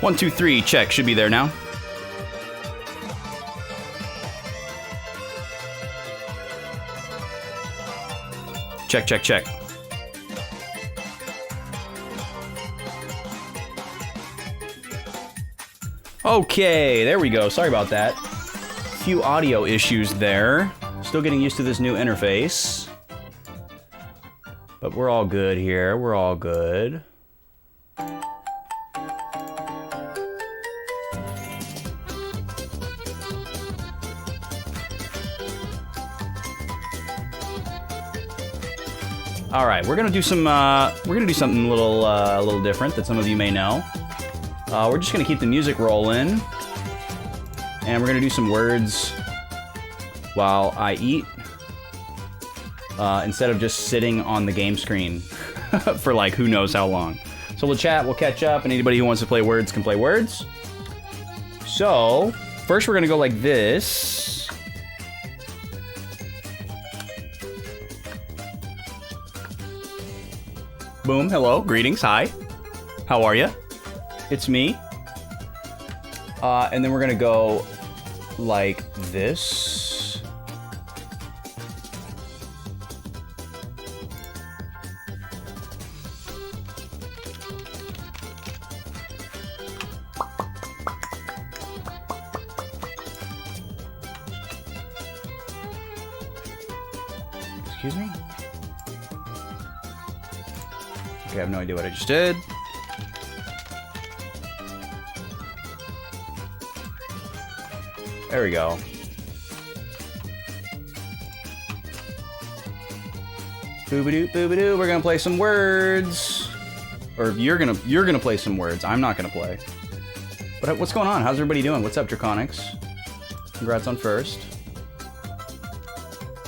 1, 2, 3, check. Should be there now. Check, check, check. Okay, there we go. Sorry about that. Few audio issues there. Still getting used to this new interface. But we're all good here. We're all good. All right, we're gonna do something a little different that some of you may know. We're just gonna keep the music rolling, and we're gonna do some words while I eat, instead of just sitting on the game screen for like who knows how long. So we'll chat, we'll catch up, and anybody who wants to play words can play words. So first we're gonna go like this. Boom, hello, greetings, hi. How are you? It's me. And then we're gonna go like this. Excuse me? Okay, I have no idea what I just did. There we go. Boobadoo, boobadoo. We're gonna play some words, or you're gonna play some words. I'm not gonna play. But what's going on? How's everybody doing? What's up, Draconics? Congrats on first.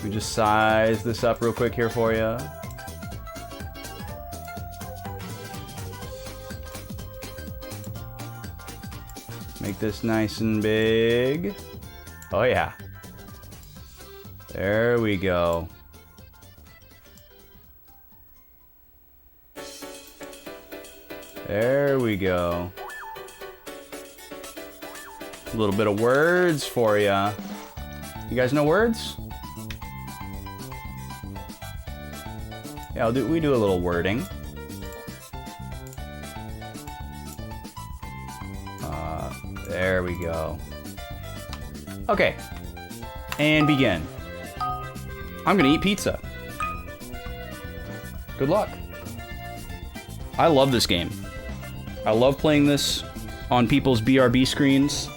We just size this up real quick here for you. Make this nice and big. Oh yeah. There we go. There we go. A little bit of words for ya. You guys know words? Yeah, we do a little wording. There we go. Okay. And begin. I'm gonna eat pizza. Good luck. I love this game. I love playing this on people's BRB screens.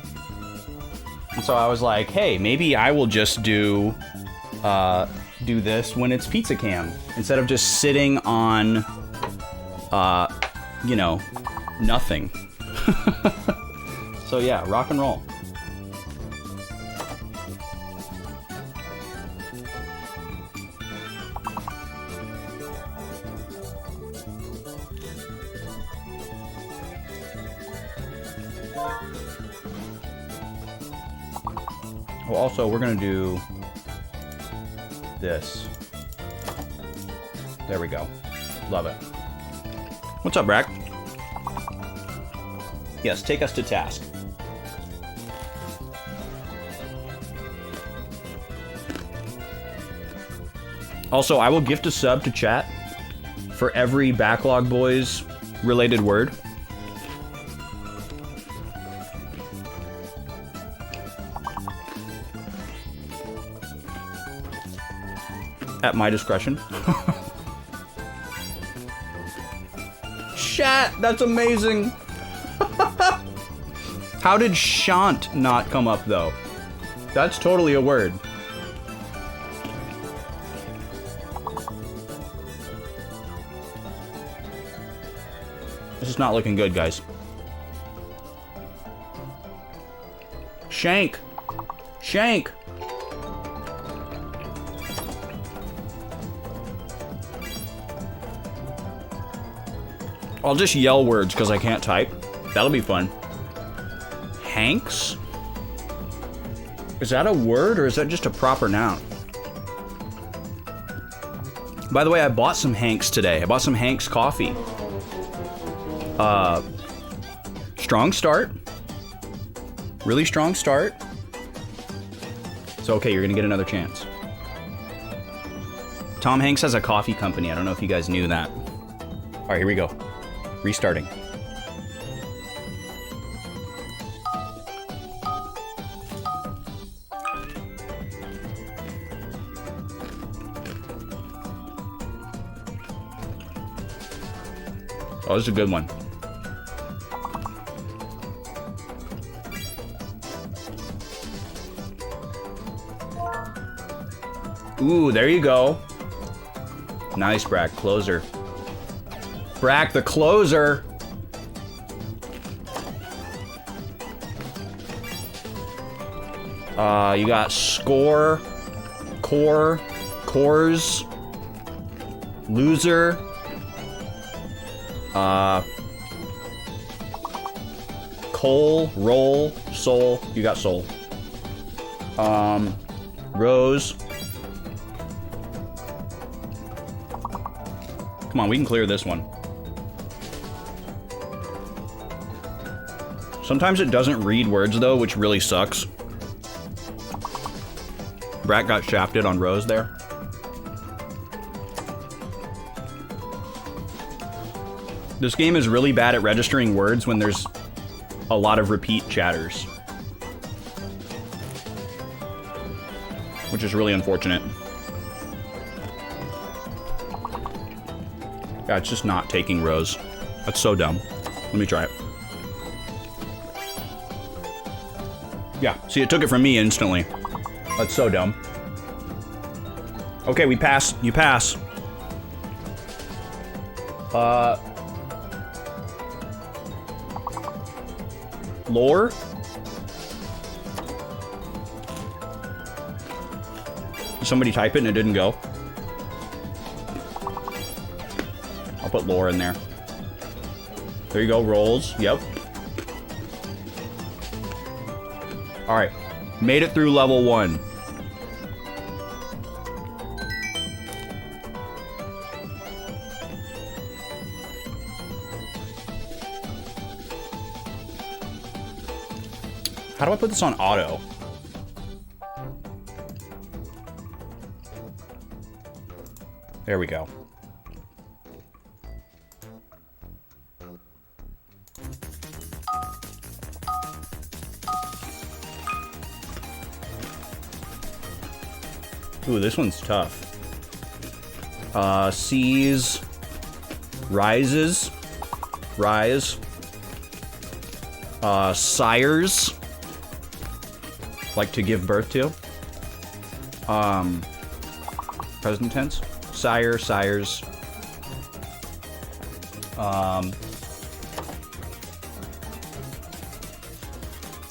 And so I was like, hey, maybe I will just do this when it's Pizza Cam. Instead of just sitting on, you know, nothing. So yeah, rock and roll. Well, also, we're gonna do this. There we go. Love it. What's up, Brack? Yes, take us to task. Also, I will gift a sub to chat for every Backlog Boys related word. At my discretion. Chat, that's amazing. How did shant not come up though? That's totally a word. This is not looking good, guys. Shank. Shank. I'll just yell words because I can't type. That'll be fun. Hanks? Is that a word or is that just a proper noun? By the way, I bought some Hanks today. I bought some Hanks coffee. Strong start. Really strong start. It's okay, you're gonna get another chance. Tom Hanks has a coffee company. I don't know if you guys knew that. All right, here we go. Restarting. Oh, this is a good one. Ooh, there you go. Nice, Brack. Closer. Brack, the closer. You got score, core, cores, loser, coal, roll, soul. You got soul. Rose. Come on, we can clear this one. Sometimes it doesn't read words though, which really sucks. Brack got shafted on Rose there. This game is really bad at registering words when there's a lot of repeat chatters. Which is really unfortunate. Yeah, it's just not taking Rose. That's so dumb. Let me try it. Yeah, see, it took it from me instantly. That's so dumb. Okay, we pass. You pass. Lore? Did somebody type it and it didn't go? I'll put lore in there. There you go, rolls. Yep. Alright. Made it through level 1. How do I put this on auto? There we go. Ooh, this one's tough. Seas, rises, rise, sires, like to give birth to. Present tense, sire, sires.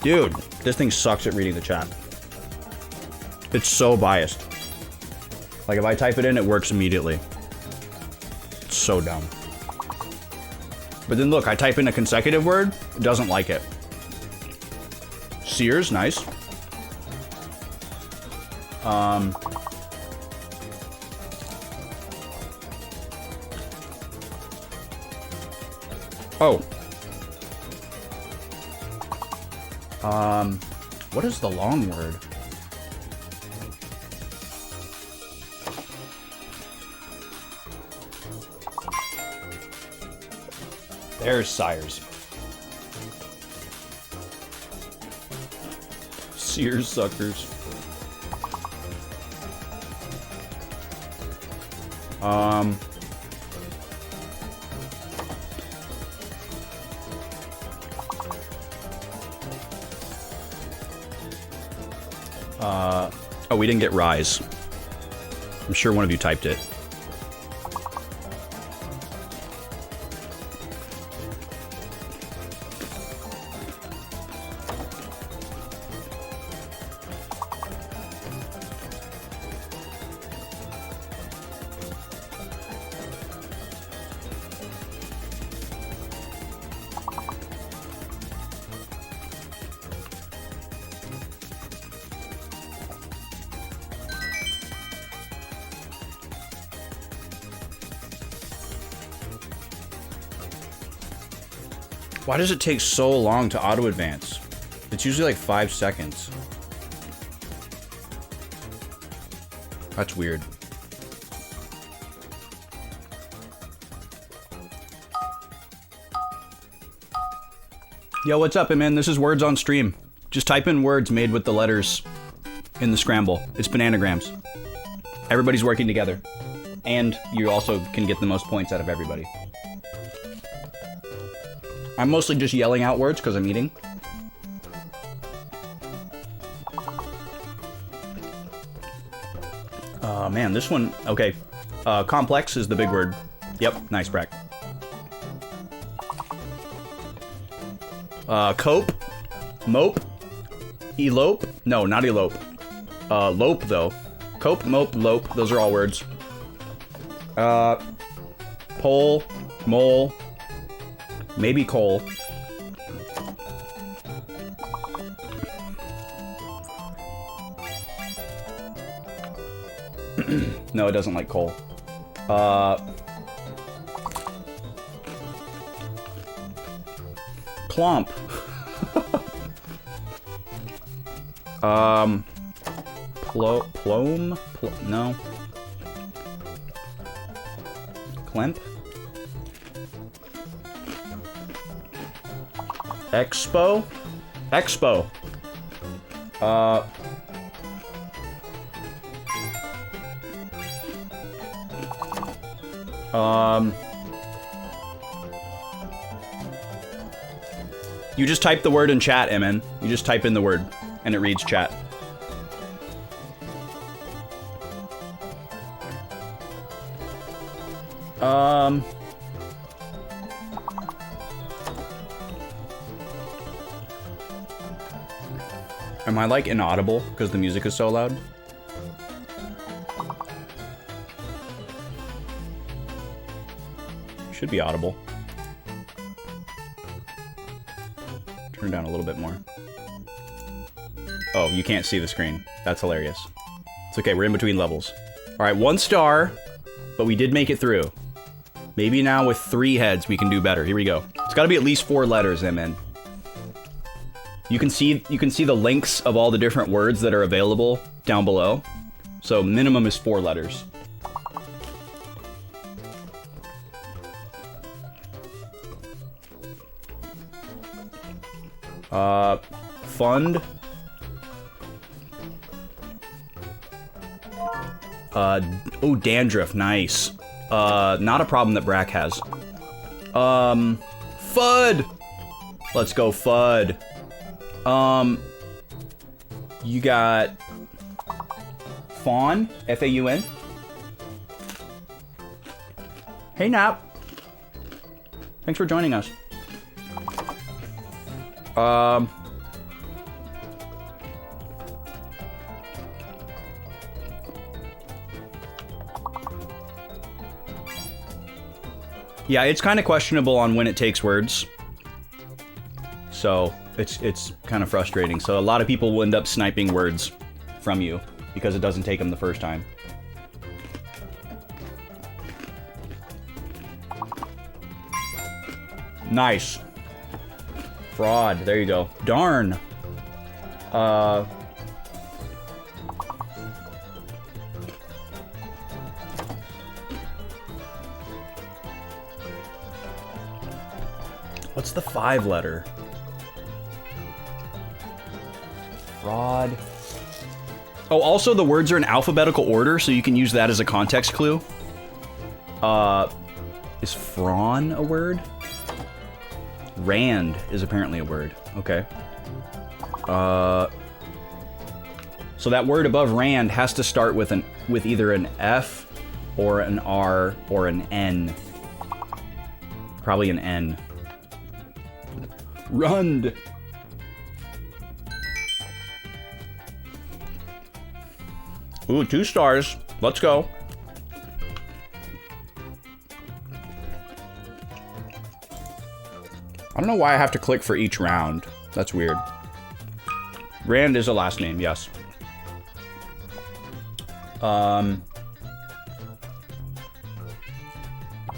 Dude, this thing sucks at reading the chat. It's so biased. Like, if I type it in, it works immediately. It's so dumb. But then look, I type in a consecutive word, it doesn't like it. Sears, nice. Oh. What is the long word? There's sires. Sears suckers. Oh, we didn't get rise. I'm sure one of you typed it. Why does it take so long to auto-advance? It's usually like 5 seconds. That's weird. Yo, what's up, man? This is Words on Stream. Just type in words made with the letters in the scramble. It's bananagrams. Everybody's working together. And you also can get the most points out of everybody. I'm mostly just yelling out words because I'm eating. Man, this one... Okay. Complex is the big word. Yep, nice, Brack. Cope. Mope. Elope. No, not elope. Lope, though. Cope, mope, lope. Those are all words. Pole. Mole. Maybe coal. No, it doesn't like coal. Clomp. Plome? No. Clemp? Expo? Expo. You just type the word in chat, Emin. You just type in the word, and it reads chat. Am I, like, inaudible because the music is so loud? Should be audible. Turn down a little bit more. Oh, you can't see the screen. That's hilarious. It's okay, we're in between levels. Alright, 1 star, but we did make it through. Maybe now with 3 heads we can do better. Here we go. It's gotta be at least 4 letters, MN. You can see the links of all the different words that are available down below. So minimum is 4 letters. Fund. Oh, dandruff, nice. Not a problem that Brack has. FUD! Let's go, FUD. You got... Fawn? F-A-U-N? Hey, Nap. Thanks for joining us. Yeah, it's kind of questionable on when it takes words. So, it's kind of frustrating. So a lot of people will end up sniping words from you because it doesn't take them the first time. Nice. Fraud. There you go. Darn. What's the 5 letter? Fraud. Oh, also the words are in alphabetical order, so you can use that as a context clue. Is frawn a word? Rand is apparently a word. Okay. So that word above rand has to start with either an F or an R or an N. Probably an N. Rund. Ooh, 2 stars. Let's go. I don't know why I have to click for each round. That's weird. Rand is a last name, yes. Oh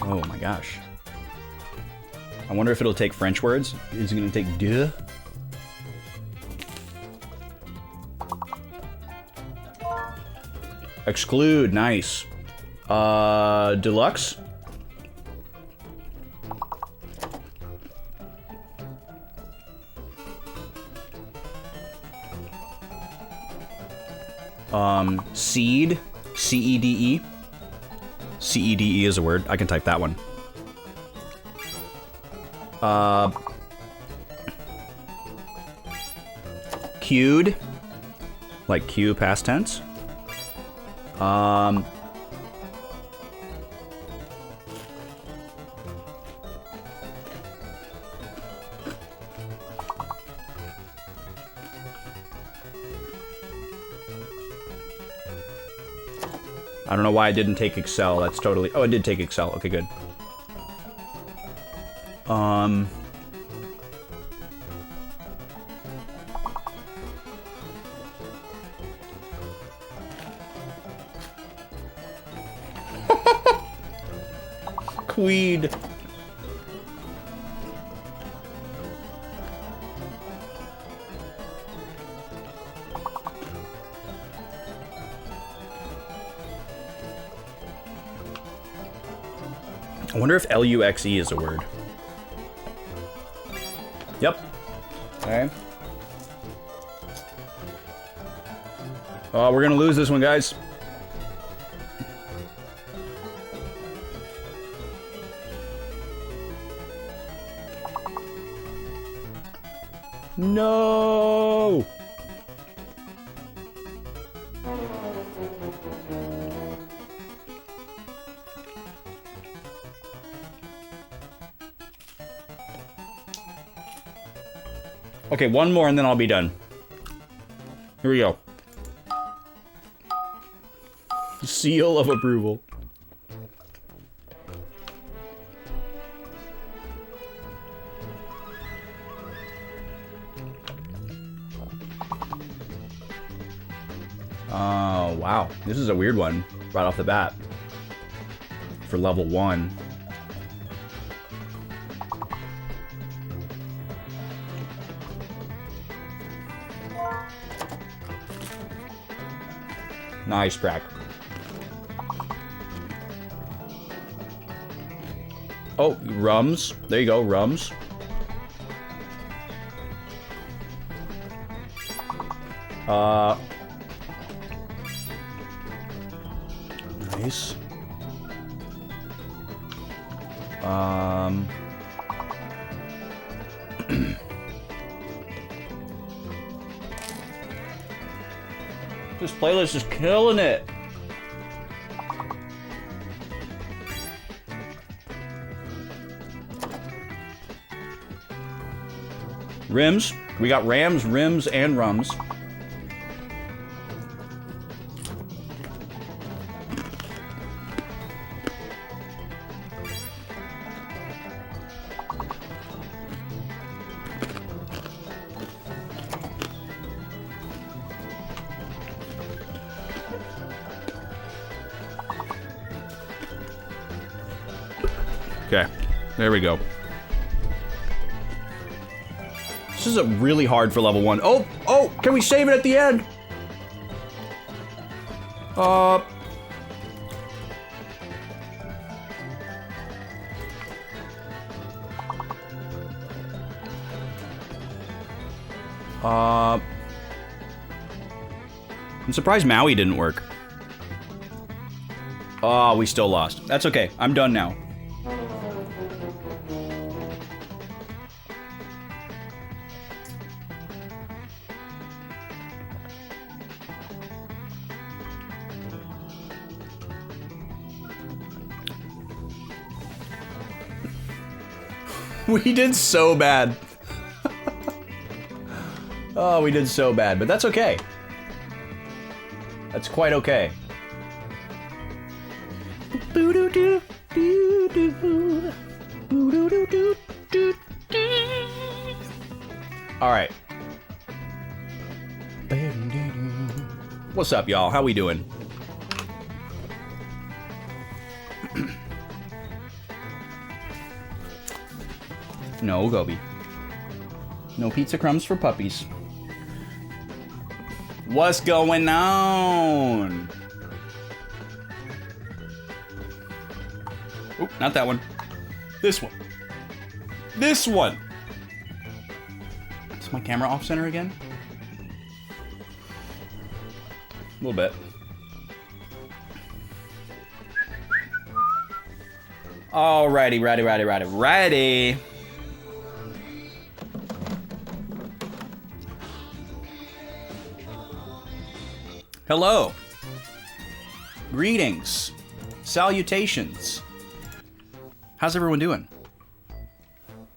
my gosh. I wonder if it'll take French words. Is it gonna take de? Exclude, nice. Deluxe? Seed? C-E-D-E? C-E-D-E is a word. I can type that one. Queued? Like queue past tense? I don't know why I didn't take Excel. That's totally... Oh, I did take Excel. Okay, good. Queed. I wonder if L-U-X-E is a word. Yep. Okay. Oh, we're gonna lose this one, guys. No! Okay, one more and then I'll be done. Here we go. Seal of approval. Oh, wow. This is a weird one right off the bat. For level 1. Nice crack. Oh, rums. There you go, rums. Nice. This playlist is killing it. Rims. We got rams, rims, and rums. Okay, there we go. This is a really hard for level 1. Oh, oh, can we save it at the end? I'm surprised Maui didn't work. Oh, we still lost. That's okay. I'm done now. We did so bad. Oh, we did so bad, but that's okay. That's quite okay. All right. What's up, y'all? How we doing? No, Gobi. No pizza crumbs for puppies. What's going on? Oop, not that one. This one. This one! Is my camera off center again? A little bit. Alrighty, righty. Hello. Greetings. Salutations. How's everyone doing?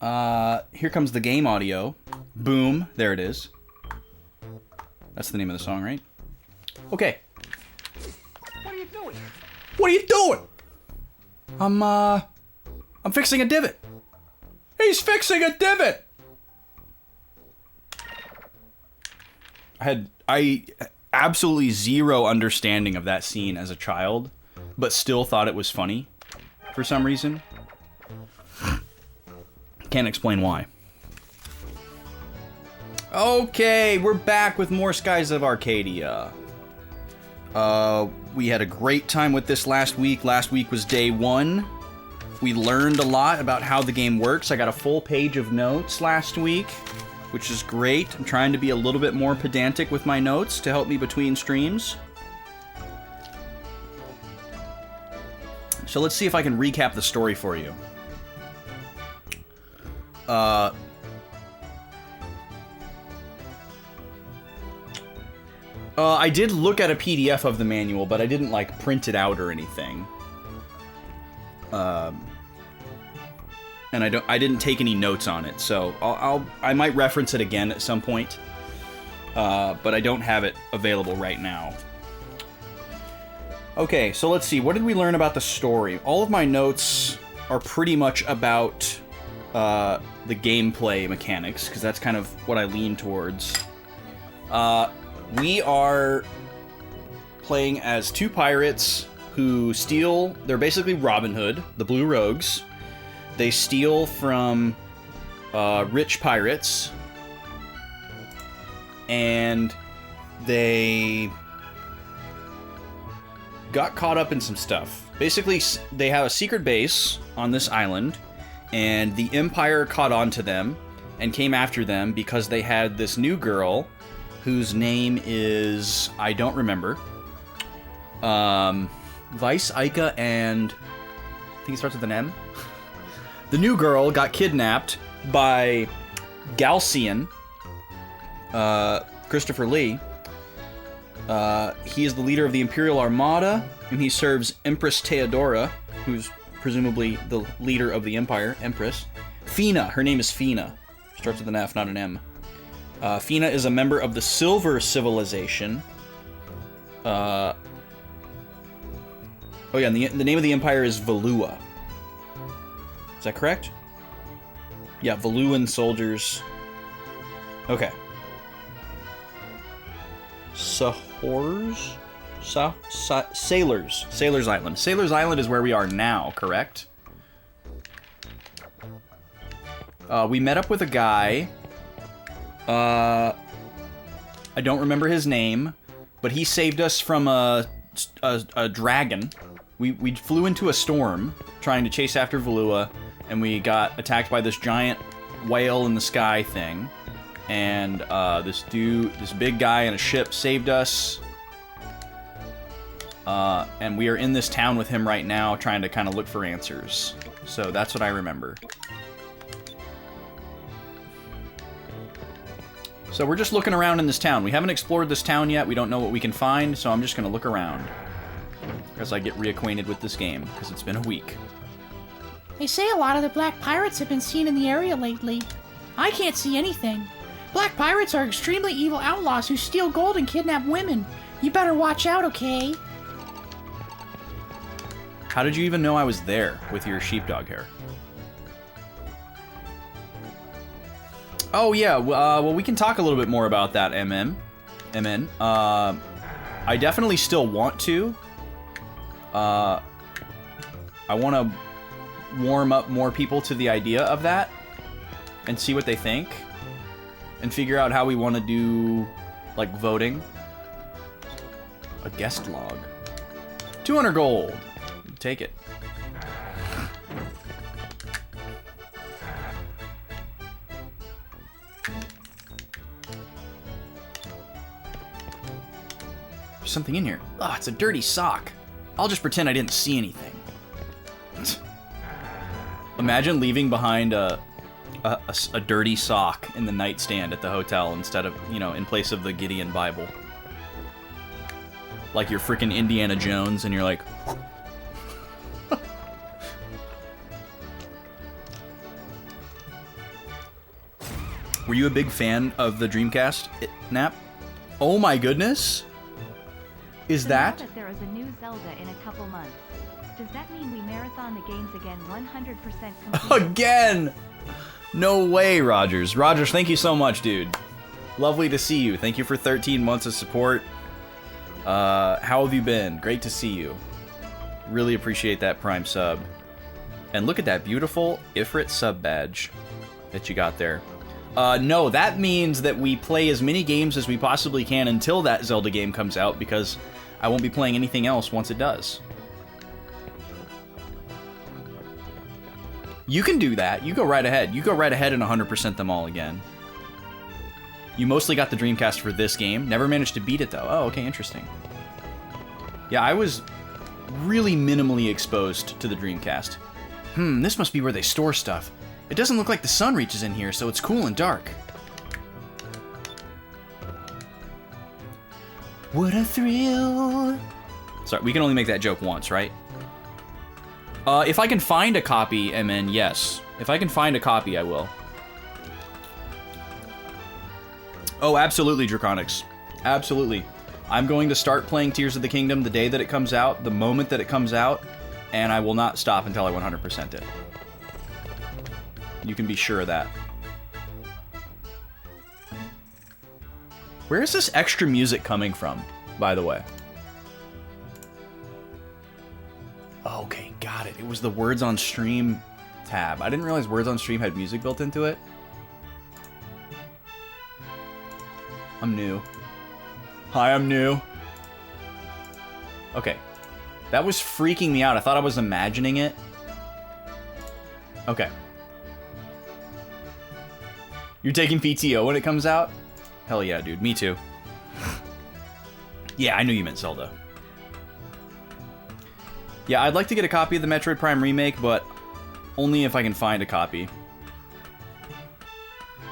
Here comes the game audio. Boom. There it is. That's the name of the song, right? Okay. What are you doing? What are you doing? I'm fixing a divot. He's fixing a divot! I absolutely zero understanding of that scene as a child, but still thought it was funny for some reason. Can't explain why. Okay, we're back with more Skies of Arcadia. We had a great time with this last week. Last week was day 1. We learned a lot about how the game works. I got a full page of notes last week, which is great. I'm trying to be a little bit more pedantic with my notes to help me between streams. So let's see if I can recap the story for you. I did look at a PDF of the manual, but I didn't, like, print it out or anything. And I didn't take any notes on it, so I might reference it again at some point. But I don't have it available right now. Okay, so let's see. What did we learn about the story? All of my notes are pretty much about the gameplay mechanics, because that's kind of what I lean towards. We are playing as 2 pirates who steal. They're basically Robin Hood, the Blue Rogues. They steal from rich pirates, and they got caught up in some stuff. Basically, they have a secret base on this island, and the Empire caught on to them and came after them because they had this new girl whose name is, I don't remember, Vice, Ica, and I think it starts with an M. The new girl got kidnapped by Galcian, Christopher Lee. He is the leader of the Imperial Armada, and he serves Empress Theodora, who's presumably the leader of the Empire, Empress. Fina, her name is Fina. Starts with an F, not an M. Fina is a member of the Silver Civilization. Oh yeah, and the name of the Empire is Valua. Is that correct? Yeah, Valuan soldiers. Okay. Sahors? Sailors. Sailors Island. Sailors Island is where we are now, correct? We met up with a guy. I don't remember his name, but he saved us from a dragon. We flew into a storm trying to chase after Valua, and we got attacked by this giant whale in the sky thing. And this big guy in a ship saved us. And we are in this town with him right now trying to kind of look for answers. So that's what I remember. So we're just looking around in this town. We haven't explored this town yet. We don't know what we can find, so I'm just going to look around as I get reacquainted with this game, because it's been a week. They say a lot of the black pirates have been seen in the area lately. I can't see anything. Black pirates are extremely evil outlaws who steal gold and kidnap women. You better watch out, okay? How did you even know I was there with your sheepdog hair? Oh yeah, well we can talk a little bit more about that, MN. I definitely still want to. I want to warm up more people to the idea of that. and see what they think and figure out how we want to do, like, voting. A guest log. 200 gold. Take it. There's something in here. Oh, it's a dirty sock. I'll just pretend I didn't see anything. Imagine leaving behind a dirty sock in the nightstand at the hotel instead of, you know, in place of the Gideon Bible. Like you're freaking Indiana Jones and you're like... Were you a big fan of the Dreamcast, Nap? Oh my goodness! Is that? Now that there is a new Zelda in a couple months, does that mean we marathon the games again 100% complete? Again! No way, Rogers. Rogers, thank you so much, dude. Lovely to see you. Thank you for 13 months of support. How have you been? Great to see you. Really appreciate that Prime sub. And look at that beautiful Ifrit sub badge that you got there. No, that means that we play as many games as we possibly can until that Zelda game comes out, because I won't be playing anything else once it does. You can do that. You go right ahead. You go right ahead and 100% them all again. You mostly got the Dreamcast for this game. Never managed to beat it, though. Oh, okay, interesting. Yeah, I was really minimally exposed to the Dreamcast. This must be where they store stuff. It doesn't look like the sun reaches in here, so it's cool and dark. What a thrill. Sorry, we can only make that joke once, right? If I can find a copy, MN, yes. If I can find a copy, I will. Oh, absolutely, Draconics. Absolutely. I'm going to start playing Tears of the Kingdom the day that it comes out, the moment that it comes out, and I will not stop until I 100% it. You can be sure of that. Where is this extra music coming from, by the way? Okay, got it. It was the Words on Stream tab. I didn't realize Words on Stream had music built into it. I'm new. Hi, I'm new. Okay. That was freaking me out. I thought I was imagining it. Okay. You're taking PTO when it comes out? Hell yeah, dude. Me too. Yeah, I knew you meant Zelda. Yeah, I'd like to get a copy of the Metroid Prime Remake, but only if I can find a copy.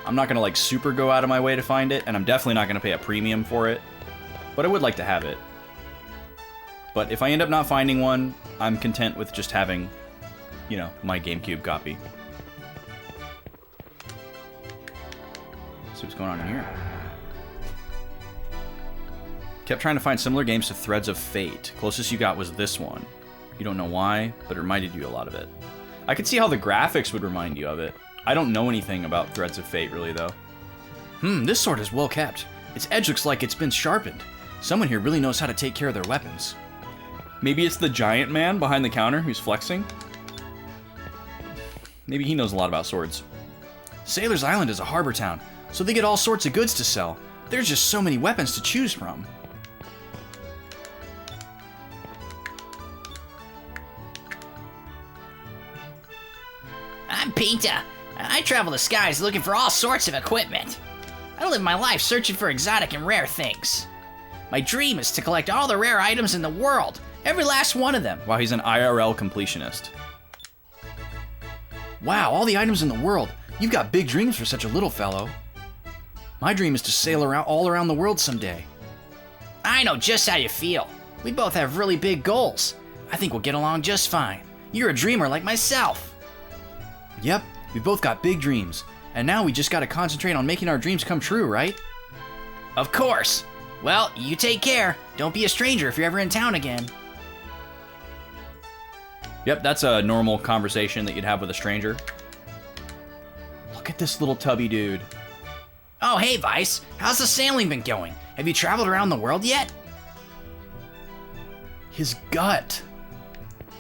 I'm not gonna, like, super go out of my way to find it, and I'm definitely not gonna pay a premium for it. But I would like to have it. But if I end up not finding one, I'm content with just having, you know, my GameCube copy. See what's going on in here. Kept trying to find similar games to Threads of Fate. Closest you got was this one. You don't know why, but it reminded you a lot of it. I could see how the graphics would remind you of it. I don't know anything about Threads of Fate, really, though. This sword is well kept. Its edge looks like it's been sharpened. Someone here really knows how to take care of their weapons. Maybe it's the giant man behind the counter who's flexing? Maybe he knows a lot about swords. Sailor's Island is a harbor town, so they get all sorts of goods to sell. There's just so many weapons to choose from. I'm Peter. I travel the skies looking for all sorts of equipment. I live my life searching for exotic and rare things. My dream is to collect all the rare items in the world, every last one of them. Wow, he's an IRL completionist. Wow, all the items in the world. You've got big dreams for such a little fellow. My dream is to sail around all around the world someday. I know just how you feel. We both have really big goals. I think we'll get along just fine. You're a dreamer like myself. Yep, we both got big dreams. And now we just gotta concentrate on making our dreams come true, right? Of course. Well, you take care. Don't be a stranger if you're ever in town again. Yep, that's a normal conversation that you'd have with a stranger. Look at this little tubby dude. Oh, hey, Vice. How's the sailing been going? Have you traveled around the world yet? His gut.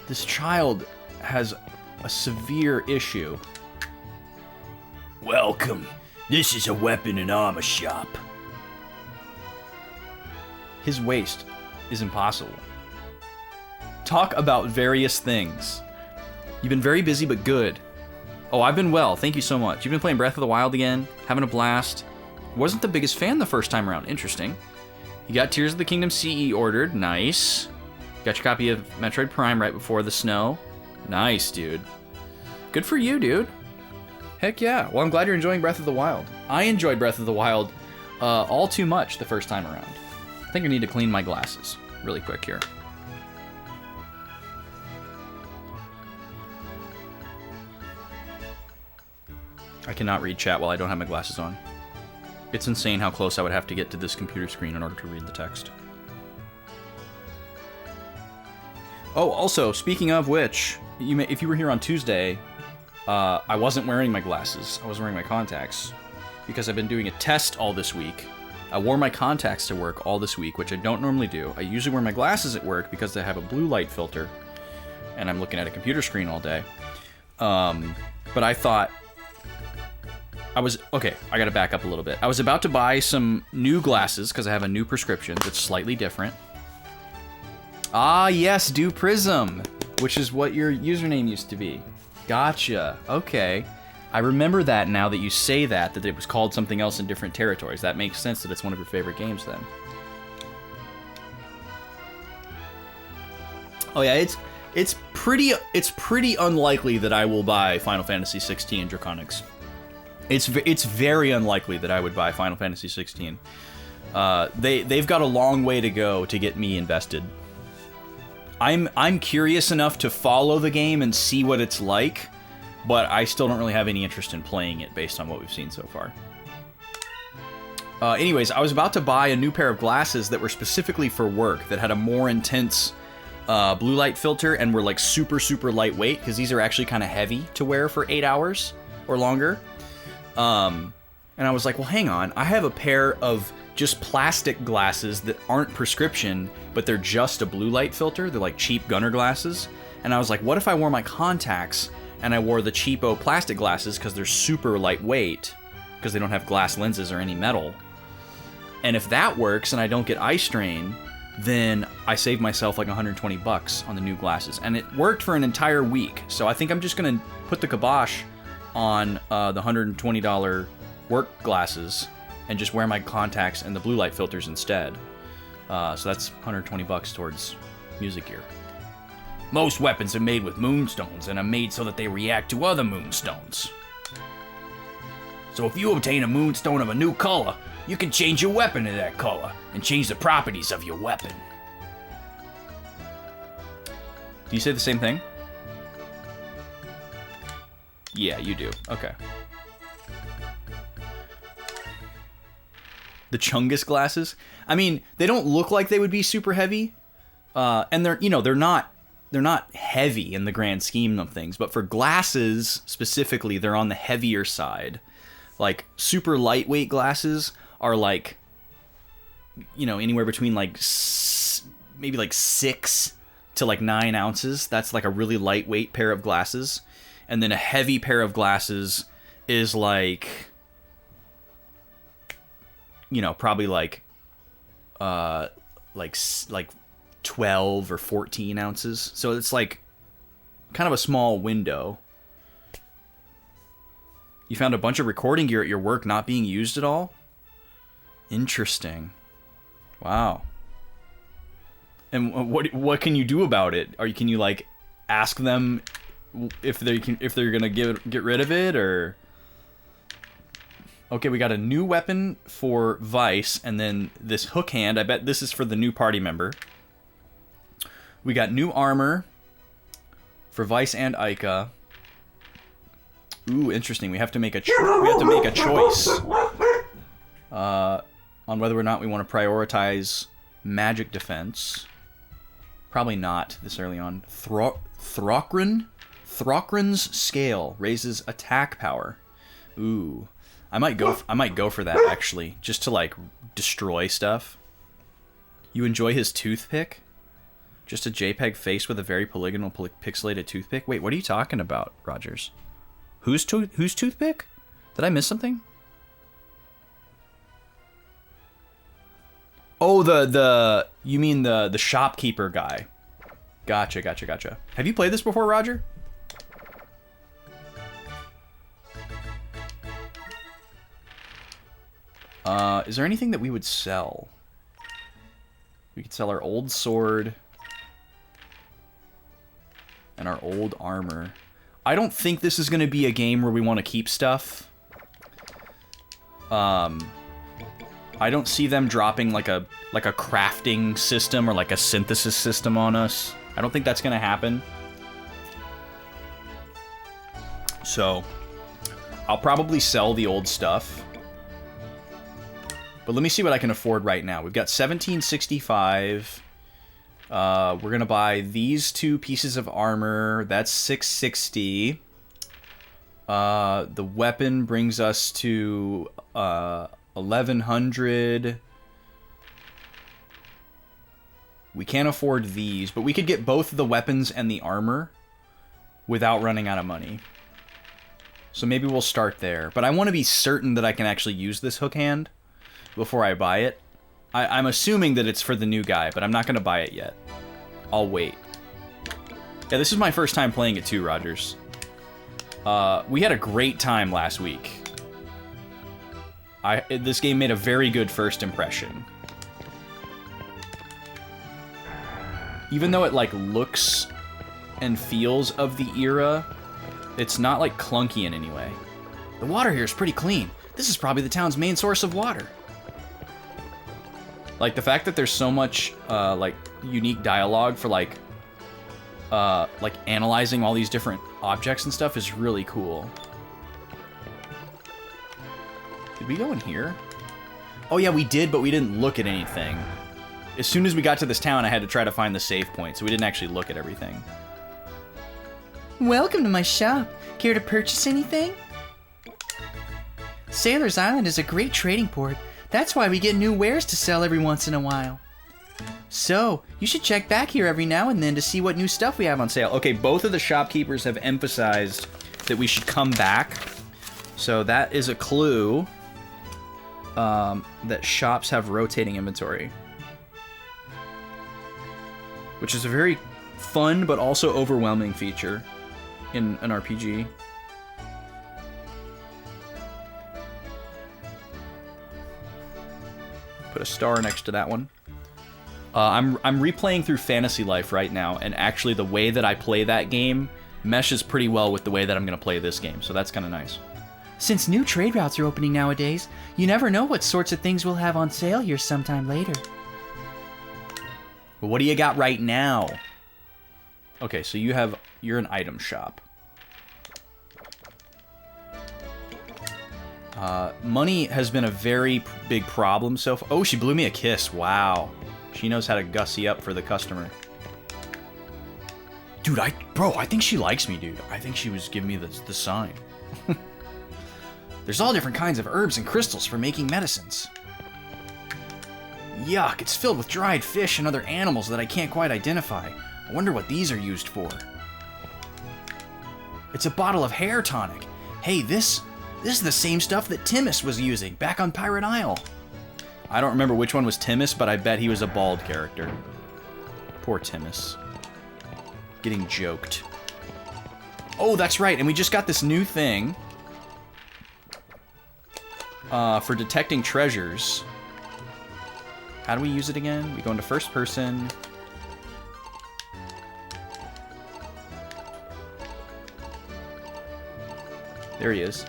This child has a severe issue. Welcome. This is a weapon and armor shop. His waist is impossible. Talk about various things. You've been very busy, but good. Oh, I've been well. Thank you so much. You've been playing Breath of the Wild again, having a blast. Wasn't the biggest fan the first time around. Interesting. You got Tears of the Kingdom CE ordered. Nice. Got your copy of Metroid Prime right before the snow. Nice, dude. Good for you, dude. Heck yeah. Well, I'm glad you're enjoying Breath of the Wild. I enjoyed Breath of the Wild all too much the first time around. I think I need to clean my glasses really quick here. I cannot read chat while I don't have my glasses on. It's insane how close I would have to get to this computer screen in order to read the text. Oh, also, speaking of which, if you were here on Tuesday, I wasn't wearing my glasses. I was wearing my contacts because I've been doing a test all this week. I wore my contacts to work all this week, which I don't normally do. I usually wear my glasses at work because they have a blue light filter, and I'm looking at a computer screen all day. But I thought... Okay, I gotta back up a little bit. I was about to buy some new glasses because I have a new prescription that's slightly different. Ah, yes, Do Prism, which is what your username used to be. Gotcha. Okay. I remember that now that you say that it was called something else in different territories. That makes sense that it's one of your favorite games then. Oh yeah, it's pretty unlikely that I will buy Final Fantasy 16 Draconics. It's very unlikely that I would buy Final Fantasy 16. They've got a long way to go to get me invested. I'm curious enough to follow the game and see what it's like, but I still don't really have any interest in playing it based on what we've seen so far. Anyways, I was about to buy a new pair of glasses that were specifically for work, that had a more intense blue light filter and were like super lightweight, because these are actually kind of heavy to wear for 8 hours or longer. And I was like, well, hang on, I have a pair of just plastic glasses that aren't prescription, but they're just a blue light filter. They're like cheap gunner glasses. And I was like, what if I wore my contacts and I wore the cheapo plastic glasses because they're super lightweight, because they don't have glass lenses or any metal. And if that works and I don't get eye strain, then I save myself like 120 bucks on the new glasses. And it worked for an entire week. So I think I'm just going to put the kibosh on the $120 work glasses and just wear my contacts and the blue light filters instead. So that's 120 bucks towards music gear. Most weapons are made with moonstones and are made so that they react to other moonstones. So if you obtain a moonstone of a new color, you can change your weapon to that color and change the properties of your weapon. Do you say the same thing? Yeah, you do. Okay. The Chungus glasses? I mean, they don't look like they would be super heavy. And they're not heavy in the grand scheme of things, but for glasses specifically, they're on the heavier side. Like super lightweight glasses are like, anywhere between like maybe like 6 to like 9 ounces. That's like a really lightweight pair of glasses. And then a heavy pair of glasses is like, probably like 12 or 14 ounces. So it's like kind of a small window. You found a bunch of recording gear at your work not being used at all? Interesting. Wow. And what can you do about it? Can you like ask them if they're gonna get rid of it, or? Okay, we got a new weapon for Vice, and then this hook hand. I bet this is for the new party member. We got new armor for Vice and Ica. Ooh, interesting. We have to make a choice on whether or not we want to prioritize magic defense. Probably not this early on. Throckrin's scale raises attack power. Ooh, I might go for that actually, just to like destroy stuff. You enjoy his toothpick? Just a JPEG face with a very polygonal pixelated toothpick? Wait, what are you talking about, Rogers? Whose toothpick? Did I miss something? Oh, you mean the shopkeeper guy. Gotcha, gotcha, gotcha. Have you played this before, Roger? Is there anything that we would sell? We could sell our old sword and our old armor. I don't think this is going to be a game where we want to keep stuff. I don't see them dropping like a crafting system or like a synthesis system on us. I don't think that's going to happen. So, I'll probably sell the old stuff. But let me see what I can afford right now. We've got 1765. We're going to buy these 2 pieces of armor. That's 660. The weapon brings us to 1100. We can't afford these, but we could get both the weapons and the armor without running out of money. So maybe we'll start there. But I want to be certain that I can actually use this hook hand before I buy it. I'm assuming that it's for the new guy, but I'm not going to buy it yet. I'll wait. Yeah, this is my first time playing it too, Rogers. We had a great time last week. This game made a very good first impression. Even though it like looks and feels of the era, it's not like clunky in any way. The water here is pretty clean. This is probably the town's main source of water. Like the fact that there's so much like unique dialogue for like analyzing all these different objects and stuff is really cool. Did we go in here? Oh yeah, we did, but we didn't look at anything. As soon as we got to this town, I had to try to find the save point, so we didn't actually look at everything. Welcome to my shop. Care to purchase anything? Sailor's Island is a great trading port. That's why we get new wares to sell every once in a while. So, you should check back here every now and then to see what new stuff we have on sale. Okay, both of the shopkeepers have emphasized that we should come back. So that is a clue that shops have rotating inventory. Which is a very fun but also overwhelming feature in an RPG. Put a star next to that one. I'm replaying through Fantasy Life right now, and actually the way that I play that game meshes pretty well with the way that I'm going to play this game, so that's kind of nice. Since new trade routes are opening nowadays, you never know what sorts of things we'll have on sale here sometime later. But what do you got right now? Okay, so you're an item shop. Money has been a very big problem so far. Oh, she blew me a kiss. Wow. She knows how to gussy up for the customer. Dude, I think she likes me, dude. I think she was giving me the sign. There's all different kinds of herbs and crystals for making medicines. Yuck, it's filled with dried fish and other animals that I can't quite identify. I wonder what these are used for. It's a bottle of hair tonic. Hey, this is the same stuff that Timus was using back on Pirate Isle. I don't remember which one was Timus, but I bet he was a bald character. Poor Timus. Getting joked. Oh, that's right, and we just got this new thing for detecting treasures. How do we use it again? We go into first person. There he is.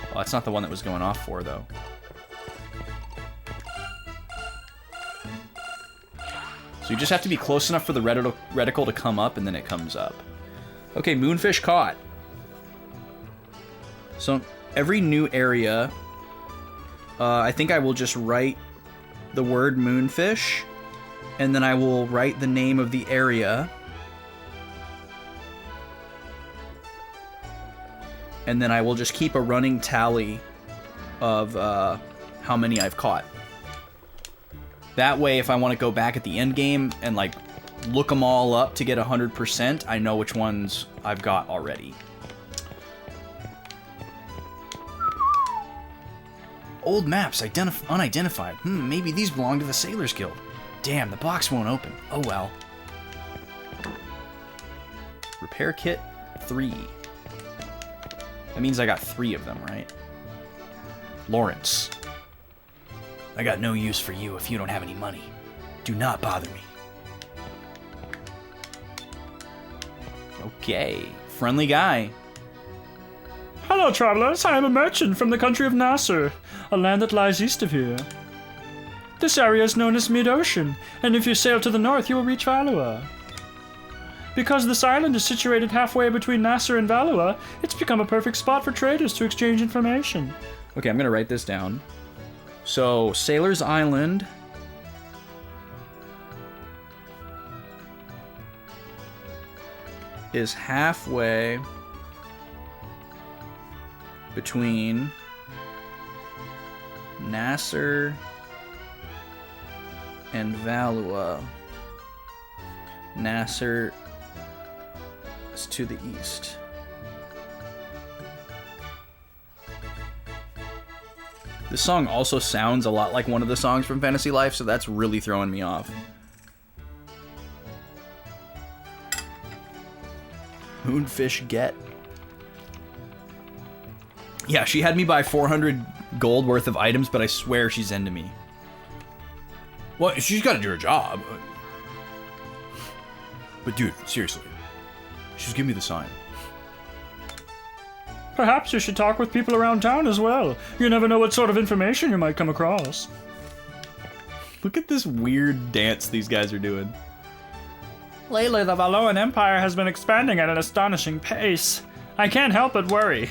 Well, that's not the one that was going off for, though. So you just have to be close enough for the reticle to come up, and then it comes up. Okay, moonfish caught. So every new area, I think I will just write the word moonfish, and then I will write the name of the area. And then I will just keep a running tally of how many I've caught. That way, if I want to go back at the end game and like look them all up to get 100%, I know which ones I've got already. Old maps, unidentified. Maybe these belong to the Sailors Guild. Damn, the box won't open. Oh well. Repair kit 3. That means I got 3 of them, right? Lawrence. I got no use for you if you don't have any money. Do not bother me. Okay. Friendly guy. Hello, travelers. I am a merchant from the country of Nasser, a land that lies east of here. This area is known as Mid-Ocean, and if you sail to the north, you will reach Valua. Because this island is situated halfway between Nasser and Valua, it's become a perfect spot for traders to exchange information. Okay, I'm gonna write this down. So, Sailor's Island is halfway between Nasser and Valua. Nasser is to the east. This song also sounds a lot like one of the songs from Fantasy Life, so that's really throwing me off. Moonfish get. Yeah, she had me buy 400 gold worth of items, but I swear she's into me. Well, she's got to do her job. But dude, seriously. She's giving me the sign. Perhaps you should talk with people around town as well. You never know what sort of information you might come across. Look at this weird dance these guys are doing. Lately, the Valoan Empire has been expanding at an astonishing pace. I can't help but worry.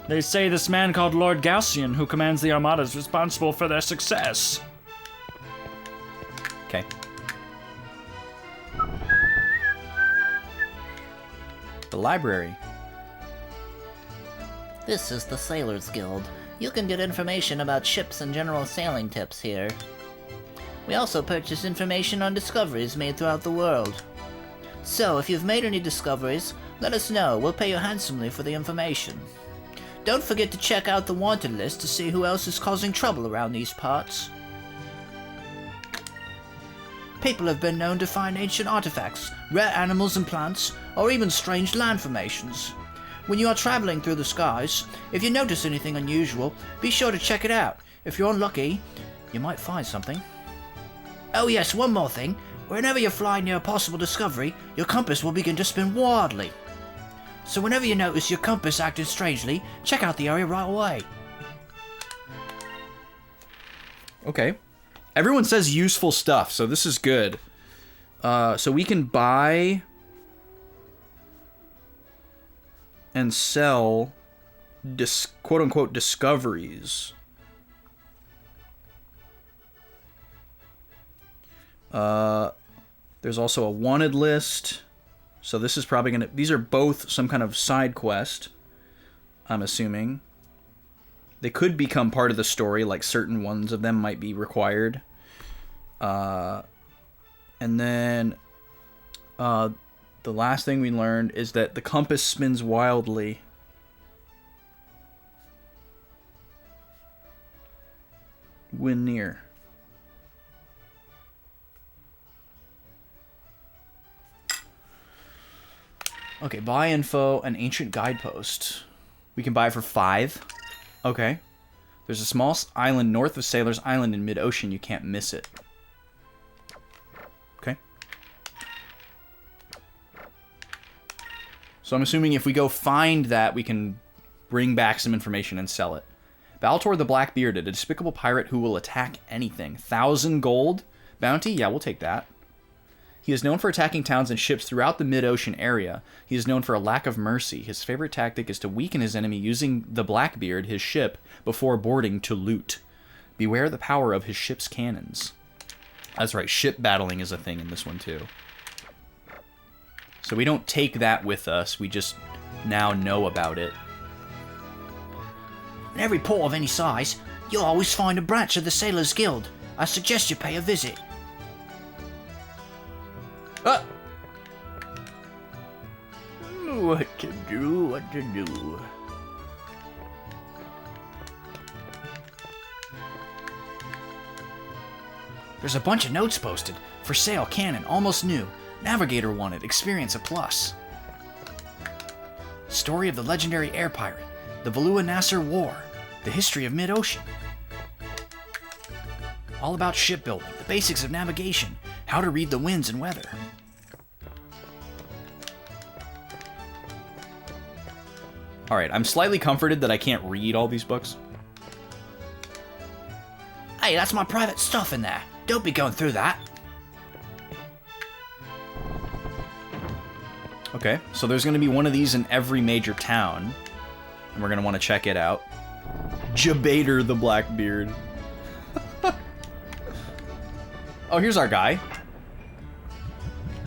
They say this man called Lord Gaussian, who commands the Armada, is responsible for their success. Okay. The library. This is the Sailors Guild. You can get information about ships and general sailing tips here. We also purchase information on discoveries made throughout the world. So, if you've made any discoveries, let us know. We'll pay you handsomely for the information. Don't forget to check out the wanted list to see who else is causing trouble around these parts. People have been known to find ancient artifacts, rare animals and plants, or even strange land formations. When you are traveling through the skies, if you notice anything unusual, be sure to check it out. If you're unlucky, you might find something. Oh yes, one more thing. Whenever you fly near a possible discovery, your compass will begin to spin wildly. So whenever you notice your compass acting strangely, check out the area right away. Okay. Everyone says useful stuff, so this is good. So we can buy and sell quote-unquote discoveries. There's also a wanted list. So this is probably gonna... These are both some kind of side quest, I'm assuming. They could become part of the story, like certain ones of them might be required. And then the last thing we learned is that the compass spins wildly. When near. Okay, buy info, an ancient guidepost. We can buy for 5. Okay. There's a small island north of Sailor's Island in mid-ocean. You can't miss it. Okay. So I'm assuming if we go find that, we can bring back some information and sell it. Baltor the Blackbearded, a despicable pirate who will attack anything. 1,000 gold bounty? Yeah, we'll take that. He is known for attacking towns and ships throughout the mid-ocean area. He is known for a lack of mercy. His favorite tactic is to weaken his enemy using the Blackbeard, his ship, before boarding to loot. Beware the power of his ship's cannons. That's right, ship battling is a thing in this one too. So we don't take that with us, we just now know about it. In every port of any size, you'll always find a branch of the Sailors Guild. I suggest you pay a visit. What to do, what to do. There's a bunch of notes posted. For sale, cannon, almost new. Navigator wanted, experience a plus. Story of the legendary air pirate. The Valua Nasser War. The history of mid-ocean. All about shipbuilding, the basics of navigation, how to read the winds and weather. Alright, I'm slightly comforted that I can't read all these books. Hey, that's my private stuff in there. Don't be going through that. Okay, so there's going to be one of these in every major town, and we're going to want to check it out. Jabater the Blackbeard. Oh, here's our guy.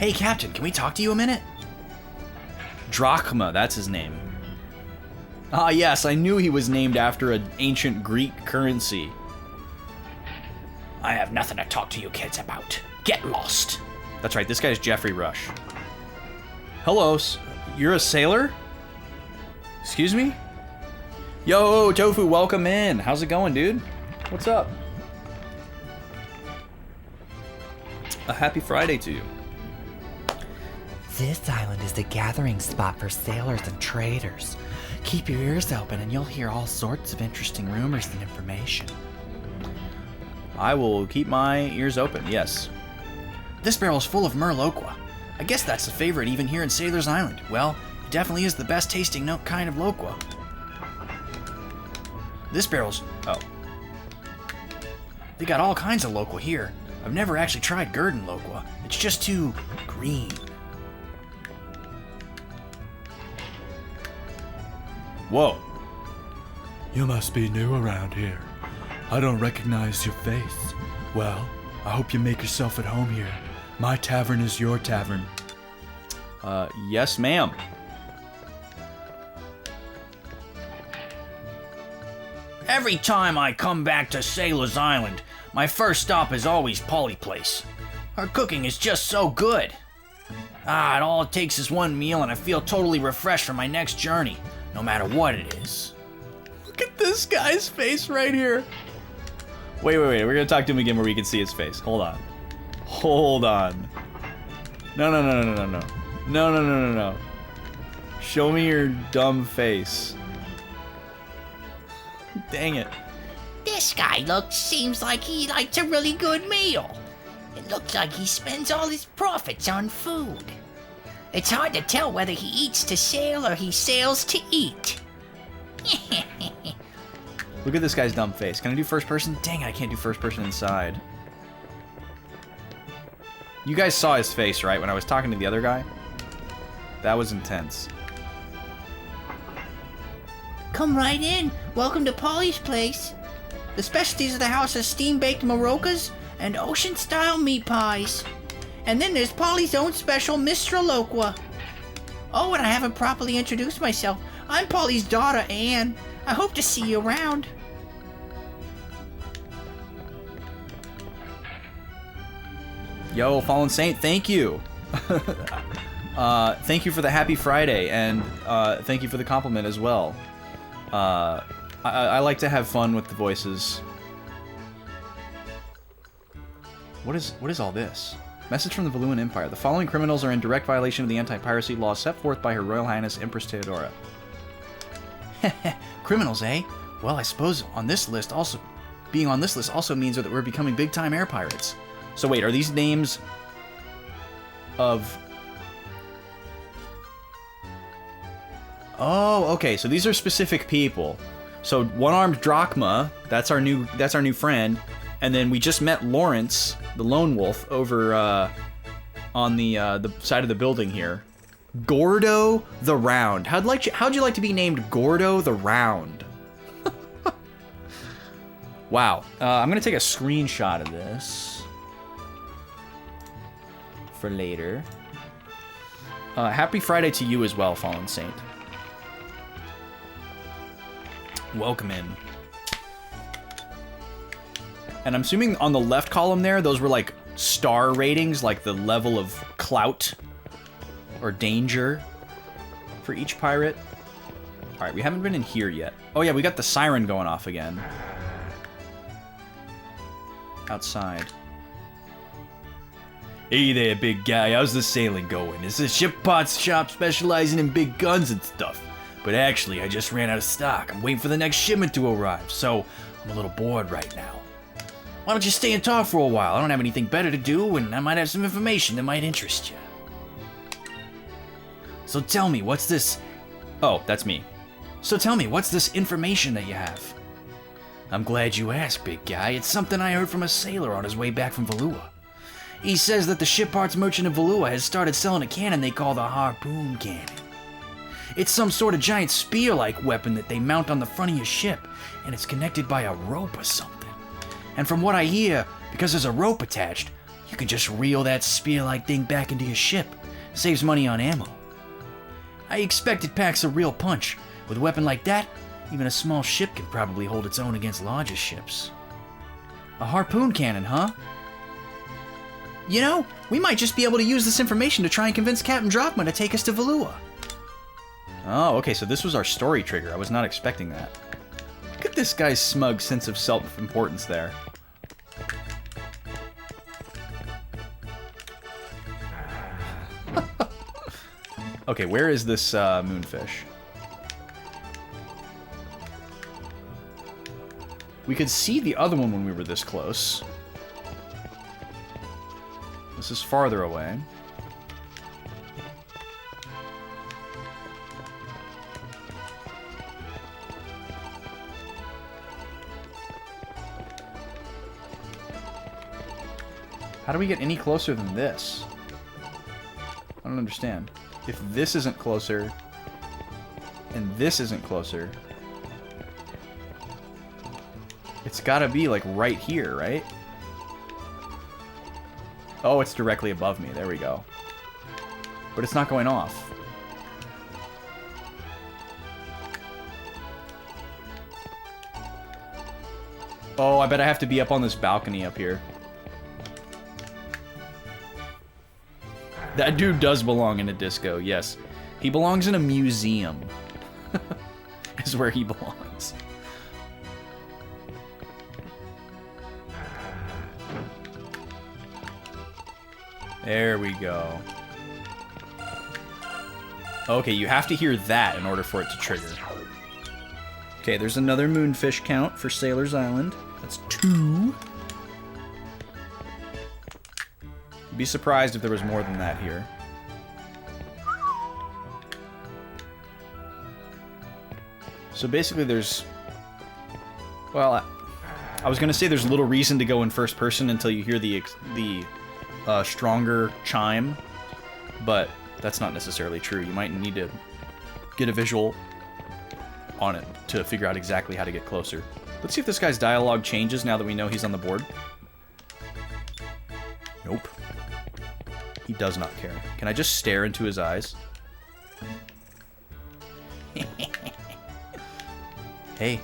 Hey, Captain, can we talk to you a minute? Drachma, that's his name. Ah, yes, I knew he was named after an ancient Greek currency. I have nothing to talk to you kids about. Get lost. That's right, this guy's Jeffrey Rush. Hello, you're a sailor? Excuse me? Yo, Tofu, welcome in. How's it going, dude? What's up? A happy Friday to you. This island is the gathering spot for sailors and traders. Keep your ears open and you'll hear all sorts of interesting rumors and information. I will keep my ears open, yes. This barrel's full of Merlotqua. I guess that's a favorite even here in Sailor's Island. Well, it definitely is the best tasting kind of Loqua. This barrel's... oh. They got all kinds of Loqua here. I've never actually tried Gurdon Loqua. It's just too green. Whoa. You must be new around here. I don't recognize your face. Well, I hope you make yourself at home here. My tavern is your tavern. Yes, ma'am. Every time I come back to Sailor's Island, my first stop is always Polly Place. Her cooking is just so good. Ah, all it takes is one meal and I feel totally refreshed for my next journey, no matter what it is. Look at this guy's face right here. Wait. We're gonna talk to him again where we can see his face. Hold on. No. Show me your dumb face. Dang it. This guy seems like he likes a really good meal. It looks like he spends all his profits on food. It's hard to tell whether he eats to sail or he sails to eat. Look at this guy's dumb face. Can I do first person? Dang it, I can't do first person inside. You guys saw his face, right, when I was talking to the other guy? That was intense. Come right in. Welcome to Polly's Place. The specialties of the house are steam-baked marocas and ocean-style meat pies. And then there's Polly's own special Mistral Loqua. Oh, and I haven't properly introduced myself. I'm Polly's daughter, Anne. I hope to see you around. Yo, Fallen Saint, thank you. Thank you for the happy Friday, and thank you for the compliment as well. I like to have fun with the voices. What is all this? Message from the Valuan Empire. The following criminals are in direct violation of the anti-piracy laws set forth by Her Royal Highness Empress Theodora. Criminals, eh? Well, I suppose being on this list also means that we're becoming big-time air pirates. So wait, are these names of... Oh, okay, so these are specific people. So one-armed Drachma, that's our new friend, and then we just met Lawrence, the lone wolf, over on the side of the building here. Gordo the Round. How'd you like to be named Gordo the Round? Wow. I'm gonna take a screenshot of this for later. Happy Friday to you as well, Fallen Saint. Welcome in. And I'm assuming on the left column there, those were like star ratings, like the level of clout or danger for each pirate. All right, we haven't been in here yet. Oh yeah, we got the siren going off again. Outside. Hey there, big guy. How's the sailing going? It's a ship parts shop specializing in big guns and stuff. But actually, I just ran out of stock. I'm waiting for the next shipment to arrive, so I'm a little bored right now. Why don't you stay and talk for a while? I don't have anything better to do, and I might have some information that might interest you. So tell me, what's this... Oh, that's me. So tell me, what's this information that you have? I'm glad you asked, big guy. It's something I heard from a sailor on his way back from Valua. He says that the ship parts merchant of Valua has started selling a cannon they call the harpoon cannon. It's some sort of giant spear-like weapon that they mount on the front of your ship, and it's connected by a rope or something. And from what I hear, because there's a rope attached, you can just reel that spear-like thing back into your ship. Saves money on ammo. I expect it packs a real punch. With a weapon like that, even a small ship can probably hold its own against larger ships. A harpoon cannon, huh? You know, we might just be able to use this information to try and convince Captain Drachma to take us to Valua. Oh, okay, so this was our story trigger. I was not expecting that. Look at this guy's smug sense of self-importance there. Okay, where is this moonfish? We could see the other one when we were this close. This is farther away. How do we get any closer than this? I don't understand. If this isn't closer, and this isn't closer, it's gotta be like right here, right? Oh, it's directly above me. There we go. But it's not going off. Oh, I bet I have to be up on this balcony up here. That dude does belong in a disco, yes. He belongs in a museum. Is where he belongs. There we go. Okay, you have to hear that in order for it to trigger. Okay, there's another moonfish count for Sailor's Island. That's 2. Be surprised if there was more than that here. So basically there's... Well, I was going to say there's little reason to go in first person until you hear the stronger chime, but that's not necessarily true. You might need to get a visual on it to figure out exactly how to get closer. Let's see if this guy's dialogue changes now that we know he's on the board. Nope. He does not care. Can I just stare into his eyes? Hey.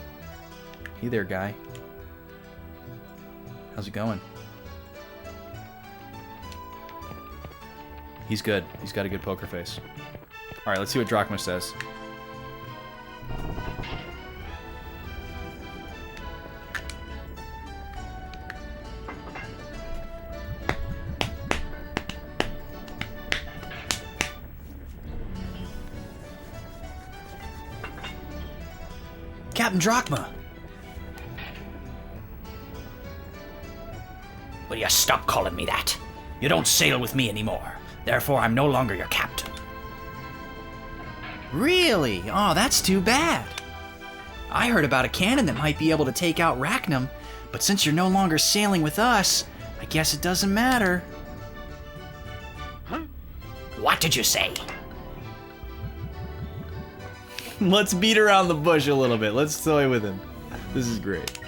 Hey there, guy. How's it going? He's good. He's got a good poker face. Alright, let's see what Drachma says. Captain Drachma! Will you stop calling me that? You don't sail with me anymore. Therefore, I'm no longer your captain. Really? Oh, that's too bad. I heard about a cannon that might be able to take out Rachnum, but since you're no longer sailing with us, I guess it doesn't matter. What did you say? Let's beat around the bush a little bit. Let's toy with him. This is great.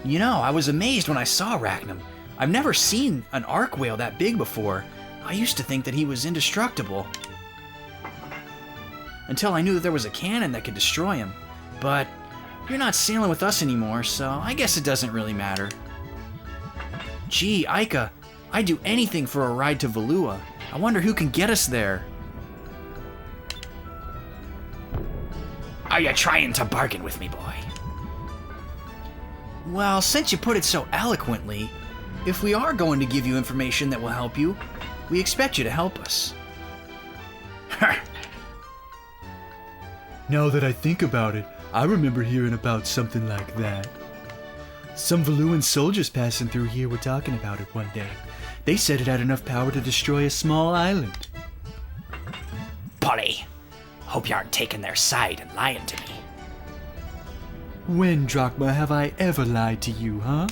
You know, I was amazed when I saw Rachnum. I've never seen an arc whale that big before. I used to think that he was indestructible. Until I knew that there was a cannon that could destroy him. But you're not sailing with us anymore, so I guess it doesn't really matter. Gee, Aika, I'd do anything for a ride to Valua. I wonder who can get us there. Are you trying to bargain with me, boy? Well, since you put it so eloquently, if we are going to give you information that will help you, we expect you to help us. Now that I think about it, I remember hearing about something like that. Some Valuan soldiers passing through here were talking about it one day. They said it had enough power to destroy a small island. Polly, hope you aren't taking their side and lying to me. When, Drachma, have I ever lied to you, huh?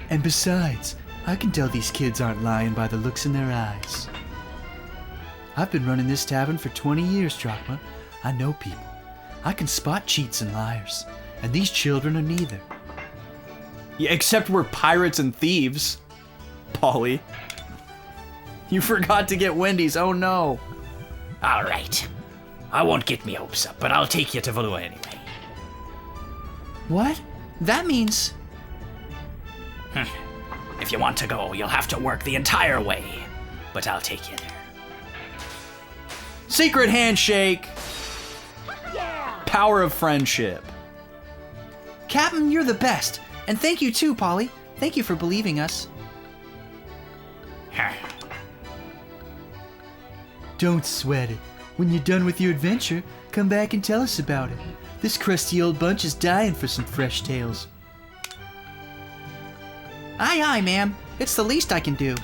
And besides, I can tell these kids aren't lying by the looks in their eyes. I've been running this tavern for 20 years, Drachma. I know people. I can spot cheats and liars, and these children are neither. Yeah, except we're pirates and thieves, Polly. You forgot to get Wendy's, oh no. All right. I won't get me hopes up, but I'll take you to Valua anyway. What? That means... If you want to go, you'll have to work the entire way, but I'll take you there. Secret handshake! Power of friendship. Captain, you're the best. And thank you too, Polly. Thank you for believing us. Don't sweat it. When you're done with your adventure, come back and tell us about it. This crusty old bunch is dying for some fresh tales. Aye, aye, ma'am. It's the least I can do.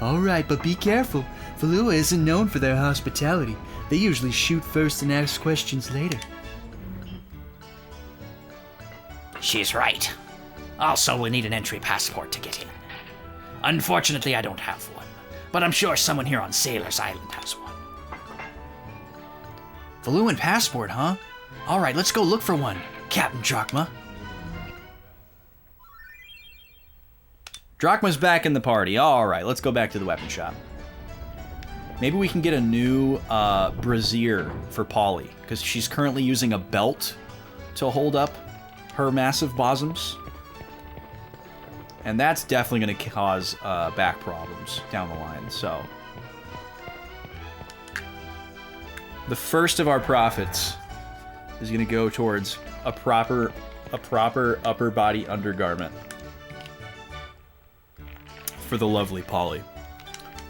All right, but be careful. Valua isn't known for their hospitality. They usually shoot first and ask questions later. She's right. Also, we'll need an entry passport to get in. Unfortunately, I don't have one, but I'm sure someone here on Sailor's Island has one. Valuan passport, huh? All right, let's go look for one, Captain Drachma. Drachma's back in the party. All right, let's go back to the weapon shop. Maybe we can get a new brassiere for Polly, because she's currently using a belt to hold up her massive bosoms. And that's definitely going to cause back problems down the line, so. The first of our profits is going to go towards a proper upper body undergarment for the lovely Polly.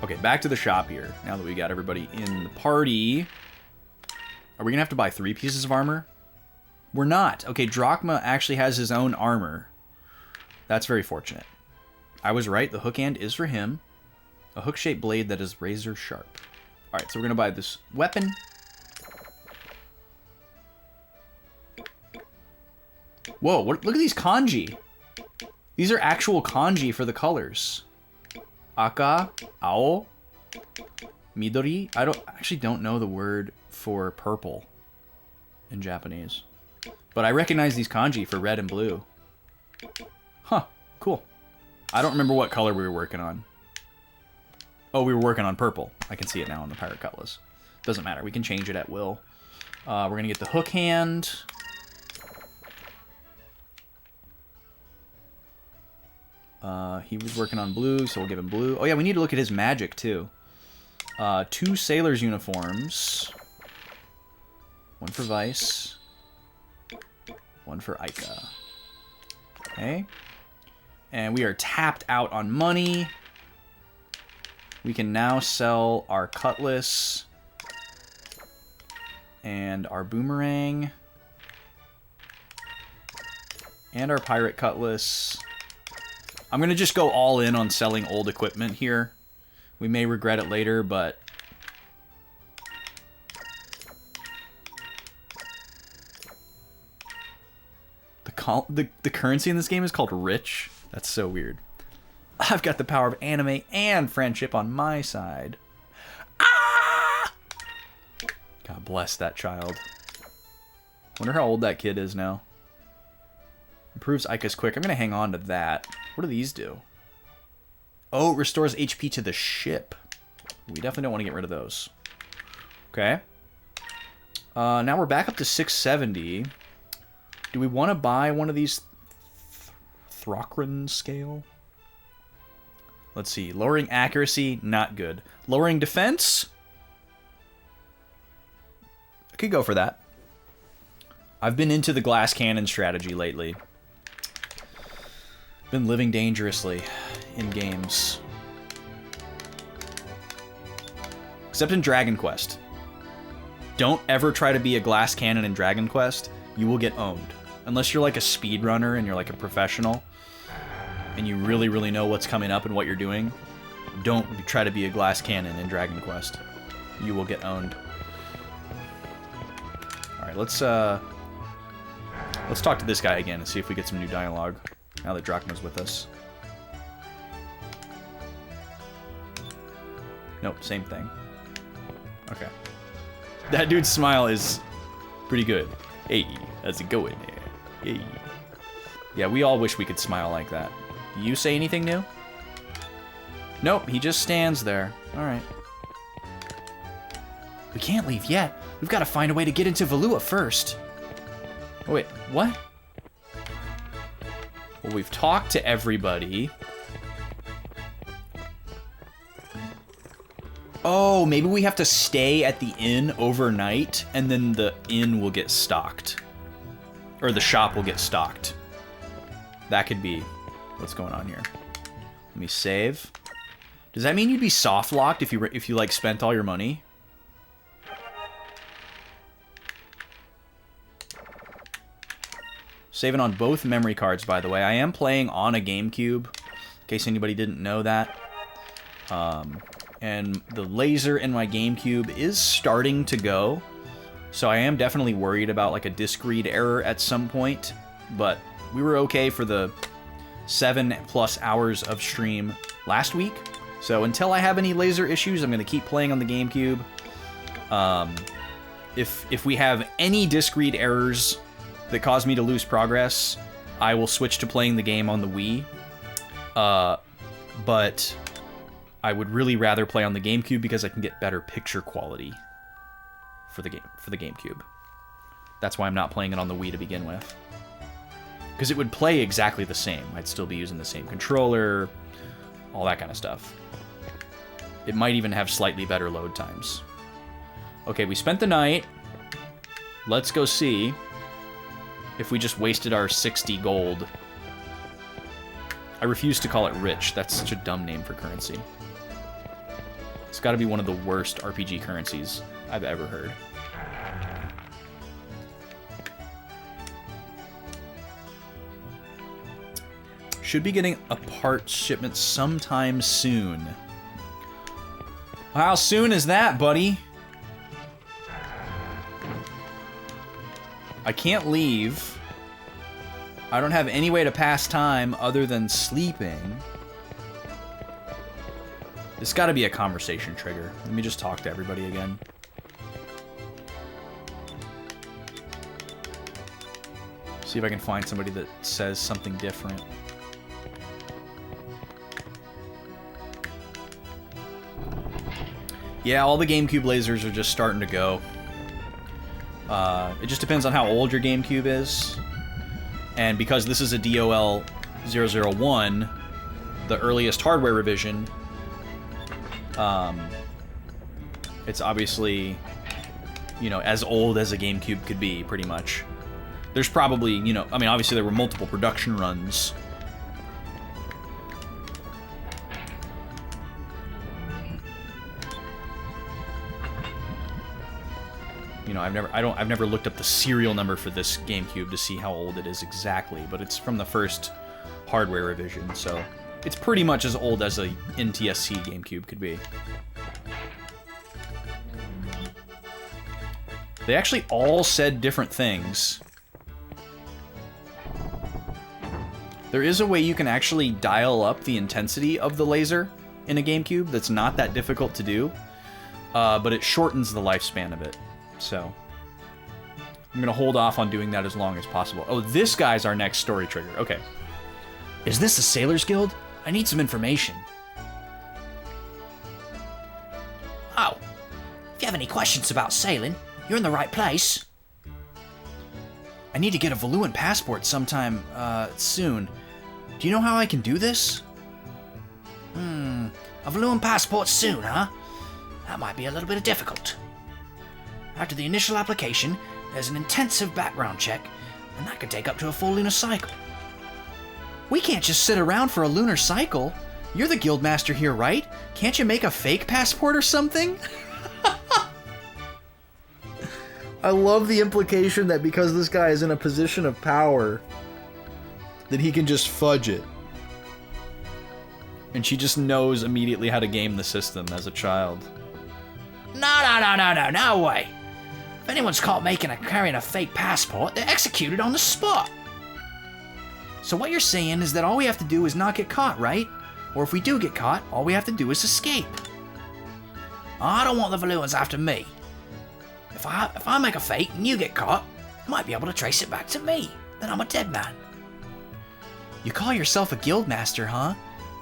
Okay, back to the shop here. Now that we got everybody in the party, are we gonna have to buy 3 pieces of armor? We're not. Okay, Drachma actually has his own armor. That's very fortunate. I was right. The hook hand is for him. A hook-shaped blade that is razor sharp. All right, so we're gonna buy this weapon. Whoa! Look at these kanji. These are actual kanji for the colors. Aka, Ao, Midori. I actually don't know the word for purple in Japanese. But I recognize these kanji for red and blue. Huh, cool. I don't remember what color we were working on. Oh, we were working on purple. I can see it now on the Pirate Cutlass. Doesn't matter, we can change it at will. We're gonna get the hook hand. He was working on blue, so we'll give him blue. Oh yeah, we need to look at his magic, too. 2 sailor's uniforms. 1 for Vice. 1 for Ica. Okay. And we are tapped out on money. We can now sell our cutlass. And our boomerang. And our pirate cutlass. I'm going to just go all in on selling old equipment here. We may regret it later, but... The currency in this game is called Rich. That's so weird. I've got the power of anime and friendship on my side. Ah! God bless that child. Wonder how old that kid is now. Improves Ica's quick. I'm going to hang on to that. What do these do? Oh, it restores HP to the ship. We definitely don't want to get rid of those. Okay. Now we're back up to 670. Do we want to buy one of these Thrakren scale? Let's see. Lowering accuracy, not good. Lowering defense? I could go for that. I've been into the glass cannon strategy lately. Been living dangerously in games. Except in Dragon Quest. Don't ever try to be a glass cannon in Dragon Quest. You will get owned. Unless you're like a speedrunner and you're like a professional and you really, really know what's coming up and what you're doing, don't try to be a glass cannon in Dragon Quest. You will get owned. Alright, let's talk to this guy again and see if we get some new dialogue now that Drachma's with us. Nope, same thing. Okay. That dude's smile is pretty good. Hey, how's it going there? Hey. Yeah, we all wish we could smile like that. Do you say anything new? Nope, he just stands there. Alright. We can't leave yet. We've got to find a way to get into Valua first. Oh, wait, what? Well, we've talked to everybody. Oh, maybe we have to stay at the inn overnight, and then the inn will get stocked. Or the shop will get stocked. That could be what's going on here. Let me save. Does that mean you'd be soft locked if you like spent all your money? Saving on both memory cards, by the way. I am playing on a GameCube, in case anybody didn't know that. And the laser in my GameCube is starting to go. So I am definitely worried about like a disk read error at some point. But we were okay for the 7+ hours of stream last week. So until I have any laser issues, I'm going to keep playing on the GameCube. If we have any disk read errors that cause me to lose progress, I will switch to playing the game on the Wii. But I would really rather play on the GameCube because I can get better picture quality for the GameCube. That's why I'm not playing it on the Wii to begin with. Because it would play exactly the same. I'd still be using the same controller, all that kind of stuff. It might even have slightly better load times. Okay, we spent the night. Let's go see if we just wasted our 60 gold. I refuse to call it rich. That's such a dumb name for currency. It's got to be one of the worst RPG currencies I've ever heard. Should be getting a part shipment sometime soon. How soon is that, buddy? I can't leave. I don't have any way to pass time other than sleeping. It's got to be a conversation trigger. Let me just talk to everybody again. See if I can find somebody that says something different. Yeah, all the GameCube lasers are just starting to go. It just depends on how old your GameCube is. And because this is a DOL 001, the earliest hardware revision, it's obviously, you know, as old as a GameCube could be, pretty much. There's probably, you know, I mean, obviously there were multiple production runs. You know, I've never looked up the serial number for this GameCube to see how old it is exactly, but it's from the first hardware revision, so it's pretty much as old as a NTSC GameCube could be. They actually all said different things. There is a way you can actually dial up the intensity of the laser in a GameCube that's not that difficult to do, but it shortens the lifespan of it. So I'm gonna hold off on doing that as long as possible. Oh, this guy's our next story trigger. Okay. Is this the Sailors Guild? I need some information. Oh, if you have any questions about sailing, you're in the right place. I need to get a Valuan passport sometime, soon. Do you know how I can do this? A Valuan passport soon, huh? That might be a little bit difficult. After the initial application, there's an intensive background check, and that could take up to a full lunar cycle. We can't just sit around for a lunar cycle. You're the guildmaster here, right? Can't you make a fake passport or something? I love the implication that because this guy is in a position of power, that he can just fudge it. And she just knows immediately how to game the system as a child. No way. If anyone's caught carrying a fake passport, they're executed on the spot. So what you're saying is that all we have to do is not get caught, right? Or if we do get caught, all we have to do is escape. I don't want the Valuans after me. If I make a fake and you get caught, you might be able to trace it back to me. Then I'm a dead man. You call yourself a guildmaster, huh?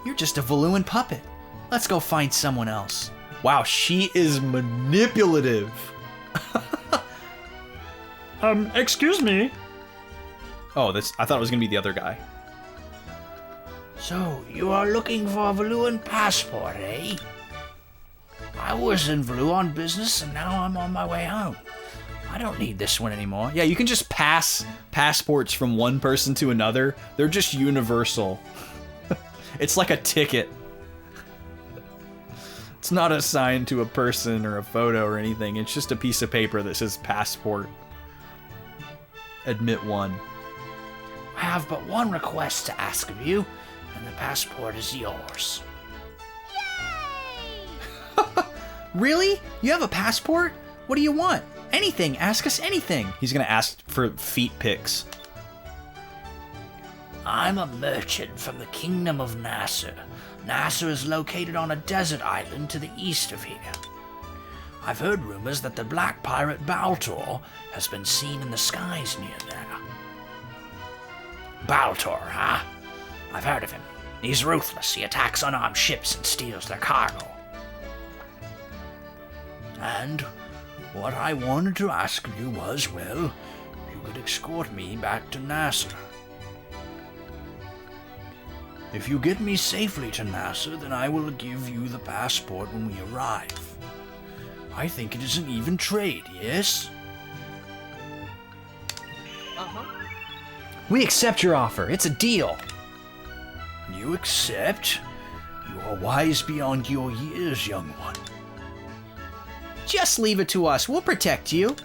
You're just a Valuan puppet. Let's go find someone else. Wow, she is manipulative. Excuse me. Oh, I thought it was gonna be the other guy. So, you are looking for a Valuan passport, eh? I was in Valu on business, and now I'm on my way home. I don't need this one anymore. Yeah, you can just pass passports from one person to another. They're just universal. It's like a ticket. It's not assigned to a person or a photo or anything. It's just a piece of paper that says passport. Admit one. I have but one request to ask of you, and the passport is yours. Really? You have a passport? What do you want? Anything. Ask us anything. He's gonna ask for feet pics. I'm a merchant from the Kingdom of Nasser. Nasser is located on a desert island to the east of here. I've heard rumors that the black pirate Baltor has been seen in the skies near there. Baltor, huh? I've heard of him. He's ruthless. He attacks unarmed ships and steals their cargo. And what I wanted to ask of you was, well, you could escort me back to Nasser. If you get me safely to Nasser, then I will give you the passport when we arrive. I think it is an even trade, yes? We accept your offer. It's a deal. You accept? You are wise beyond your years, young one. Just leave it to us. We'll protect you.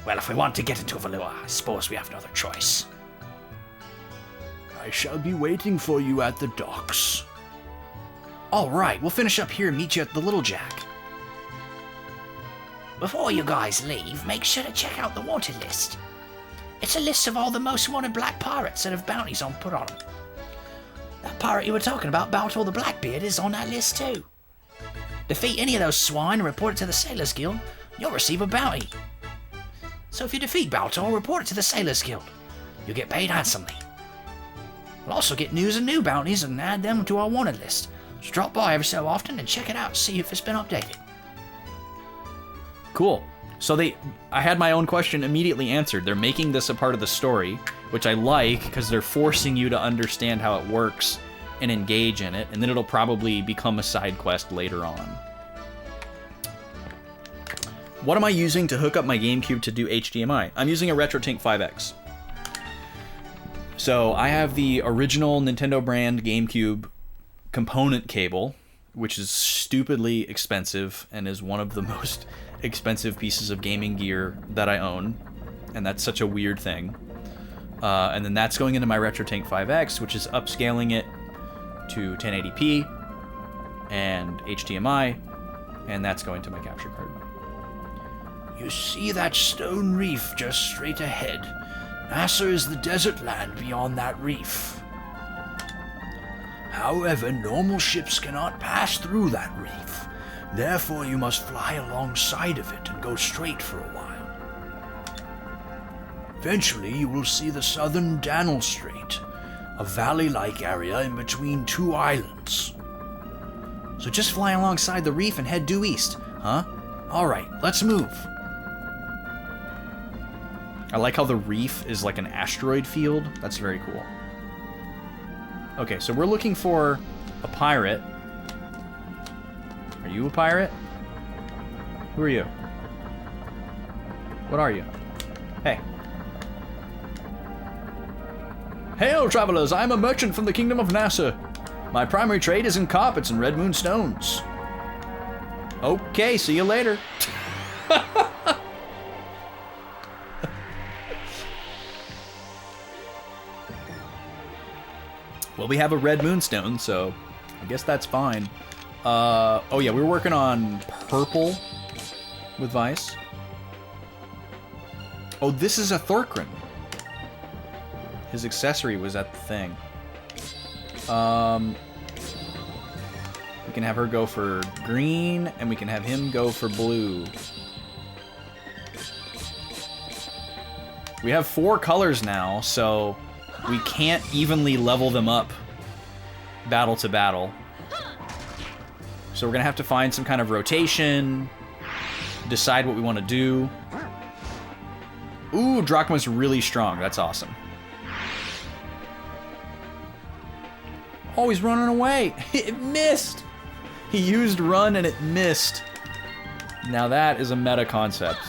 Well, if we want to get into Valua, I suppose we have no other choice. I shall be waiting for you at the docks. All right, we'll finish up here and meet you at the Little Jack. Before you guys leave, make sure to check out the wanted list. It's a list of all the most wanted black pirates that have bounties put on them. That pirate you were talking about, Baltor the Blackbeard, is on that list too. Defeat any of those swine and report it to the Sailors Guild, you'll receive a bounty. So if you defeat Baltor, report it to the Sailors Guild. You'll get paid handsomely. We'll also get news and new bounties and add them to our wanted list. So drop by every so often and check it out, see if it's been updated. Cool. So I had my own question immediately answered. They're making this a part of the story, which I like because they're forcing you to understand how it works and engage in it, and then it'll probably become a side quest later on. What am I using to hook up my GameCube to do HDMI? I'm using a RetroTink 5X. So I have the original Nintendo brand GameCube component cable, which is stupidly expensive and is one of the most expensive pieces of gaming gear that I own, and that's such a weird thing. And then that's going into my RetroTink 5X, which is upscaling it to 1080p and HDMI, and that's going to my capture card. You see that stone reef just straight ahead? Nasser is the desert land beyond that reef. However, normal ships cannot pass through that reef. Therefore, you must fly alongside of it and go straight for a while. Eventually, you will see the southern Dannel Strait, a valley-like area in between two islands. So just fly alongside the reef and head due east, huh? Alright, let's move. I like how the reef is like an asteroid field. That's very cool. Okay, so we're looking for a pirate. Are you a pirate? Who are you? What are you? Hey. Hail, travelers! I am a merchant from the Kingdom of Nasser. My primary trade is in carpets and red moon stones. Okay, see you later. Well, we have a red moonstone, so I guess that's fine. Oh yeah, we were working on purple with Vice. Oh, this is a Thorkrin. His accessory was at the thing. We can have her go for green, and we can have him go for blue. We have 4 colors now, so we can't evenly level them up battle to battle. So we're gonna have to find some kind of rotation, decide what we want to do. Ooh, Drachma's really strong. That's awesome. Oh, he's running away. It missed. He used run and it missed. Now that is a meta concept.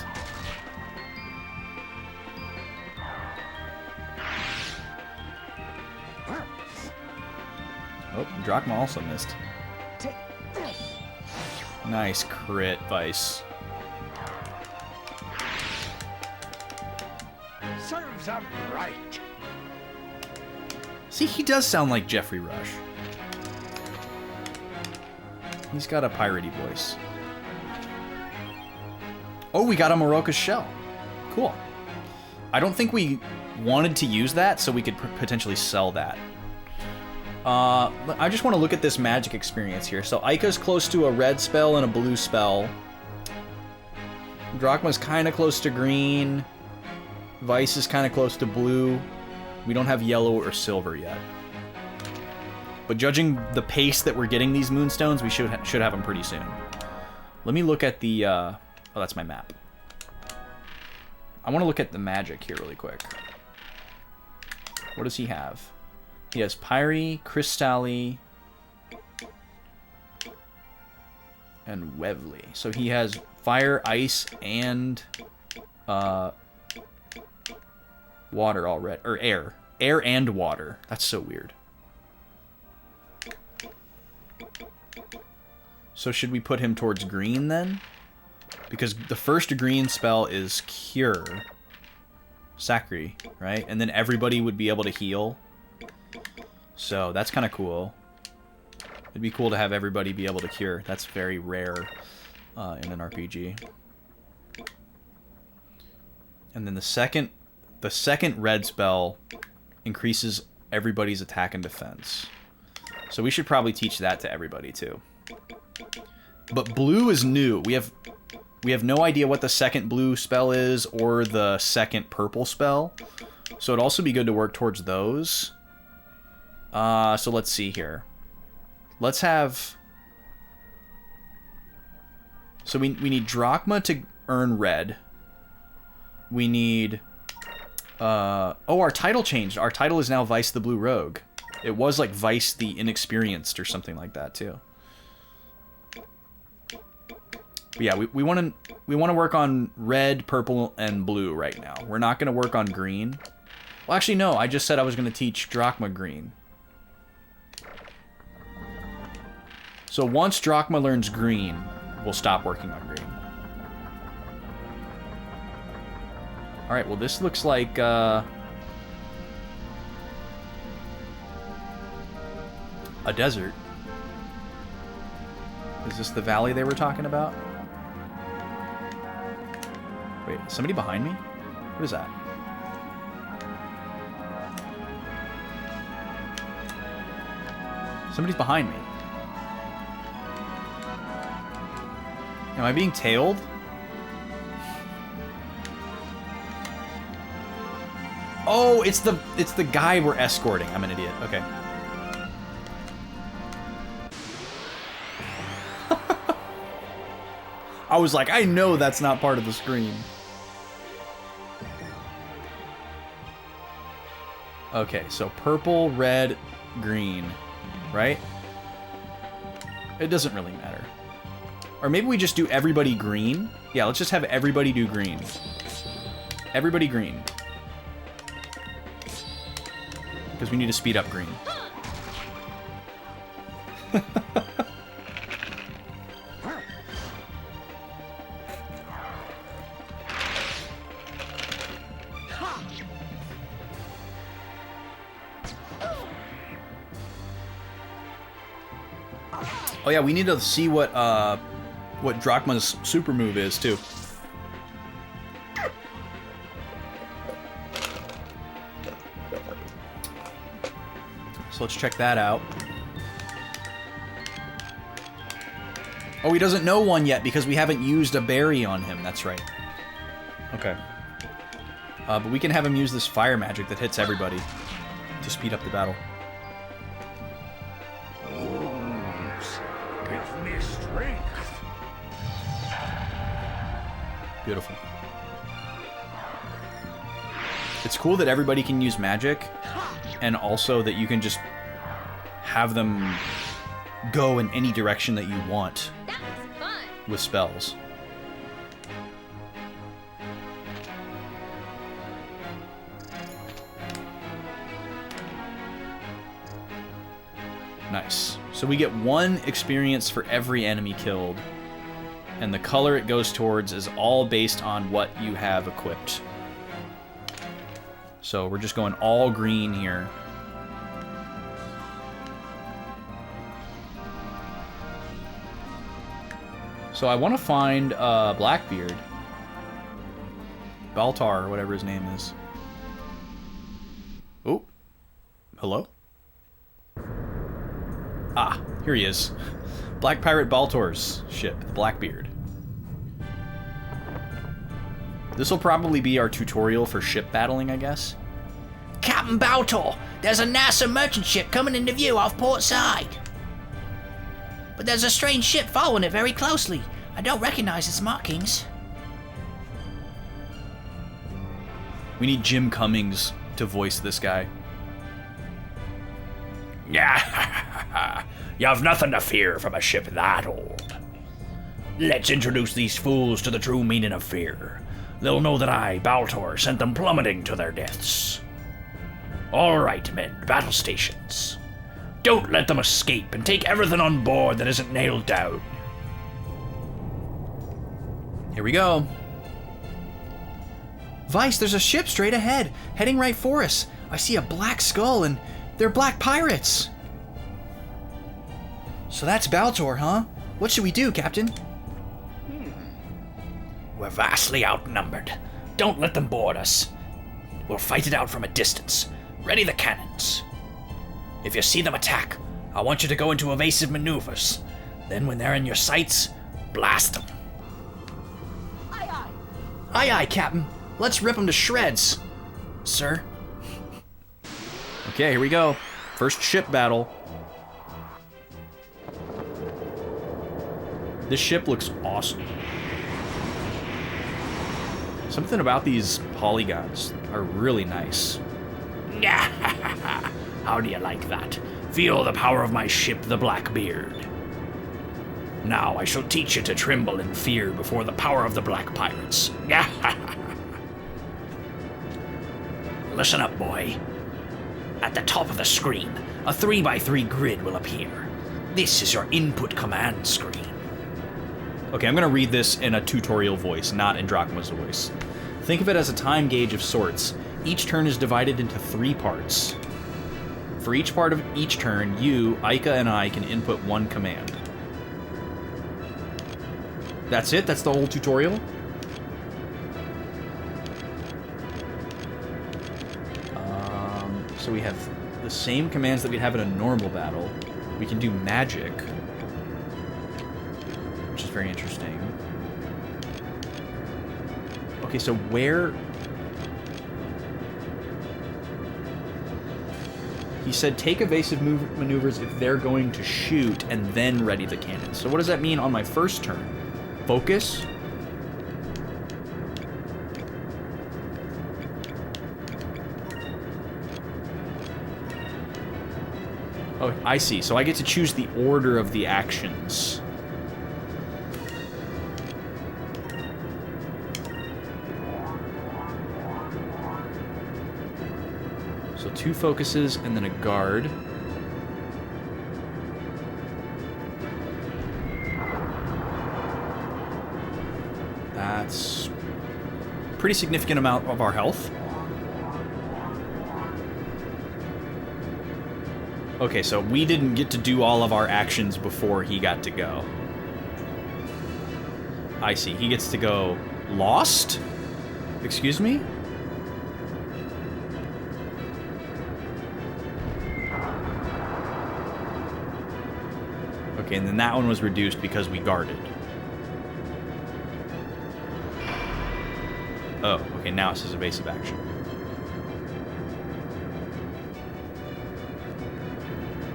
Oh, Drachma also missed. Nice crit, Vice. Serves up right. See, he does sound like Jeffrey Rush. He's got a piratey voice. Oh, we got a Moroka's shell. Cool. I don't think we wanted to use that, so we could potentially sell that. I just want to look at this magic experience here. So Aika's close to a red spell and a blue spell. Drachma's kind of close to green. Vice is kind of close to blue. We don't have yellow or silver yet. But judging the pace that we're getting these moonstones, we should have them pretty soon. Let me look at the... oh, that's my map. I want to look at the magic here really quick. What does he have? He has Pyre, Crystalli, and Wevley. So he has fire, ice, and water already. Or air. Air and water. That's so weird. So should we put him towards green then? Because the first green spell is Cure. Sakri, right? And then everybody would be able to heal. So that's kind of cool. It'd be cool to have everybody be able to cure. That's very rare in an RPG. And then the second red spell increases everybody's attack and defense. So we should probably teach that to everybody too. But blue is new. We have no idea what the second blue spell is or the second purple spell. So it'd also be good to work towards those. So let's see here. Let's have... So we need Drachma to earn red. We need... oh, our title changed. Our title is now Vice the Blue Rogue. It was like Vice the Inexperienced or something like that too. But yeah, we want to work on red, purple, and blue right now. We're not going to work on green. Well, actually, no. I just said I was going to teach Drachma green. So once Drachma learns green, we'll stop working on green. Alright, well this looks like, a desert. Is this the valley they were talking about? Wait, is somebody behind me? What is that? Somebody's behind me. Am I being tailed? Oh, it's the guy we're escorting. I'm an idiot. Okay. I was like, I know that's not part of the screen. Okay, so purple, red, green, right? It doesn't really matter. Or maybe we just do everybody green. Yeah, let's just have everybody do green. Everybody green. Because we need to speed up green. Oh yeah, we need to see what Drachma's super move is too. So let's check that out. Oh, he doesn't know one yet because we haven't used a berry on him. That's right. Okay. But we can have him use this fire magic that hits everybody to speed up the battle. Give me strength. Beautiful. It's cool that everybody can use magic, and also that you can just have them go in any direction that you want with spells. Nice. So we get 1 experience for every enemy killed, and the color it goes towards is all based on what you have equipped. So we're just going all green here. So I want to find Blackbeard. Baltar, or whatever his name is. Oh. Hello? Ah, here he is. Black Pirate Baltor's ship, the Blackbeard. This will probably be our tutorial for ship battling, I guess. Captain Baltor, there's a NASA merchant ship coming into view off port side. But there's a strange ship following it very closely. I don't recognize its markings. We need Jim Cummings to voice this guy. Yeah, you have nothing to fear from a ship that old. Let's introduce these fools to the true meaning of fear. They'll know that I, Baltor, sent them plummeting to their deaths. All right, men, battle stations. Don't let them escape, and take everything on board that isn't nailed down. Here we go. Vice, there's a ship straight ahead, heading right for us. I see a black skull, and they're black pirates. So that's Baltor, huh? What should we do, Captain? We're vastly outnumbered. Don't let them board us. We'll fight it out from a distance. Ready the cannons. If you see them attack, I want you to go into evasive maneuvers. Then when they're in your sights, blast them. Aye, aye, Captain. Let's rip them to shreds. Sir? Okay, here we go. First ship battle. This ship looks awesome. Something about these polygons are really nice. How do you like that? Feel the power of my ship, the Blackbeard. Now I shall teach you to tremble in fear before the power of the Black Pirates. Listen up, boy. At the top of the screen, a 3x3 grid will appear. This is your input command screen. Okay, I'm gonna read this in a tutorial voice, not in Drachma's voice. Think of it as a time gauge of sorts. Each turn is divided into 3 parts. For each part of each turn, you, Aika, and I can input 1 command. That's it? That's the whole tutorial? So we have the same commands that we'd have in a normal battle. We can do magic, which is very interesting. Okay, so where... He said take evasive maneuvers if they're going to shoot, and then ready the cannon. So what does that mean on my first turn? Focus? Oh, I see. So I get to choose the order of the actions. 2 focuses and then a guard. That's a pretty significant amount of our health. Okay, so we didn't get to do all of our actions before he got to go. I see. He gets to go lost? Excuse me? Okay, and then that one was reduced because we guarded. Oh, okay, now it says evasive action.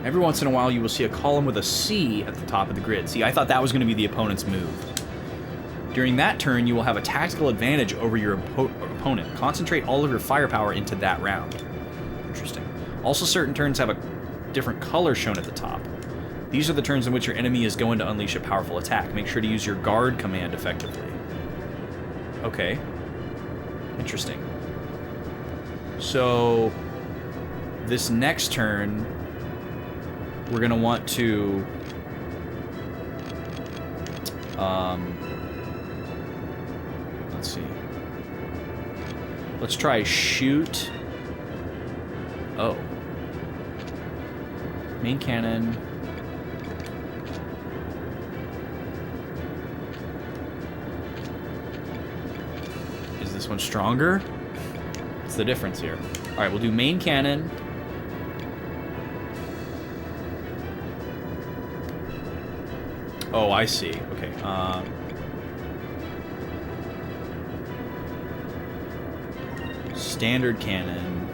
Every once in a while, you will see a column with a C at the top of the grid. See, I thought that was going to be the opponent's move. During that turn, you will have a tactical advantage over your opponent. Concentrate all of your firepower into that round. Interesting. Also, certain turns have a different color shown at the top. These are the turns in which your enemy is going to unleash a powerful attack. Make sure to use your guard command effectively. Okay. Interesting. So, this next turn, we're going to want to... let's see. Let's try shoot. Oh. Main cannon. Is this one stronger? What's the difference here? Alright, we'll do main cannon. Oh, I see. Okay. Standard cannon.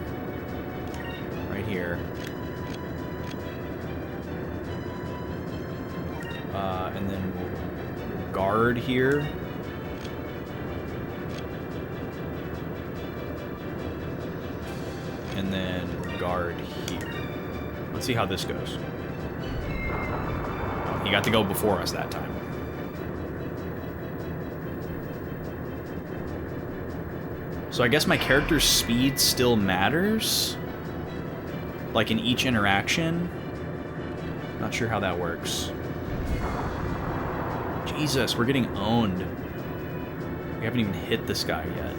Right here. And then we'll guard here. And then guard here. Let's see how this goes. Oh, he got to go before us that time. So I guess my character's speed still matters? Like in each interaction? Not sure how that works. Jesus, we're getting owned. We haven't even hit this guy yet.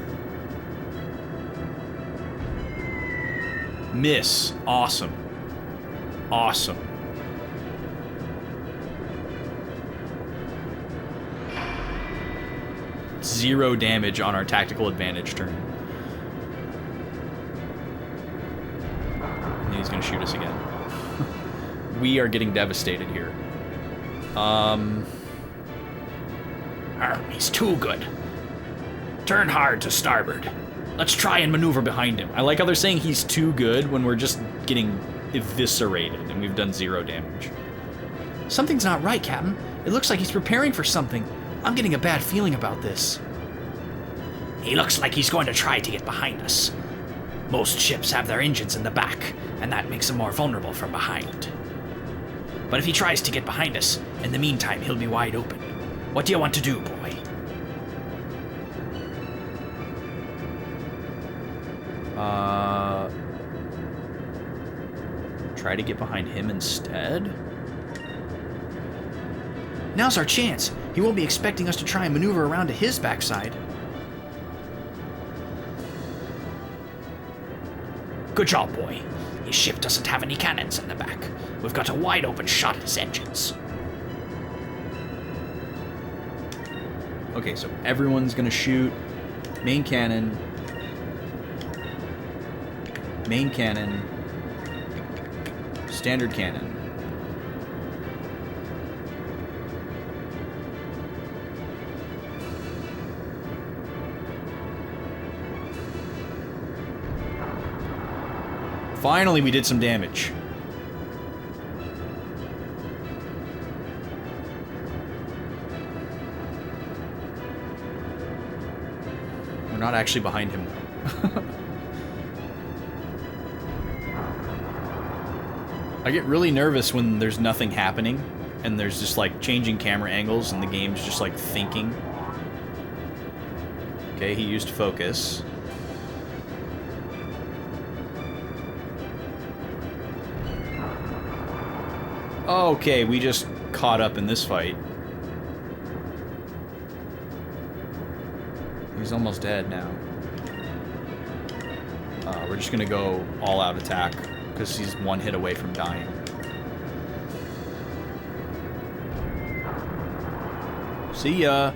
Miss. Awesome. Awesome. Zero damage on our tactical advantage turn. And he's gonna shoot us again. We are getting devastated here. He's too good. Turn hard to starboard. Let's try and maneuver behind him. I like how they're saying he's too good when we're just getting eviscerated and we've done 0 damage. Something's not right, Captain. It looks like he's preparing for something. I'm getting a bad feeling about this. He looks like he's going to try to get behind us. Most ships have their engines in the back, and that makes them more vulnerable from behind. But if he tries to get behind us, in the meantime, he'll be wide open. What do you want to do, boy? Try to get behind him instead? Now's our chance. He won't be expecting us to try and maneuver around to his backside. Good job, boy. His ship doesn't have any cannons in the back. We've got a wide open shot at his engines. Okay, so everyone's gonna shoot. Main cannon. Main cannon. Standard cannon. Finally, we did some damage. We're not actually behind him, though. I get really nervous when there's nothing happening, and there's just, like, changing camera angles, and the game's just, like, thinking. Okay, he used focus. Okay, we just caught up in this fight. He's almost dead now. We're just gonna go all-out attack, because he's one hit away from dying. See ya!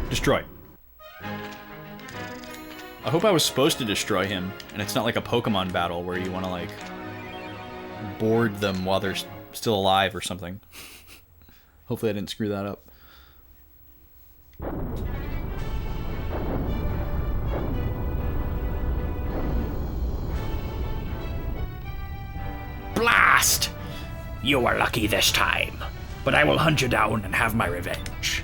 Destroy. I hope I was supposed to destroy him, and it's not like a Pokemon battle where you want to, like, board them while they're still alive or something. Hopefully I didn't screw that up. Blast! You were lucky this time, but I will hunt you down and have my revenge.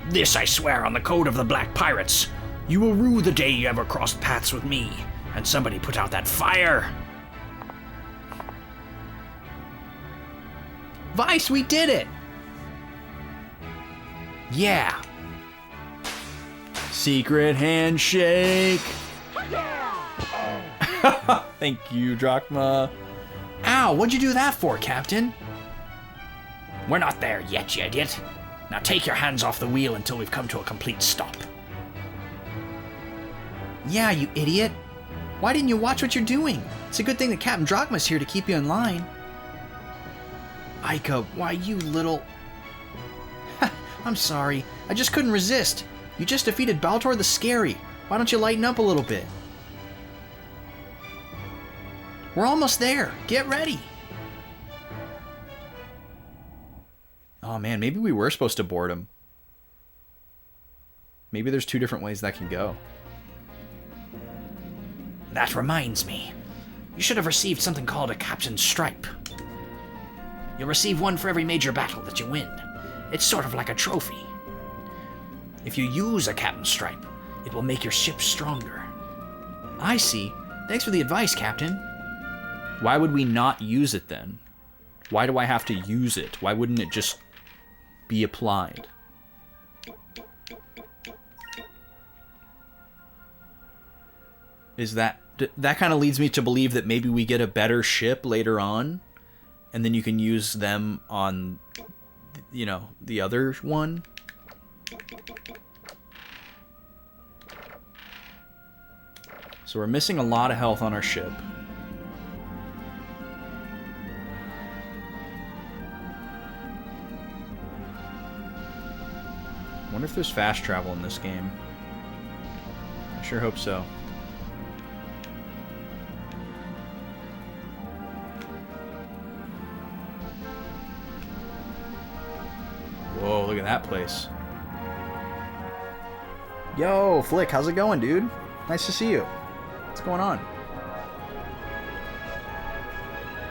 This I swear on the code of the Black Pirates. You will rue the day you ever crossed paths with me, and somebody put out that fire. Vice, we did it! Yeah! Secret handshake! Thank you, Drachma. Ow, what'd you do that for, Captain? We're not there yet, you idiot. Now take your hands off the wheel until we've come to a complete stop. Yeah, you idiot. Why didn't you watch what you're doing? It's a good thing that Captain Drachma's here to keep you in line. Ica, why you little... I'm sorry. I just couldn't resist. You just defeated Baltor the Scary. Why don't you lighten up a little bit? We're almost there. Get ready. Oh man, maybe we were supposed to board him. Maybe there's two different ways that can go. That reminds me. You should have received something called a Captain's Stripe. You'll receive one for every major battle that you win. It's sort of like a trophy. If you use a Captain's Stripe, it will make your ship stronger. I see. Thanks for the advice, Captain. Why would we not use it then? Why do I have to use it? Why wouldn't it just be applied? Is that kind of leads me to believe that maybe we get a better ship later on, and then you can use them on, you know, the other one? So we're missing a lot of health on our ship. I wonder if there's fast travel in this game. I sure hope so. Whoa, look at that place. Yo, Flick, how's it going, dude? Nice to see you. What's going on?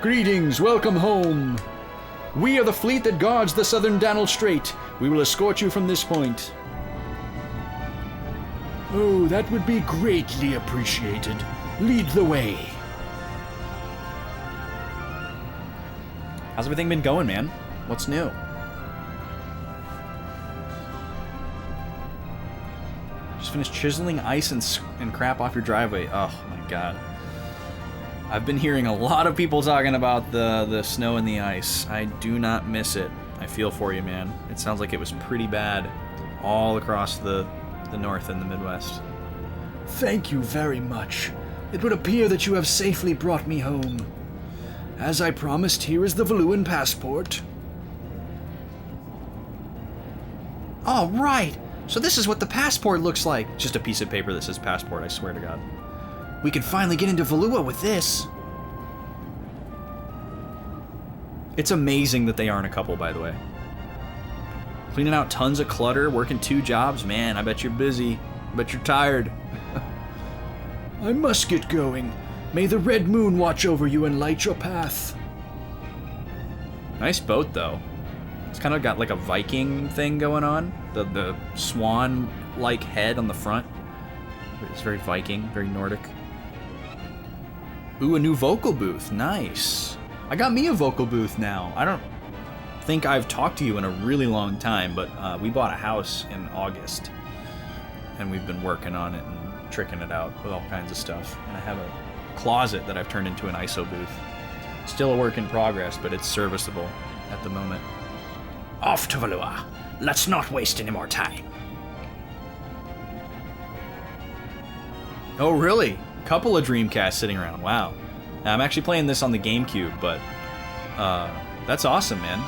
Greetings, welcome home. We are the fleet that guards the southern Dannel Strait. We will escort you from this point. Oh, that would be greatly appreciated. Lead the way. How's everything been going, man? What's new? Just finished chiseling ice and crap off your driveway. Oh my god. I've been hearing a lot of people talking about the snow and the ice. I do not miss it. I feel for you, man. It sounds like it was pretty bad all across the north and the Midwest. Thank you very much. It would appear that you have safely brought me home. As I promised, here is the Valuan passport. All right. So this is what the passport looks like. Just a piece of paper that says passport, I swear to God. We can finally get into Valua with this. It's amazing that they aren't a couple, by the way. Cleaning out tons of clutter, working 2 jobs. Man, I bet you're busy. I bet you're tired. I must get going. May the red moon watch over you and light your path. Nice boat, though. It's kind of got like a Viking thing going on. The swan-like head on the front. It's very Viking, very Nordic. Ooh, a new vocal booth. Nice. I got me a vocal booth now. I don't think I've talked to you in a really long time, but we bought a house in August. And we've been working on it and tricking it out with all kinds of stuff. And I have closet that I've turned into an ISO booth. Still a work in progress, but it's serviceable at the moment. Off to Valua. Let's not waste any more time. Oh, really? Couple of Dreamcasts sitting around. Wow. Now, I'm actually playing this on the GameCube, but that's awesome, man.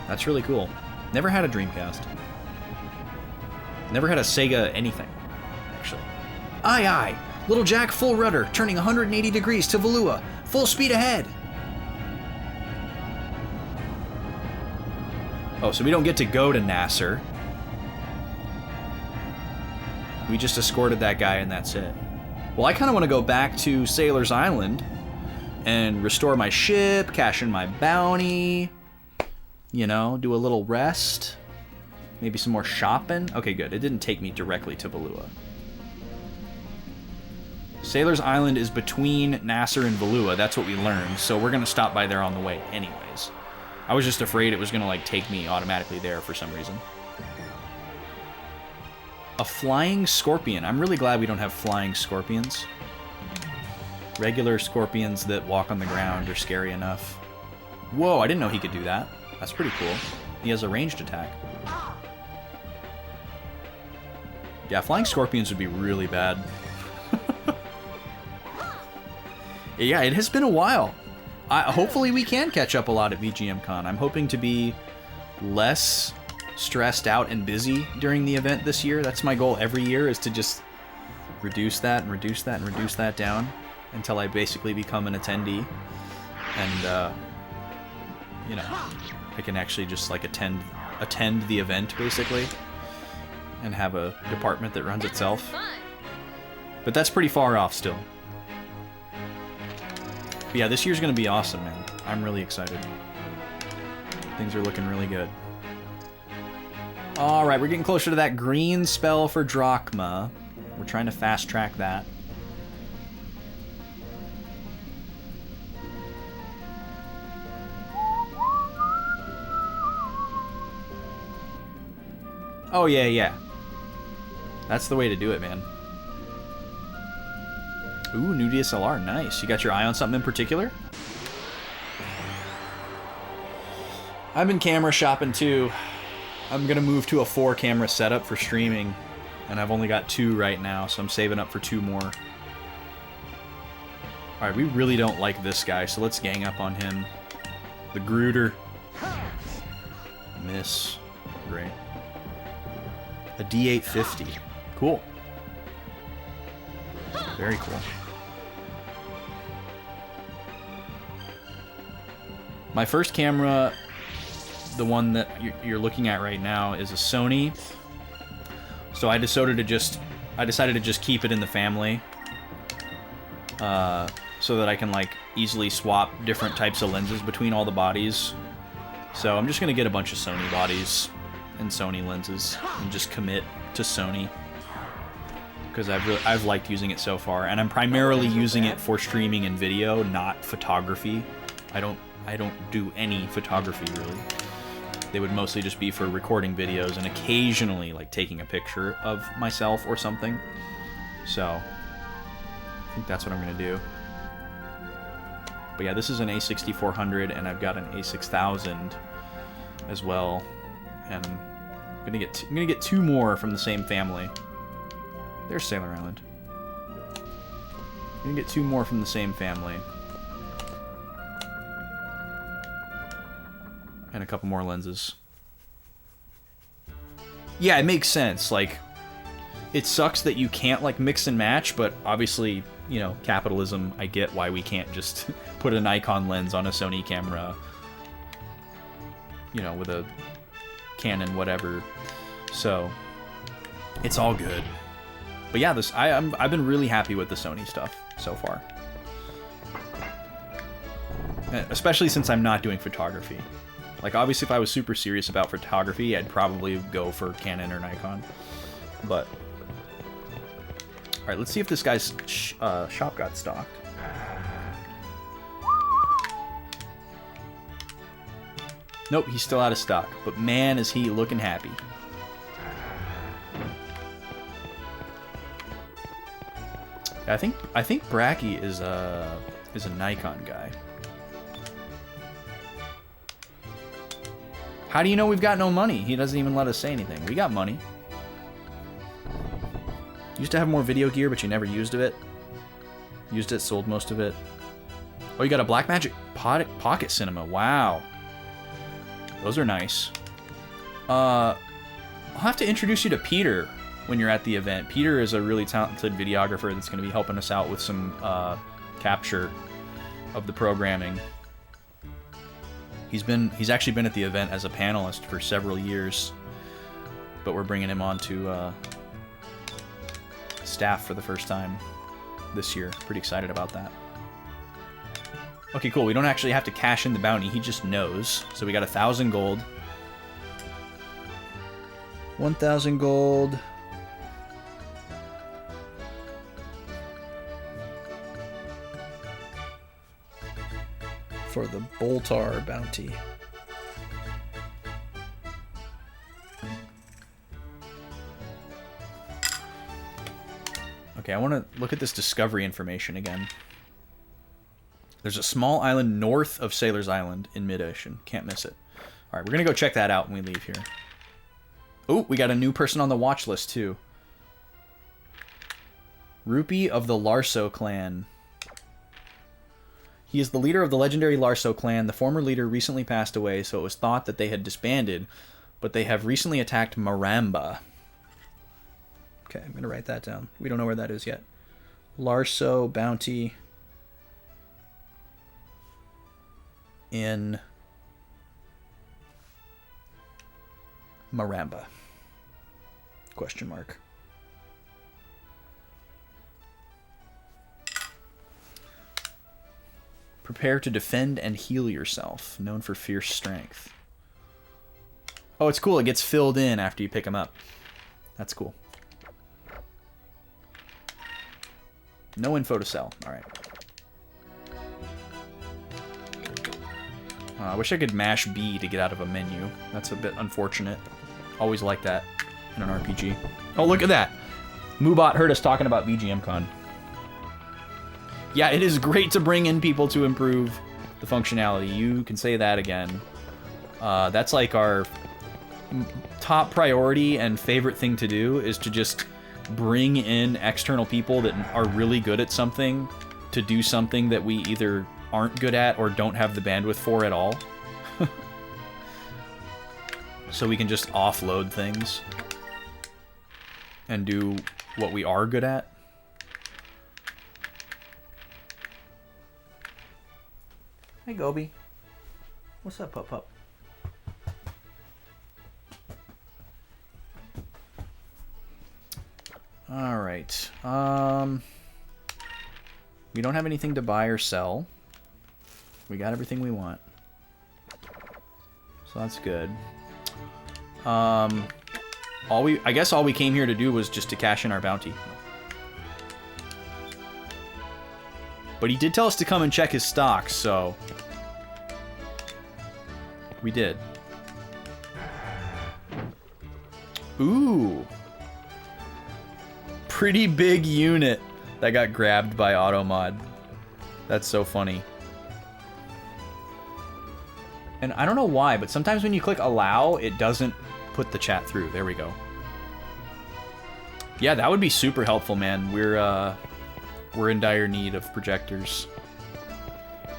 That's really cool. Never had a Dreamcast. Never had a Sega anything, actually. Aye, aye. Little Jack, full rudder, turning 180 degrees to Valua. Full speed ahead. Oh, so we don't get to go to Nasser. We just escorted that guy and that's it. Well, I kind of want to go back to Sailor's Island and restore my ship, cash in my bounty, you know, do a little rest, maybe some more shopping. Okay, good. It didn't take me directly to Valua. Sailor's Island is between Nasser and Valua. That's what we learned, so we're going to stop by there on the way anyways. I was just afraid it was going to, like, take me automatically there for some reason. A flying scorpion. I'm really glad we don't have flying scorpions. Regular scorpions that walk on the ground are scary enough. Whoa, I didn't know he could do that. That's pretty cool. He has a ranged attack. Yeah, flying scorpions would be really bad. Yeah, it has been a while. Hopefully we can catch up a lot at VGM Con. I'm hoping to be less stressed out and busy during the event this year. That's my goal every year, is to just reduce that and reduce that and reduce that down until I basically become an attendee. And, you know, I can actually just, like, attend the event, basically, and have a department that runs itself. But that's pretty far off still. But yeah, this year's gonna be awesome, man. I'm really excited. Things are looking really good. Alright, we're getting closer to that green spell for Drachma. We're trying to fast track that. Oh, yeah, yeah. That's the way to do it, man. Ooh, new DSLR. Nice. You got your eye on something in particular? I've been camera shopping, too. I'm going to move to a 4-camera setup for streaming, and I've only got 2 right now, so I'm saving up for 2 more. Alright, we really don't like this guy, so let's gang up on him. The Gruder. Miss. Great. A D850. Cool. Very cool. My first camera, the one that you're looking at right now, is a Sony. So I decided to just keep it in the family, so that I can, like, easily swap different types of lenses between all the bodies. So I'm just gonna get a bunch of Sony bodies and Sony lenses and just commit to Sony, because I've liked using it so far, and I'm primarily using it for streaming and video, not photography. I don't do any photography, really. They would mostly just be for recording videos and occasionally, like, taking a picture of myself or something. So I think that's what I'm gonna do. But yeah, this is an A6400, and I've got an A6000 as well, and I'm gonna get 2 more from the same family. There's Sailor Island. I'm gonna get 2 more from the same family. And a couple more lenses. Yeah, it makes sense. Like, it sucks that you can't, like, mix and match, but obviously, you know, capitalism, I get why we can't just put a Nikon lens on a Sony camera, you know, with a Canon whatever. So, it's all good. But yeah, I've been really happy with the Sony stuff so far. Especially since I'm not doing photography. Like, obviously, if I was super serious about photography, I'd probably go for Canon or Nikon. But, alright, let's see if this guy's shop got stocked. Nope, he's still out of stock. But man, is he looking happy. I think Bracky is a Nikon guy. How do you know we've got no money? He doesn't even let us say anything. We got money. Used to have more video gear, but you never used it. Used it, sold most of it. Oh, you got a Blackmagic pocket cinema. Wow. Those are nice. I'll have to introduce you to Peter when you're at the event. Peter is a really talented videographer that's going to be helping us out with some capture of the programming. He's actually been at the event as a panelist for several years, but we're bringing him on to staff for the first time this year. Pretty excited about that. Okay, cool. We don't actually have to cash in the bounty. He just knows. So we got 1,000 gold. 1,000 gold. For the Boltar bounty. Okay, I want to look at this discovery information again. There's a small island north of Sailor's Island in mid-ocean. Can't miss it. Alright, we're going to go check that out when we leave here. Oh, we got a new person on the watch list, too. Rupee of the Larso clan. He is the leader of the legendary Larso clan. The former leader recently passed away, so it was thought that they had disbanded, but they have recently attacked Maramba. Okay, I'm going to write that down. We don't know where that is yet. Larso bounty in Maramba. Question mark. Prepare to defend and heal yourself. Known for fierce strength. Oh, it's cool. It gets filled in after you pick them up. That's cool. No info to sell. Alright. I wish I could mash B to get out of a menu. That's a bit unfortunate. Always like that in an RPG. Oh, look at that! Moobot heard us talking about BGMCon. Yeah, it is great to bring in people to improve the functionality. You can say that again. That's like our top priority and favorite thing to do, is to just bring in external people that are really good at something to do something that we either aren't good at or don't have the bandwidth for at all. So we can just offload things and do what we are good at. Hey, Gobi. What's up, Pup? Alright. We don't have anything to buy or sell. We got everything we want. So that's good. I guess all we came here to do was just to cash in our bounty. But he did tell us to come and check his stocks, so we did. Ooh. Pretty big unit that got grabbed by Automod. That's so funny. And I don't know why, but sometimes when you click allow, it doesn't put the chat through. There we go. Yeah, that would be super helpful, man. We're in dire need of projectors.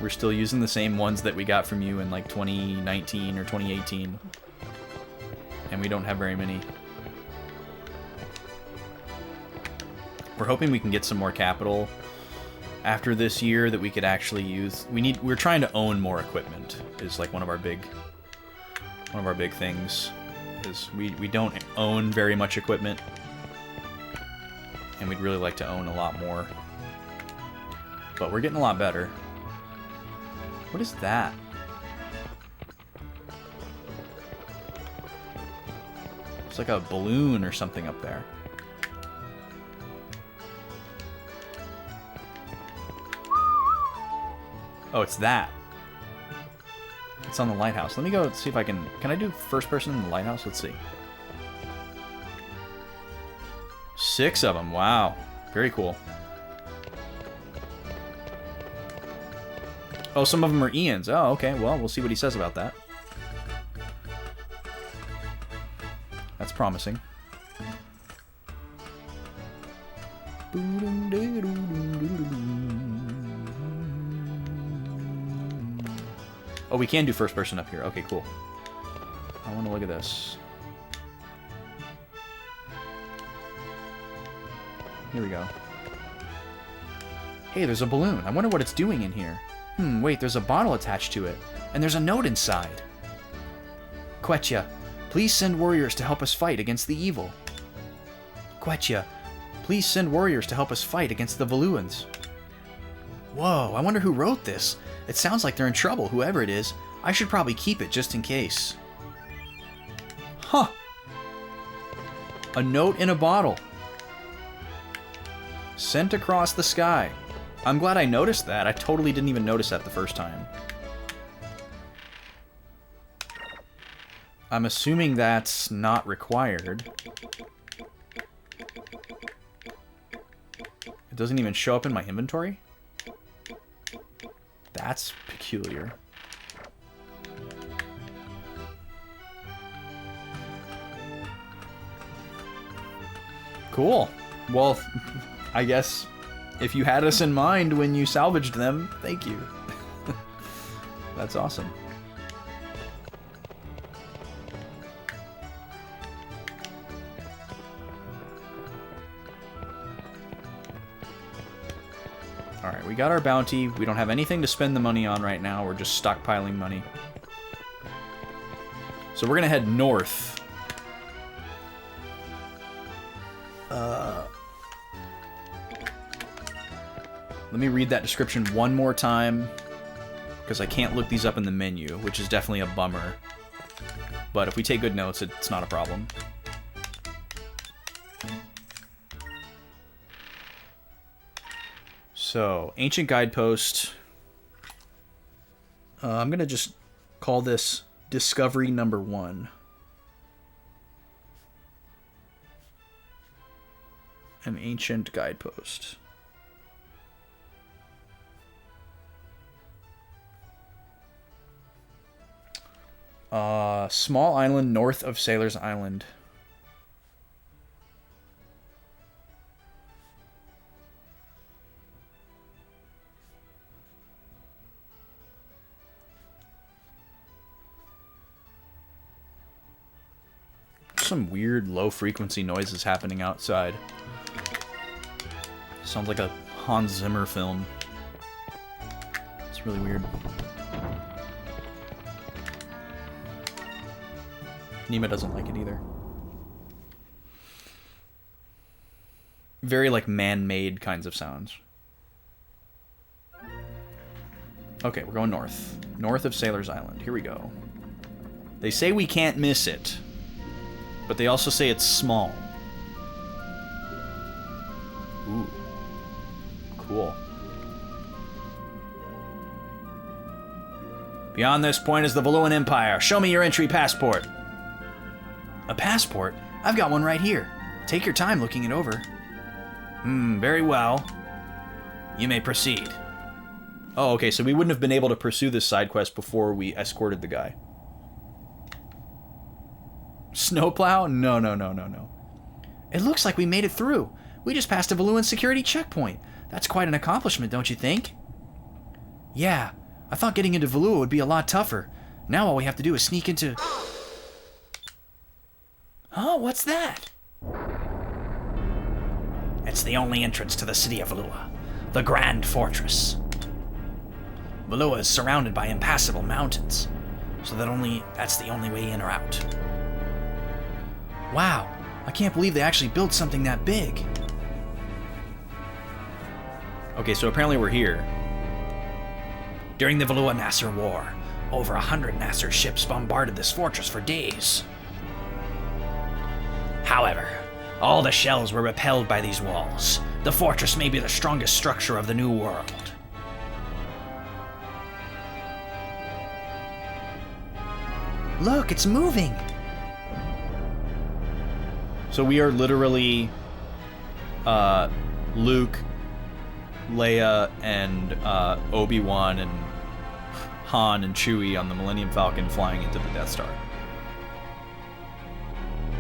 We're still using the same ones that we got from you in like 2019 or 2018. And we don't have very many. We're hoping we can get some more capital after this year that we could actually use. We're trying to own more equipment, is like one of our big things. Is we don't own very much equipment, and we'd really like to own a lot more. But we're getting a lot better. What is that? It's like a balloon or something up there. Oh, it's that. It's on the lighthouse. Let me go see if I can... Can I do first person in the lighthouse? Let's see. 6 of them. Wow. Very cool. Oh, some of them are Ian's. Oh, okay. Well, we'll see what he says about that. That's promising. Oh, we can do first person up here. Okay, cool. I want to look at this. Here we go. Hey, there's a balloon. I wonder what it's doing in here. Wait, there's a bottle attached to it. And there's a note inside. Quetcha, please send warriors to help us fight against the evil. Quetcha, please send warriors to help us fight against the Valuans. Whoa, I wonder who wrote this. It sounds like they're in trouble, whoever it is. I should probably keep it just in case. Huh. A note in a bottle. Sent across the sky. I'm glad I noticed that. I totally didn't even notice that the first time. I'm assuming that's not required. It doesn't even show up in my inventory? That's peculiar. Cool. Well, I guess if you had us in mind when you salvaged them, thank you. That's awesome. Alright, we got our bounty. We don't have anything to spend the money on right now. We're just stockpiling money. So we're gonna head north. Let me read that description one more time, because I can't look these up in the menu, which is definitely a bummer. But if we take good notes, it's not a problem. So, ancient guidepost. I'm going to just call this Discovery Number 1. An ancient guidepost. Small island north of Sailor's Island. Some weird low-frequency noises happening outside. Sounds like a Hans Zimmer film. It's really weird. Nima doesn't like it either. Very, like, man-made kinds of sounds. Okay, we're going north. North of Sailor's Island. Here we go. They say we can't miss it. But they also say it's small. Ooh. Cool. Beyond this point is the Valuan Empire. Show me your entry passport. A passport? I've got one right here. Take your time looking it over. Very well. You may proceed. Oh, okay, so we wouldn't have been able to pursue this side quest before we escorted the guy. Snowplow? No. It looks like we made it through. We just passed a Valuan security checkpoint. That's quite an accomplishment, don't you think? Yeah, I thought getting into Valua would be a lot tougher. Now all we have to do is sneak into... Oh, what's that? It's the only entrance to the city of Valua, the Grand Fortress. Valua is surrounded by impassable mountains, so that's the only way in or out. Wow, I can't believe they actually built something that big. Okay, so apparently we're here. During the Valua-Nasser War, over 100 Nasser ships bombarded this fortress for days. However, all the shells were repelled by these walls. The fortress may be the strongest structure of the New World. Look, it's moving! So we are literally Luke, Leia, and Obi-Wan, and Han and Chewie on the Millennium Falcon flying into the Death Star.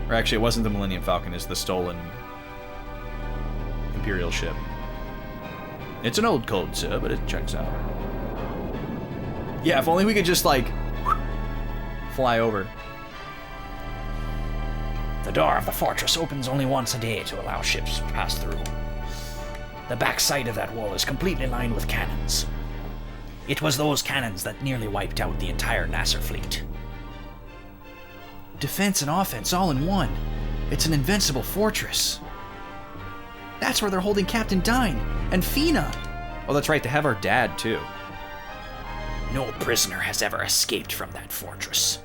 Or actually, it wasn't the Millennium Falcon, it's the stolen Imperial ship. It's an old code, sir, but it checks out. Yeah, if only we could just, like, fly over. The door of the fortress opens only once a day to allow ships to pass through. The back side of that wall is completely lined with cannons. It was those cannons that nearly wiped out the entire Nasser fleet. Defense and offense all in one. It's an invincible fortress. That's where they're holding Captain Dine and Fina. Oh, that's right, they have our dad, too. No prisoner has ever escaped from that fortress.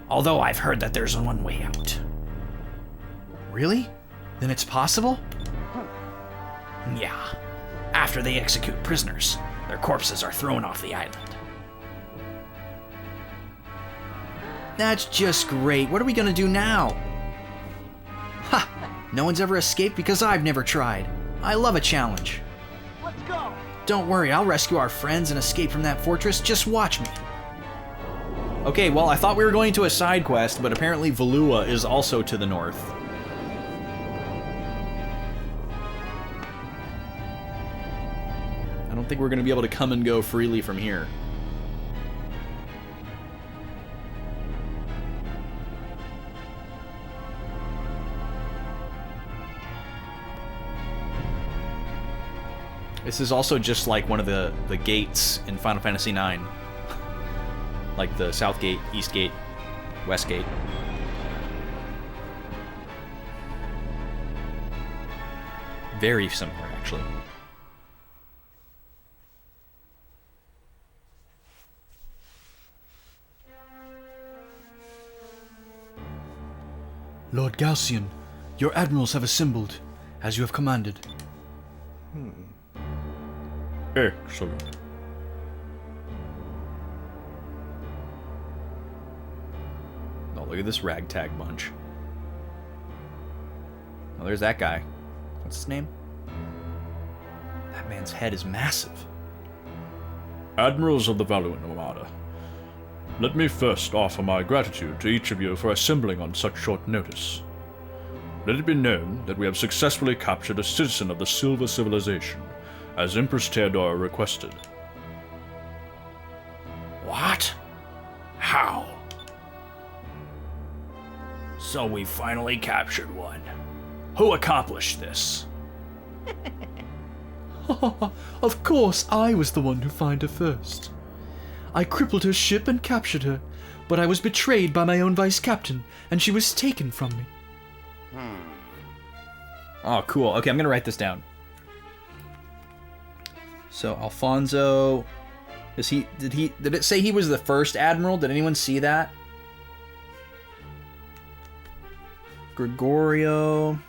Although I've heard that there's one way out. Really? Then it's possible? Yeah. After they execute prisoners, their corpses are thrown off the island. That's just great. What are we gonna do now? Ha! No one's ever escaped because I've never tried. I love a challenge. Let's go! Don't worry, I'll rescue our friends and escape from that fortress. Just watch me. Okay, well, I thought we were going to a side quest, but apparently Valua is also to the north. I don't think we're going to be able to come and go freely from here. This is also just like one of the gates in Final Fantasy IX. Like the South Gate, East Gate, West Gate. Very similar, actually. Lord Gaussian, your admirals have assembled, as you have commanded. Excellent. Oh, look at this ragtag bunch. Oh, there's that guy. What's his name? That man's head is massive. Admirals of the Valuan Armada, let me first offer my gratitude to each of you for assembling on such short notice. Let it be known that we have successfully captured a citizen of the Silver Civilization, as Empress Theodora requested. What? How? So we finally captured one. Who accomplished this? Of course, I was the one who found her first. I crippled her ship and captured her, but I was betrayed by my own vice captain, and she was taken from me. Oh, cool. Okay, I'm gonna write this down. So Alfonso, did it say he was the first admiral? Did anyone see that? Gregorio.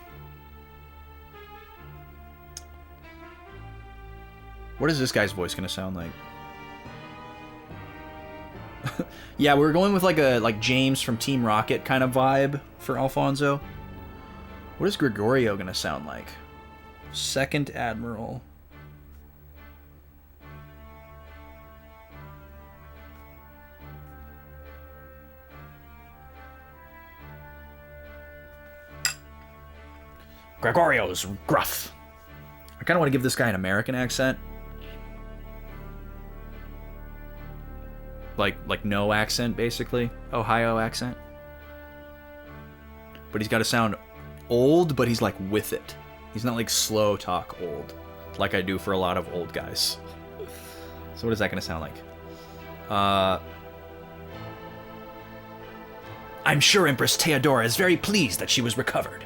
What is this guy's voice gonna sound like? Yeah, we're going with like James from Team Rocket kind of vibe for Alfonso. What is Gregorio gonna sound like? Second Admiral. Gregorio's gruff. I kind of want to give this guy an American accent. Like no accent, basically. Ohio accent. But he's got to sound old, but he's like with it. He's not like slow talk old, like I do for a lot of old guys. So what is that going to sound like? I'm sure Empress Theodora is very pleased that she was recovered.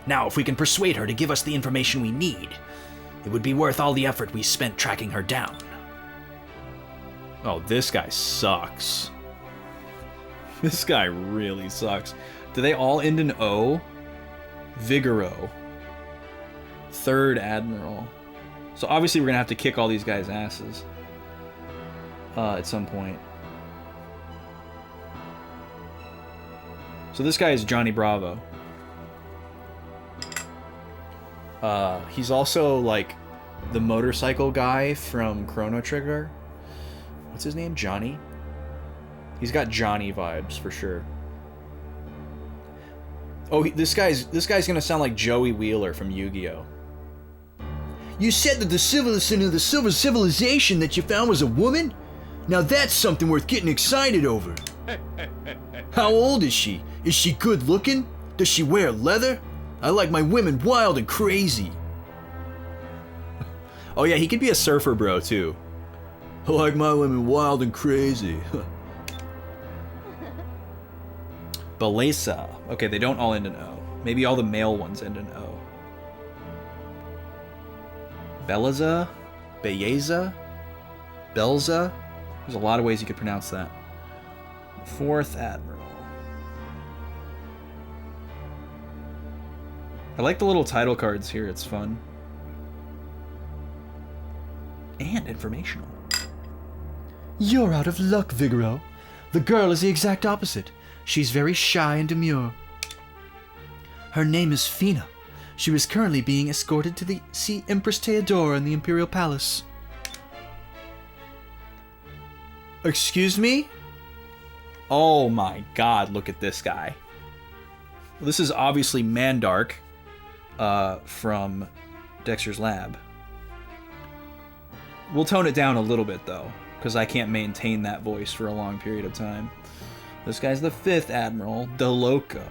Now, if we can persuade her to give us the information we need, it would be worth all the effort we spent tracking her down. Oh, this guy sucks. This guy really sucks. Do they all end in O? Vigoro. Third Admiral. So obviously we're going to have to kick all these guys' asses. At some point. So this guy is Johnny Bravo. He's also like the motorcycle guy from Chrono Trigger. What's his name? Johnny? He's got Johnny vibes for sure. Oh, this guy's gonna sound like Joey Wheeler from Yu-Gi-Oh! You said that the citizen of the Silver Civilization that you found was a woman? Now that's something worth getting excited over. How old is she? Is she good looking? Does she wear leather? I like my women wild and crazy. Oh yeah, he could be a surfer bro too. I like my women wild and crazy. Beleza. Okay, they don't all end in O. Maybe all the male ones end in O. Beleza? Belleza? Belza? There's a lot of ways you could pronounce that. 4th Admiral. I like the little title cards here, it's fun. And informational. You're out of luck, Vigoro. The girl is the exact opposite. She's very shy and demure. Her name is Fina. She was currently being escorted to see Empress Theodora in the Imperial Palace. Excuse me? Oh my god, look at this guy. This is obviously Mandark from Dexter's Lab. We'll tone it down a little bit though, because I can't maintain that voice for a long period of time. This guy's the 5th Admiral, De Loco.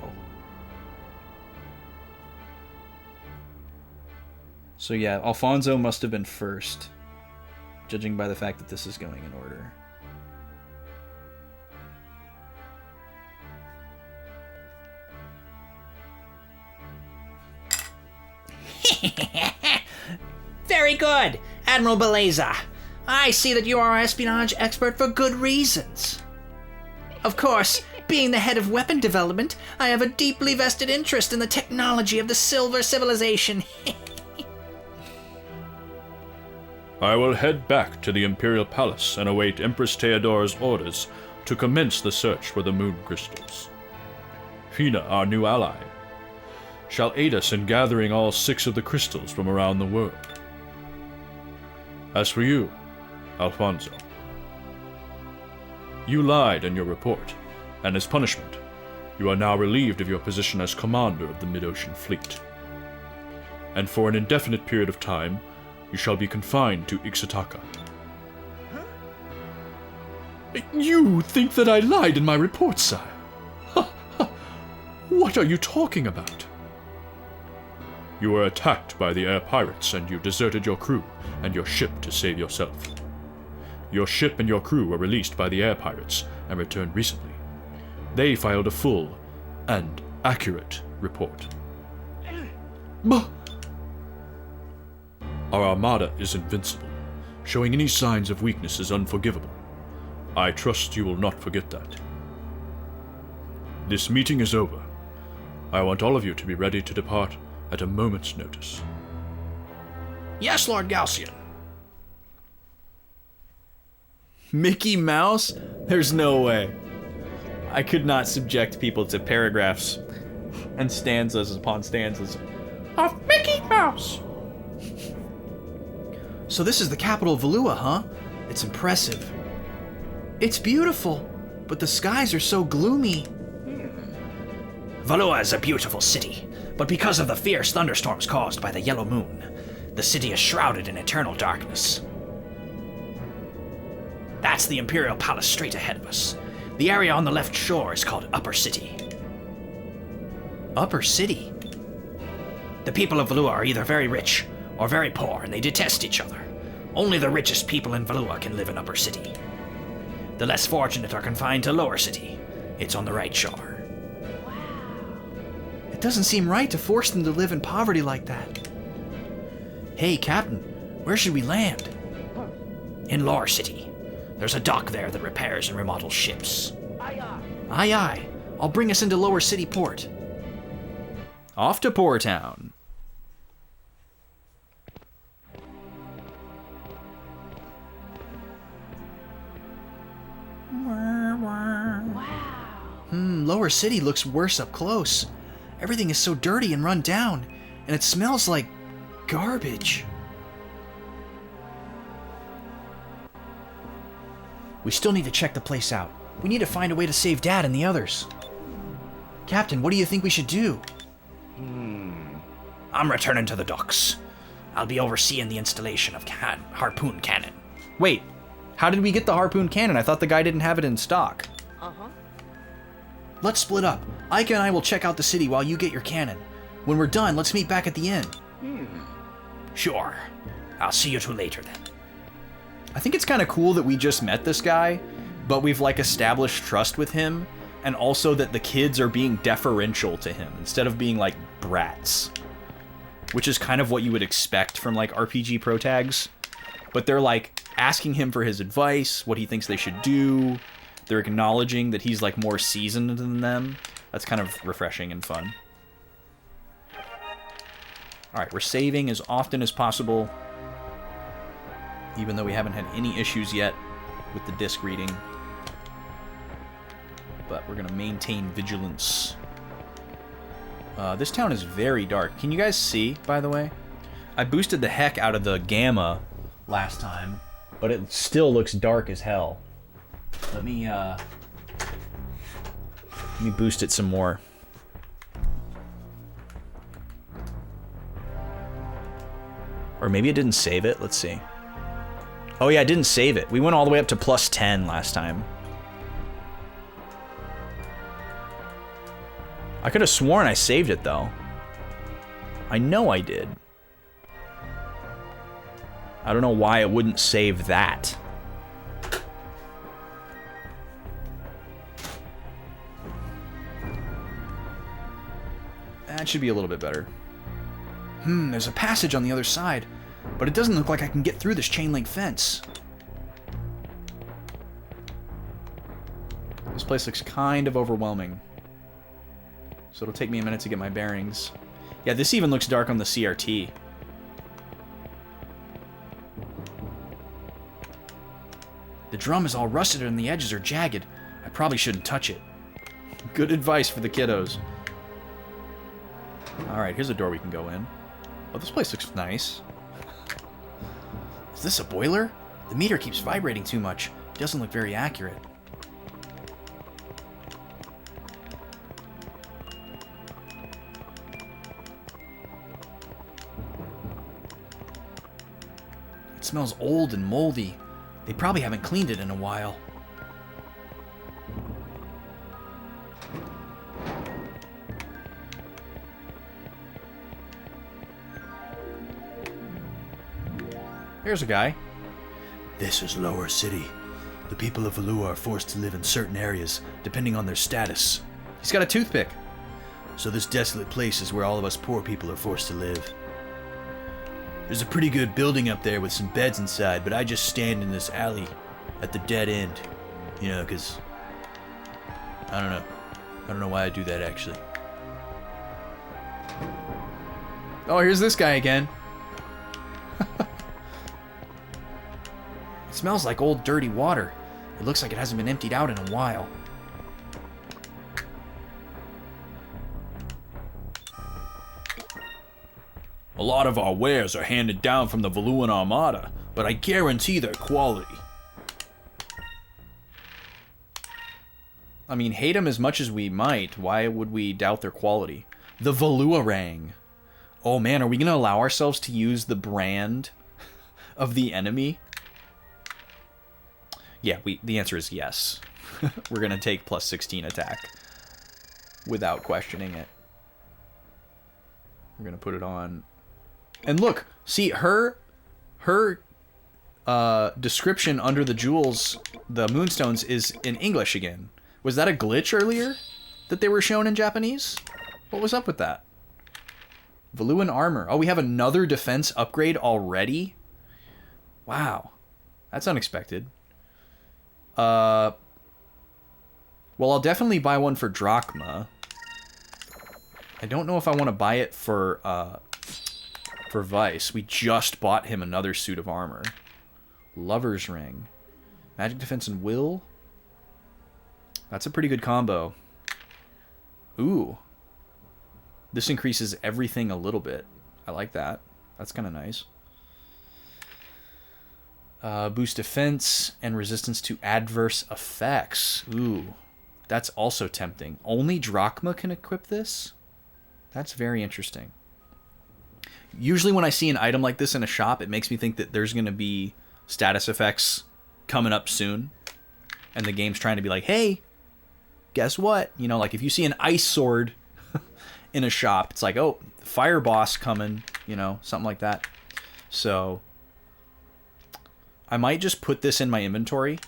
So yeah, Alfonso must have been first, judging by the fact that this is going in order. Very good, Admiral Beleza. I see that you are an espionage expert for good reasons. Of course, being the head of weapon development, I have a deeply vested interest in the technology of the Silver Civilization. I will head back to the Imperial Palace and await Empress Theodora's orders to commence the search for the moon crystals. Fina, our new ally, shall aid us in gathering all 6 of the crystals from around the world. As for you, Alfonso, you lied in your report, and as punishment, you are now relieved of your position as commander of the Mid-Ocean Fleet. And for an indefinite period of time, you shall be confined to Ixataka. You think that I lied in my report, sire? What are you talking about? You were attacked by the air pirates and you deserted your crew and your ship to save yourself. Your ship and your crew were released by the air pirates and returned recently. They filed a full and accurate report. Our armada is invincible. Showing any signs of weakness is unforgivable. I trust you will not forget that. This meeting is over. I want all of you to be ready to depart at a moment's notice. Yes, Lord Galcian. Mickey Mouse? There's no way. I could not subject people to paragraphs and stanzas upon stanzas of Mickey Mouse. So this is the capital of Valua, huh? It's impressive. It's beautiful, but the skies are so gloomy. Valua is a beautiful city, but because of the fierce thunderstorms caused by the yellow moon, the city is shrouded in eternal darkness. That's the Imperial Palace straight ahead of us. The area on the left shore is called Upper City. Upper City? The people of Valua are either very rich or very poor, and they detest each other. Only the richest people in Valua can live in Upper City. The less fortunate are confined to Lower City. It's on the right shore. It doesn't seem right to force them to live in poverty like that. Hey, Captain, where should we land? In Lower City. There's a dock there that repairs and remodels ships. Aye, aye. I'll bring us into Lower City Port. Off to Poor Town. Lower City looks worse up close. Everything is so dirty and run down, and it smells like garbage. We still need to check the place out. We need to find a way to save Dad and the others. Captain, what do you think we should do? I'm returning to the docks. I'll be overseeing the installation of harpoon cannon. Wait, how did we get the harpoon cannon? I thought the guy didn't have it in stock. Let's split up. Ika and I will check out the city while you get your cannon. When we're done, let's meet back at the inn. Sure. I'll see you two later then. I think it's kind of cool that we just met this guy, but we've like established trust with him, and also that the kids are being deferential to him instead of being like brats, which is kind of what you would expect from like RPG pro tags. But they're like asking him for his advice, what he thinks they should do. They're acknowledging that he's like more seasoned than them. That's kind of refreshing and fun. All right, we're saving as often as possible, even though we haven't had any issues yet with the disc reading. But we're gonna maintain vigilance. This town is very dark. Can you guys see, by the way? I boosted the heck out of the gamma last time, but it still looks dark as hell. Let me boost it some more. Or maybe it didn't save it. Let's see. Oh yeah, I didn't save it. We went all the way up to +10 last time. I could have sworn I saved it, though. I know I did. I don't know why it wouldn't save that. That should be a little bit better. There's a passage on the other side, but it doesn't look like I can get through this chain link fence. This place looks kind of overwhelming. So it'll take me a minute to get my bearings. Yeah, this even looks dark on the CRT. The drum is all rusted and the edges are jagged. I probably shouldn't touch it. Good advice for the kiddos. Alright, here's a door we can go in. Oh, this place looks nice. Is this a boiler? The meter keeps vibrating too much. It doesn't look very accurate. It smells old and moldy. They probably haven't cleaned it in a while. Here's a guy. This is Lower City. The people of Valua are forced to live in certain areas, depending on their status. He's got a toothpick. So this desolate place is where all of us poor people are forced to live. There's a pretty good building up there with some beds inside, but I just stand in this alley at the dead end. You know, because... I don't know. I don't know why I do that, actually. Oh, here's this guy again. It smells like old dirty water. It looks like it hasn't been emptied out in a while. A lot of our wares are handed down from the Valuan Armada, but I guarantee their quality. I mean, hate them as much as we might. Why would we doubt their quality? The Valuarang. Oh man, are we going to allow ourselves to use the brand of the enemy? Yeah, the answer is yes. We're going to take +16 attack without questioning it. We're going to put it on. And look, see, her description under the jewels, the moonstones, is in English again. Was that a glitch earlier that they were shown in Japanese? What was up with that? Valuan armor. Oh, we have another defense upgrade already? Wow. That's unexpected. Well, I'll definitely buy one for Drachma. I don't know if I want to buy it for Vice. We just bought him another suit of armor. Lover's Ring. Magic Defense and Will. That's a pretty good combo. Ooh. This increases everything a little bit. I like that. That's kind of nice. Boost defense and resistance to adverse effects. Ooh, that's also tempting. Only Drachma can equip this? That's very interesting. Usually when I see an item like this in a shop, it makes me think that there's going to be status effects coming up soon. And the game's trying to be like, hey, guess what? You know, like if you see an ice sword in a shop, it's like, oh, fire boss coming, you know, something like that. So I might just put this in my inventory,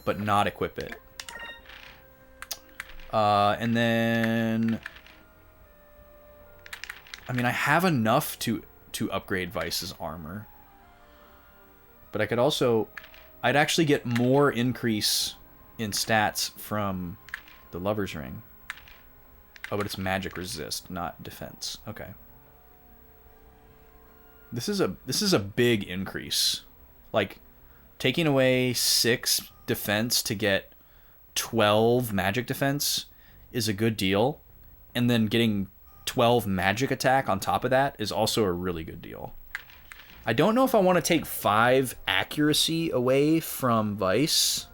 but not equip it. And then, I mean, I have enough to upgrade Vice's armor, but I could also, I'd actually get more increase in stats from the Lover's Ring. Oh, but it's magic resist, not defense. Okay. This is a big increase. Like, taking away 6 defense to get 12 magic defense is a good deal. And then getting 12 magic attack on top of that is also a really good deal. I don't know if I want to take 5 accuracy away from Vice.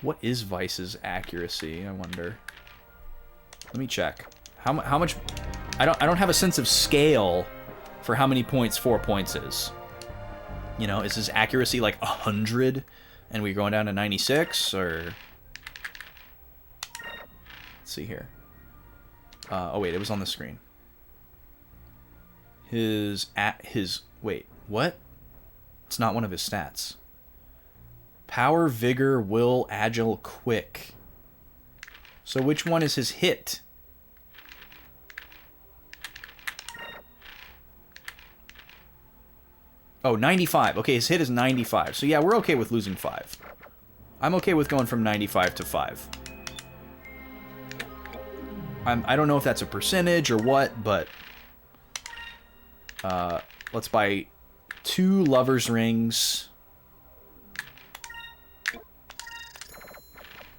What is Vice's accuracy, I wonder? Let me check. How much... I don't have a sense of scale for how many points 4 points is. You know, is his accuracy like 100 and we're going down to 96, or... Let's see here. Oh wait, it was on the screen. Wait, what? It's not one of his stats. Power, vigor, will, agile, quick. So which one is his hit? Oh, 95. Okay, his hit is 95. So yeah, we're okay with losing 5. I'm okay with going from 95 to 5. I don't know if that's a percentage or what, but... let's buy 2 Lover's Rings.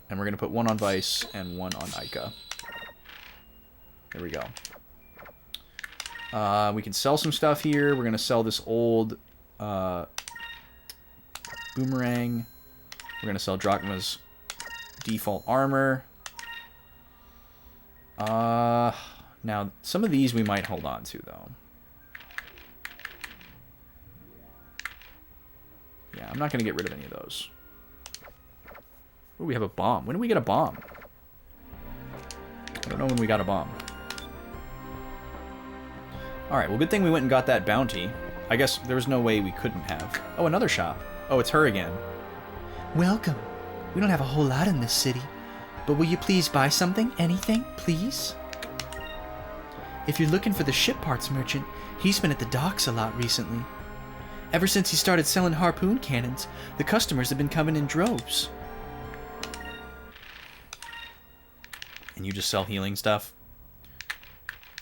And we're going to put 1 on Vice and 1 on Ica. There we go. We can sell some stuff here. We're going to sell this old boomerang. We're going to sell Drachma's default armor. Now, some of these we might hold on to, though. Yeah, I'm not going to get rid of any of those. Ooh, we have a bomb. When did we get a bomb? I don't know when we got a bomb. Alright, well, good thing we went and got that bounty. I guess there was no way we couldn't have. Oh, another shop. Oh, it's her again. Welcome. We don't have a whole lot in this city, but will you please buy something? Anything, please? If you're looking for the ship parts merchant, he's been at the docks a lot recently. Ever since he started selling harpoon cannons, the customers have been coming in droves. And you just sell healing stuff?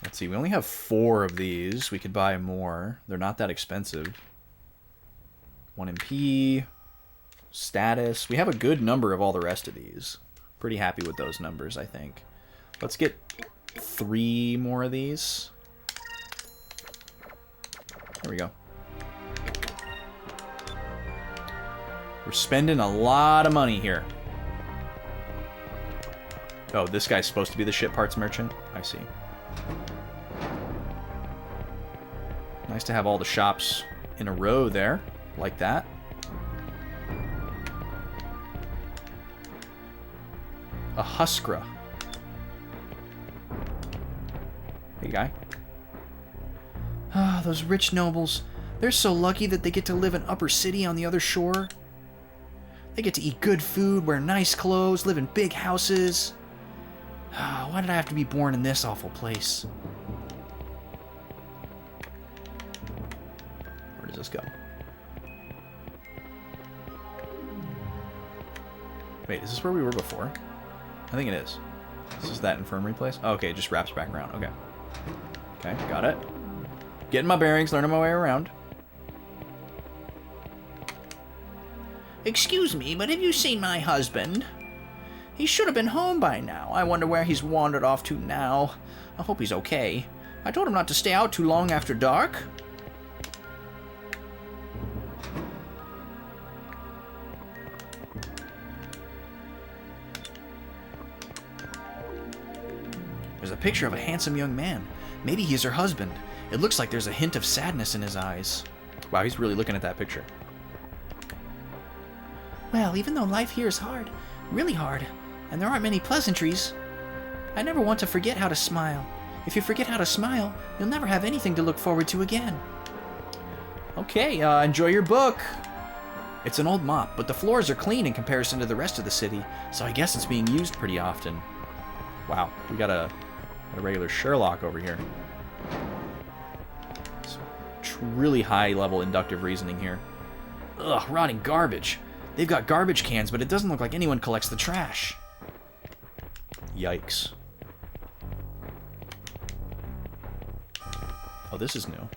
Let's see, we only have 4 of these. We could buy more. They're not that expensive. 1 MP. Status. We have a good number of all the rest of these. Pretty happy with those numbers, I think. Let's get 3 more of these. There we go. We're spending a lot of money here. Oh, this guy's supposed to be the ship parts merchant? I see. Nice to have all the shops in a row there, like that. A Huskra. Hey, guy. Ah, those rich nobles. They're so lucky that they get to live in Upper City on the other shore. They get to eat good food, wear nice clothes, live in big houses. Ah, why did I have to be born in this awful place? Where does this go? Wait, is this where we were before? I think it is. This is that infirmary place? Oh, okay, it just wraps back around. Okay. Okay, got it. Getting my bearings, learning my way around. Excuse me, but have you seen my husband? He should have been home by now. I wonder where he's wandered off to now. I hope he's okay. I told him not to stay out too long after dark. There's a picture of a handsome young man. Maybe he's her husband. It looks like there's a hint of sadness in his eyes. Wow, he's really looking at that picture. Well, even though life here is hard, really hard, and there aren't many pleasantries, I never want to forget how to smile. If you forget how to smile, you'll never have anything to look forward to again. Okay, enjoy your book. It's an old mop, but the floors are clean in comparison to the rest of the city, so I guess it's being used pretty often. Wow, we got a regular Sherlock over here. Really high level inductive reasoning here. Ugh, rotting garbage. They've got garbage cans, but it doesn't look like anyone collects the trash. Yikes. Oh, this is new.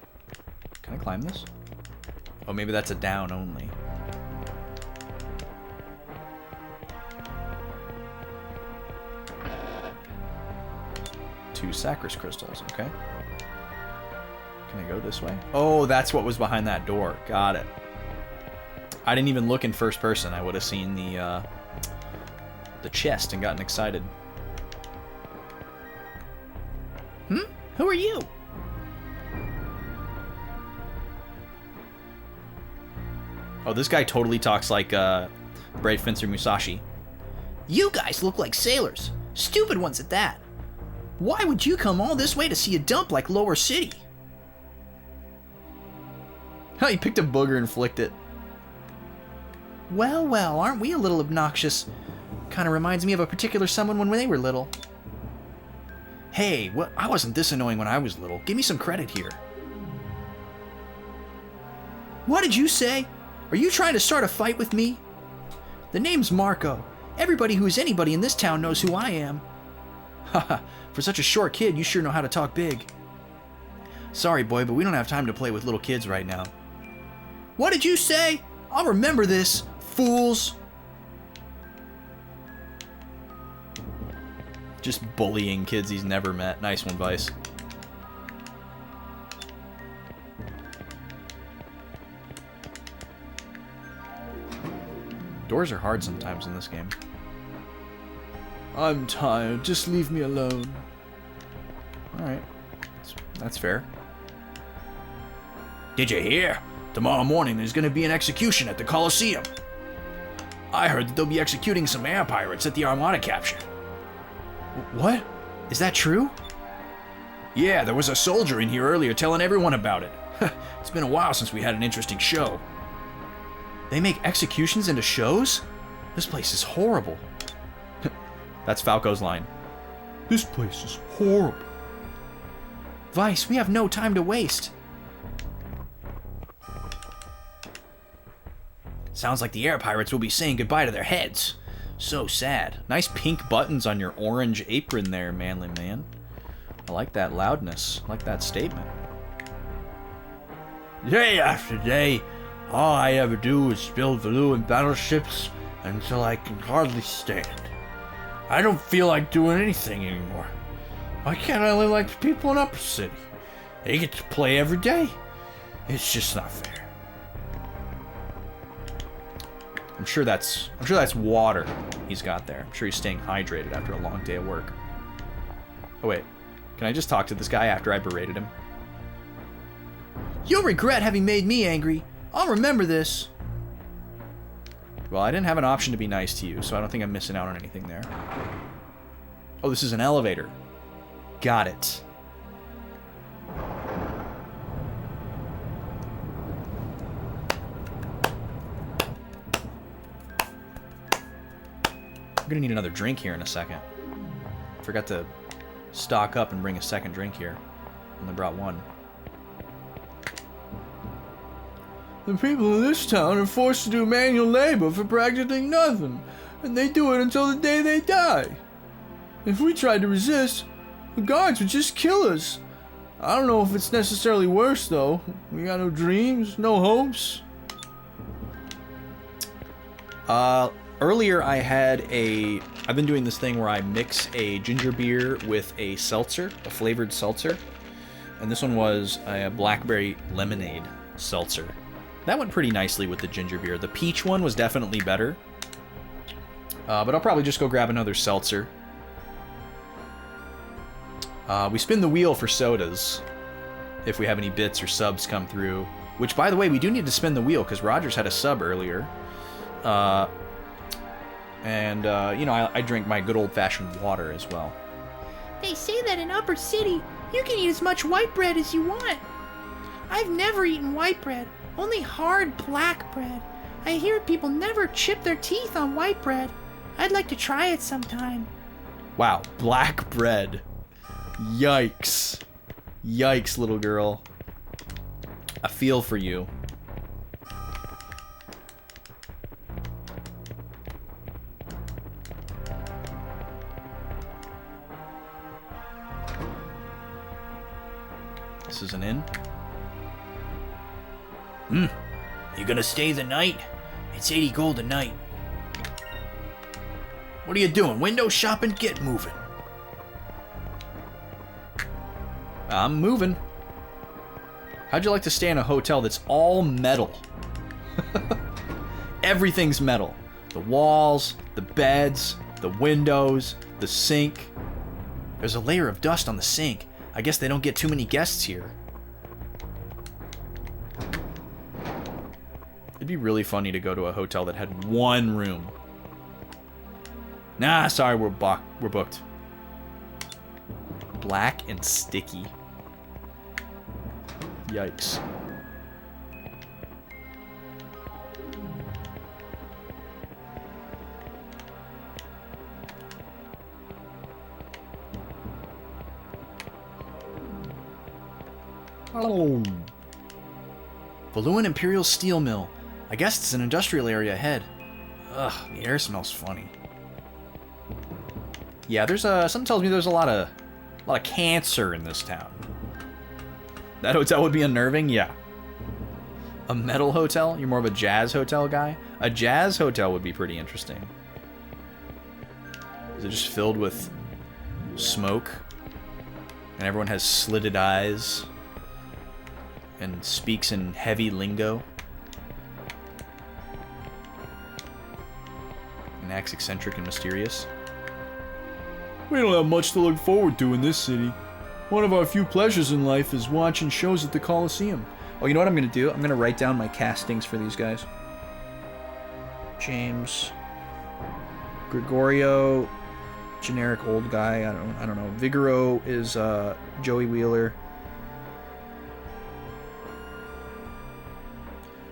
Can I climb this? Oh, maybe that's a down only. Two Sacris crystals, okay. Can I go this way? Oh, that's what was behind that door. Got it. I didn't even look in first person. I would have seen the chest and gotten excited. Who are you? Oh, this guy totally talks like Brave Fencer Musashi. You guys look like sailors. Stupid ones at that. Why would you come all this way to see a dump like Lower City? Oh, he picked a booger and flicked it. Well, well, aren't we a little obnoxious? Kinda reminds me of a particular someone when they were little. Hey, I wasn't this annoying when I was little. Give me some credit here. What did you say? Are you trying to start a fight with me? The name's Marco. Everybody who's anybody in this town knows who I am. Haha, for such a short kid, you sure know how to talk big. Sorry, boy, but we don't have time to play with little kids right now. What did you say? I'll remember this, fools. Just bullying kids he's never met. Nice one, Vice. Doors are hard sometimes in this game. I'm tired. Just leave me alone. Alright. That's fair. Did you hear? Tomorrow morning there's gonna be an execution at the Colosseum. I heard that they'll be executing some air pirates at the Armada capture. What? Is that true? Yeah, there was a soldier in here earlier telling everyone about it. It's been a while since we had an interesting show. They make executions into shows? This place is horrible. That's Falco's line. This place is horrible. Vice, we have no time to waste. Sounds like the air pirates will be saying goodbye to their heads. So sad. Nice pink buttons on your orange apron there, manly man. I like that loudness. I like that statement. Day after day, all I ever do is build Valuan battleships until I can hardly stand. I don't feel like doing anything anymore. Why can't I live like the people in Upper City? They get to play every day. It's just not fair. I'm sure that's water he's got there. I'm sure he's staying hydrated after a long day of work. Oh wait, can I just talk to this guy after I berated him? You'll regret having made me angry. I'll remember this. Well, I didn't have an option to be nice to you, so I don't think I'm missing out on anything there. Oh, this is an elevator. Got it. I'm gonna need another drink here in a second. Forgot to stock up and bring a second drink here. Only brought one. The people in this town are forced to do manual labor for practically nothing, and they do it until the day they die. If we tried to resist, the guards would just kill us. I don't know if it's necessarily worse, though. We got no dreams, no hopes. Earlier I've been doing this thing where I mix a ginger beer with a seltzer, a flavored seltzer. And this one was a blackberry lemonade seltzer. That went pretty nicely with the ginger beer. The peach one was definitely better. But I'll probably just go grab another seltzer. We spin the wheel for sodas if we have any bits or subs come through. Which, by the way, we do need to spin the wheel because Rogers had a sub earlier. You know, I drink my good old-fashioned water as well. They say that in Upper City, you can eat as much white bread as you want. I've never eaten white bread, only hard black bread. I hear people never chip their teeth on white bread. I'd like to try it sometime. Wow, black bread. Yikes. Yikes, little girl. I feel for you. This is an inn. You gonna stay the night? It's 80 gold a night. What are you doing? Window shopping? Get moving. I'm moving. How'd you like to stay in a hotel that's all metal? Everything's metal. The walls, the beds, the windows, the sink. There's a layer of dust on the sink. I guess they don't get too many guests here. It'd be really funny to go to a hotel that had one room. Nah, sorry, we're booked. Black and sticky. Yikes. Oh. Valuan Imperial Steel Mill. I guess it's an industrial area ahead. Ugh, the air smells funny. Yeah, there's something tells me there's a lot of cancer in this town. That hotel would be unnerving, yeah. A metal hotel? You're more of a jazz hotel guy? A jazz hotel would be pretty interesting. Is it just filled with smoke? And everyone has slitted eyes? And speaks in heavy lingo? And acts eccentric and mysterious? We don't have much to look forward to in this city. One of our few pleasures in life is watching shows at the Coliseum. Oh, you know what I'm going to do? I'm going to write down my castings for these guys. James. Gregorio. Generic old guy. I don't know. Vigoro is Joey Wheeler.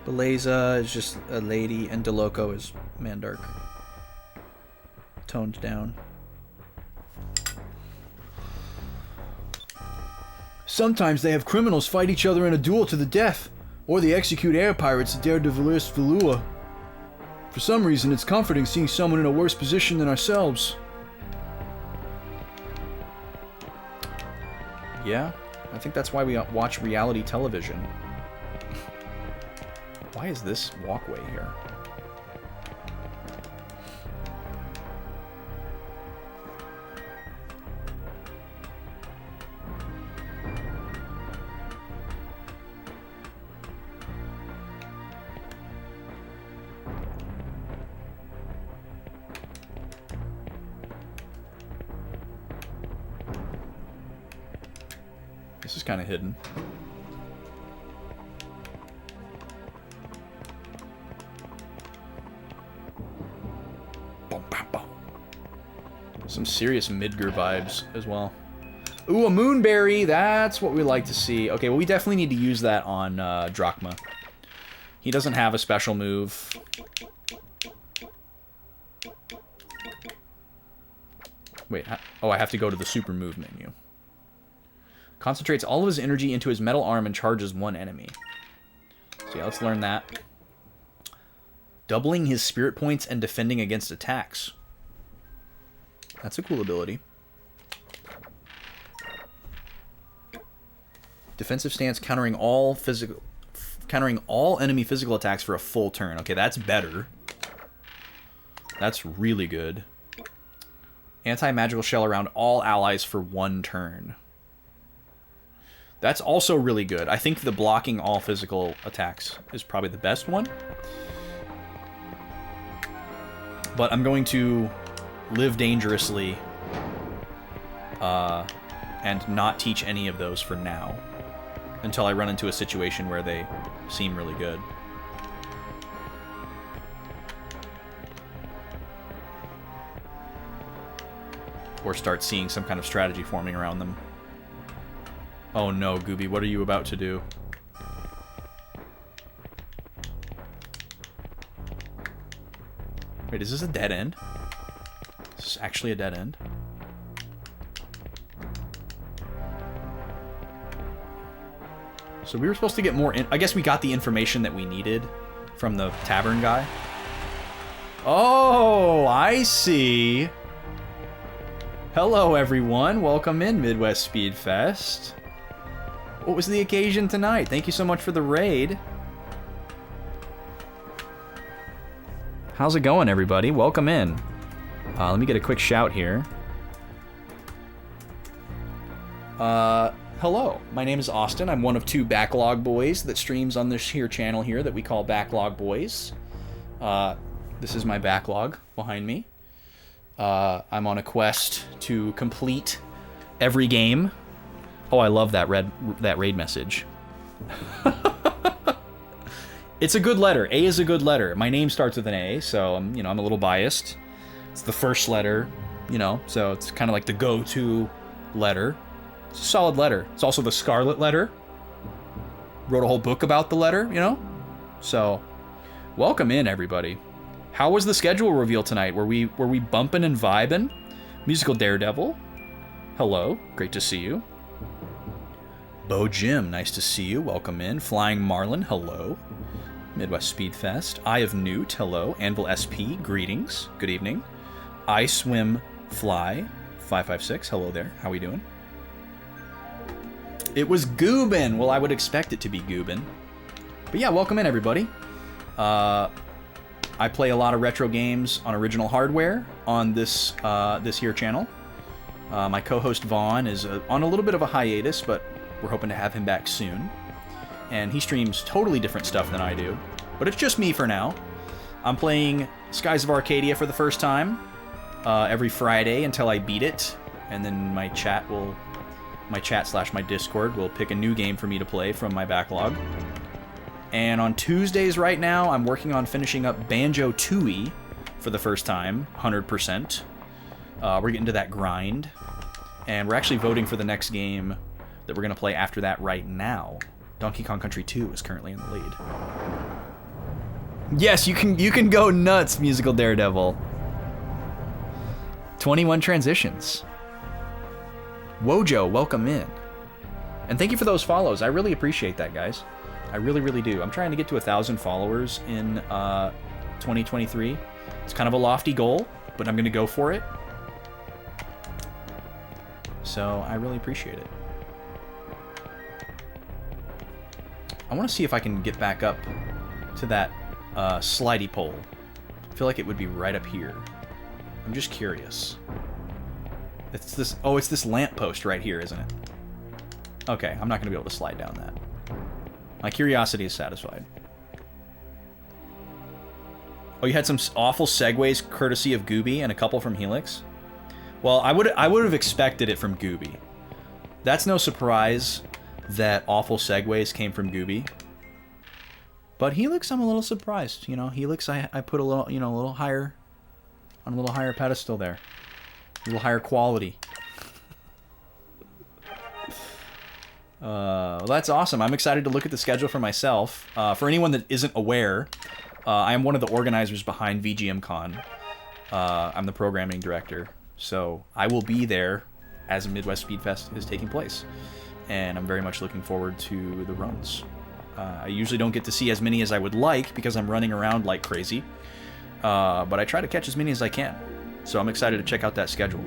Beleza is just a lady. And DeLoco is Mandark. Toned down. Sometimes they have criminals fight each other in a duel to the death, or they execute air pirates that dare to traverse Valua. For some reason, it's comforting seeing someone in a worse position than ourselves. Yeah, I think that's why we watch reality television. Why is this walkway here? This is kind of hidden. Some serious Midgar vibes as well. Ooh, a Moonberry! That's what we like to see. Okay, well, we definitely need to use that on Drachma. He doesn't have a special move. Wait, oh, I have to go to the super move menu. Concentrates all of his energy into his metal arm and charges one enemy. So yeah, let's learn that. Doubling his spirit points and defending against attacks. That's a cool ability. Defensive stance, countering all enemy physical attacks for a full turn. Okay, that's better. That's really good. Anti-magical shell around all allies for one turn. That's also really good. I think the blocking all physical attacks is probably the best one. But I'm going to live dangerously and not teach any of those for now until I run into a situation where they seem really good. Or start seeing some kind of strategy forming around them. Oh no, Gooby, what are you about to do? Wait, is this a dead end? Is this actually a dead end? So we were supposed to get more I guess we got the information that we needed from the tavern guy. Oh, I see. Hello, everyone. Welcome in, Midwest Speed Fest. What was the occasion tonight? Thank you so much for the raid. How's it going, everybody? Welcome in. Let me get a quick shout here. Hello. My name is Austin. I'm one of 2 Backlog boys that streams on this here channel here that we call Backlog Boys. This is my backlog behind me. I'm on a quest to complete every game. Oh, I love that raid message. It's a good letter. A is a good letter. My name starts with an A, so I'm a little biased. It's the first letter, so it's kind of like the go-to letter. It's a solid letter. It's also the scarlet letter. Wrote a whole book about the letter, So, welcome in, everybody. How was the schedule reveal tonight? Were we bumping and vibing? Musical Daredevil. Hello. Great to see you. Bo Jim, nice to see you. Welcome in. Flying Marlin, hello. Midwest Speed Fest. Eye of Newt, hello. Anvil SP, greetings. Good evening. I Swim Fly 556, hello there. How we doing? It was Goobin. Well, I would expect it to be Goobin. But yeah, welcome in, everybody. I play a lot of retro games on original hardware on this here channel. My co-host Vaughn is on a little bit of a hiatus, but we're hoping to have him back soon. And he streams totally different stuff than I do. But it's just me for now. I'm playing Skies of Arcadia for the first time every Friday until I beat it. And then my chat / my Discord will pick a new game for me to play from my backlog. And on Tuesdays right now, I'm working on finishing up Banjo-Tooie for the first time, 100%. We're getting to that grind. And we're actually voting for the next game that we're going to play after that right now. Donkey Kong Country 2 is currently in the lead. Yes, you can go nuts, Musical Daredevil. 21 transitions. Wojo, welcome in. And thank you for those follows. I really appreciate that, guys. I really, really do. I'm trying to get to 1,000 followers in 2023. It's kind of a lofty goal, but I'm going to go for it. So I really appreciate it. I want to see if I can get back up to that slidey pole. I feel like it would be right up here. I'm just curious. It's this. Oh, it's this lamppost right here, isn't it? Okay, I'm not going to be able to slide down that. My curiosity is satisfied. Oh, you had some awful segues courtesy of Gooby and a couple from Helix? Well, I would have expected it from Gooby. That's no surprise that awful segues came from Gooby. But Helix, I'm a little surprised. Helix, I put a little, a little higher, on a little higher pedestal there. A little higher quality. Well, that's awesome. I'm excited to look at the schedule for myself. For anyone that isn't aware, I am one of the organizers behind VGMCon. I'm the programming director. So I will be there as Midwest Speed Fest is taking place. And I'm very much looking forward to the runs. I usually don't get to see as many as I would like because I'm running around like crazy. But I try to catch as many as I can. So I'm excited to check out that schedule.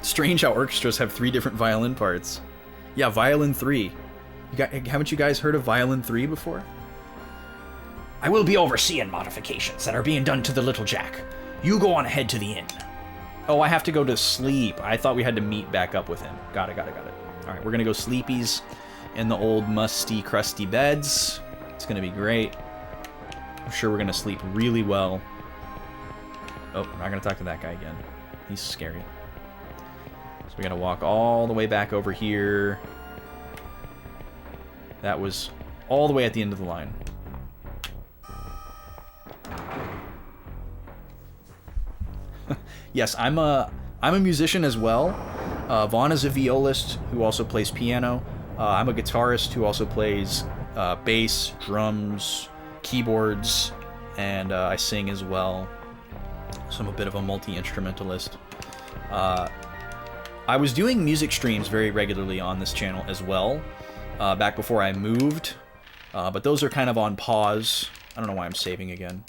Strange how orchestras have 3 different violin parts. Yeah, Violin 3. Haven't you guys heard of Violin 3 before? I will be overseeing modifications that are being done to the Little Jack. You go on ahead to the inn. Oh, I have to go to sleep. I thought we had to meet back up with him. Got it. All All right, we're gonna go sleepies in the old musty, crusty beds. It's gonna be great. I'm sure we're gonna sleep really well. Oh, I'm not gonna talk to that guy again. He's scary. So we gotta walk all the way back over here. That was all the way at the end of the line. Yes, I'm a musician as well. Vaughn is a violist who also plays piano. I'm a guitarist who also plays bass, drums, keyboards, and I sing as well. So I'm a bit of a multi-instrumentalist. I was doing music streams very regularly on this channel as well, back before I moved, but those are kind of on pause. I don't know why I'm saving again.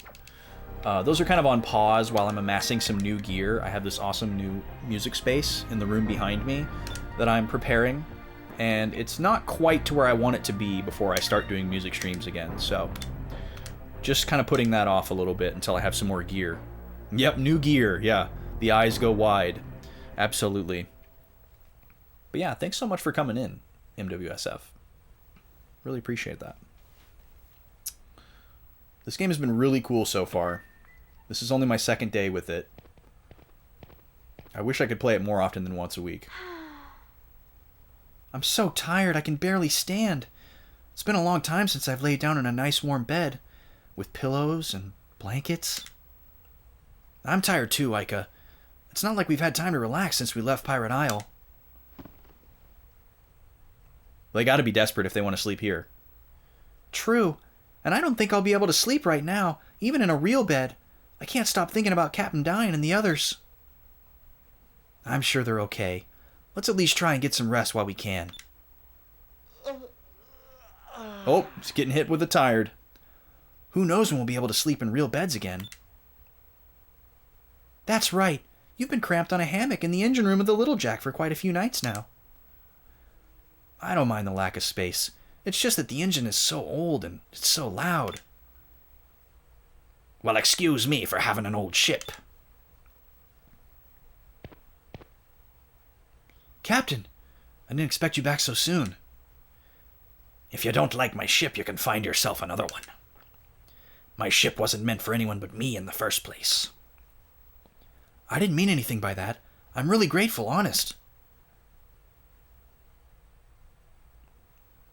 Those are kind of on pause while I'm amassing some new gear. I have this awesome new music space in the room behind me that I'm preparing, and it's not quite to where I want it to be before I start doing music streams again, so just kind of putting that off a little bit until I have some more gear. Yep, new gear, yeah. The eyes go wide. Absolutely. But yeah, thanks so much for coming in, MWSF. Really appreciate that. This game has been really cool so far. This is only my second day with it. I wish I could play it more often than once a week. I'm so tired I can barely stand. It's been a long time since I've laid down in a nice warm bed with pillows and blankets. I'm tired too, Ica. It's not like we've had time to relax since we left Pirate Isle. They gotta be desperate if they want to sleep here. True. And I don't think I'll be able to sleep right now, even in a real bed. I can't stop thinking about Captain Dine and the others. I'm sure they're okay. Let's at least try and get some rest while we can. Oh, it's getting hit with the tired. Who knows when we'll be able to sleep in real beds again. That's right. You've been cramped on a hammock in the engine room of the Little Jack for quite a few nights now. I don't mind the lack of space. It's just that the engine is so old and it's so loud. Well, excuse me for having an old ship. Captain, I didn't expect you back so soon. If you don't like my ship, you can find yourself another one. My ship wasn't meant for anyone but me in the first place. I didn't mean anything by that. I'm really grateful, honest.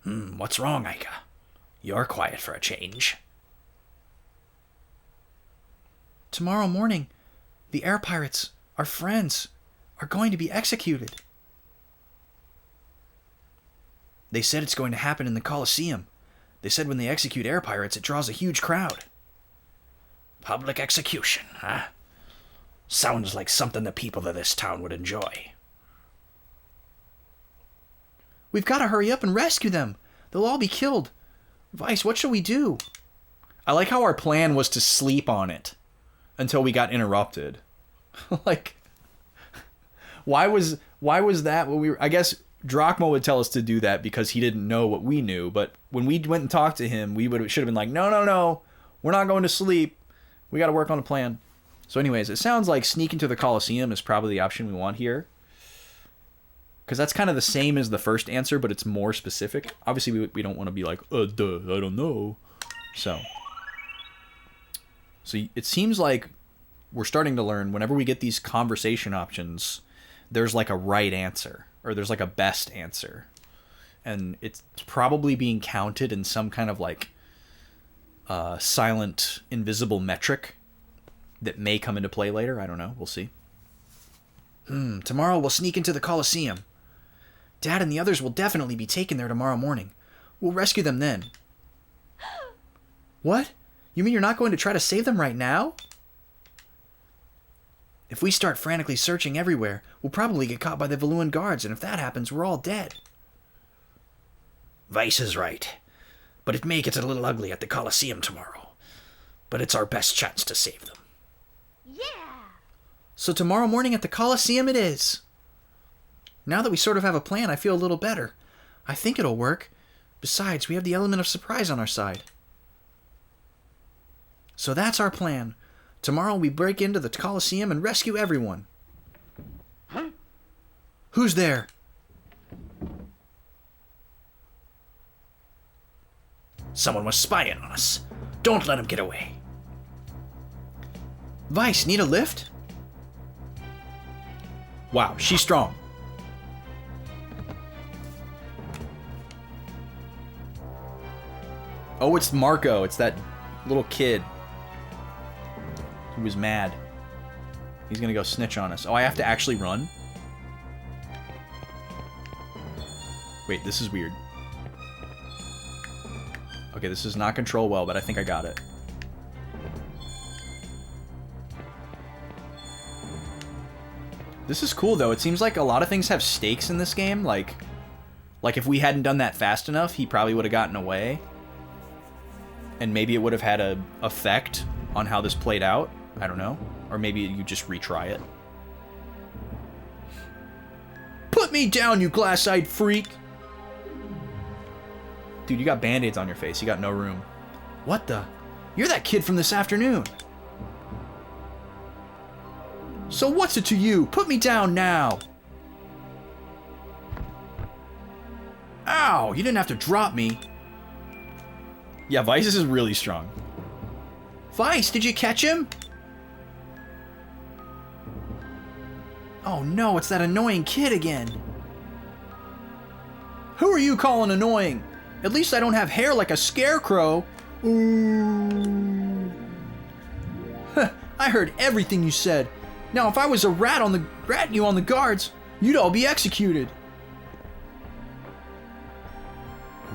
What's wrong, Ica? You're quiet for a change. Tomorrow morning, the air pirates, our friends, are going to be executed. They said it's going to happen in the Colosseum. They said when they execute air pirates, it draws a huge crowd. Public execution, huh? Sounds like something the people of this town would enjoy. We've got to hurry up and rescue them. They'll all be killed. Vice, what shall we do? I like how our plan was to sleep on it until we got interrupted. Like, why was that what we were... I guess Drachma would tell us to do that because he didn't know what we knew, but when we went and talked to him, we should have been like, no, we're not going to sleep. We got to work on a plan. So anyways, it sounds like sneaking to the Colosseum is probably the option we want here. Because that's kind of the same as the first answer, but it's more specific. Obviously, we don't want to be like, duh, I don't know. So it seems like we're starting to learn whenever we get these conversation options, there's like a right answer, or there's like a best answer. And it's probably being counted in some kind of like silent, invisible metric that may come into play later. I don't know. We'll see. Tomorrow we'll sneak into the Colosseum. Dad and the others will definitely be taken there tomorrow morning. We'll rescue them then. What? You mean you're not going to try to save them right now? If we start frantically searching everywhere, we'll probably get caught by the Valuan guards, and if that happens, we're all dead. Vice is right. But it may get a little ugly at the Colosseum tomorrow. But it's our best chance to save them. So tomorrow morning at the Colosseum it is. Now that we sort of have a plan, I feel a little better. I think it'll work. Besides, we have the element of surprise on our side. So that's our plan. Tomorrow we break into the Colosseum and rescue everyone. Huh? Who's there? Someone was spying on us. Don't let him get away. Vice, need a lift? Wow, she's strong. Oh, it's Marco. It's that little kid who was mad. He's gonna go snitch on us. Oh, I have to actually run? Wait, this is weird. Okay, this does not control well, but I think I got it. This is cool, though. It seems like a lot of things have stakes in this game. Like if we hadn't done that fast enough, he probably would have gotten away. And maybe it would have had an effect on how this played out. I don't know. Or maybe you just retry it. Put me down, you glass-eyed freak! Dude, you got band-aids on your face. You got no room. What the? You're that kid from this afternoon. So what's it to you? Put me down now. Ow, you didn't have to drop me. Yeah, Vice is really strong. Vice, did you catch him? Oh no, it's that annoying kid again. Who are you calling annoying? At least I don't have hair like a scarecrow. Ooh. I heard everything you said. Now, if I was a rat you on the guards, you'd all be executed.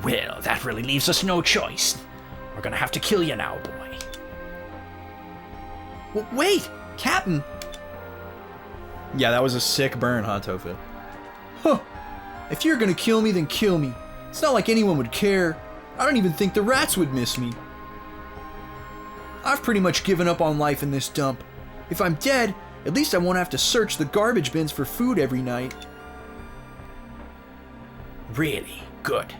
Well, that really leaves us no choice. We're gonna have to kill you now, boy. Wait, Captain. Yeah, that was a sick burn, huh, Tofu? Huh. If you're gonna kill me, then kill me. It's not like anyone would care. I don't even think the rats would miss me. I've pretty much given up on life in this dump. If I'm dead, at least I won't have to search the garbage bins for food every night. Really? Good.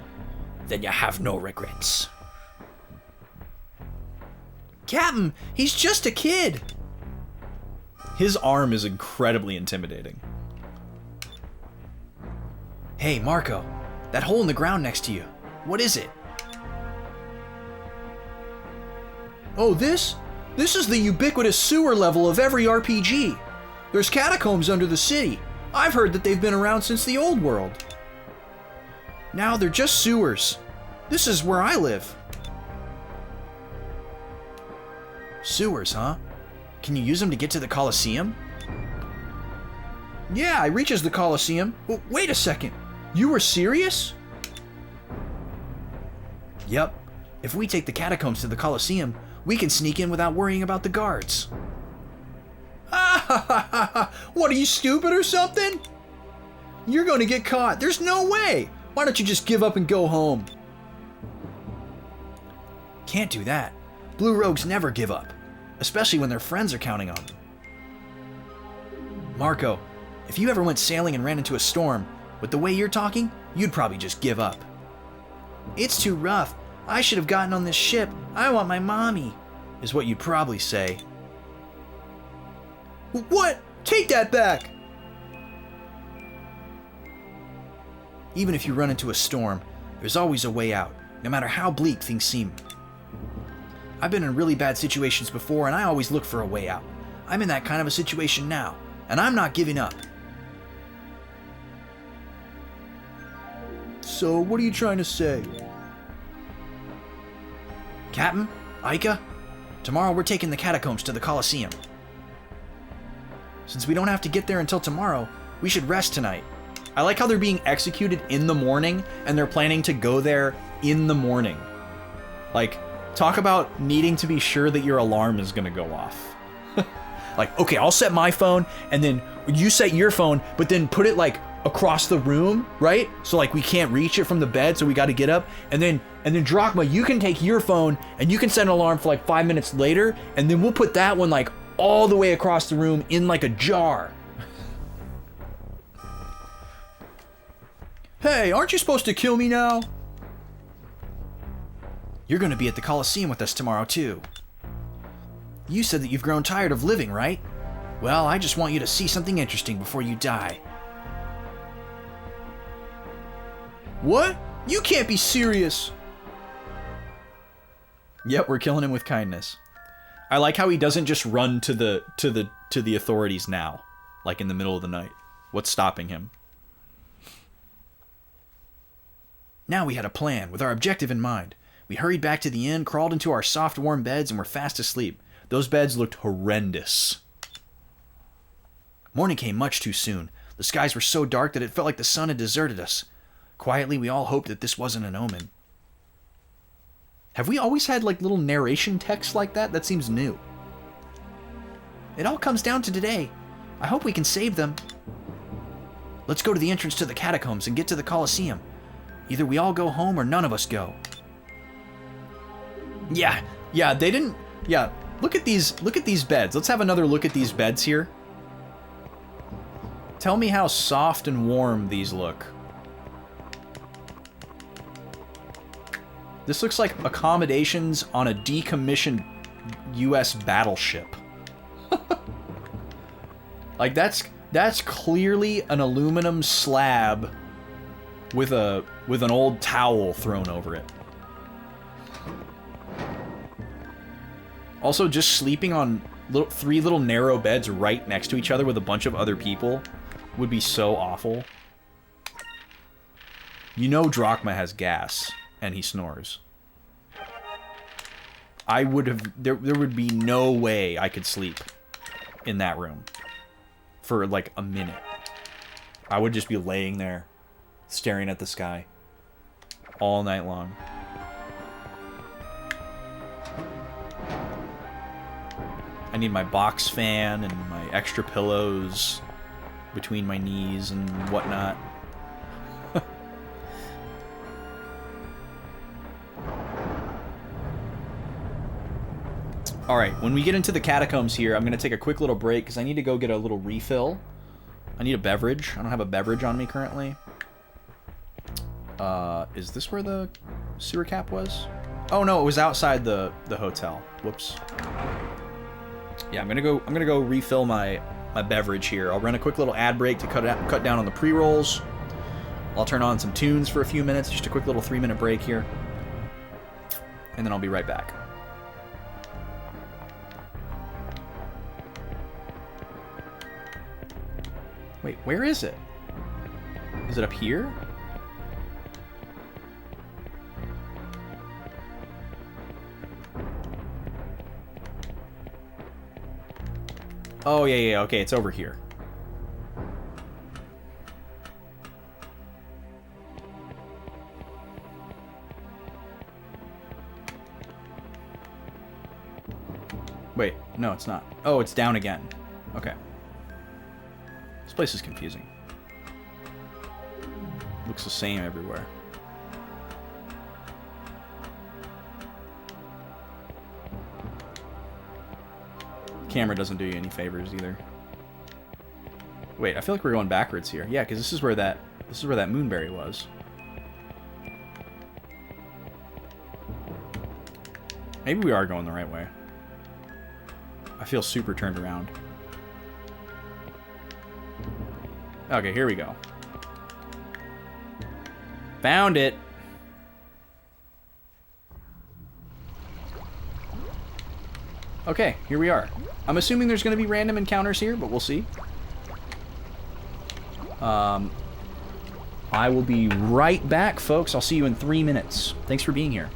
Then you have no regrets. Captain, he's just a kid. His arm is incredibly intimidating. Hey, Marco, that hole in the ground next to you, what is it? Oh, this? This is the ubiquitous sewer level of every RPG. There's catacombs under the city. I've heard that they've been around since the old world. Now they're just sewers. This is where I live. Sewers, huh? Can you use them to get to the Colosseum? Yeah, it reaches the Colosseum. Wait a second. You were serious? Yep. If we take the catacombs to the Colosseum, we can sneak in without worrying about the guards. What, are you stupid or something? You're going to get caught. There's no way. Why don't you just give up and go home? Can't do that. Blue rogues never give up, especially when their friends are counting on them. Marco, if you ever went sailing and ran into a storm, with the way you're talking, you'd probably just give up. It's too rough. I should have gotten on this ship. I want my mommy, is what you'd probably say. What? Take that back! Even if you run into a storm, there's always a way out, no matter how bleak things seem. I've been in really bad situations before, and I always look for a way out. I'm in that kind of a situation now, and I'm not giving up. So, what are you trying to say? Captain, Aika, tomorrow we're taking the catacombs to the Colosseum. Since we don't have to get there until tomorrow, we should rest tonight. I like how they're being executed in the morning, and they're planning to go there in the morning. Like, talk about needing to be sure that your alarm is gonna go off. Like, okay, I'll set my phone, and then you set your phone, but then put it like across the room, right? So like we can't reach it from the bed, so we got to get up. And then Drachma, you can take your phone and you can set an alarm for like 5 minutes later, and then we'll put that one like all the way across the room in like a jar. Hey, aren't you supposed to kill me now? You're going to be at the Colosseum with us tomorrow too. You said that you've grown tired of living, right? Well, I just want you to see something interesting before you die. What? You can't be serious. Yep, we're killing him with kindness. I like how he doesn't just run to the authorities now, like in the middle of the night. What's stopping him? Now we had a plan, with our objective in mind. We hurried back to the inn, crawled into our soft, warm beds, and were fast asleep. Those beds looked horrendous. Morning came much too soon. The skies were so dark that it felt like the sun had deserted us. Quietly, we all hoped that this wasn't an omen. Have we always had, like, little narration text like that? That seems new. It all comes down to today. I hope we can save them. Let's go to the entrance to the catacombs and get to the Colosseum. Either we all go home or none of us go. Yeah, they didn't... Yeah, look at these beds. Let's have another look at these beds here. Tell me how soft and warm these look. This looks like accommodations on a decommissioned U.S. battleship. Like, that's clearly an aluminum slab with an old towel thrown over it. Also, just sleeping on three little narrow beds right next to each other with a bunch of other people would be so awful. You know Drachma has gas, and he snores. I would have... There would be no way I could sleep in that room for, like, a minute. I would just be laying there, staring at the sky all night long. I need my box fan and my extra pillows between my knees and whatnot. Alright, when we get into the catacombs here, I'm going to take a quick little break because I need to go get a little refill. I need a beverage. I don't have a beverage on me currently. Is this where the sewer cap was? Oh no, it was outside the hotel. Whoops. Yeah, I'm gonna go refill my beverage here. I'll run a quick little ad break to cut down on the pre-rolls. I'll turn on some tunes for a few minutes, just a quick little 3-minute break here. And then I'll be right back. Wait, where is it? Is it up here? Oh, yeah, okay, it's over here. Wait, no, it's not. Oh, it's down again. Okay. This place is confusing. Looks the same everywhere. Camera doesn't do you any favors either. Wait, I feel like we're going backwards here. Yeah, because this is where that moonberry was. Maybe we are going the right way. I feel super turned around. Okay, here we go. Found it. Okay, here we are. I'm assuming there's going to be random encounters here, but we'll see. I will be right back, folks. I'll see you in 3 minutes. Thanks for being here.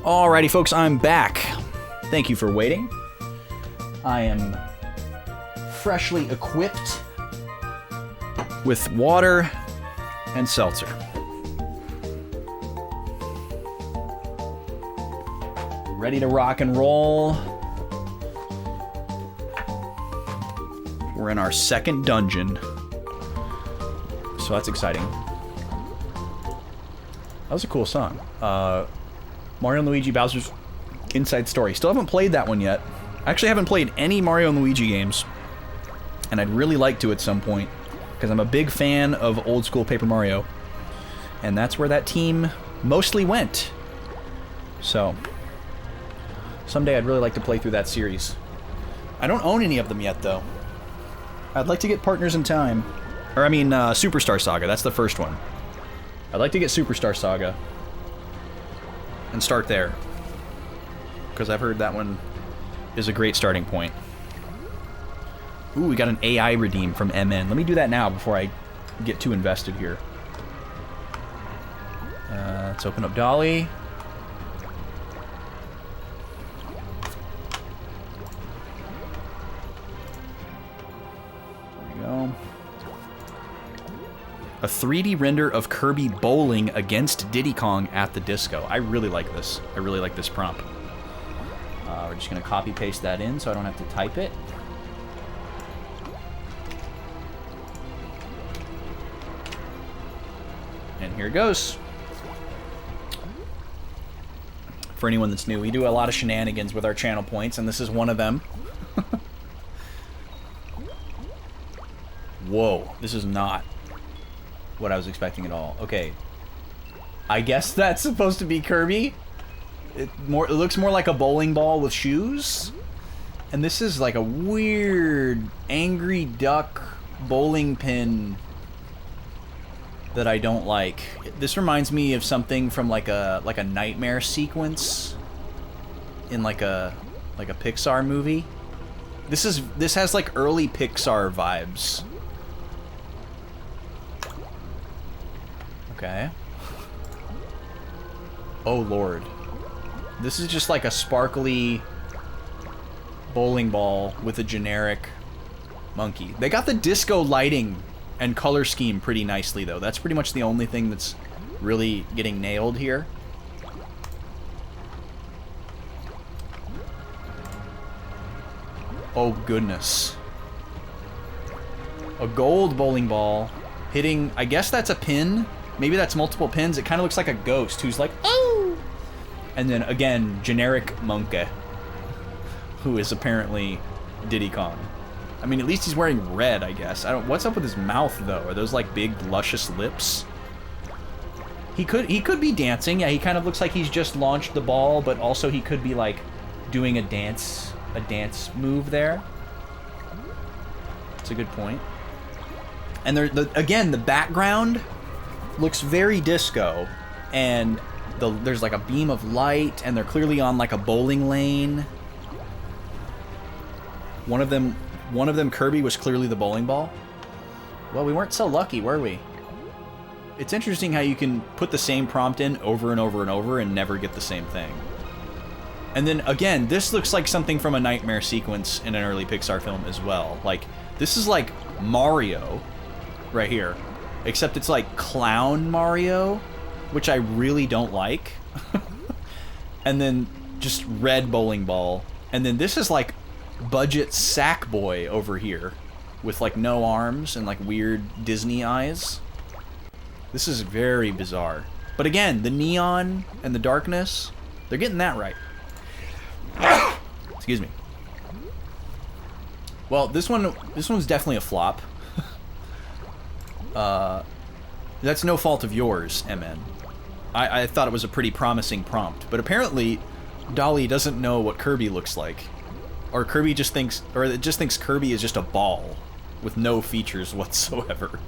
Alrighty, folks, I'm back. Thank you for waiting. I am freshly equipped with water and seltzer. Ready to rock and roll. We're in our second dungeon, so that's exciting. That was a cool song. Mario & Luigi Bowser's Inside Story. Still haven't played that one yet. I actually haven't played any Mario & Luigi games, and I'd really like to at some point, because I'm a big fan of old school Paper Mario, and that's where that team mostly went. So, someday I'd really like to play through that series. I don't own any of them yet, though. I'd like to get Partners in Time. Or, I mean, Superstar Saga. That's the first one. I'd like to get Superstar Saga and start there, because I've heard that one is a great starting point. Ooh, we got an AI redeem from MN. Let me do that now before I get too invested here. Let's open up Dolly. There we go. A 3D render of Kirby bowling against Diddy Kong at the disco. I really like this. I really like this prompt. We're just going to copy paste that in so I don't have to type it. And here it goes. For anyone that's new, we do a lot of shenanigans with our channel points, and this is one of them. Whoa, this is not what I was expecting at all. Okay. I guess that's supposed to be Kirby. It looks more like a bowling ball with shoes. And this is like a weird angry duck bowling pin that I don't like. This reminds me of something from like a nightmare sequence in like a Pixar movie. This has like early Pixar vibes. Okay. Oh lord. This is just like a sparkly bowling ball with a generic monkey. They got the disco lighting and color scheme pretty nicely though. That's pretty much the only thing that's really getting nailed here. Oh goodness. A gold bowling ball hitting, I guess that's a pin. Maybe that's multiple pins. It kind of looks like a ghost who's like, oh! And then again, generic monkey, who is apparently Diddy Kong. I mean, at least he's wearing red, I guess. What's up with his mouth though? Are those like big luscious lips? He could be dancing. Yeah, he kind of looks like he's just launched the ball, but also he could be like doing a dance move there. That's a good point. And again, the background looks very disco, and there's like a beam of light, and they're clearly on like a bowling lane. One of them, Kirby, was clearly the bowling ball. Well, we weren't so lucky, were we? It's interesting how you can put the same prompt in over and over and over and never get the same thing. And then, again, this looks like something from a nightmare sequence in an early Pixar film as well. Like, this is like Mario right here. Except it's like Clown Mario, which I really don't like. And then just red bowling ball. And then this is like budget Sackboy over here with like no arms and like weird Disney eyes. This is very bizarre. But again, the neon and the darkness, they're getting that right. Excuse me. Well, this one's definitely a flop. That's no fault of yours, MN. I thought it was a pretty promising prompt, but apparently Dolly doesn't know what Kirby looks like. Or Kirby just thinks, or it just thinks Kirby is just a ball with no features whatsoever.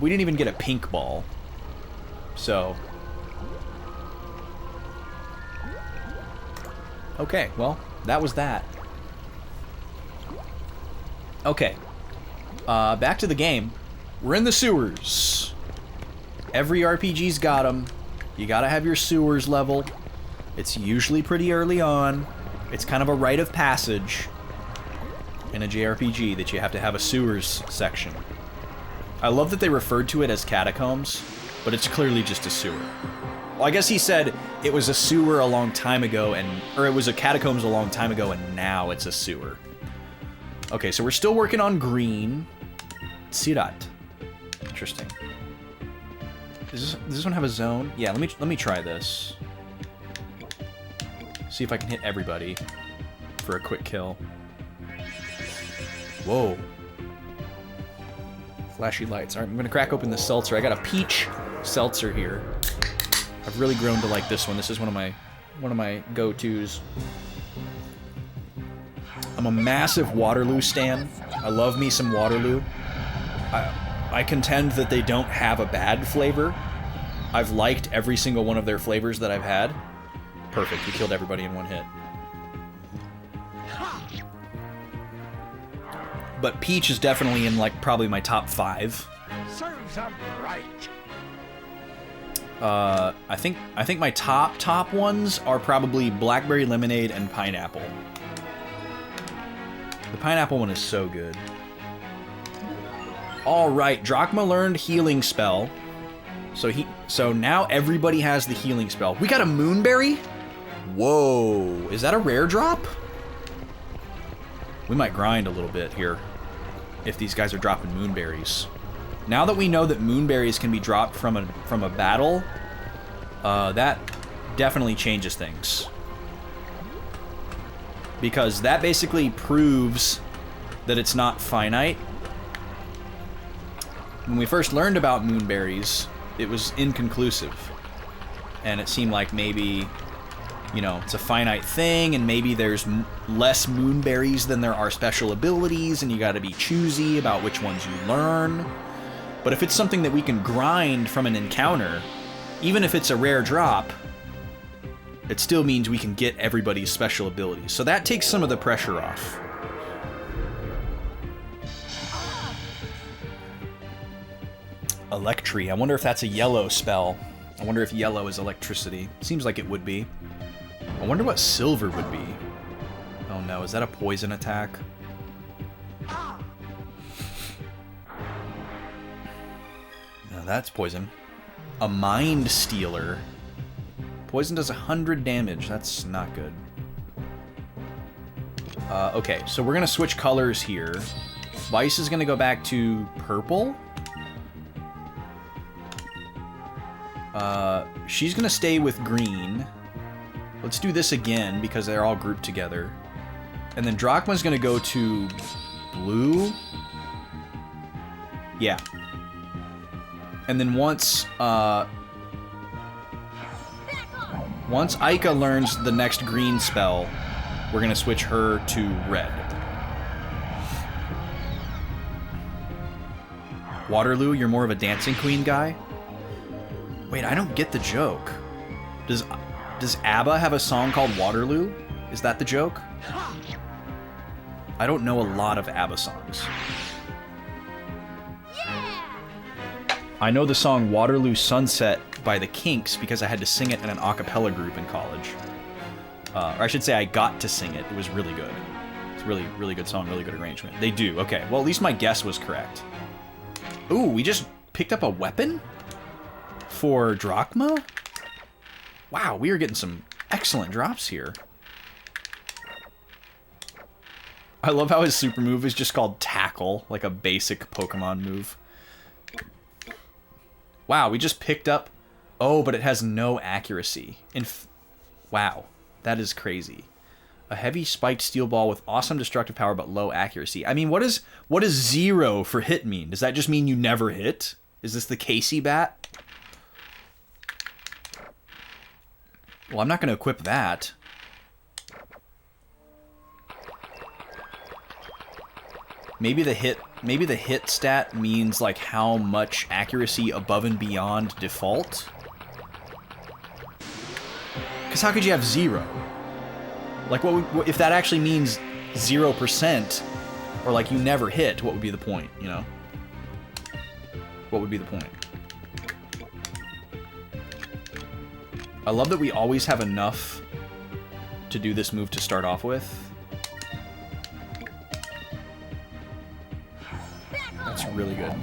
We didn't even get a pink ball. So. Okay, well, that was that. Okay. Back to the game. We're in the sewers. Every RPG's got them. You gotta have your sewers level. It's usually pretty early on. It's kind of a rite of passage in a JRPG that you have to have a sewers section. I love that they referred to it as catacombs, but it's clearly just a sewer. Well, I guess he said it was a sewer a long time ago, or it was a catacombs a long time ago, and now it's a sewer. Okay, so we're still working on green. Sirat. Interesting. Does this one have a zone? Yeah, let me try this. See if I can hit everybody for a quick kill. Whoa. Flashy lights. All right, I'm gonna crack open the seltzer. I got a peach seltzer here. I've really grown to like this one. This is one of my go-tos. I'm a massive Waterloo stan. I love me some Waterloo. I contend that they don't have a bad flavor. I've liked every single one of their flavors that I've had. Perfect, we killed everybody in one hit. But peach is definitely in like probably my top 5. Serves them right. I think my top ones are probably blackberry lemonade and pineapple. The pineapple one is so good. All right, Drachma learned healing spell. So now everybody has the healing spell. We got a moonberry? Whoa, is that a rare drop? We might grind a little bit here if these guys are dropping moonberries. Now that we know that moonberries can be dropped from a battle, that definitely changes things. Because that basically proves that it's not finite. When we first learned about moonberries, it was inconclusive. And it seemed like maybe, you know, it's a finite thing, and maybe there's less moonberries than there are special abilities, and you gotta be choosy about which ones you learn. But if it's something that we can grind from an encounter, even if it's a rare drop, it still means we can get everybody's special abilities. So that takes some of the pressure off. Electri. I wonder if that's a yellow spell. I wonder if yellow is electricity. Seems like it would be. I wonder what silver would be. Oh no, is that a poison attack? No, that's poison. A Mind Stealer. Poison does 100 damage. That's not good. Okay, so we're gonna switch colors here. Vice is gonna go back to purple. She's gonna stay with green. Let's do this again because they're all grouped together. And then Drachma's gonna go to blue. Yeah. And then once Aika learns the next green spell, we're gonna switch her to red. Waterloo, you're more of a Dancing Queen guy? Wait, I don't get the joke. Does ABBA have a song called Waterloo? Is that the joke? I don't know a lot of ABBA songs. I know the song Waterloo Sunset by the Kinks because I had to sing it in an a cappella group in college. Or I should say I got to sing it. It was really good. It's a really, really good song, really good arrangement. They do. Okay, well, at least my guess was correct. Ooh, we just picked up a weapon for Drachma? Wow, we are getting some excellent drops here. I love how his super move is just called Tackle, like a basic Pokemon move. Wow, we just picked up... Oh, but it has no accuracy. Wow, that is crazy. A heavy spiked steel ball with awesome destructive power but low accuracy. I mean, what does 0 for hit mean? Does that just mean you never hit? Is this the Casey bat? Well, I'm not going to equip that. Maybe the hit stat means like how much accuracy above and beyond default. Because how could you have 0? Like, what if that actually means 0%, or like you never hit? What would be the point? You know? What would be the point? I love that we always have enough to do this move to start off with. That's really good.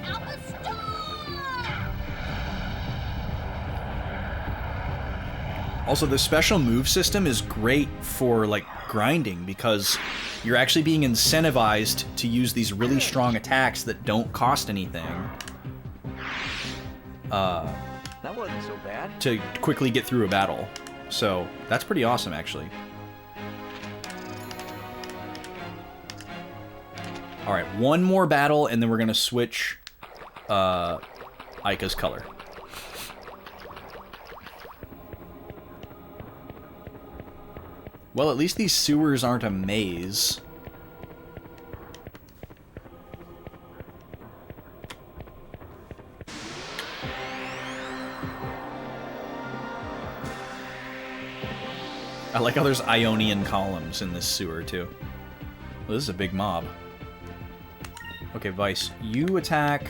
Also, the special move system is great for, like, grinding because you're actually being incentivized to use these really strong attacks that don't cost anything. That wasn't so bad. To quickly get through a battle. So, that's pretty awesome, actually. Alright, one more battle, and then we're gonna switch Aika's color. Well, at least these sewers aren't a maze. I like how there's Ionian columns in this sewer, too. Well, this is a big mob. Okay, Vice, you attack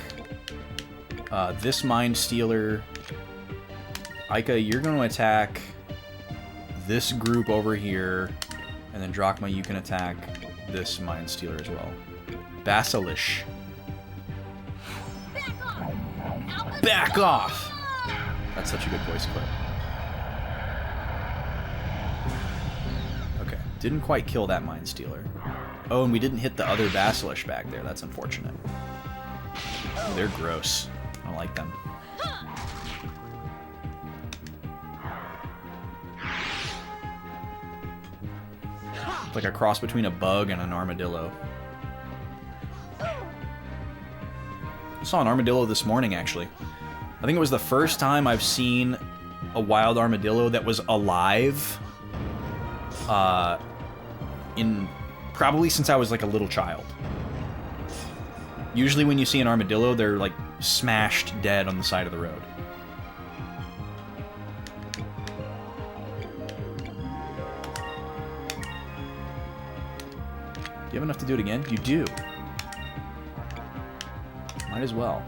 this Mind Stealer. Aika, you're going to attack this group over here. And then Drachma, you can attack this Mind Stealer as well. Basilish. Back off! That's such a good voice clip. Okay, didn't quite kill that Mind Stealer. Oh, and we didn't hit the other Basilish back there. That's unfortunate. Oh, they're gross. I don't like them. It's like a cross between a bug and an armadillo. I saw an armadillo this morning, actually. I think it was the first time I've seen a wild armadillo that was alive in probably since I was like a little child. Usually when you see an armadillo, they're like smashed dead on the side of the road. Do you have enough to do it again? You do. Might as well.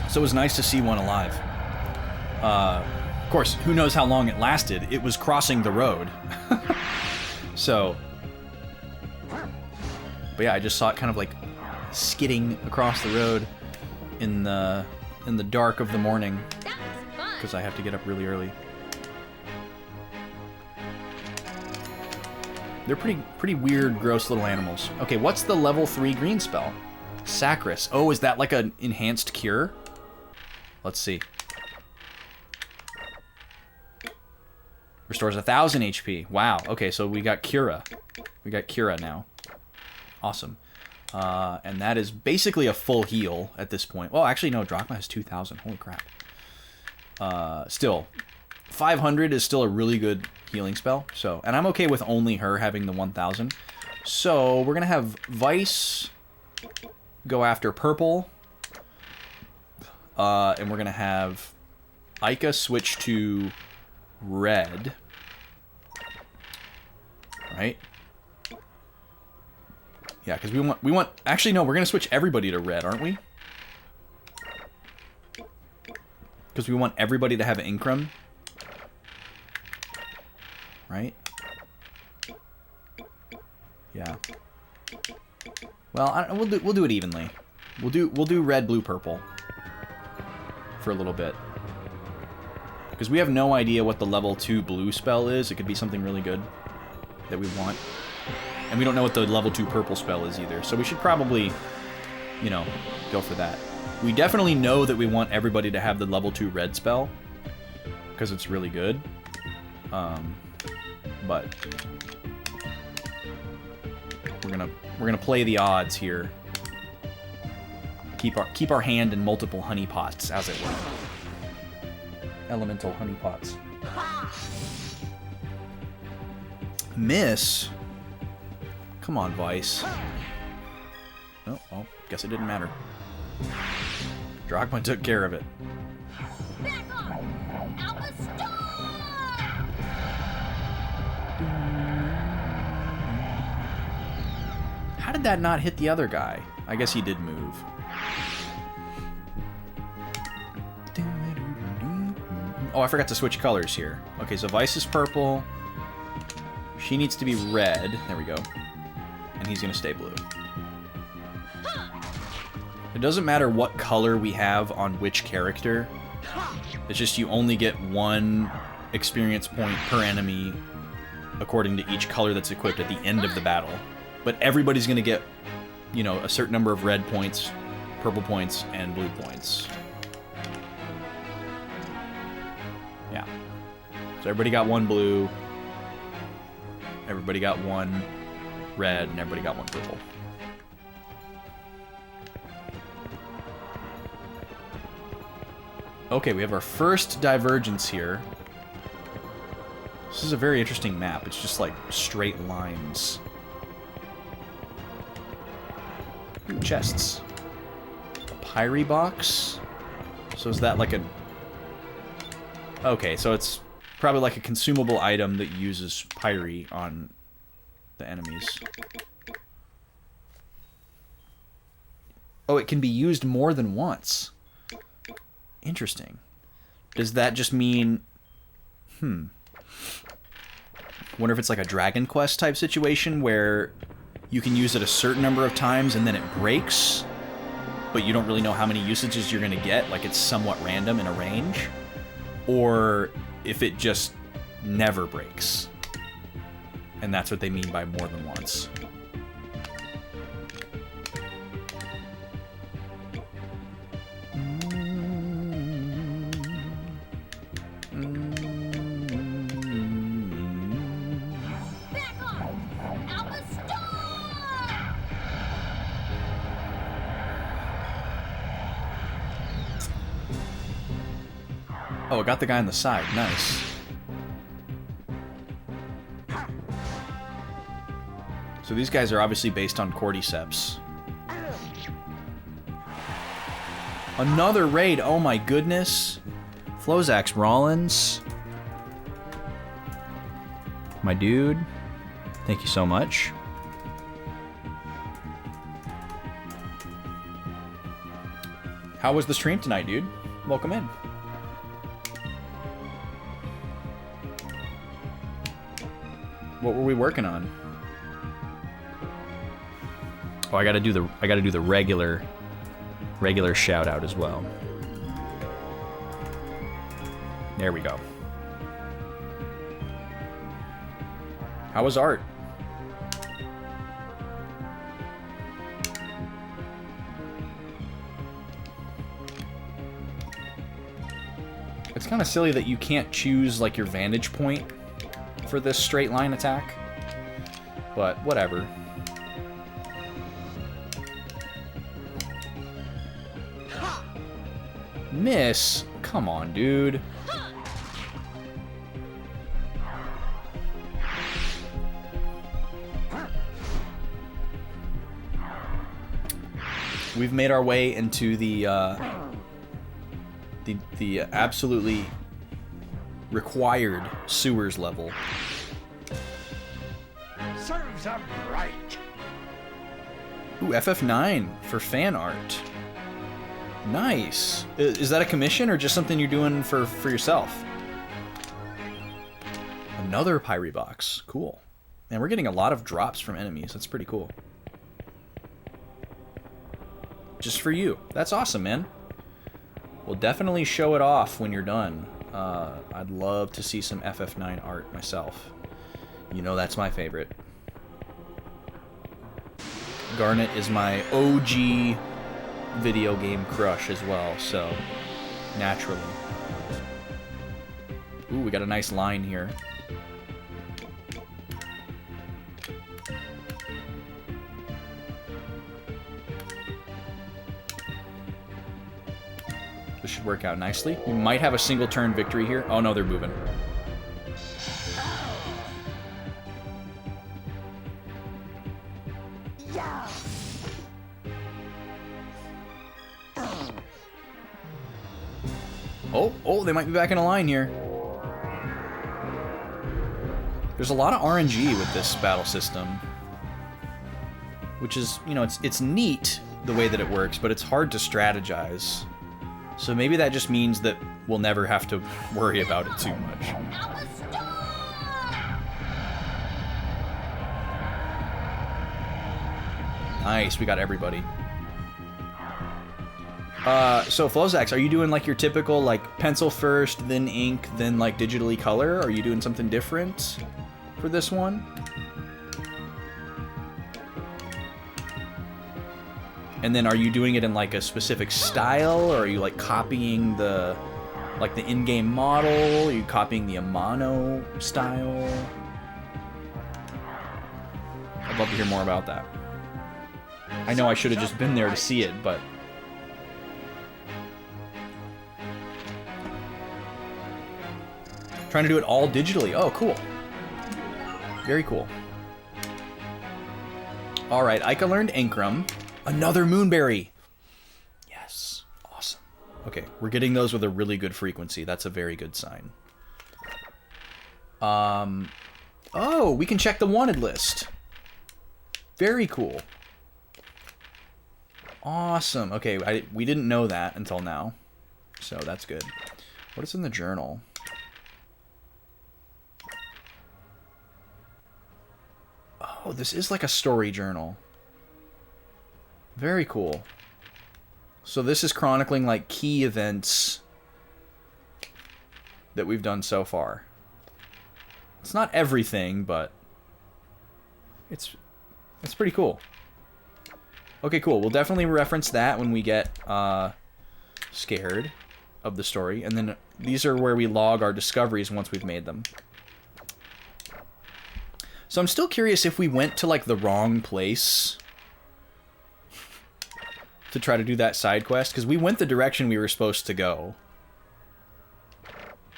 So it was nice to see one alive. Of course, who knows how long it lasted. It was crossing the road. So... But yeah, I just saw it kind of like skidding across the road in the dark of the morning. Because I have to get up really early. They're pretty weird, gross little animals. Okay, what's the level 3 green spell? Sacris. Oh, is that like an enhanced cure? Let's see. Restores 1,000 HP. Wow. Okay, so we got Cura. We got Cura now. Awesome. And that is basically a full heal at this point. Well, actually, no. Drachma has 2,000. Holy crap. Still, 500 is still a really good healing spell. So, and I'm okay with only her having the 1,000. So, we're going to have Vice go after Purple. And we're going to have Ica switch to red. Right? Yeah, because we want... Actually, no, we're going to switch everybody to red, aren't we? Because we want everybody to have Incrum. Right? Yeah. Well, we'll do it evenly. We'll do red, blue, purple for a little bit. Because we have no idea what the level 2 blue spell is. It could be something really good that we want. And we don't know what the level 2 purple spell is either. So we should probably, you know, go for that. We definitely know that we want everybody to have the level 2 red spell. Because it's really good. But we're gonna play the odds here. Keep our hand in multiple honey pots, as it were. Elemental honey pots. Miss. Come on, Vice. Oh, well, guess it didn't matter. Drogma took care of it. How did that not hit the other guy? I guess he did move. Oh, I forgot to switch colors here. Okay, so Vice is purple. She needs to be red. There we go. And he's going to stay blue. It doesn't matter what color we have on which character. It's just you only get 1 experience point per enemy according to each color that's equipped at the end of the battle. But everybody's going to get, you know, a certain number of red points, purple points, and blue points. Yeah. So everybody got 1 blue. Everybody got 1 red, and everybody got 1 purple. Okay, we have our first divergence here. This is a very interesting map. It's just like straight lines. Ooh, chests. A Pyre box? So is that like a... Okay, so it's probably like a consumable item that uses Pyre on the enemies. Oh, it can be used more than once. Interesting. Does that just mean... Wonder if it's like a Dragon Quest type situation where you can use it a certain number of times and then it breaks, but you don't really know how many usages you're going to get, like it's somewhat random in a range. Or if it just never breaks. And that's what they mean by more than once. Oh, I got the guy on the side. Nice. So these guys are obviously based on Cordyceps. Another raid. Oh my goodness. Flozax Rollins. My dude. Thank you so much. How was the stream tonight, dude? Welcome in. What were we working on? Oh, I gotta do the regular shout out as well. There we go. How was art? It's kind of silly that you can't choose like your vantage point for this straight line attack, but whatever. Miss? Come on, dude. We've made our way into the the absolutely required sewers level. Serves them right. Ooh, FF9 for fan art. Nice. Is that a commission or just something you're doing for yourself? Another Pyre box. Cool. Man, we're getting a lot of drops from enemies. That's pretty cool. Just for you. That's awesome, man. We'll definitely show it off when you're done. I'd love to see some FF9 art myself. You know that's my favorite. Garnet is my OG video game crush as well, so naturally. Ooh, we got a nice line here. This should work out nicely. We might have a single turn victory here. Oh no, they're moving. Oh, they might be back in a line here. There's a lot of RNG with this battle system. Which is, you know, it's neat the way that it works, but it's hard to strategize. So maybe that just means that we'll never have to worry about it too much. Nice, we got everybody. So Flozax, are you doing like your typical like pencil first, then ink, then like digitally color? Or are you doing something different for this one? And then are you doing it in like a specific style, or are you like copying the in-game model? Are you copying the Amano style? I'd love to hear more about that. I know I should have just been there to see it, but trying to do it all digitally. Oh, cool. Very cool. All right, Ica learned Inkrum. Another Moonberry. Yes, awesome. Okay, we're getting those with a really good frequency. That's a very good sign. Oh, we can check the wanted list. Very cool. Awesome. Okay, we didn't know that until now, so that's good. What is in the journal? Oh, this is like a story journal. Very cool. So this is chronicling like key events that we've done so far. It's not everything, but it's pretty cool. Okay, cool. We'll definitely reference that when we get scared of the story. And then these are where we log our discoveries once we've made them. So I'm still curious if we went to like the wrong place to try to do that side quest, because we went the direction we were supposed to go.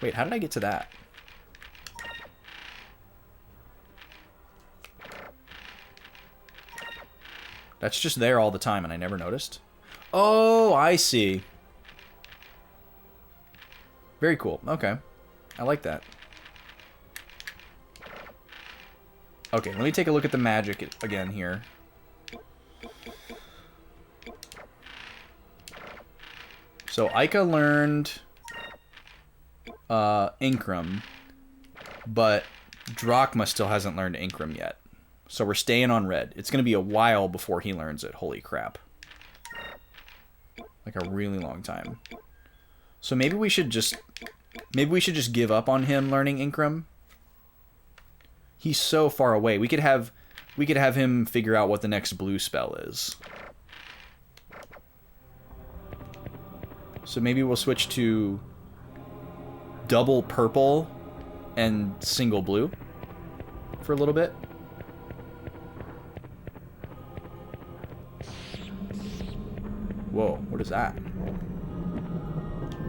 Wait, how did I get to that? That's just there all the time and I never noticed. Oh, I see. Very cool. Okay. I like that. Okay, let me take a look at the magic again here. So Ica learned Inkrum, but Drachma still hasn't learned Inkrum yet. So we're staying on red. It's going to be a while before he learns it. Holy crap. Like a really long time. So maybe we should just give up on him learning Inkrum. He's so far away. We could have him figure out what the next blue spell is. So maybe we'll switch to double purple and single blue for a little bit. Whoa, what is that?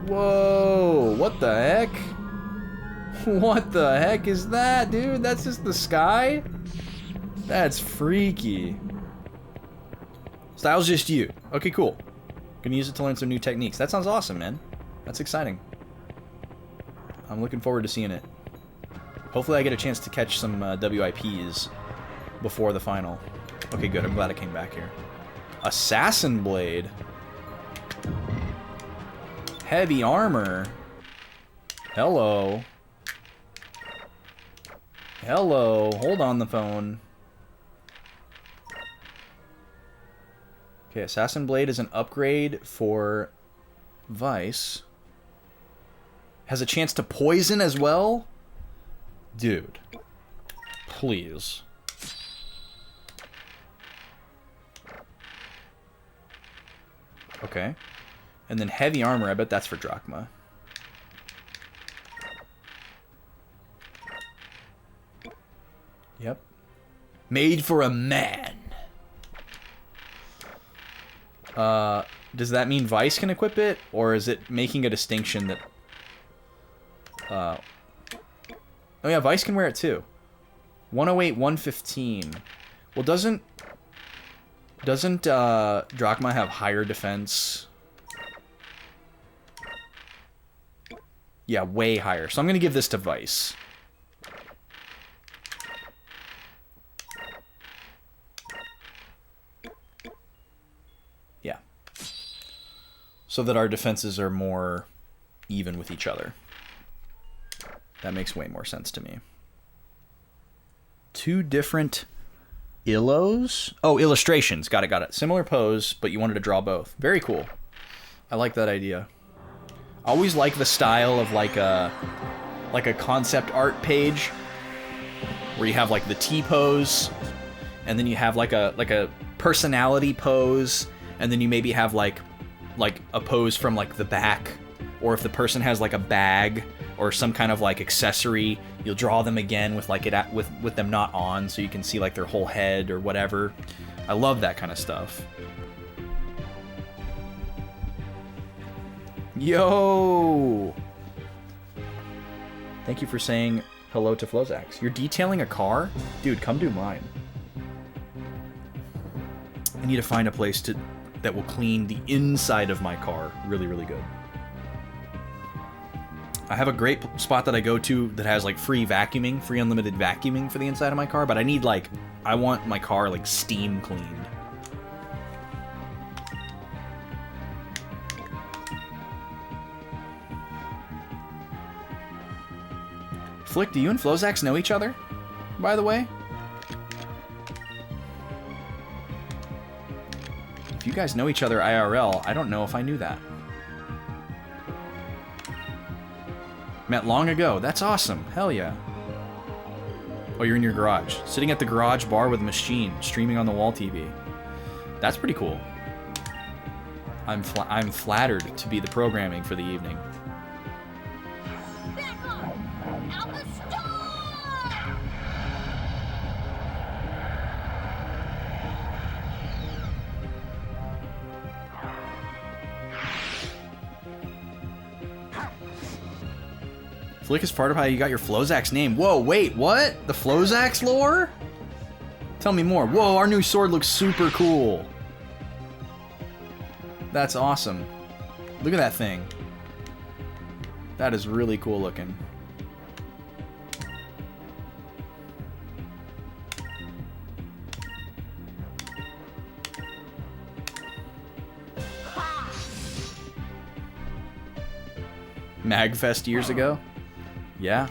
Whoa, what the heck? What the heck is that, dude? That's just the sky? That's freaky. Style's just you. Okay, cool. Gonna use it to learn some new techniques. That sounds awesome, man. That's exciting. I'm looking forward to seeing it. Hopefully I get a chance to catch some WIPs before the final. Okay, good. I'm glad I came back here. Assassin Blade. Heavy armor. Hello. Hello. Hold on the phone. Okay, Assassin Blade is an upgrade for Vice. Has a chance to poison as well? Dude. Please. Okay. And then heavy armor, I bet that's for Drachma. Yep. Made for a man. Does that mean Vice can equip it? Or is it making a distinction that... oh yeah, Vice can wear it too. 108, 115. Well, doesn't Drachma have higher defense? Yeah, way higher. So I'm gonna give this to Vice. Yeah. So that our defenses are more even with each other. That makes way more sense to me. Two different illos? Oh, illustrations. Got it. Similar pose, but you wanted to draw both. Very cool. I like that idea. I always like the style of like a concept art page where you have like the T pose, and then you have like a personality pose, and then you maybe have like a pose from like the back, or if the person has like a bag or some kind of like accessory, you'll draw them again with like with them not on, so you can see like their whole head or whatever. I love that kind of stuff. Yo! Thank you for saying hello to Flozax. You're detailing a car? Dude, come do mine. I need to find a place that will clean the inside of my car really, really good. I have a great spot that I go to that has like free unlimited vacuuming for the inside of my car, but I want my car like steam cleaned. Flick, do you and Flozax know each other, by the way? If you guys know each other IRL, I don't know if I knew that. Met long ago. That's awesome. Hell yeah. Oh, you're in your garage. Sitting at the garage bar with a machine, streaming on the wall TV. That's pretty cool. I'm flattered to be the programming for the evening. Flick is part of how you got your Flozax name. Whoa, wait, what? The Flozax lore? Tell me more. Whoa, our new sword looks super cool. That's awesome. Look at that thing. That is really cool looking. Magfest years ago? Yeah.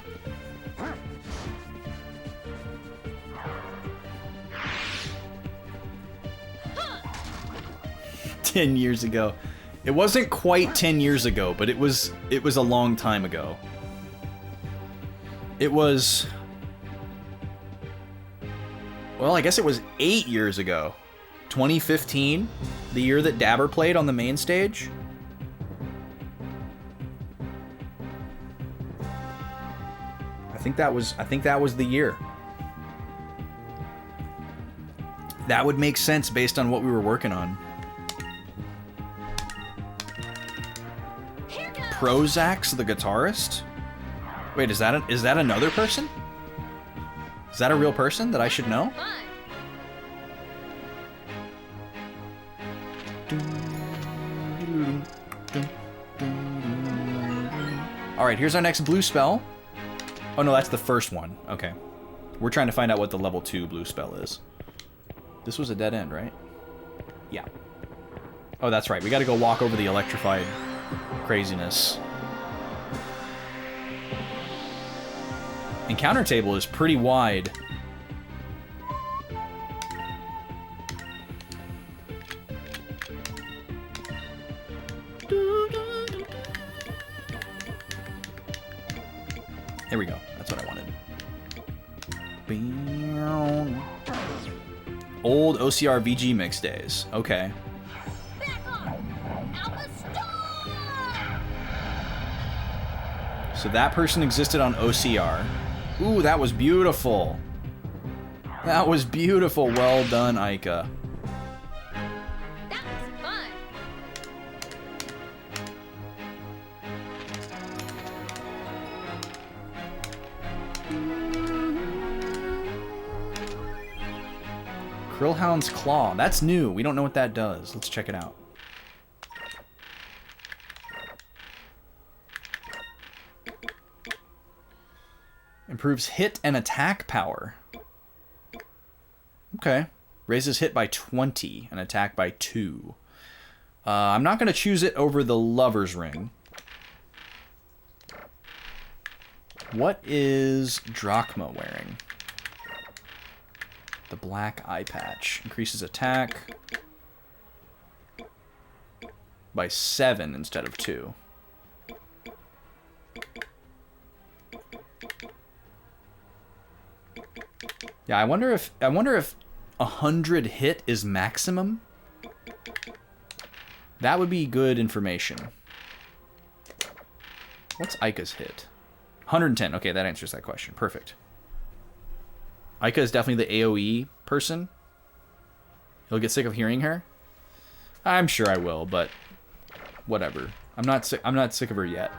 $10 ago. It wasn't quite 10 years ago, but it was a long time ago. It was... Well, I guess it was 8 years ago. 2015, the year that Dabber played on the main stage. I think that was the year. That would make sense based on what we were working on. Prozax the guitarist? Wait, is that another person? Is that a real person that I should know? Alright, here's our next blue spell. Oh no, that's the first one. Okay. We're trying to find out what the level 2 blue spell is. This was a dead end, right? Yeah. Oh, that's right. We gotta go walk over the electrified craziness. Encounter table is pretty wide. There we go. That's what I wanted. Old OCR VG mix days. Okay. So that person existed on OCR. Ooh, that was beautiful. That was beautiful. Well done, Aika. That was fun. Krillhound's Claw. That's new. We don't know what that does. Let's check it out. Improves hit and attack power. Okay. Raises hit by 20 and attack by 2. I'm not going to choose it over the Lover's Ring. What is Drachma wearing? The black eye patch. Increases attack by 7 instead of 2. Yeah, I wonder if 100 hit is maximum. That would be good information. What's Aika's hit? 110. Okay, that answers that question. Perfect. Aika is definitely the AoE person. He'll get sick of hearing her. I'm sure I will, but whatever. I'm not sick of her yet.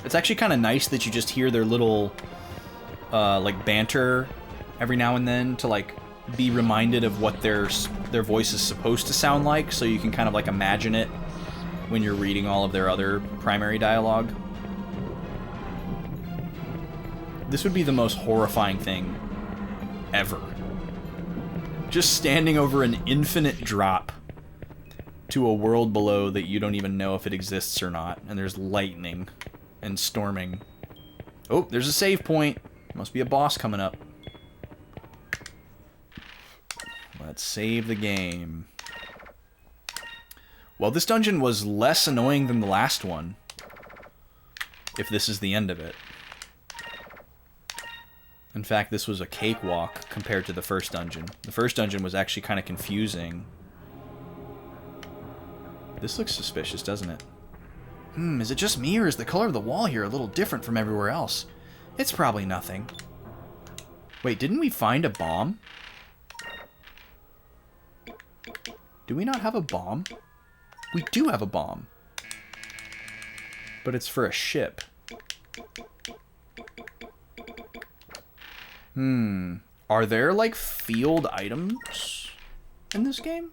It's actually kind of nice that you just hear their little, like, banter every now and then to, like, be reminded of what their voice is supposed to sound like, so you can kind of, like, imagine it when you're reading all of their other primary dialogue. This would be the most horrifying thing ever. Just standing over an infinite drop to a world below that you don't even know if it exists or not, and there's lightning and storming. Oh, there's a save point. Must be a boss coming up. Let's save the game. Well, this dungeon was less annoying than the last one, if this is the end of it. In fact, this was a cakewalk compared to the first dungeon. The first dungeon was actually kind of confusing. This looks suspicious, doesn't it? Is it just me, or is the color of the wall here a little different from everywhere else? It's probably nothing. Wait, didn't we find a bomb? Do we not have a bomb? We do have a bomb. But it's for a ship. Are there, like, field items in this game?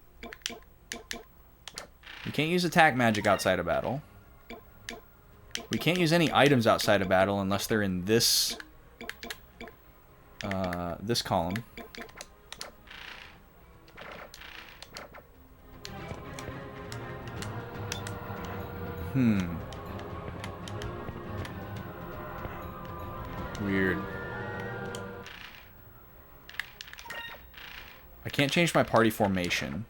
You can't use attack magic outside of battle. We can't use any items outside of battle unless they're in this this column. Weird. I can't change my party formation.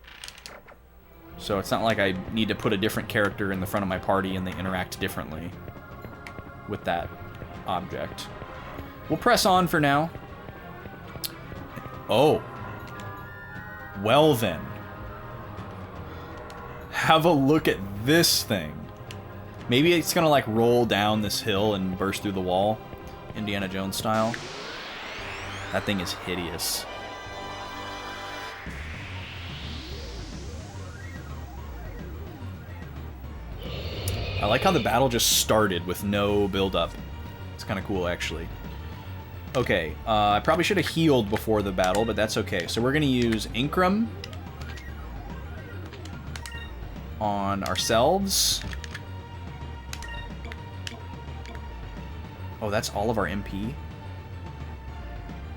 So it's not like I need to put a different character in the front of my party and they interact differently with that object. We'll press on for now. Oh. Well then. Have a look at this thing. Maybe it's gonna like roll down this hill and burst through the wall. Indiana Jones style. That thing is hideous. I like how the battle just started with no build-up. It's kind of cool, actually. Okay, I probably should have healed before the battle, but that's okay. So we're going to use Inkram on ourselves. Oh, that's all of our MP.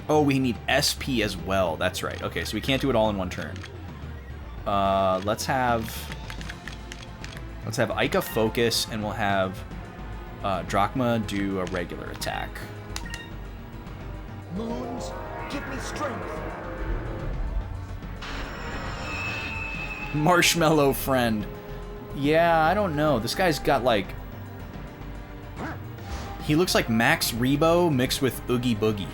Oh, we need SP as well. That's right. Okay, so we can't do it all in one turn. Let's have Ica focus, and we'll have Drachma do a regular attack. Moons, give me strength. Marshmallow friend. Yeah, I don't know. This guy's got like... He looks like Max Rebo mixed with Oogie Boogie.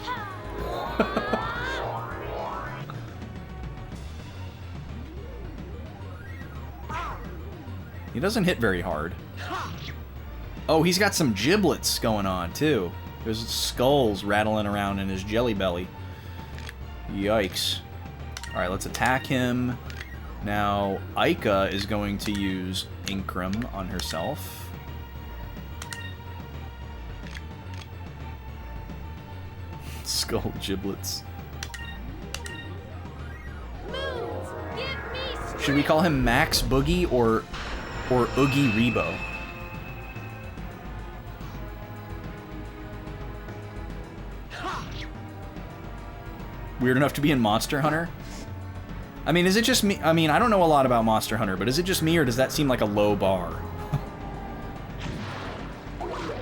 He doesn't hit very hard. Oh, he's got some giblets going on, too. There's skulls rattling around in his jelly belly. Yikes. Alright, let's attack him. Now, Ica is going to use Inkram on herself. Skull giblets. Should we call him Max Boogie or Oogie Rebo? Weird enough to be in Monster Hunter? I mean, is it just me? I mean, I don't know a lot about Monster Hunter, but is it just me, or does that seem like a low bar?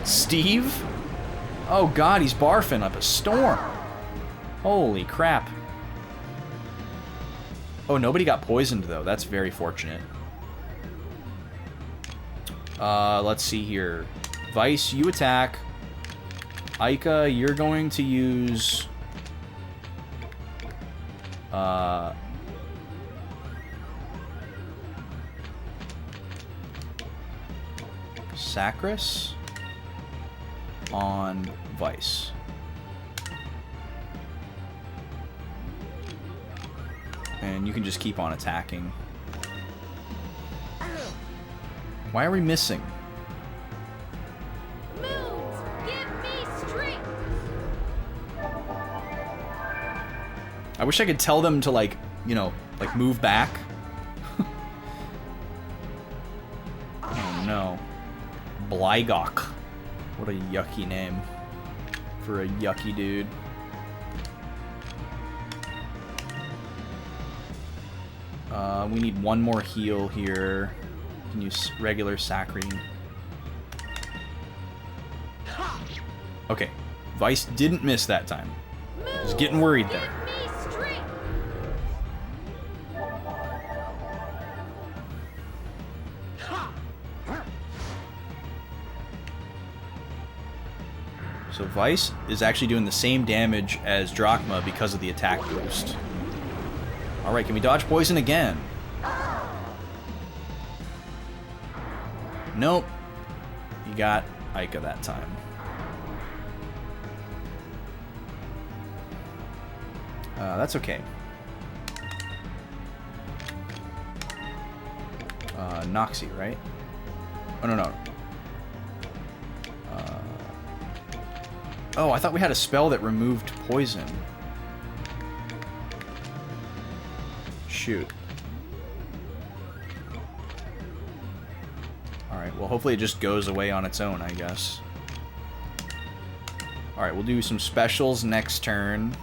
Steve? Oh god, he's barfing up a storm. Holy crap. Oh, nobody got poisoned, though. That's very fortunate. Let's see here. Vice, you attack. Ica, you're going to use... Sacris on Vice. And you can just keep on attacking. Why are we missing? Moons, give me strength. I wish I could tell them to, like, you know, like, move back. Oh no. Blygok. What a yucky name for a yucky dude. We need one more heal here. We can use regular saccharine. Okay, Vice didn't miss that time. I was getting worried there. So Vice is actually doing the same damage as Drachma because of the attack boost. Alright, can we dodge poison again? Nope. You got Ica that time. That's okay. Noxie, right? Oh, no, no. Oh, I thought we had a spell that removed poison. Shoot. Alright, well hopefully it just goes away on its own, I guess. Alright, we'll do some specials next turn.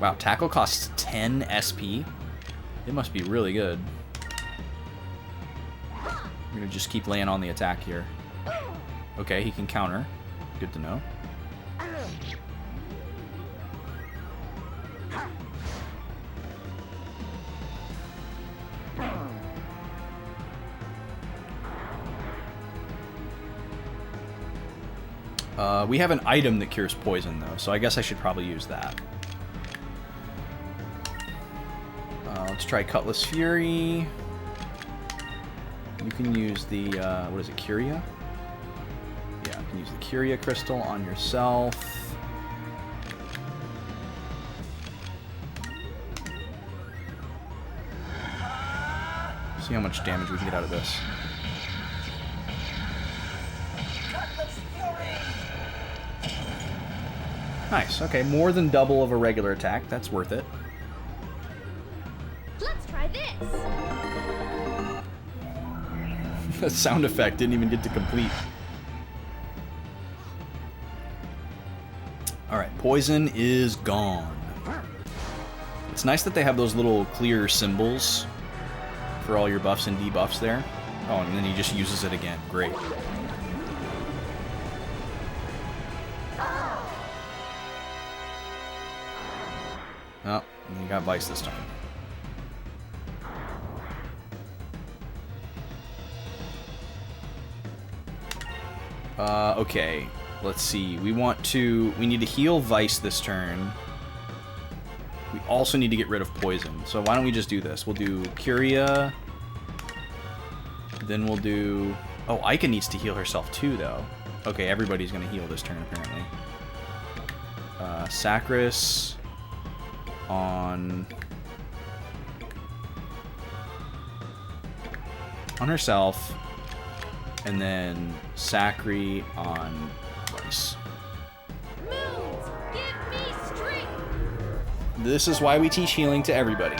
Wow, tackle costs 10 SP. It must be really good. I'm gonna just keep laying on the attack here. Okay, he can counter. Good to know. We have an item that cures poison, though, so I guess I should probably use that. Let's try Cutlass Fury. You can use the, what is it, Curia? Yeah, you can use the Curia Crystal on yourself. See how much damage we can get out of this. Nice, okay, more than double of a regular attack. That's worth it. Let's try That sound effect didn't even get to complete. Alright, poison is gone. It's nice that they have those little clear symbols for all your buffs and debuffs there. Oh, and then he just uses it again. Great. Oh, and you got Vice this time. Okay. Let's see. We need to heal Vice this turn. We also need to get rid of poison. So why don't we just do this? We'll do Curia. Then we'll do... Oh, Ica needs to heal herself too, though. Okay, everybody's going to heal this turn, apparently. Sacris on herself. And then Sacri on Vice. Moons, give me strength. This is why we teach healing to everybody.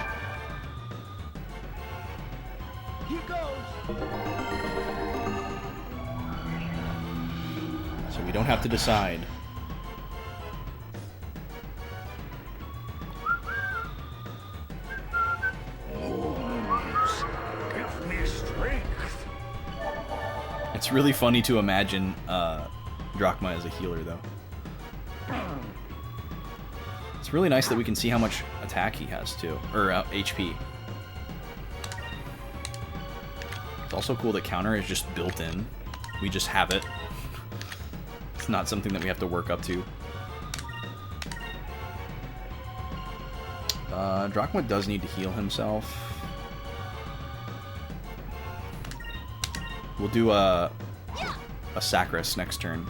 Here goes. So we don't have to decide. Give me strength. It's really funny to imagine Drachma as a healer, though. It's really nice that we can see how much attack he has, too. Or HP. It's also cool that counter is just built in. We just have it. It's not something that we have to work up to. Drachma does need to heal himself. We'll do a Sacris next turn.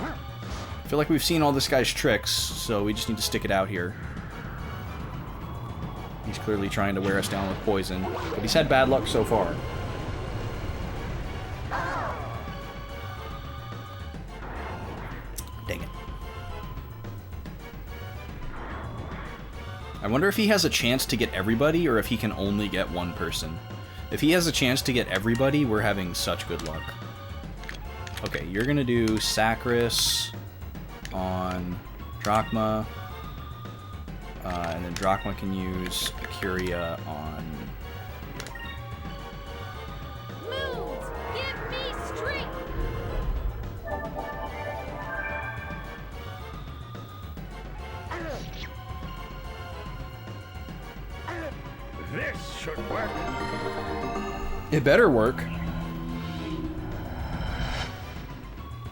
I feel like we've seen all this guy's tricks, so we just need to stick it out here. He's clearly trying to wear us down with poison, but he's had bad luck so far. Dang it. I wonder if he has a chance to get everybody, or if he can only get one person. If he has a chance to get everybody, we're having such good luck. Okay, you're gonna do Sacris on Drachma, and then Drachma can use Curia on... Moons, give me strength. This should work. It better work.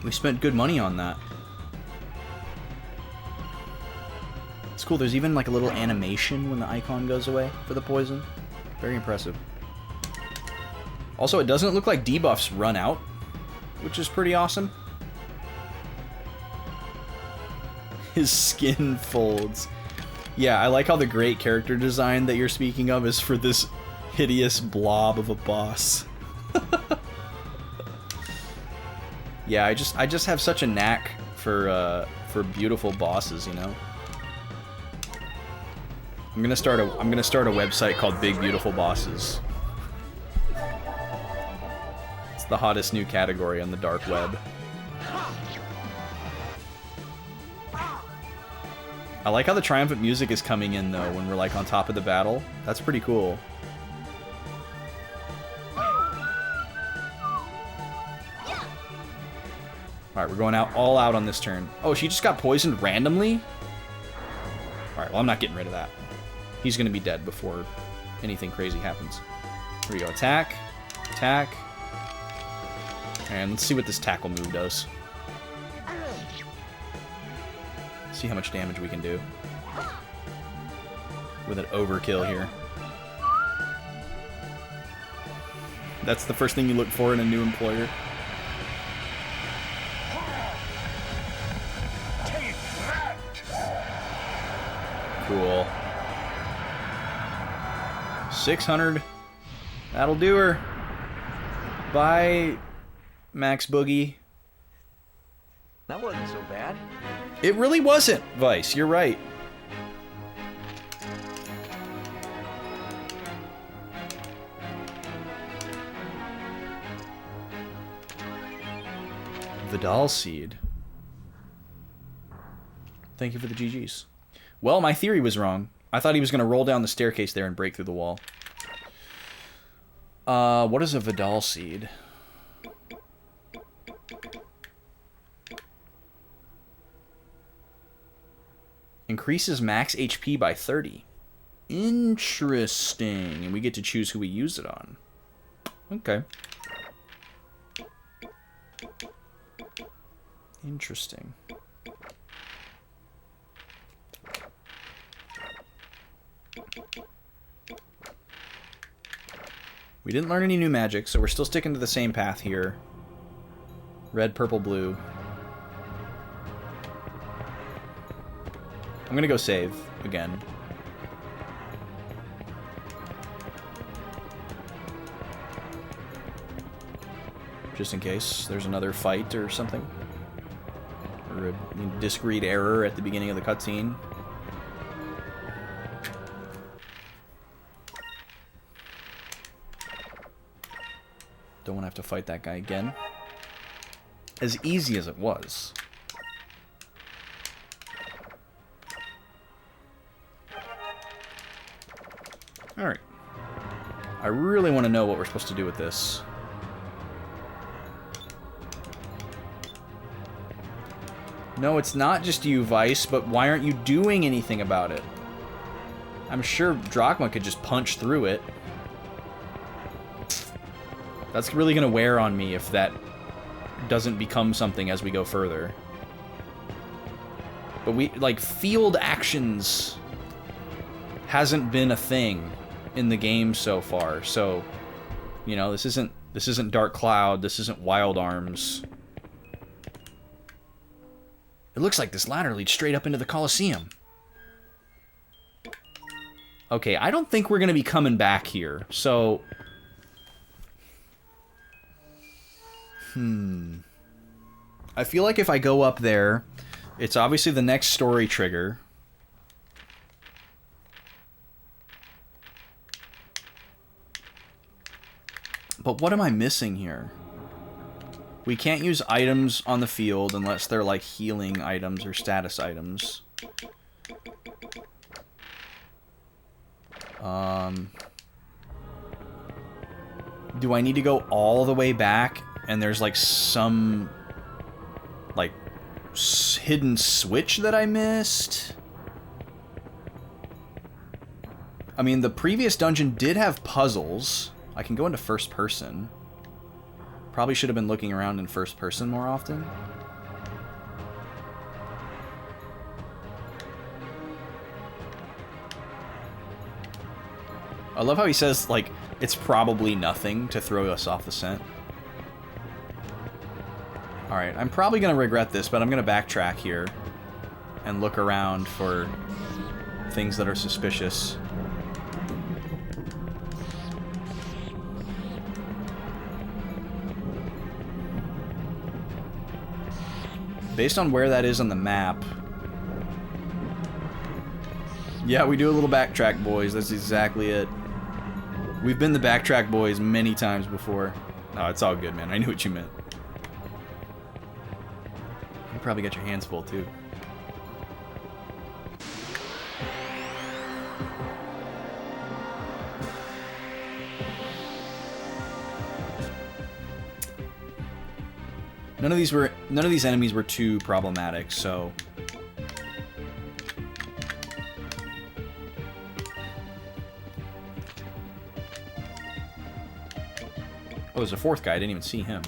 We spent good money on that. It's cool, there's even like a little animation when the icon goes away for the poison. Very impressive. Also, it doesn't look like debuffs run out, which is pretty awesome. His skin folds. Yeah, I like how the great character design that you're speaking of is for this hideous blob of a boss. Yeah, I just have such a knack for beautiful bosses, you know. I'm gonna start a website called Big Beautiful Bosses. It's the hottest new category on the dark web. I like how the triumphant music is coming in though when we're like on top of the battle. That's pretty cool. Alright, we're going all out on this turn. Oh, she just got poisoned randomly? Alright, well I'm not getting rid of that. He's gonna be dead before anything crazy happens. Here we go, attack, attack. And let's see what this tackle move does. See how much damage we can do with an overkill here. That's the first thing you look for in a new employer. Cool. 600. That'll do her. Bye, Max Boogie. That wasn't so bad. It really wasn't, Vice. You're right. Vidal seed. Thank you for the GGs. Well, my theory was wrong. I thought he was going to roll down the staircase there and break through the wall. What is a Vidal seed? Increases max HP by 30. Interesting. And we get to choose who we use it on. Okay. Interesting. We didn't learn any new magic, so we're still sticking to the same path here. Red, purple, blue. I'm gonna go save again. Just in case there's another fight or something. Or a discrete error at the beginning of the cutscene. Don't want to have to fight that guy again. As easy as it was. Alright. I really want to know what we're supposed to do with this. No, it's not just you, Vice, but why aren't you doing anything about it? I'm sure Drachma could just punch through it. That's really going to wear on me if that doesn't become something as we go further. But we, like, field actions hasn't been a thing in the game so far. So, you know, this isn't Dark Cloud, this isn't Wild Arms. It looks like this ladder leads straight up into the Colosseum. Okay, I don't think we're going to be coming back here. So, I feel like if I go up there, it's obviously the next story trigger. But what am I missing here? We can't use items on the field unless they're like healing items or status items. Do I need to go all the way back and there's like some like hidden switch that I missed? I mean, the previous dungeon did have puzzles. I can go into first person. Probably should have been looking around in first person more often. I love how he says, like, it's probably nothing to throw us off the scent. Alright, I'm probably going to regret this, but I'm going to backtrack here and look around for things that are suspicious. Based on where that is on the map... Yeah, we do a little backtrack, boys. That's exactly it. We've been the backtrack boys many times before. Oh, it's all good, man. I knew what you meant. You probably got your hands full, too. None of these enemies were too problematic, so oh, there's a fourth guy. I didn't even see him.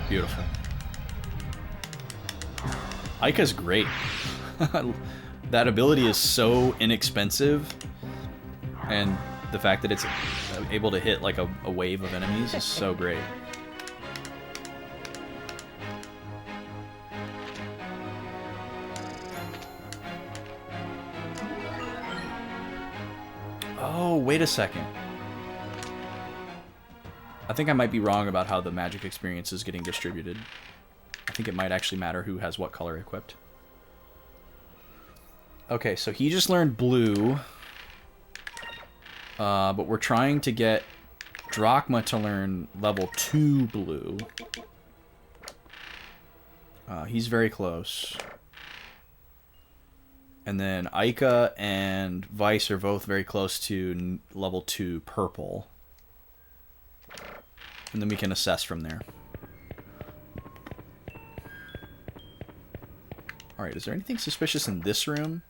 Beautiful. Aika's great. That ability is so inexpensive, and the fact that it's able to hit like a wave of enemies is so great. Oh, wait a second. I think I might be wrong about how the magic experience is getting distributed. I think it might actually matter who has what color equipped. Okay, so he just learned blue. But we're trying to get Drachma to learn level 2 blue. He's very close. And then Aika and Vice are both very close to level 2 purple. And then we can assess from there. Alright, is there anything suspicious in this room?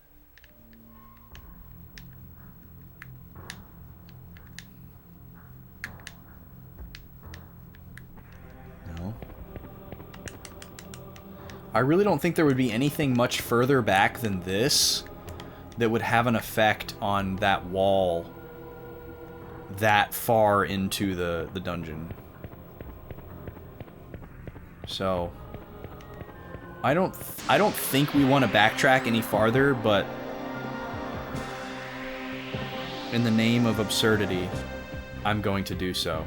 No. I really don't think there would be anything much further back than this that would have an effect on that wall that far into the dungeon. So I don't think we want to backtrack any farther, but in the name of absurdity, I'm going to do so.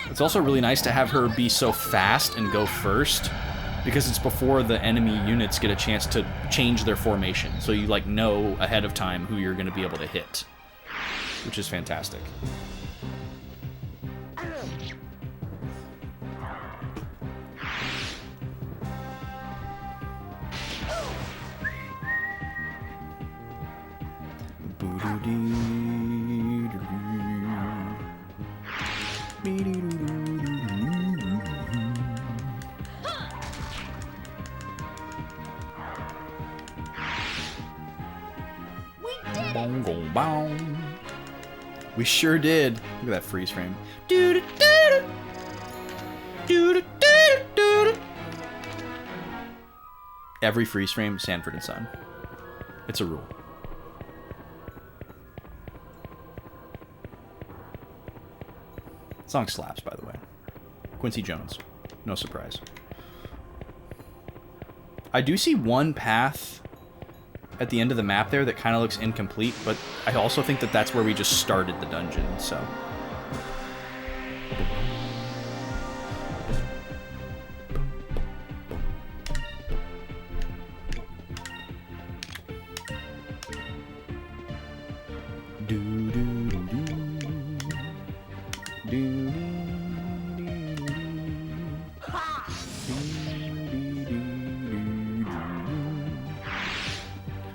It's also really nice to have her be so fast and go first, because it's before the enemy units get a chance to change their formation. So you like know ahead of time who you're going to be able to hit, which is fantastic. We sure did. Look at that freeze frame. Every freeze frame, Sanford and Son. It's a rule. Song slaps, by the way. Quincy Jones. No surprise. I do see one path at the end of the map there that kind of looks incomplete, but I also think that that's where we just started the dungeon, so.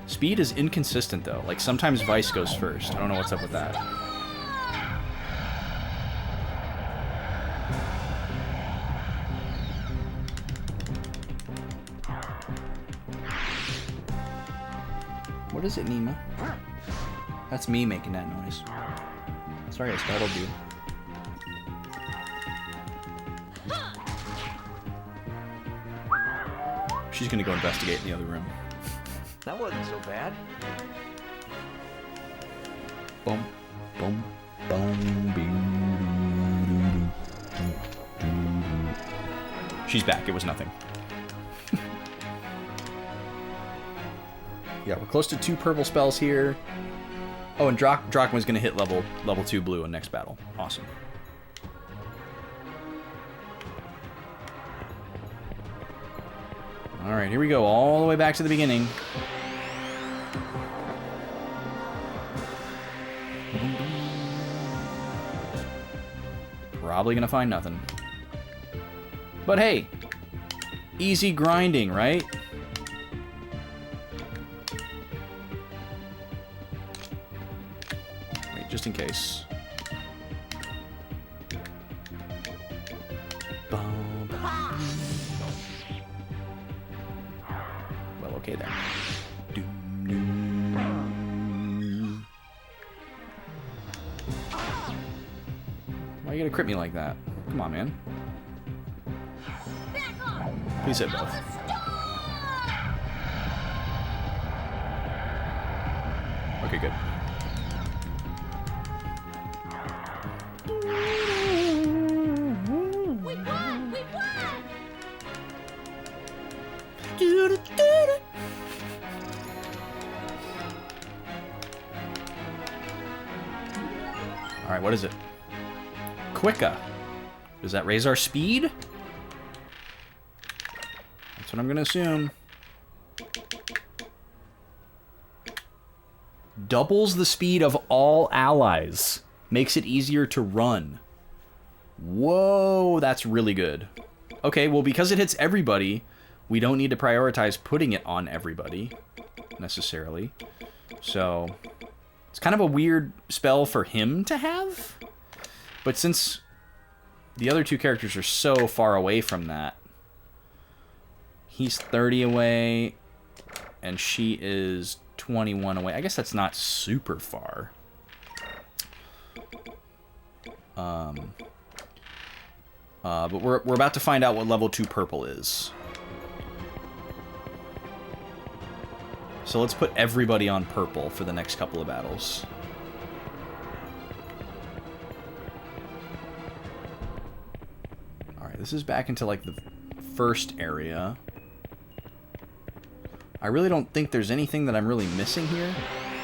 Speed is inconsistent though. Like sometimes Vice goes first. I don't know what's up with that. What is it, Nima? That's me making that noise. Sorry I startled you. She's gonna go investigate in the other room. That wasn't so bad. Boom, boom, boom, she's back. It was nothing. Yeah, we're close to 2 purple spells here. Oh, and Drachma's gonna hit level 2 blue in next battle. Awesome. All right, here we go, all the way back to the beginning. Probably gonna find nothing. But hey, easy grinding, right? Wait, just in case. Well, okay then. Why are you gonna crit me like that? Come on, man. Please hit both. Okay, good. We won! We won! What is it? Quicka. Does that raise our speed? That's what I'm gonna assume. Doubles the speed of all allies. Makes it easier to run. Whoa, that's really good. Okay, well, because it hits everybody, we don't need to prioritize putting it on everybody, necessarily. So, it's kind of a weird spell for him to have. But since the other two characters are so far away from that, he's 30 away, and she is 21 away. I guess that's not super far. But we're about to find out what level 2 purple is. So let's put everybody on purple for the next couple of battles. Alright, this is back into like the first area. I really don't think there's anything that I'm really missing here.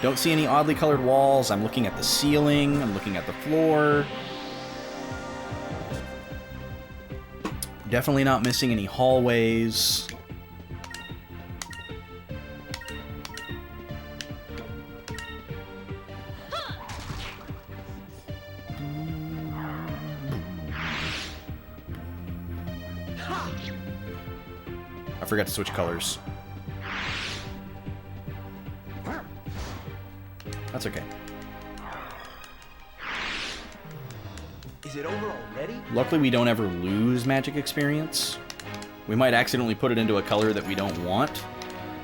Don't see any oddly colored walls. I'm looking at the ceiling. I'm looking at the floor. Definitely not missing any hallways. I forgot to switch colors. That's okay. Is it over already? Luckily, we don't ever lose magic experience. We might accidentally put it into a color that we don't want,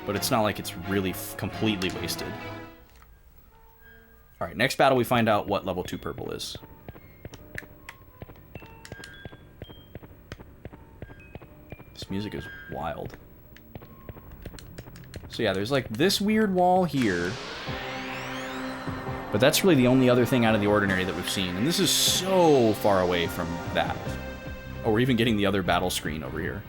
but it's not like it's really completely wasted. Alright, next battle we find out what level 2 purple is. This music is wild. So yeah, there's like this weird wall here. But that's really the only other thing out of the ordinary that we've seen. And this is so far away from that. Oh, we're even getting the other battle screen over here.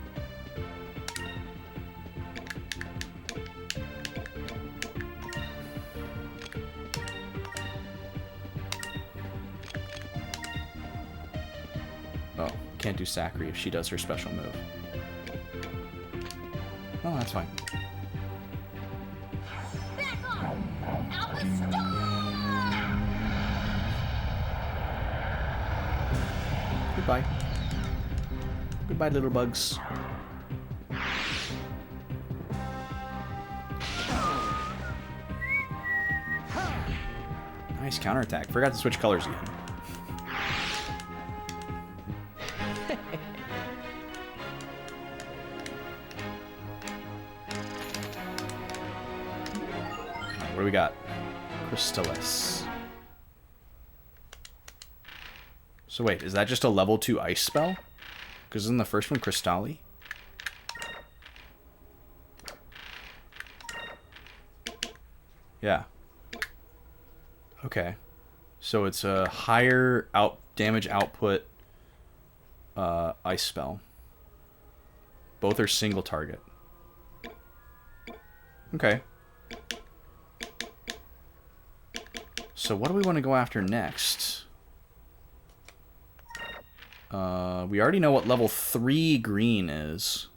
Oh, can't do Sakri if she does her special move. Oh, that's fine. Goodbye. Goodbye, little bugs. Nice counterattack. Forgot to switch colors again. What do we got? Crystallis. So wait, is that just a level 2 ice spell? Because isn't the first one Crystalli? Yeah. Okay. So it's a higher damage output ice spell. Both are single target. Okay. So what do we want to go after next? We already know what level 3 green is.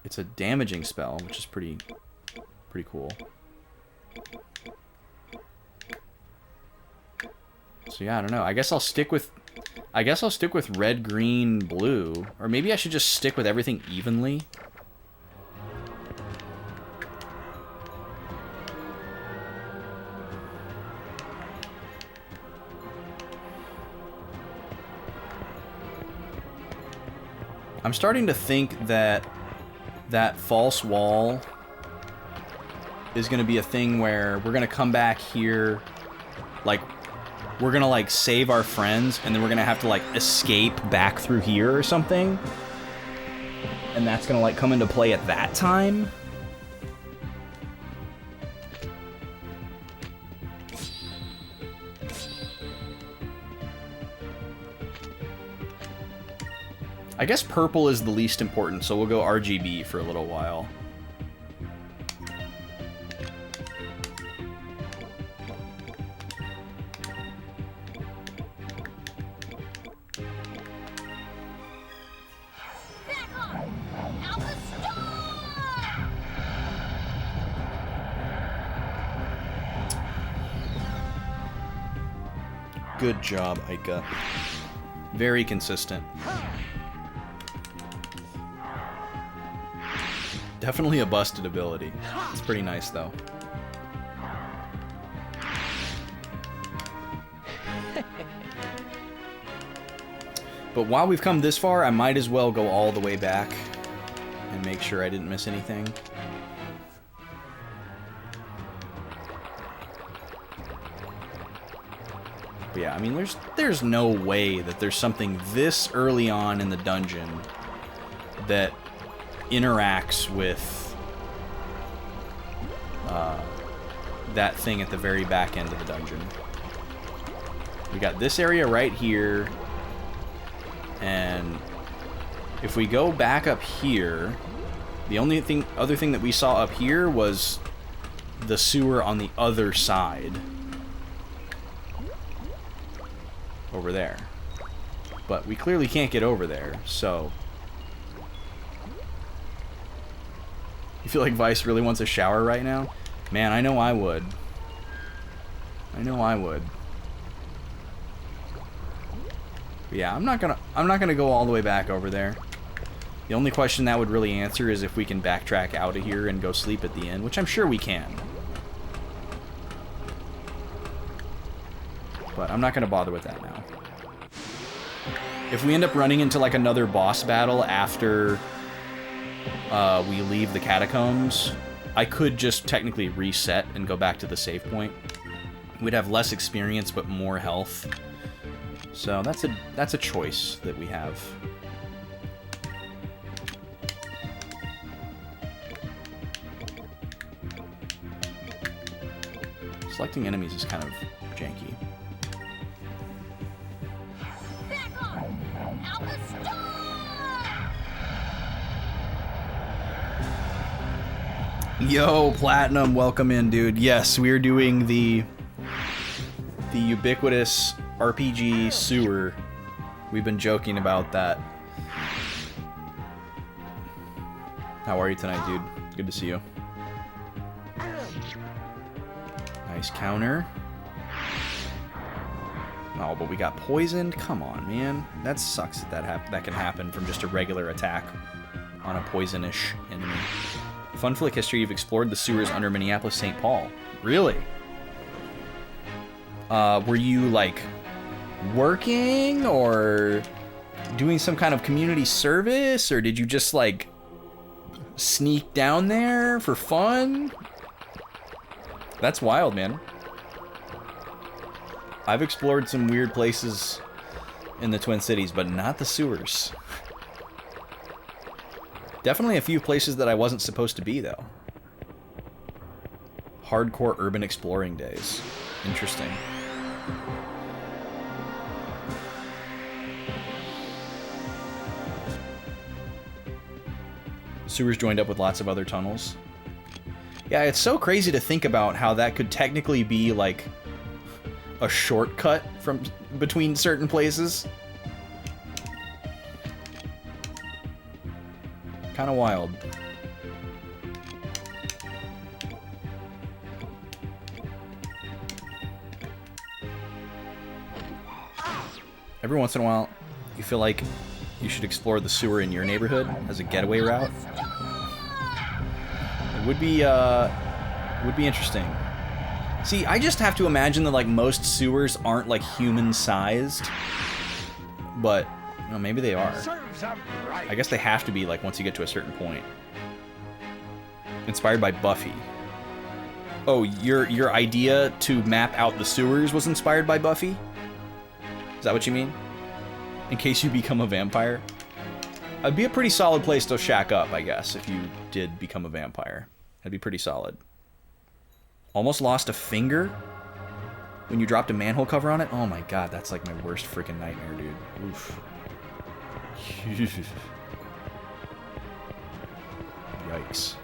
It's a damaging spell, which is pretty cool. So yeah, I don't know. I guess I'll stick with red, green, blue, or maybe I should just stick with everything evenly. I'm starting to think that that false wall is going to be a thing where we're going to come back here, like, we're going to, like, save our friends, and then we're going to have to, like, escape back through here or something. And that's going to, like, come into play at that time. I guess purple is the least important, so we'll go RGB for a little while. Good job, Aika. Very consistent. Definitely a busted ability. It's pretty nice, though. But while we've come this far, I might as well go all the way back and make sure I didn't miss anything. But yeah, I mean, there's no way that there's something this early on in the dungeon that interacts with that thing at the very back end of the dungeon. We got this area right here, and if we go back up here, the only other thing that we saw up here was the sewer on the other side. Over there. But we clearly can't get over there, so... You feel like Vice really wants a shower right now? Man, I know I would. I know I would. But yeah, I'm not gonna go all the way back over there. The only question that would really answer is if we can backtrack out of here and go sleep at the inn, which I'm sure we can. But I'm not gonna bother with that now. If we end up running into like another boss battle after we leave the catacombs, I could just technically reset and go back to the save point. We'd have less experience but more health. So that's a choice that we have. Selecting enemies is kind of janky. Yo, Platinum, welcome in, dude. Yes, we're doing the ubiquitous RPG sewer. We've been joking about that. How are you tonight, dude? Good to see you. Nice counter. Oh, but we got poisoned? Come on, man. That sucks that can happen from just a regular attack on a poisonish enemy. Fun Flick history, you've explored the sewers under Minneapolis St. Paul. Really? Were you, like, working or doing some kind of community service? Or did you just, like, sneak down there for fun? That's wild, man. I've explored some weird places in the Twin Cities, but not the sewers. Definitely a few places that I wasn't supposed to be, though. Hardcore urban exploring days. Interesting. Sewers joined up with lots of other tunnels. Yeah, it's so crazy to think about how that could technically be, like, a shortcut from between certain places. Kind of wild. Every once in a while, you feel like you should explore the sewer in your neighborhood as a getaway route. It would be interesting. See, I just have to imagine that like most sewers aren't like human-sized, but you know, maybe they are. I guess they have to be like once you get to a certain point. Inspired by Buffy. Oh, your idea to map out the sewers was inspired by Buffy? Is that what you mean? In case you become a vampire? It'd be a pretty solid place to shack up, I guess, if you did become a vampire. That'd be pretty solid. Almost lost a finger when you dropped a manhole cover on it? Oh my god, that's like my worst freaking nightmare, dude. Oof. Yikes.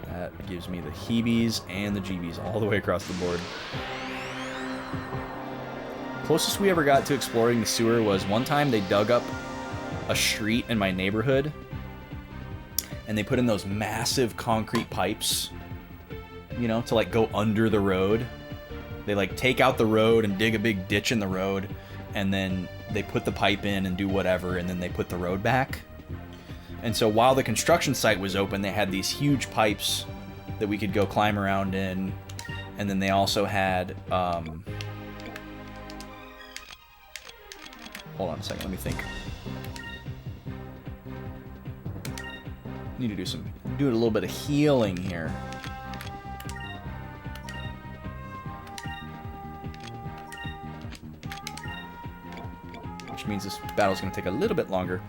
That gives me the heebies and the jeebies all the way across the board. Closest we ever got to exploring the sewer was one time they dug up a street in my neighborhood and they put in those massive concrete pipes you know, to like go under the road. They like take out the road and dig a big ditch in the road, and then they put the pipe in and do whatever, and then they put the road back. And so while the construction site was open, they had these huge pipes that we could go climb around in. And then they also had, hold on a second, let me think. Need to do a little bit of healing here. Which means this battle's gonna take a little bit longer.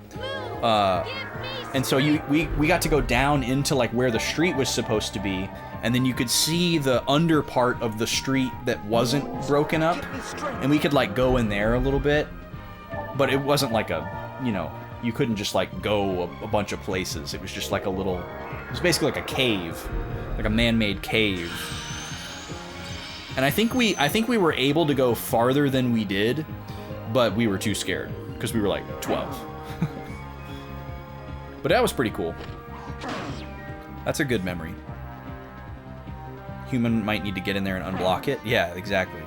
And so we got to go down into like where the street was supposed to be, and then you could see the under part of the street that wasn't broken up, and we could like go in there a little bit, but it wasn't like a, you know, you couldn't just like go a bunch of places. It was just like a little, it was basically like a cave, like a man-made cave. And I think we were able to go farther than we did, but we were too scared because we were like 12. But that was pretty cool. That's a good memory. Human might need to get in there and unblock it. Yeah, exactly.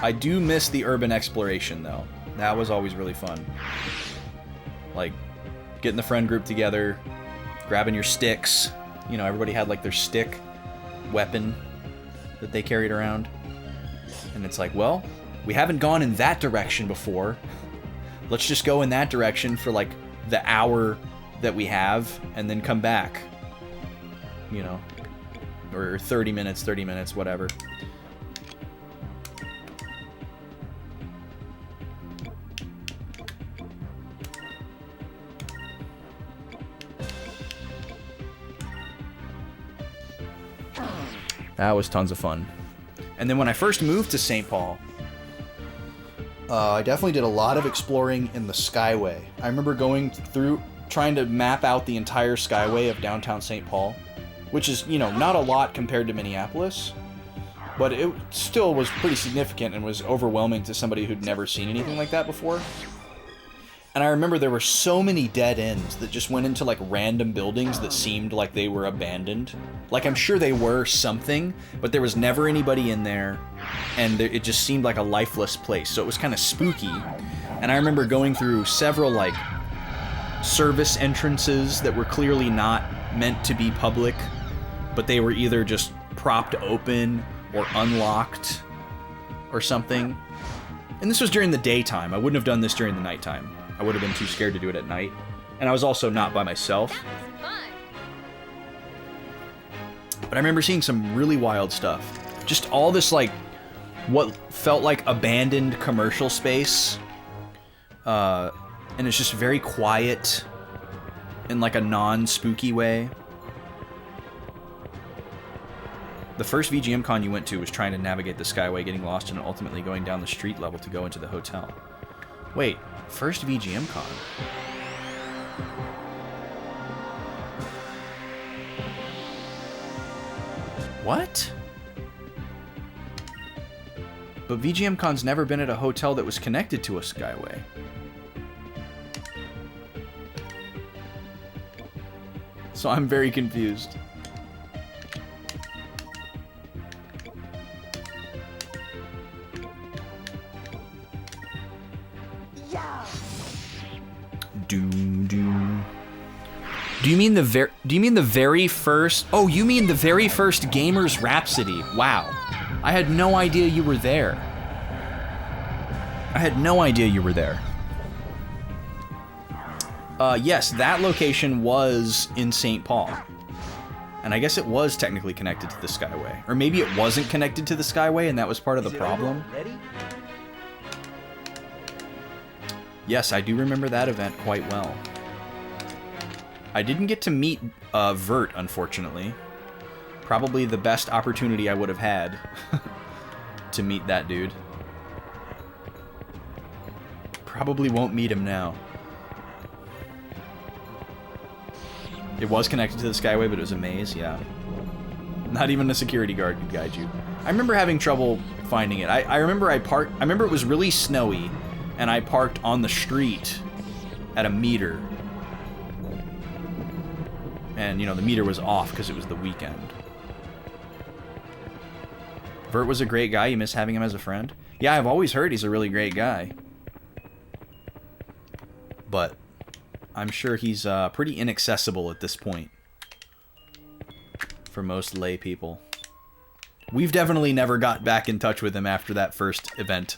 I do miss the urban exploration, though. That was always really fun. Like, getting the friend group together, grabbing your sticks. You know, everybody had, like, their stick weapon that they carried around. And it's like, well, we haven't gone in that direction before. Let's just go in that direction for, like, the hour that we have, and then come back. You know? Or 30 minutes, whatever. That was tons of fun. And then when I first moved to St. Paul, I definitely did a lot of exploring in the Skyway. I remember going through, trying to map out the entire Skyway of downtown St. Paul, which is, you know, not a lot compared to Minneapolis, but it still was pretty significant and was overwhelming to somebody who'd never seen anything like that before. And I remember there were so many dead ends that just went into like random buildings that seemed like they were abandoned. Like, I'm sure they were something, but there was never anybody in there, and it just seemed like a lifeless place. So it was kind of spooky. And I remember going through several like service entrances that were clearly not meant to be public, but they were either just propped open or unlocked or something. And this was during the daytime. I wouldn't have done this during the nighttime. I would have been too scared to do it at night. And I was also not by myself. But I remember seeing some really wild stuff. Just all this, like, what felt like abandoned commercial space. And it's just very quiet in, like, a non-spooky way. The first VGM con you went to was trying to navigate the Skyway, getting lost, and ultimately going down the street level to go into the hotel. Wait, first VGM con? What? But VGM con's never been at a hotel that was connected to a Skyway. So I'm very confused. Doom doom. Do you mean the very first? Oh, you mean the very first Gamers Rhapsody? Wow. I had no idea you were there. I had no idea you were there. Yes, that location was in St. Paul. And I guess it was technically connected to the Skyway. Or maybe it wasn't connected to the Skyway and that was part of the problem. Yes, I do remember that event quite well. I didn't get to meet Vert, unfortunately. Probably the best opportunity I would have had to meet that dude. Probably won't meet him now. It was connected to the Skyway, but it was a maze, yeah. Not even a security guard could guide you. I remember having trouble finding it. I remember I remember it was really snowy, and I parked on the street at a meter. And, you know, the meter was off because it was the weekend. Vert was a great guy. You miss having him as a friend? Yeah, I've always heard he's a really great guy. But I'm sure he's pretty inaccessible at this point for most lay people. We've definitely never got back in touch with him after that first event.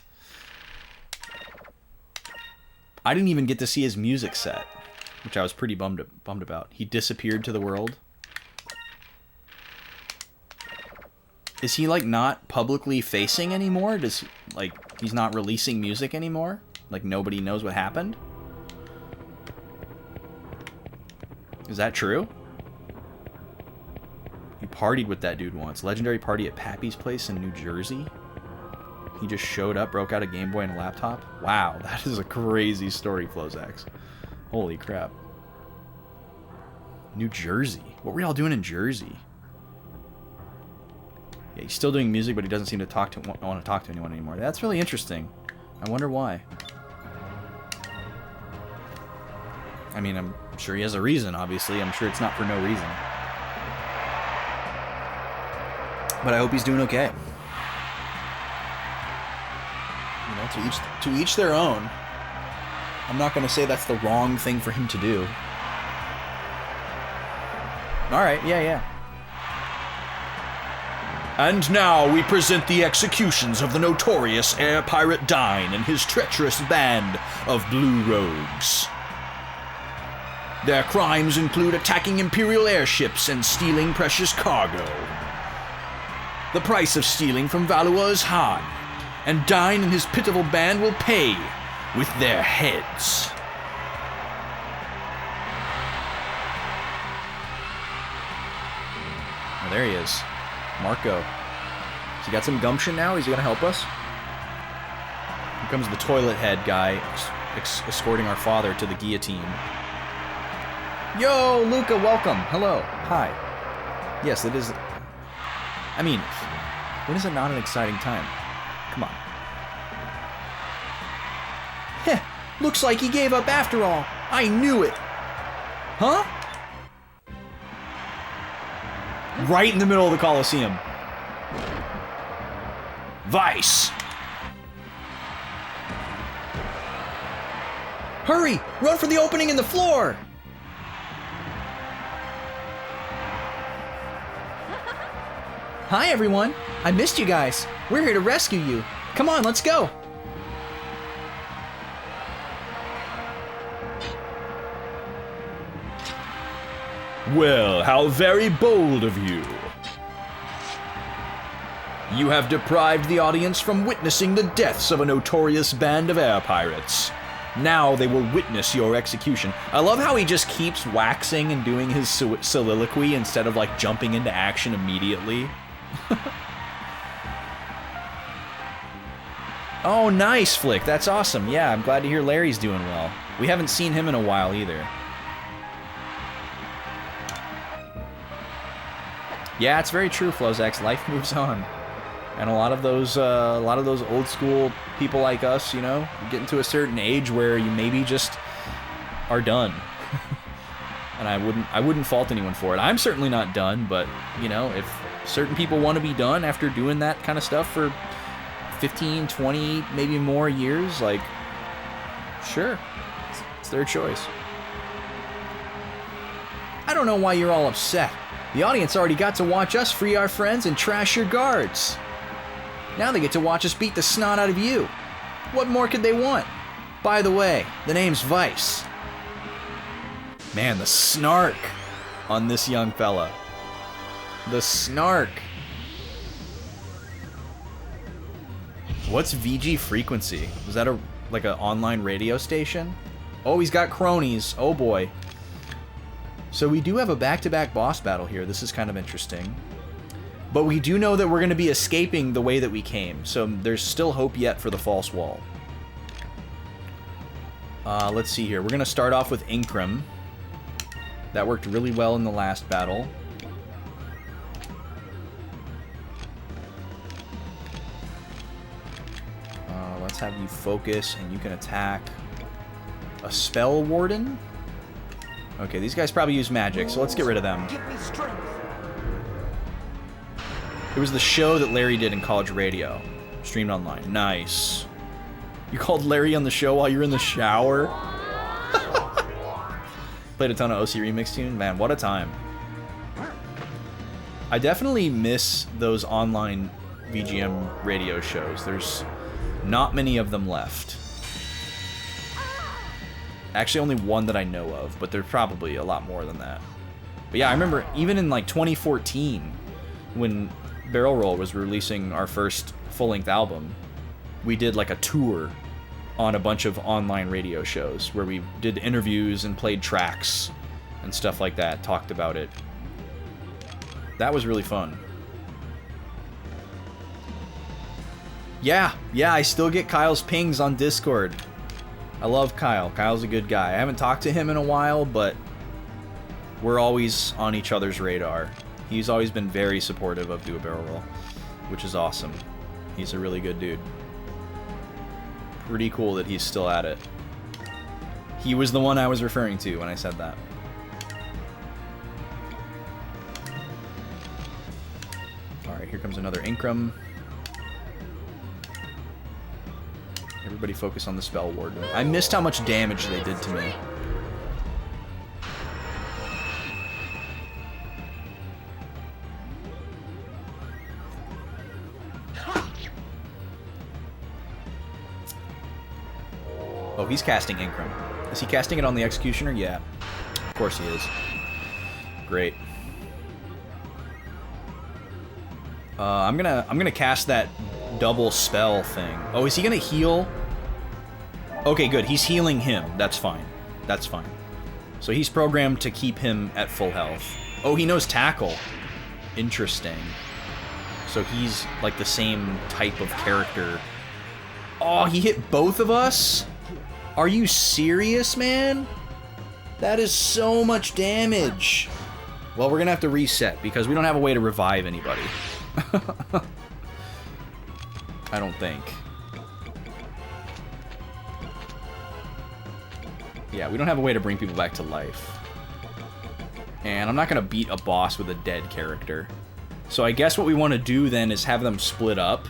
I didn't even get to see his music set, which I was pretty bummed about. He disappeared to the world. Is he, like, not publicly facing anymore? Does, like, he's not releasing music anymore? Like, nobody knows what happened? Is that true? You partied with that dude once. Legendary party at Pappy's place in New Jersey? He just showed up, broke out a Game Boy and a laptop? Wow, that is a crazy story, Flozax. Holy crap. New Jersey? What were y'all doing in Jersey? Yeah, he's still doing music, but he doesn't seem to want to talk to anyone anymore. That's really interesting. I wonder why. I mean, I'm sure he has a reason, obviously. I'm sure it's not for no reason. But I hope he's doing okay. You know, to each their own. I'm not going to say that's the wrong thing for him to do. Alright, yeah. And now we present the executions of the notorious air pirate Dine and his treacherous band of blue rogues. Their crimes include attacking Imperial airships and stealing precious cargo. The price of stealing from Valua is high, and Dine and his pitiful band will pay with their heads. Oh, there he is. Marco. Has he got some gumption now? Is he going to help us? Here comes the toilet head guy escorting our father to the guillotine. Yo, Luca, welcome. Hello. Hi. Yes, it is. I mean, when is it not an exciting time? Come on. Heh, looks like he gave up after all. I knew it. Huh? Right in the middle of the Coliseum. Vice! Hurry! Run for the opening in the floor! Hi, everyone. I missed you guys. We're here to rescue you. Come on, let's go. Well, how very bold of you. You have deprived the audience from witnessing the deaths of a notorious band of air pirates. Now they will witness your execution. I love how he just keeps waxing and doing his soliloquy instead of, like, jumping into action immediately. Oh, nice, Flick. That's awesome. Yeah, I'm glad to hear Larry's doing well. We haven't seen him in a while either. Yeah, it's very true, Flozax. Life moves on. And a lot of those old school people like us, you know, get into a certain age where you maybe just are done. And I wouldn't fault anyone for it. I'm certainly not done, but, you know, if certain people want to be done after doing that kind of stuff for 15, 20, maybe more years, like, sure. It's their choice. I don't know why you're all upset. The audience already got to watch us free our friends and trash your guards. Now they get to watch us beat the snot out of you. What more could they want? By the way, the name's Vice. Man, the snark on this young fella. The snark. What's VG Frequency? Is that like an online radio station? Oh, he's got cronies. Oh boy. So we do have a back-to-back boss battle here. This is kind of interesting. But we do know that we're going to be escaping the way that we came. So there's still hope yet for the false wall. Let's see here. We're going to start off with Inkram. That worked really well in the last battle. Let's have you focus and you can attack a Spell Warden. Okay, these guys probably use magic, so let's get rid of them. Give me strength. It was the show that Larry did in college radio. Streamed online. Nice. You called Larry on the show while you were in the shower? Played a ton of OC Remix tune. Man, what a time. I definitely miss those online VGM radio shows. There's not many of them left. Actually, only one that I know of, but there's probably a lot more than that. But yeah, I remember even in like 2014, when Barrel Roll was releasing our first full-length album, we did like a tour on a bunch of online radio shows where we did interviews and played tracks and stuff like that, talked about it. That was really fun. Yeah, I still get Kyle's pings on Discord. I love Kyle. Kyle's a good guy. I haven't talked to him in a while, but we're always on each other's radar. He's always been very supportive of Do a Barrel Roll, which is awesome. He's a really good dude. Pretty cool that he's still at it. He was the one I was referring to when I said that. Alright, here comes another Incrum. Everybody focus on the Spell Warden. I missed how much damage they did to me. Oh, he's casting Incrum. Is he casting it on the Executioner? Yeah. Of course he is. Great. I'm gonna cast that double spell thing. Oh, is he gonna heal? Okay, good. He's healing him. That's fine. That's fine. So he's programmed to keep him at full health. Oh, he knows Tackle. Interesting. So he's like the same type of character. Oh, he hit both of us? Are you serious, man? That is so much damage. Well, we're gonna have to reset because we don't have a way to revive anybody. I don't think. Yeah, we don't have a way to bring people back to life. And I'm not gonna beat a boss with a dead character. So I guess what we want to do then is have them split up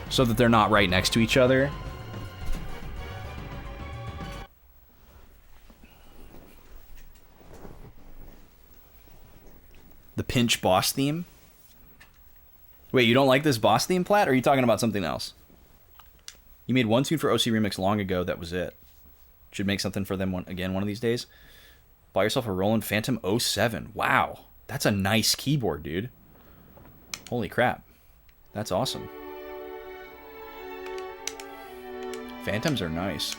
so that they're not right next to each other. The pinch boss theme? Wait, you don't like this boss theme, Plat? Or are you talking about something else? You made one tune for OC Remix long ago, that was it. Should make something for them again one of these days. Buy yourself a Roland Phantom 07. Wow, that's a nice keyboard, dude. Holy crap. That's awesome. Phantoms are nice.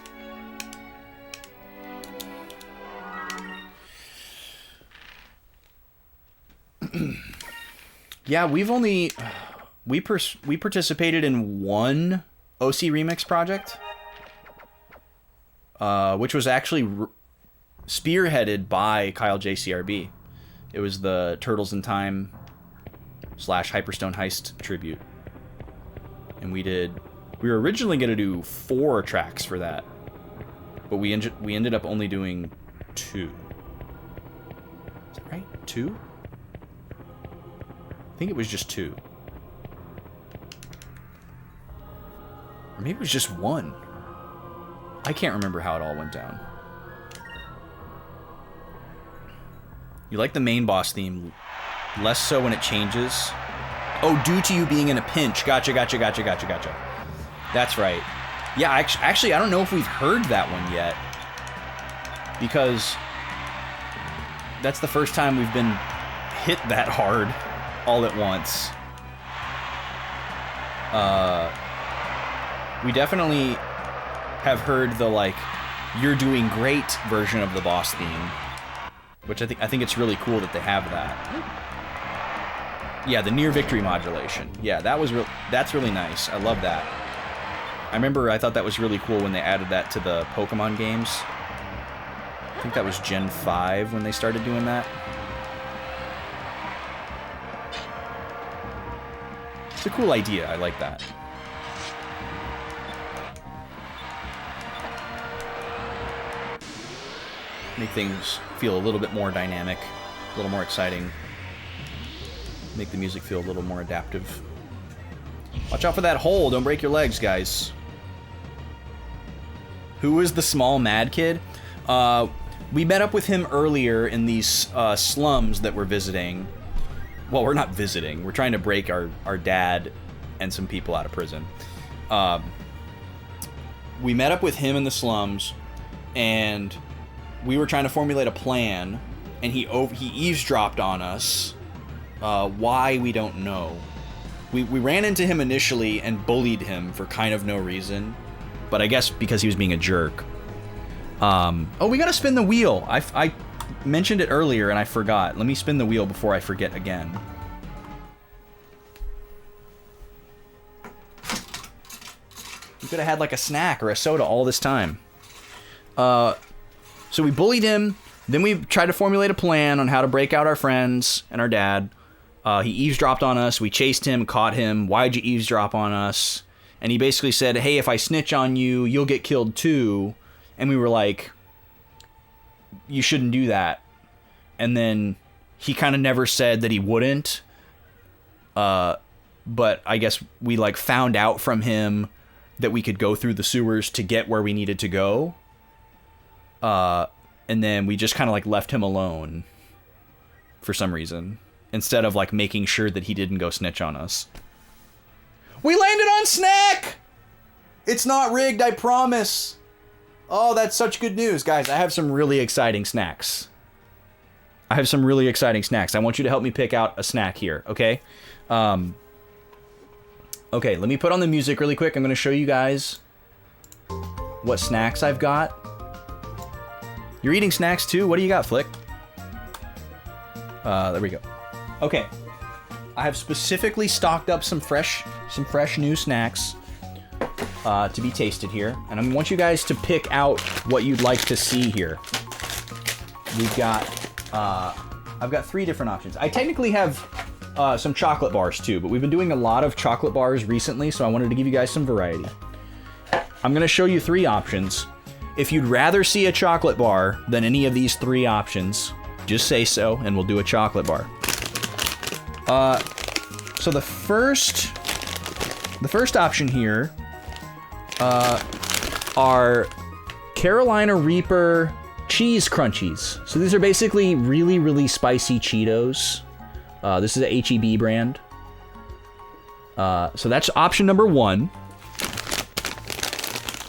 Yeah, we've only... We participated in one OC Remix project. Which was actually spearheaded by Kyle JCRB. It was the Turtles in Time / Hyperstone Heist tribute. And we were originally going to do 4 tracks for that. But we ended up only doing 2. Is that right? 2? I think it was just 2. Or maybe it was just 1. I can't remember how it all went down. You like the main boss theme, less so when it changes. Oh, due to you being in a pinch. Gotcha. That's right. Yeah, actually, I don't know if we've heard that one yet. Because that's the first time we've been hit that hard all at once. We definitely have heard the, like, "You're doing great" version of the boss theme. Which I think it's really cool that they have that. Yeah, the near victory modulation. Yeah, that's really nice. I love that. I thought that was really cool when they added that to the Pokemon games. I think that was Gen 5 when they started doing that. It's a cool idea. I like that. make things feel a little bit more dynamic, a little more exciting, make the music feel a little more adaptive. Watch out for that hole, don't break your legs, guys. Who is the small mad kid? We met up with him earlier in these slums that we're visiting. Well, we're not visiting. We're trying to break our dad and some people out of prison. We met up with him in the slums, and we were trying to formulate a plan, and he eavesdropped on us. Why, we don't know. We ran into him initially and bullied him for kind of no reason, but I guess because he was being a jerk. Oh, we gotta spin the wheel. I mentioned it earlier and I forgot. Let me spin the wheel before I forget again. You could have had like a snack or a soda all this time. So we bullied him. Then we tried to formulate a plan on how to break out our friends and our dad. He eavesdropped on us. We chased him, caught him. Why'd you eavesdrop on us? And he basically said, hey, if I snitch on you, you'll get killed too. And we were like, you shouldn't do that. And then he kind of never said that he wouldn't. But I guess we like found out from him that we could go through the sewers to get where we needed to go. And then we just kind of like left him alone for some reason, instead of like making sure that he didn't go snitch on us. We landed on snack! It's not rigged, I promise. Oh, that's such good news. Guys, I have some really exciting snacks. I want you to help me pick out a snack here, okay? Okay, let me put on the music really quick. I'm going to show you guys what snacks I've got. You're eating snacks too? What do you got, Flick? There we go. Okay. I have specifically stocked up some fresh new snacks to be tasted here. And I want you guys to pick out what you'd like to see here. We've got, I've got 3 different options. I technically have some chocolate bars too, but we've been doing a lot of chocolate bars recently, so I wanted to give you guys some variety. I'm going to show you 3 options. If you'd rather see a chocolate bar than any of these 3 options, just say so, and we'll do a chocolate bar. So the first option here are Carolina Reaper Cheese Crunchies. So these are basically really, really spicy Cheetos. This is a H-E-B brand. So that's option number 1.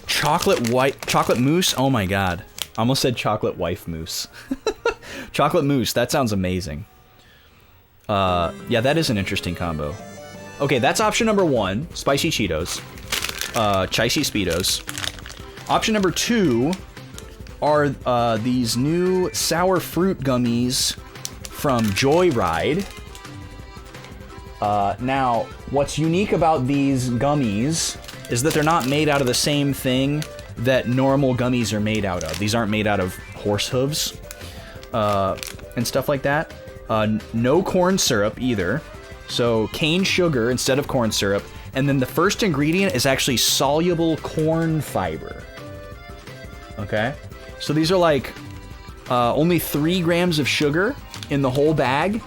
Chocolate mousse. Oh my god. I almost said chocolate wife mousse. Chocolate mousse. That sounds amazing. Yeah, that is an interesting combo. Okay, that's option number 1. Spicy Cheetos. Chicey Speedos. Option number 2 are these new sour fruit gummies from Joyride. Now, what's unique about these gummies is that they're not made out of the same thing that normal gummies are made out of. These aren't made out of horse hooves and stuff like that. No corn syrup either. So cane sugar instead of corn syrup. And then the first ingredient is actually soluble corn fiber. Okay? So these are like only 3 grams of sugar in the whole bag.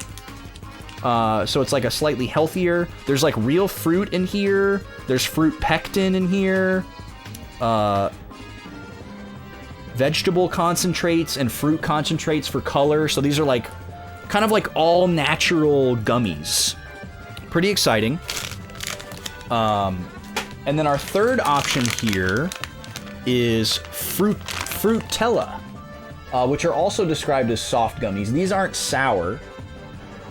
So it's like a slightly healthier. There's like real fruit in here. There's fruit pectin in here. Vegetable concentrates and fruit concentrates for color. So these are like kind of like all natural gummies. Pretty exciting. And then our third option here is Fruitella, which are also described as soft gummies. These aren't sour.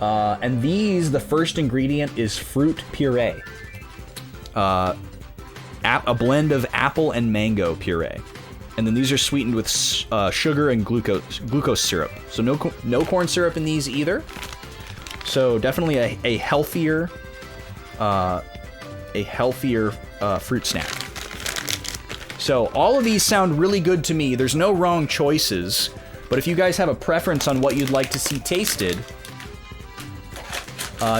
And these, the first ingredient is fruit puree. A blend of apple and mango puree. And then these are sweetened with sugar and glucose syrup. So no corn syrup in these either. So definitely a healthier fruit snack. So all of these sound really good to me. There's no wrong choices. But if you guys have a preference on what you'd like to see tasted,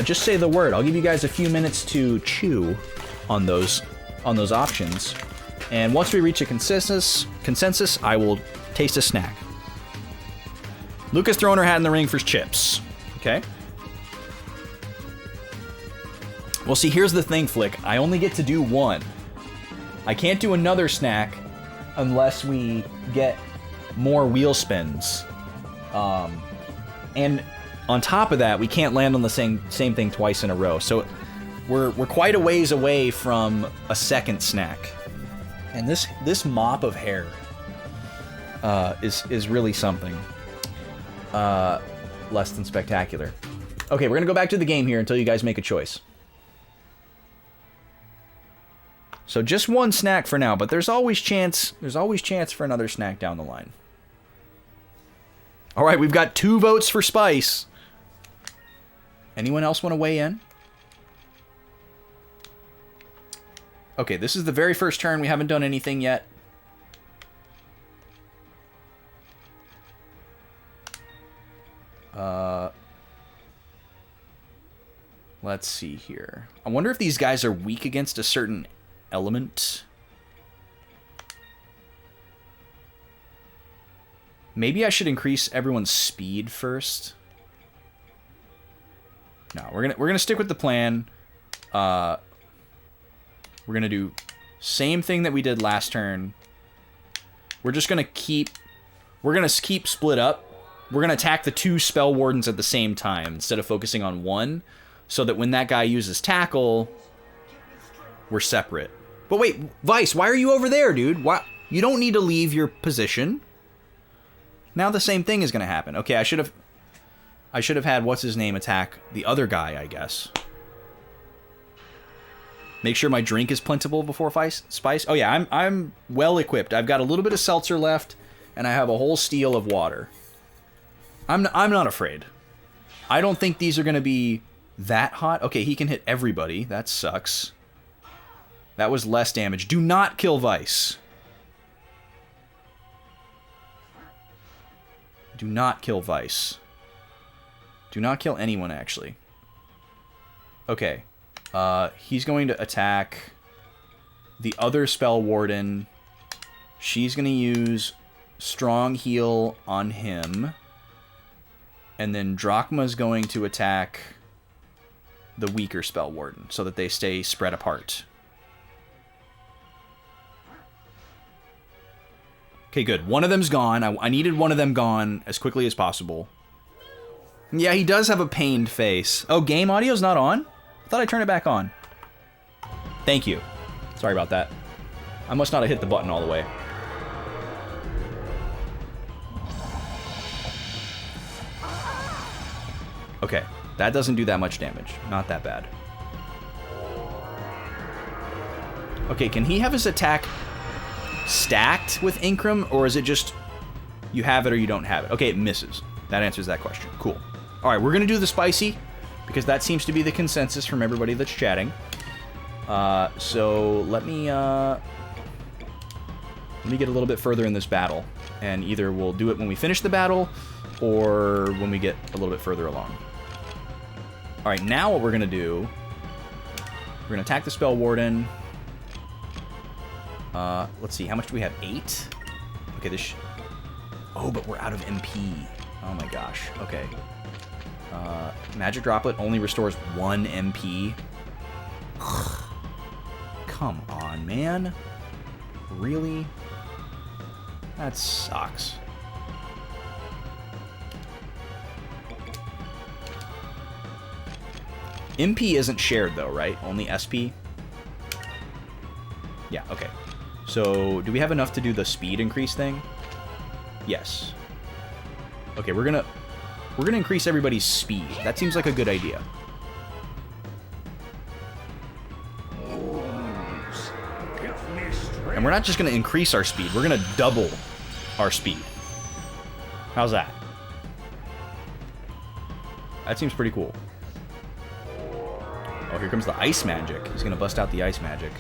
just say the word. I'll give you guys a few minutes to chew on those options. And once we reach a consensus, I will taste a snack. Luca's throwing her hat in the ring for chips. Okay. Well, see, here's the thing, Flick. I only get to do one. I can't do another snack unless we get more wheel spins. And on top of that, we can't land on the same thing twice in a row. So we're quite a ways away from a second snack. And this mop of hair is really something. Less than spectacular. Okay, we're gonna go back to the game here until you guys make a choice. So just one snack for now, but there's always chance for another snack down the line. All right, we've got 2 votes for spice. Anyone else want to weigh in? Okay, this is the very first turn. We haven't done anything yet. Let's see here. I wonder if these guys are weak against a certain element. Maybe I should increase everyone's speed first. No, we're gonna stick with the plan. We're gonna do same thing that we did last turn. We're gonna keep split up. We're gonna attack the 2 spell wardens at the same time instead of focusing on one, so that when that guy uses tackle, we're separate. But wait, Vice, why are you over there, dude? Why? You don't need to leave your position. Now the same thing is gonna happen. Okay, I should have had what's his name attack the other guy, I guess. Make sure my drink is plentiful before spice. Oh yeah, I'm well equipped. I've got a little bit of seltzer left, and I have a whole steel of water. I'm not afraid. I don't think these are gonna be that hot. Okay, he can hit everybody. That sucks. That was less damage. Do not kill Vice. Do not kill Vice. Do not kill anyone, actually. Okay. He's going to attack the other spell warden. She's going to use strong heal on him. And then Drachma's going to attack the weaker spell warden so that they stay spread apart. Okay, good. One of them's gone. I needed one of them gone as quickly as possible. Yeah, he does have a pained face. Oh, game audio's not on? I thought I turned it back on. Thank you. Sorry about that. I must not have hit the button all the way. Okay, that doesn't do that much damage. Not that bad. Okay, can he have his attack stacked with Incrum, or is it just you have it or you don't have it? Okay, it misses. That answers that question. Cool. All right, we're gonna do the spicy because that seems to be the consensus from everybody that's chatting. So let me get a little bit further in this battle, and either we'll do it when we finish the battle or when we get a little bit further along. All right, now what we're gonna do, we're gonna attack the spell warden. Let's see, how much do we have? 8? Okay, this oh, but we're out of MP. Oh my gosh, okay. Magic Droplet only restores 1 MP. Come on, man. Really? That sucks. MP isn't shared though, right? Only SP? Yeah, okay. So, do we have enough to do the speed increase thing? Yes. Okay, we're gonna increase everybody's speed. That seems like a good idea. And we're not just gonna increase our speed, we're gonna double our speed. How's that? That seems pretty cool. Oh, here comes the ice magic. He's gonna bust out the ice magic.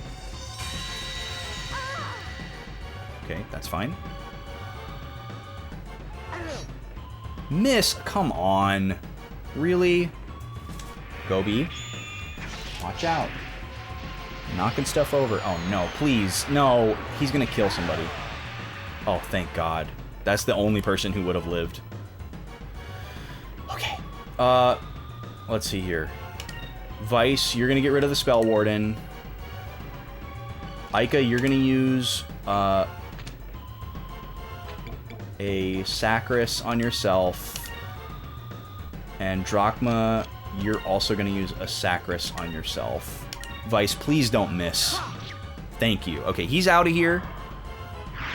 Okay, that's fine. Miss! Come on. Really? Gobi. Watch out. Knocking stuff over. Oh, no. Please. No. He's gonna kill somebody. Oh, thank God. That's the only person who would have lived. Let's see here. Vice, you're gonna get rid of the Spell Warden. Ica, you're gonna use, a Sacris on yourself. And Drachma, you're also gonna use a Sacris on yourself. Vice, please don't miss. Thank you. Okay, he's out of here.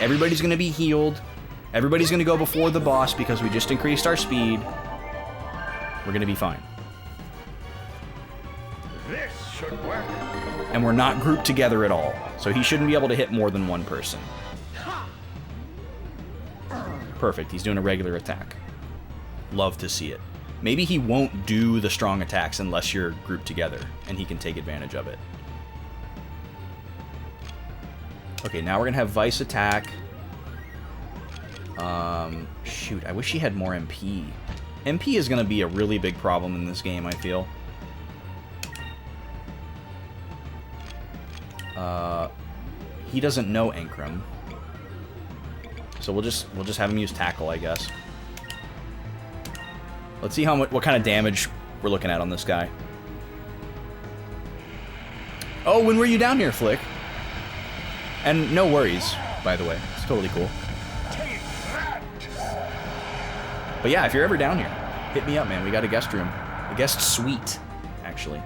Everybody's gonna be healed. Everybody's gonna go before the boss because we just increased our speed. We're gonna be fine. This should work. And we're not grouped together at all, so he shouldn't be able to hit more than one person. Perfect, he's doing a regular attack. Love to see it. Maybe he won't do the strong attacks unless you're grouped together, and he can take advantage of it. Okay, now we're gonna have Vice attack. Shoot, I wish he had more MP. MP is gonna be a really big problem in this game, I feel. He doesn't know Ankrum. So we'll just have him use Tackle, I guess. Let's see what kind of damage we're looking at on this guy. Oh, when were you down here, Flick? And no worries, by the way. It's totally cool. But yeah, if you're ever down here, hit me up, man. We got a guest room. A guest suite, actually.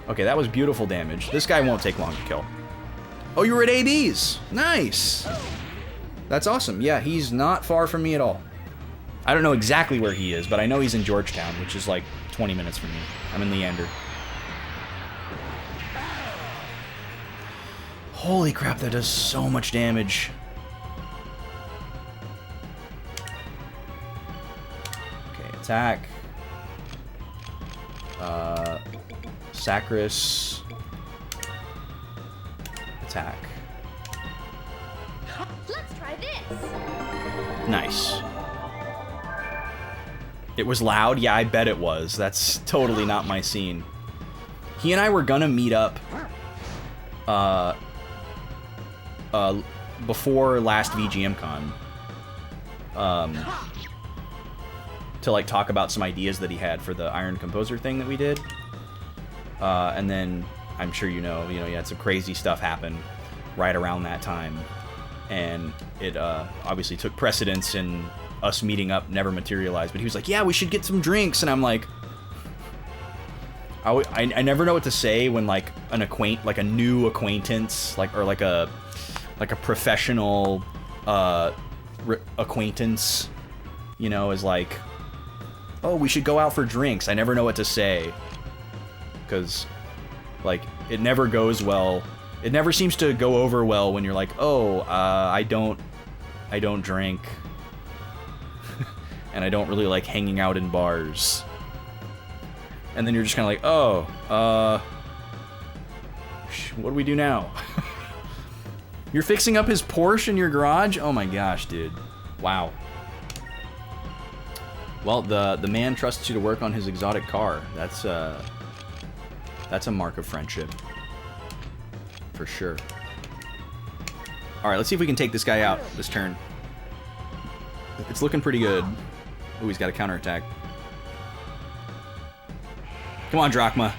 Okay, that was beautiful damage. This guy won't take long to kill. Oh, you were at AB's. Nice. That's awesome. Yeah, he's not far from me at all. I don't know exactly where he is, but I know he's in Georgetown, which is like 20 minutes from me. I'm in Leander. Holy crap, that does so much damage. Okay, attack. Sacris. Attack. Let's try this. Nice. It was loud? Yeah, I bet it was. That's totally not my scene. He and I were gonna meet up before last VGMCon to like talk about some ideas that he had for the Iron Composer thing that we did. And then I'm sure you know, he had some crazy stuff happen right around that time. And it obviously took precedence in us meeting up, never materialized. But he was like, yeah, we should get some drinks. And I'm like, I never know what to say when like a new acquaintance, or like a professional acquaintance, is like, oh, we should go out for drinks. I never know what to say. Because, like, it never goes well. It never seems to go over well when you're like, oh, I don't drink. And I don't really like hanging out in bars. And then you're just kind of like, oh, what do we do now? You're fixing up his Porsche in your garage? Oh my gosh, dude. Wow. Well, the man trusts you to work on his exotic car. That's a mark of friendship. For sure. Alright, let's see if we can take this guy out this turn. It's looking pretty good. Ooh, he's got a counterattack. Come on, Drachma.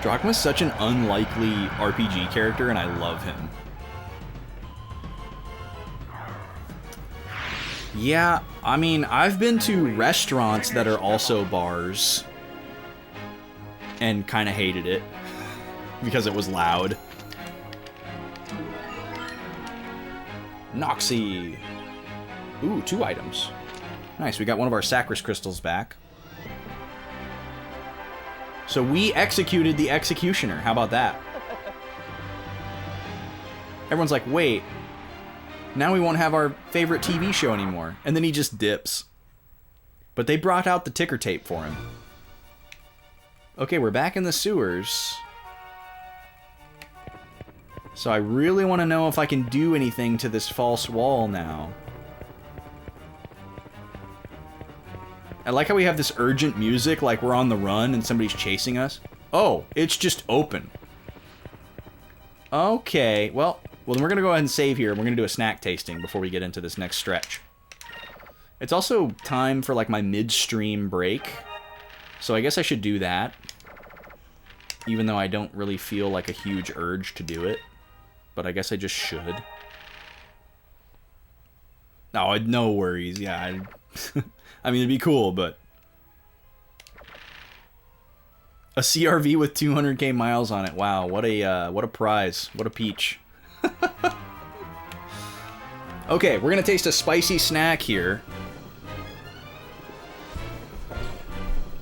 Drachma's such an unlikely RPG character, and I love him. Yeah, I mean, I've been to restaurants that are also bars and kind of hated it because it was loud. Noxie. Ooh, 2 items. Nice, we got one of our Sacris crystals back. So we executed the Executioner. How about that? Everyone's like, wait, now we won't have our favorite TV show anymore. And then he just dips. But they brought out the ticker tape for him. Okay, we're back in the sewers. So I really want to know if I can do anything to this false wall now. I like how we have this urgent music, like we're on the run and somebody's chasing us. Oh, it's just open. Okay, well, then we're gonna go ahead and save here. We're gonna do a snack tasting before we get into this next stretch. It's also time for like my midstream break, so I guess I should do that. Even though I don't really feel like a huge urge to do it, but I guess I just should. No, no worries. Yeah, I mean it'd be cool, but a CRV with 200k miles on it. Wow, what a prize. What a peach. Okay, we're gonna taste a spicy snack here.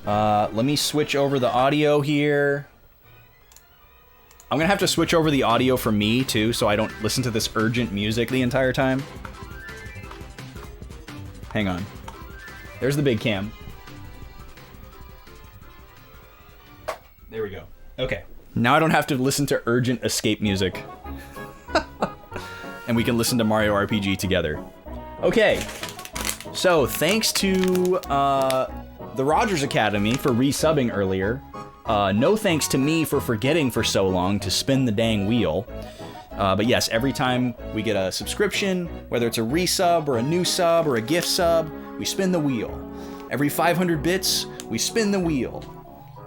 Let me switch over the audio here. I'm gonna have to switch over the audio for me too, so I don't listen to this urgent music the entire time. Hang on. There's the big cam. There we go. Okay. Now I don't have to listen to urgent escape music. And we can listen to Mario RPG together. Okay. So, thanks to the Rogers Academy for resubbing earlier. No thanks to me for forgetting for so long to spin the dang wheel. But yes, every time we get a subscription, whether it's a resub or a new sub or a gift sub, we spin the wheel. Every 500 bits, we spin the wheel.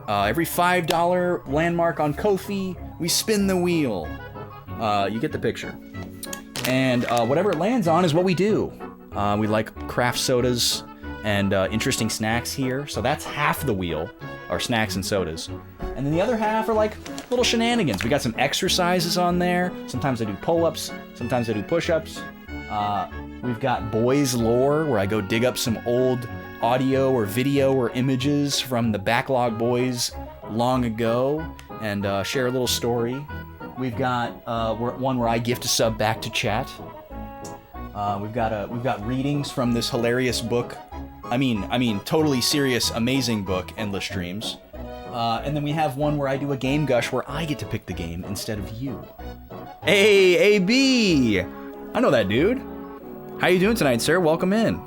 Every $5 landmark on Ko-fi, we spin the wheel. You get the picture. And whatever it lands on is what we do. We like craft sodas and interesting snacks here. So that's half the wheel, our snacks and sodas. And then the other half are like little shenanigans. We got some exercises on there. Sometimes I do pull-ups. Sometimes I do push-ups. We've got Boys Lore, where I go dig up some old audio or video or images from the Backlog boys long ago and share a little story. We've got one where I gift a sub back to chat. We've got readings from this hilarious book. I mean, totally serious, amazing book, Endless Dreams. And then we have one where I do a game gush where I get to pick the game instead of you. Hey, AB! I know that dude. How you doing tonight, sir? Welcome in.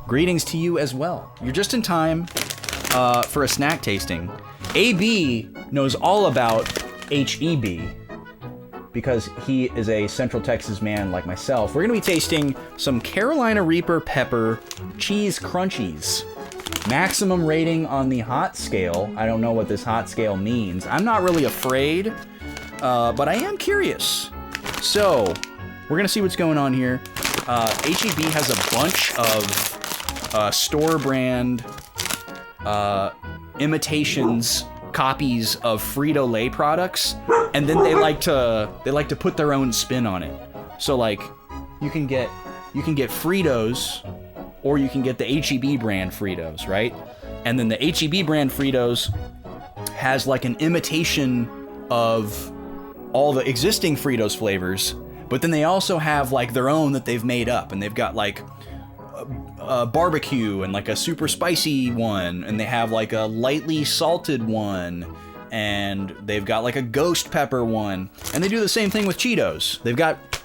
Greetings to you as well. You're just in time for a snack tasting. AB knows all about HEB because he is a Central Texas man like myself. We're gonna be tasting some Carolina Reaper Pepper Cheese Crunchies. Maximum rating on the hot scale. I don't know what this hot scale means. I'm not really afraid, but I am curious. So, we're gonna see what's going on here. HEB has a bunch of store brand imitations, copies of Frito-Lay products, and then they like to put their own spin on it. So like, you can get Fritos, or you can get the HEB brand Fritos, right? And then the HEB brand Fritos has like an imitation of all the existing Fritos flavors, but then they also have like their own that they've made up, and they've got like a barbecue and like a super spicy one, and they have like a lightly salted one, and they've got like a ghost pepper one, and they do the same thing with Cheetos.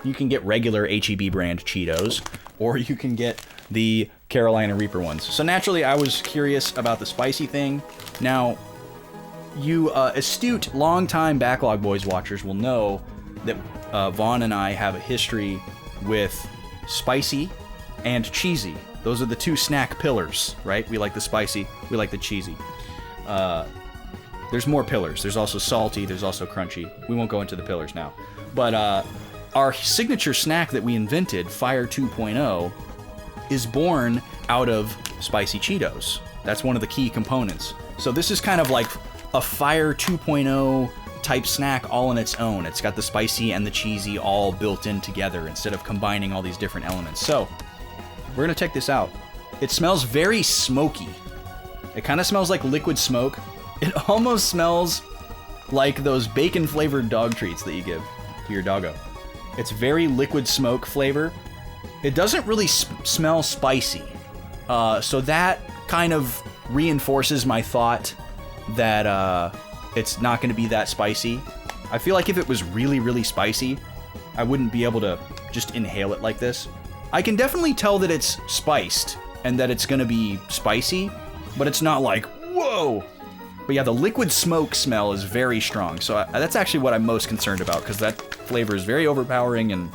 You can get regular HEB brand Cheetos, or you can get the Carolina Reaper ones. So naturally I was curious about the spicy thing. Now, you astute longtime Backlog Boys watchers will know that Vaughn and I have a history with spicy and cheesy. Those are the two snack pillars, right? We like the spicy, we like the cheesy. There's more pillars. There's also salty, there's also crunchy. We won't go into the pillars now. But our signature snack that we invented, Fire 2.0, is born out of spicy Cheetos. That's one of the key components. So this is kind of like a Fire 2.0 type snack all on its own. It's got the spicy and the cheesy all built in together instead of combining all these different elements. So we're gonna check this out. It smells very smoky. It kind of smells like liquid smoke. It almost smells like those bacon flavored dog treats that you give to your doggo. It's very liquid smoke flavor. It doesn't really smell spicy. So that kind of reinforces my thought that it's not going to be that spicy. I feel like if it was really, really spicy, I wouldn't be able to just inhale it like this. I can definitely tell that it's spiced and that it's going to be spicy, but it's not like, whoa! But yeah, the liquid smoke smell is very strong. So that's actually what I'm most concerned about, because that flavor is very overpowering and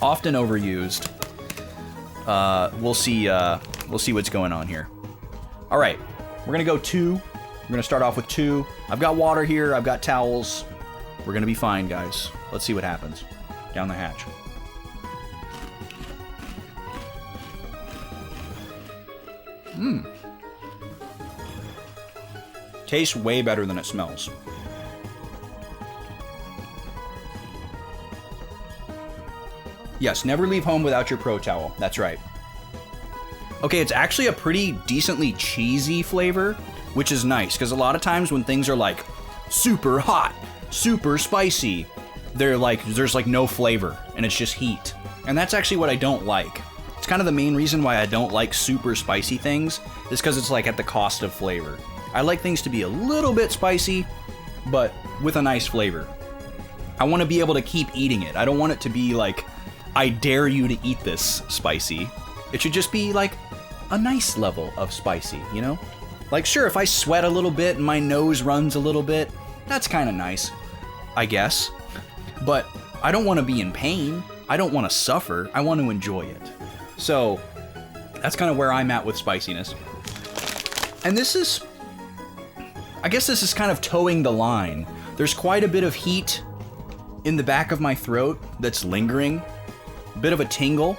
often overused. We'll see what's going on here. All right, we're gonna go 2. We're gonna start off with 2. I've got water here. I've got towels. We're gonna be fine, guys. Let's see what happens. Down the hatch. Tastes way better than it smells. Yes, never leave home without your pro towel. That's right. Okay, it's actually a pretty decently cheesy flavor, which is nice, because a lot of times when things are like super hot, super spicy, there's like no flavor, and it's just heat. And that's actually what I don't like. It's kind of the main reason why I don't like super spicy things, is because it's like at the cost of flavor. I like things to be a little bit spicy, but with a nice flavor. I want to be able to keep eating it. I don't want it to be like, I dare you to eat this spicy. It should just be like a nice level of spicy, you know? Like, sure, if I sweat a little bit and my nose runs a little bit, that's kind of nice, I guess. But I don't want to be in pain. I don't want to suffer. I want to enjoy it. So that's kind of where I'm at with spiciness. And this is, I guess this is kind of towing the line. There's quite a bit of heat in the back of my throat that's lingering. A bit of a tingle.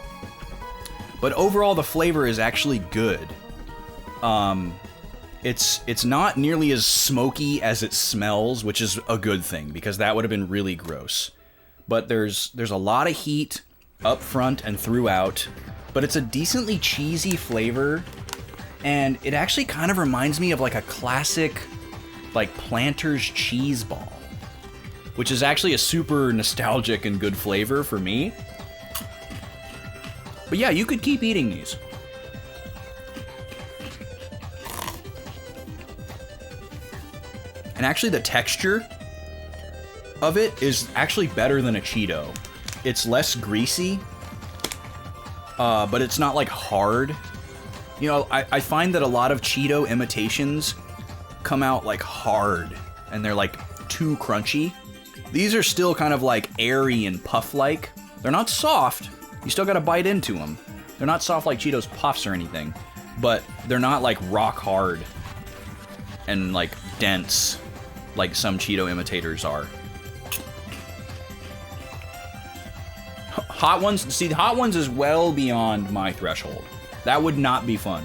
But overall, the flavor is actually good. It's not nearly as smoky as it smells, which is a good thing, because that would have been really gross. But there's a lot of heat up front and throughout, but it's a decently cheesy flavor, and it actually kind of reminds me of like a classic like Planters cheese ball, which is actually a super nostalgic and good flavor for me. But yeah, you could keep eating these. And actually the texture of it is actually better than a Cheeto. It's less greasy, but it's not like hard. You know, I find that a lot of Cheeto imitations come out like hard and they're like too crunchy. These are still kind of like airy and puff-like. They're not soft. You still gotta bite into them. They're not soft like Cheetos Puffs or anything, but they're not like rock hard and like dense like some Cheeto imitators are. Hot Ones, see, Hot Ones is well beyond my threshold. That would not be fun.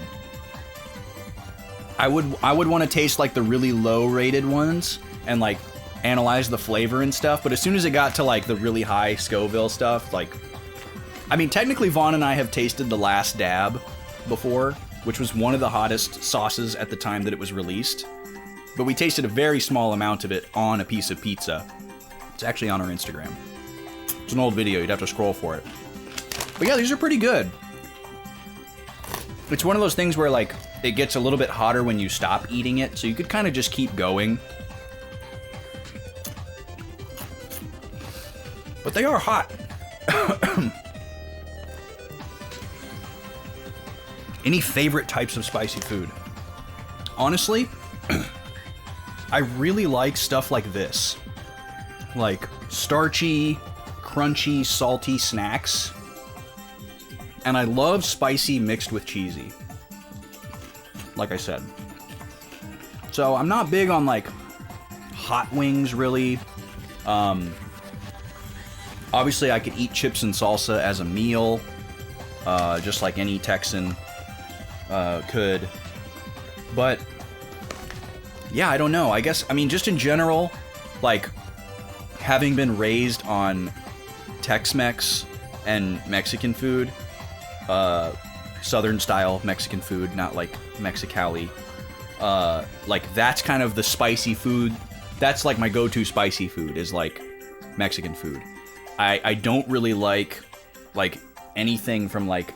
I would want to taste like the really low rated ones and like analyze the flavor and stuff, but as soon as it got to like the really high Scoville stuff, like, I mean, technically Vaughn and I have tasted the Last Dab before, which was one of the hottest sauces at the time that it was released, but we tasted a very small amount of it on a piece of pizza. It's actually on our Instagram. It's an old video, you'd have to scroll for it. But yeah, these are pretty good. It's one of those things where like it gets a little bit hotter when you stop eating it, so you could kind of just keep going. But they are hot. Any favorite types of spicy food? Honestly, I really like stuff like this. Like starchy, crunchy, salty snacks. And I love spicy mixed with cheesy. Like I said. So I'm not big on like hot wings really. Obviously I could eat chips and salsa as a meal. Just like any Texan could. But yeah, I don't know. I guess, I mean, just in general, like having been raised on Tex-Mex and Mexican food, Southern style Mexican food, not like Mexicali. Like that's kind of the spicy food. That's like my go-to spicy food is like Mexican food. I don't really like anything from like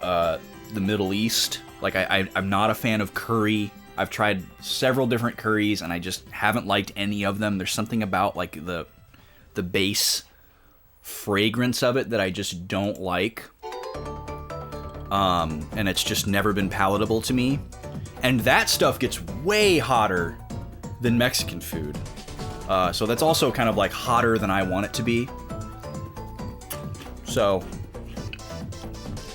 the Middle East. Like I'm not a fan of curry. I've tried several different curries and I just haven't liked any of them. There's something about like the base fragrance of it that I just don't like. And it's just never been palatable to me. And that stuff gets way hotter than Mexican food. So that's also kind of like hotter than I want it to be. So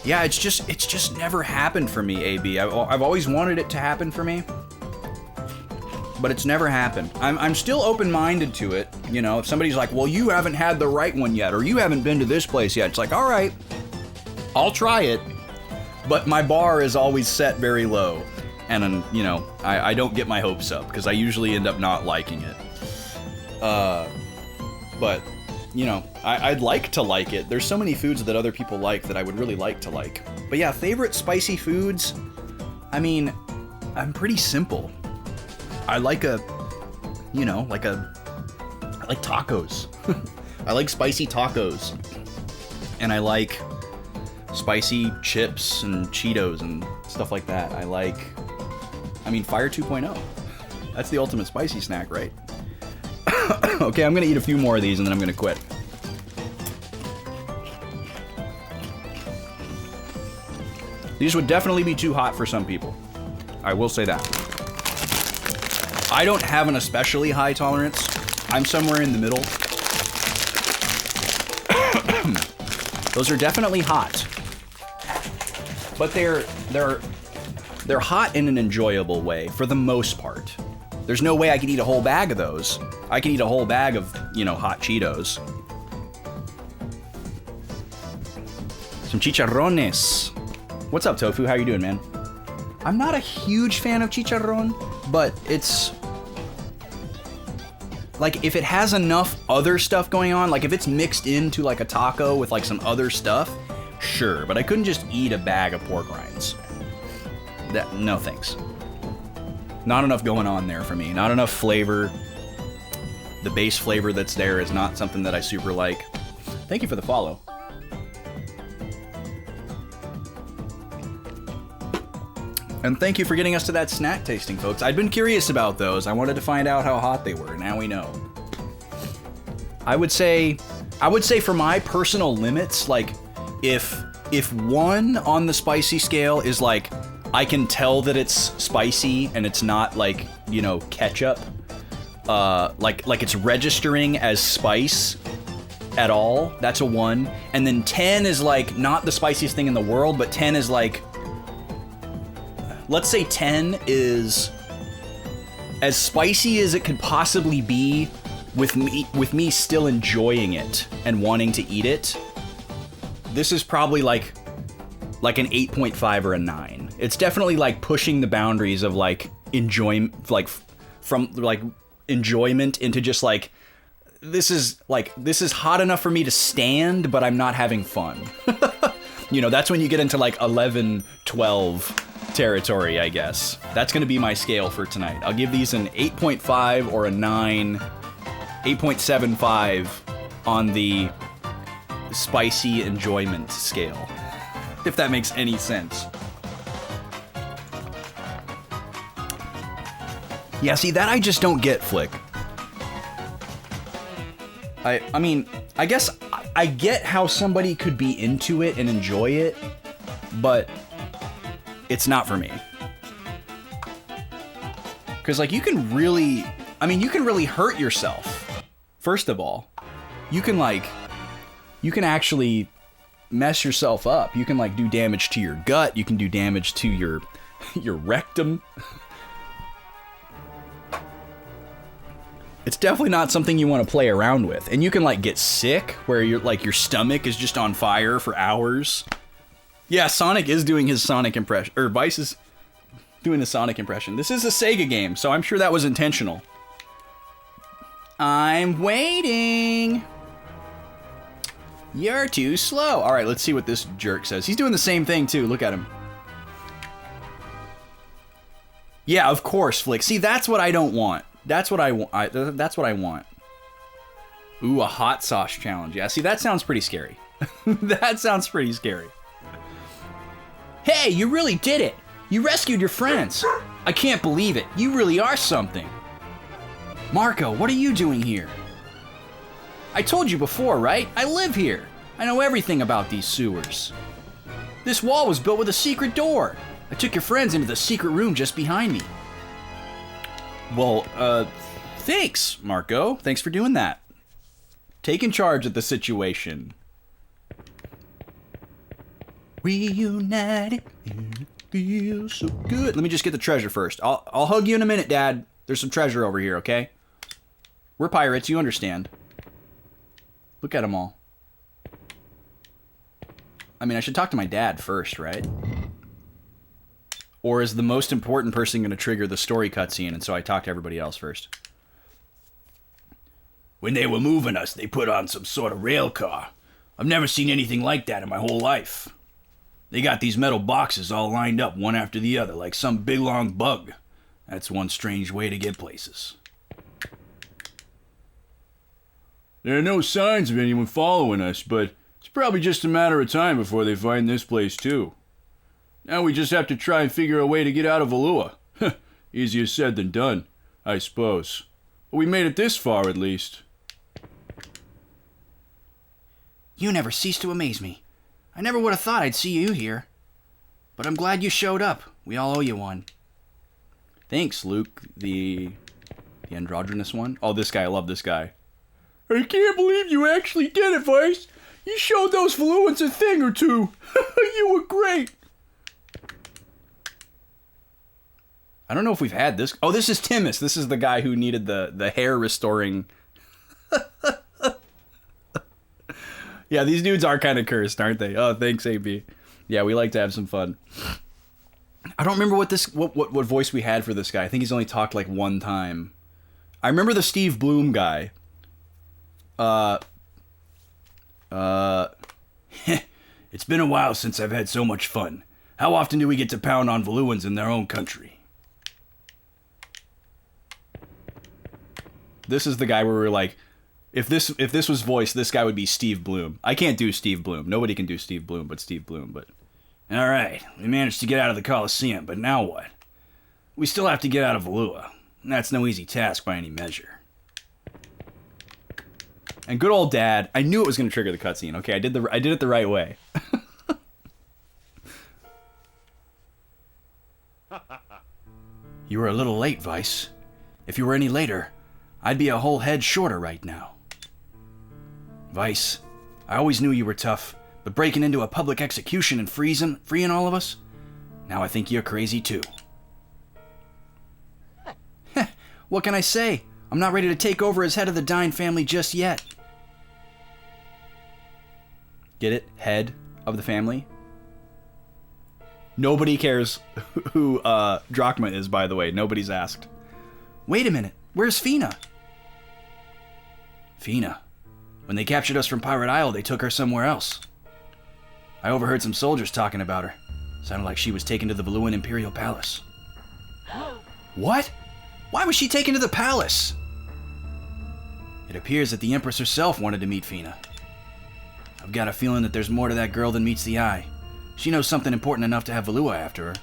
yeah, it's just never happened for me, AB. I've always wanted it to happen for me, but it's never happened. I'm still open-minded to it. You know, if somebody's like, well, you haven't had the right one yet, or you haven't been to this place yet, it's like, all right, I'll try it. But my bar is always set very low. And, you know, I don't get my hopes up, because I usually end up not liking it. But, you know, I'd like to like it. There's so many foods that other people like that I would really like to like. But yeah, favorite spicy foods? I mean, I'm pretty simple. I like I like tacos. I like spicy tacos. And I like spicy chips and Cheetos and stuff like that. I mean, Fire 2.0. That's the ultimate spicy snack, right? Okay, I'm gonna eat a few more of these and then I'm gonna quit. These would definitely be too hot for some people. I will say that. I don't have an especially high tolerance. I'm somewhere in the middle. Those are definitely hot. But they're hot in an enjoyable way for the most part. There's no way I could eat a whole bag of those. I could eat a whole bag of, you know, hot Cheetos. Some chicharrones. What's up, Tofu? How you doing, man? I'm not a huge fan of chicharron, but it's like if it has enough other stuff going on, like if it's mixed into like a taco with like some other stuff, sure, but I couldn't just eat a bag of pork rinds. No thanks. Not enough going on there for me. Not enough flavor. The base flavor that's there is not something that I super like. Thank you for the follow. And thank you for getting us to that snack tasting, folks. I'd been curious about those. I wanted to find out how hot they were. Now we know. I would say for my personal limits, like if 1 on the spicy scale is like, I can tell that it's spicy and it's not like, you know, ketchup, like it's registering as spice at all, that's a 1. And then 10 is like not the spiciest thing in the world, but 10 is like, let's say 10 is as spicy as it could possibly be with me still enjoying it and wanting to eat it. This is probably like an 8.5 or a 9. It's definitely like pushing the boundaries of like enjoyment, like from like enjoyment into just like, this is hot enough for me to stand, but I'm not having fun. You know, that's when you get into like 11, 12 territory, I guess. That's gonna be my scale for tonight. I'll give these an 8.5 or a 9, 8.75 on the spicy enjoyment scale, if that makes any sense. Yeah, see, that I just don't get, Flick. I mean, I guess I get how somebody could be into it and enjoy it, but it's not for me. Because, like, you can really hurt yourself, first of all. You can actually mess yourself up. You can, like, do damage to your gut. You can do damage to your rectum. It's definitely not something you want to play around with. And you can, like, get sick, where your stomach is just on fire for hours. Yeah, Sonic is doing his Sonic impression, or Vice is doing the Sonic impression. This is a Sega game, so I'm sure that was intentional. I'm waiting. You're too slow. All right, let's see what this jerk says. He's doing the same thing, too. Look at him. Yeah, of course, Flick. See, that's what I don't want. That's what I want. That's what I want. Ooh, a hot sauce challenge. Yeah, see, that sounds pretty scary. That sounds pretty scary. Hey, you really did it. You rescued your friends. I can't believe it. You really are something. Marco, what are you doing here? I told you before, right? I live here. I know everything about these sewers. This wall was built with a secret door. I took your friends into the secret room just behind me. Well, thanks, Marco. Thanks for doing that. Taking charge of the situation. Reunited, it feels so good. Let me just get the treasure first. I'll hug you in a minute, Dad. There's some treasure over here, okay? We're pirates, you understand. Look at them all. I mean, I should talk to my dad first, right? Or is the most important person going to trigger the story cutscene, and so I talk to everybody else first? When they were moving us, they put on some sort of rail car. I've never seen anything like that in my whole life. They got these metal boxes all lined up one after the other, like some big long bug. That's one strange way to get places. There are no signs of anyone following us, but it's probably just a matter of time before they find this place too. Now we just have to try and figure a way to get out of Valua. Easier said than done, I suppose. But we made it this far, at least. You never cease to amaze me. I never would have thought I'd see you here. But I'm glad you showed up. We all owe you one. Thanks, Luke, the androgynous one. Oh, this guy, I love this guy. I can't believe you actually did it, Vice. You showed those Valuans a thing or two. You were great. I don't know if we've had this. Oh, this is Timus. This is the guy who needed the hair restoring. Yeah, these dudes are kind of cursed, aren't they? Oh, thanks, AB. Yeah, we like to have some fun. I don't remember what voice we had for this guy. I think he's only talked like one time. I remember the Steve Bloom guy. It's been a while since I've had so much fun. How often do we get to pound on Valuans in their own country? This is the guy where we're like, if this was voiced, this guy would be Steve Bloom. I can't do Steve Bloom. Nobody can do Steve Bloom but Steve Bloom, but... All right, we managed to get out of the Coliseum, but now what? We still have to get out of Valua, and that's no easy task by any measure. And good old Dad, I knew it was going to trigger the cutscene. Okay, I did it the right way. You were a little late, Vice. If you were any later, I'd be a whole head shorter right now. Vice, I always knew you were tough, but breaking into a public execution and freeing all of us? Now I think you're crazy too. What can I say? I'm not ready to take over as head of the Dine family just yet. Get it? Head of the family? Nobody cares who Drachma is, by the way. Nobody's asked. Wait a minute. Where's Fina? Fina. When they captured us from Pirate Isle, they took her somewhere else. I overheard some soldiers talking about her. Sounded like she was taken to the Valuan Imperial Palace. What? Why was she taken to the palace? It appears that the Empress herself wanted to meet Fina. I've got a feeling that there's more to that girl than meets the eye. She knows something important enough to have Valua after her.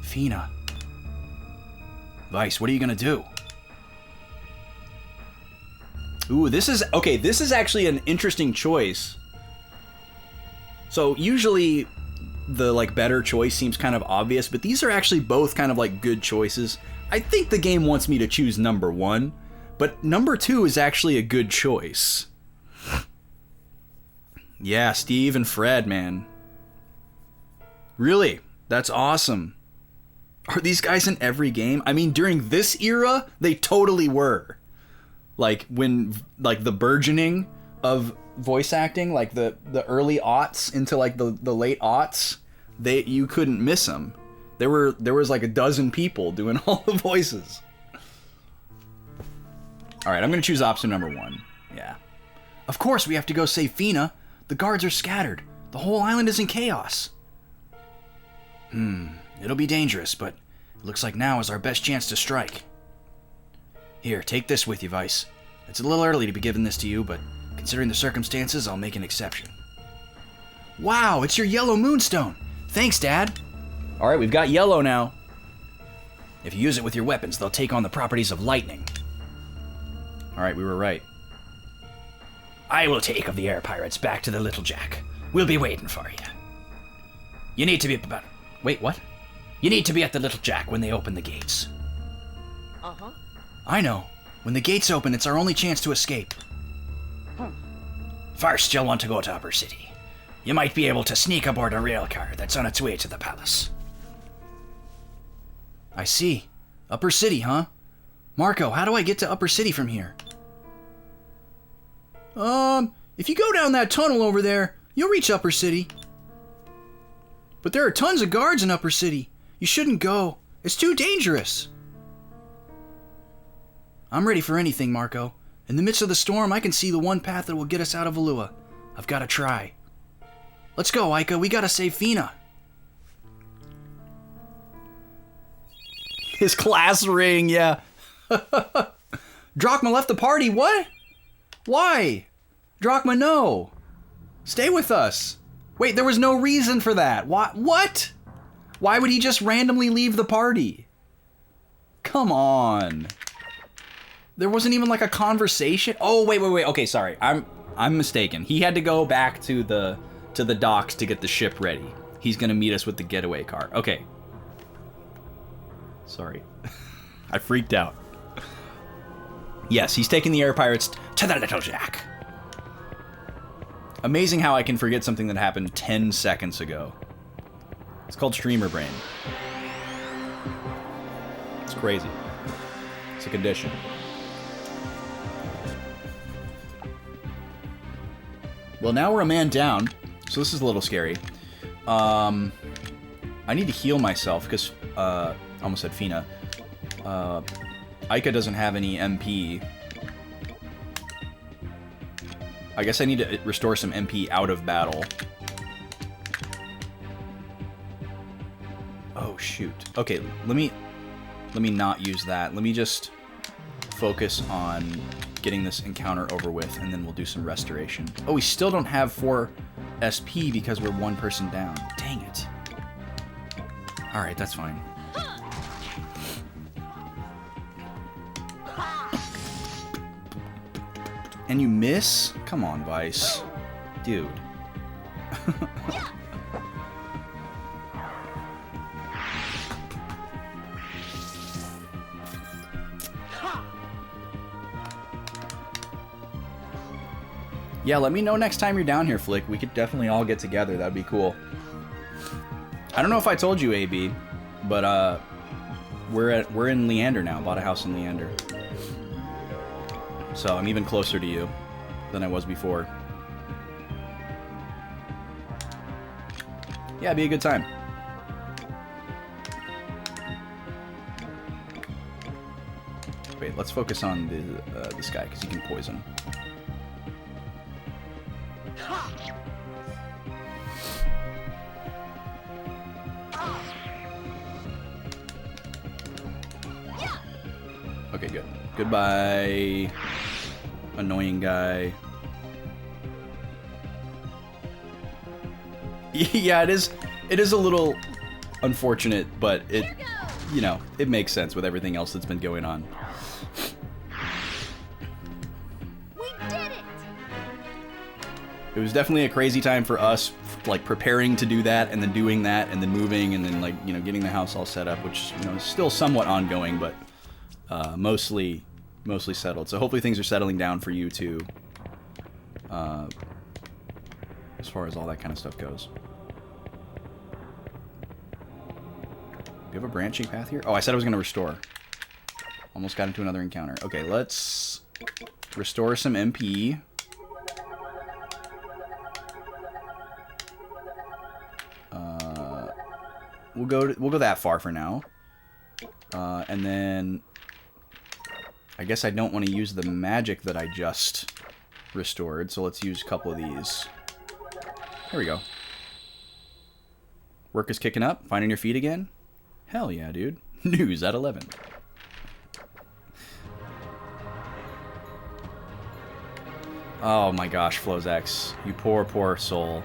Fina. Vice, what are you gonna do? Ooh, this is actually an interesting choice. So usually the like better choice seems kind of obvious, but these are actually both kind of like good choices. I think the game wants me to choose number 1, but number 2 is actually a good choice. Yeah, Steve and Fred, man. Really? That's awesome. Are these guys in every game? I mean, during this era, they totally were. Like, when, like, the burgeoning of voice acting, like the early aughts into, like, the late aughts, you couldn't miss them. There was, like, a dozen people doing all the voices. Alright, I'm gonna choose option number 1. Yeah. Of course we have to go save Fina. The guards are scattered. The whole island is in chaos. It'll be dangerous, but it looks like now is our best chance to strike. Here, take this with you, Vice. It's a little early to be giving this to you, but considering the circumstances, I'll make an exception. Wow, it's your yellow moonstone. Thanks, Dad. Alright, we've got yellow now. If you use it with your weapons, they'll take on the properties of lightning. Alright, we were right. I will take of the air pirates back to the Little Jack. We'll be waiting for you. You need to be... Wait, what? You need to be at the Little Jack when they open the gates. Uh-huh. I know. When the gates open, it's our only chance to escape. First, you'll want to go to Upper City. You might be able to sneak aboard a rail car that's on its way to the palace. I see. Upper City, huh? Marco, how do I get to Upper City from here? If you go down that tunnel over there, you'll reach Upper City. But there are tons of guards in Upper City. You shouldn't go. It's too dangerous. I'm ready for anything, Marco. In the midst of the storm, I can see the one path that will get us out of Valua. I've got to try. Let's go, Aika. We gotta save Fina. His class ring, yeah. Drachma left the party. What? Why? Drachma, no. Stay with us. Wait, there was no reason for that. What? Why would he just randomly leave the party? Come on. There wasn't even like a conversation. Oh, wait. Okay, sorry. I'm mistaken. He had to go back to the docks to get the ship ready. He's gonna meet us with the getaway car. Okay. Sorry. I freaked out. Yes, he's taking the air pirates to the Little Jack. Amazing how I can forget something that happened 10 seconds ago. It's called streamer brain. It's crazy. It's a condition. Well, now we're a man down, so this is a little scary. I need to heal myself because, I almost said Fina. Aika doesn't have any MP. I guess I need to restore some MP out of battle. Oh, shoot. Okay, let me not use that. Let me just focus on getting this encounter over with, and then we'll do some restoration. Oh, we still don't have 4 SP because we're 1 person down. Dang it. Alright, that's fine. And you miss? Come on, Vice. Dude. Yeah, let me know next time you're down here, Flick. We could definitely all get together. That'd be cool. I don't know if I told you, AB, but we're in Leander now. Bought a house in Leander. So I'm even closer to you than I was before. Yeah, it'd be a good time. Wait, let's focus on this guy because he can poison. Okay, good. Goodbye, annoying guy. Yeah, it is a little unfortunate, but it, you know, it makes sense with everything else that's been going on. We did it! It was definitely a crazy time for us, like preparing to do that, and then doing that, and then moving, and then like, you know, getting the house all set up, which, you know, is still somewhat ongoing, but mostly settled. So hopefully things are settling down for you too, as far as all that kind of stuff goes. Do you have a branching path here? Oh, I said I was going to restore. Almost got into another encounter. Okay, let's restore some MP. We'll go that far for now. And then I guess I don't want to use the magic that I just restored, so let's use a couple of these. There we go. Work is kicking up. Finding your feet again? Hell yeah, dude. News at 11. Oh my gosh, Flozax. You poor, poor soul.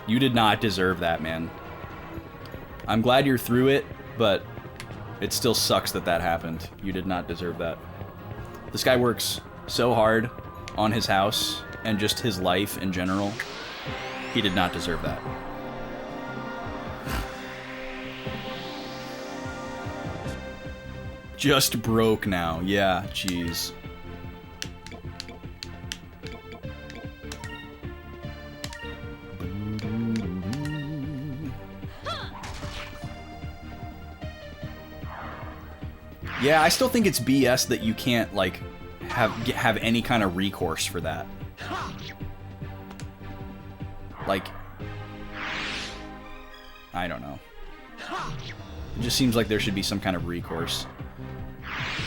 You did not deserve that, man. I'm glad you're through it, but it still sucks that that happened. You did not deserve that. This guy works so hard on his house and just his life in general. He did not deserve that. just broke now. Yeah, jeez. Yeah, I still think it's BS that you can't, like, have any kind of recourse for that. Like, I don't know. It just seems like there should be some kind of recourse.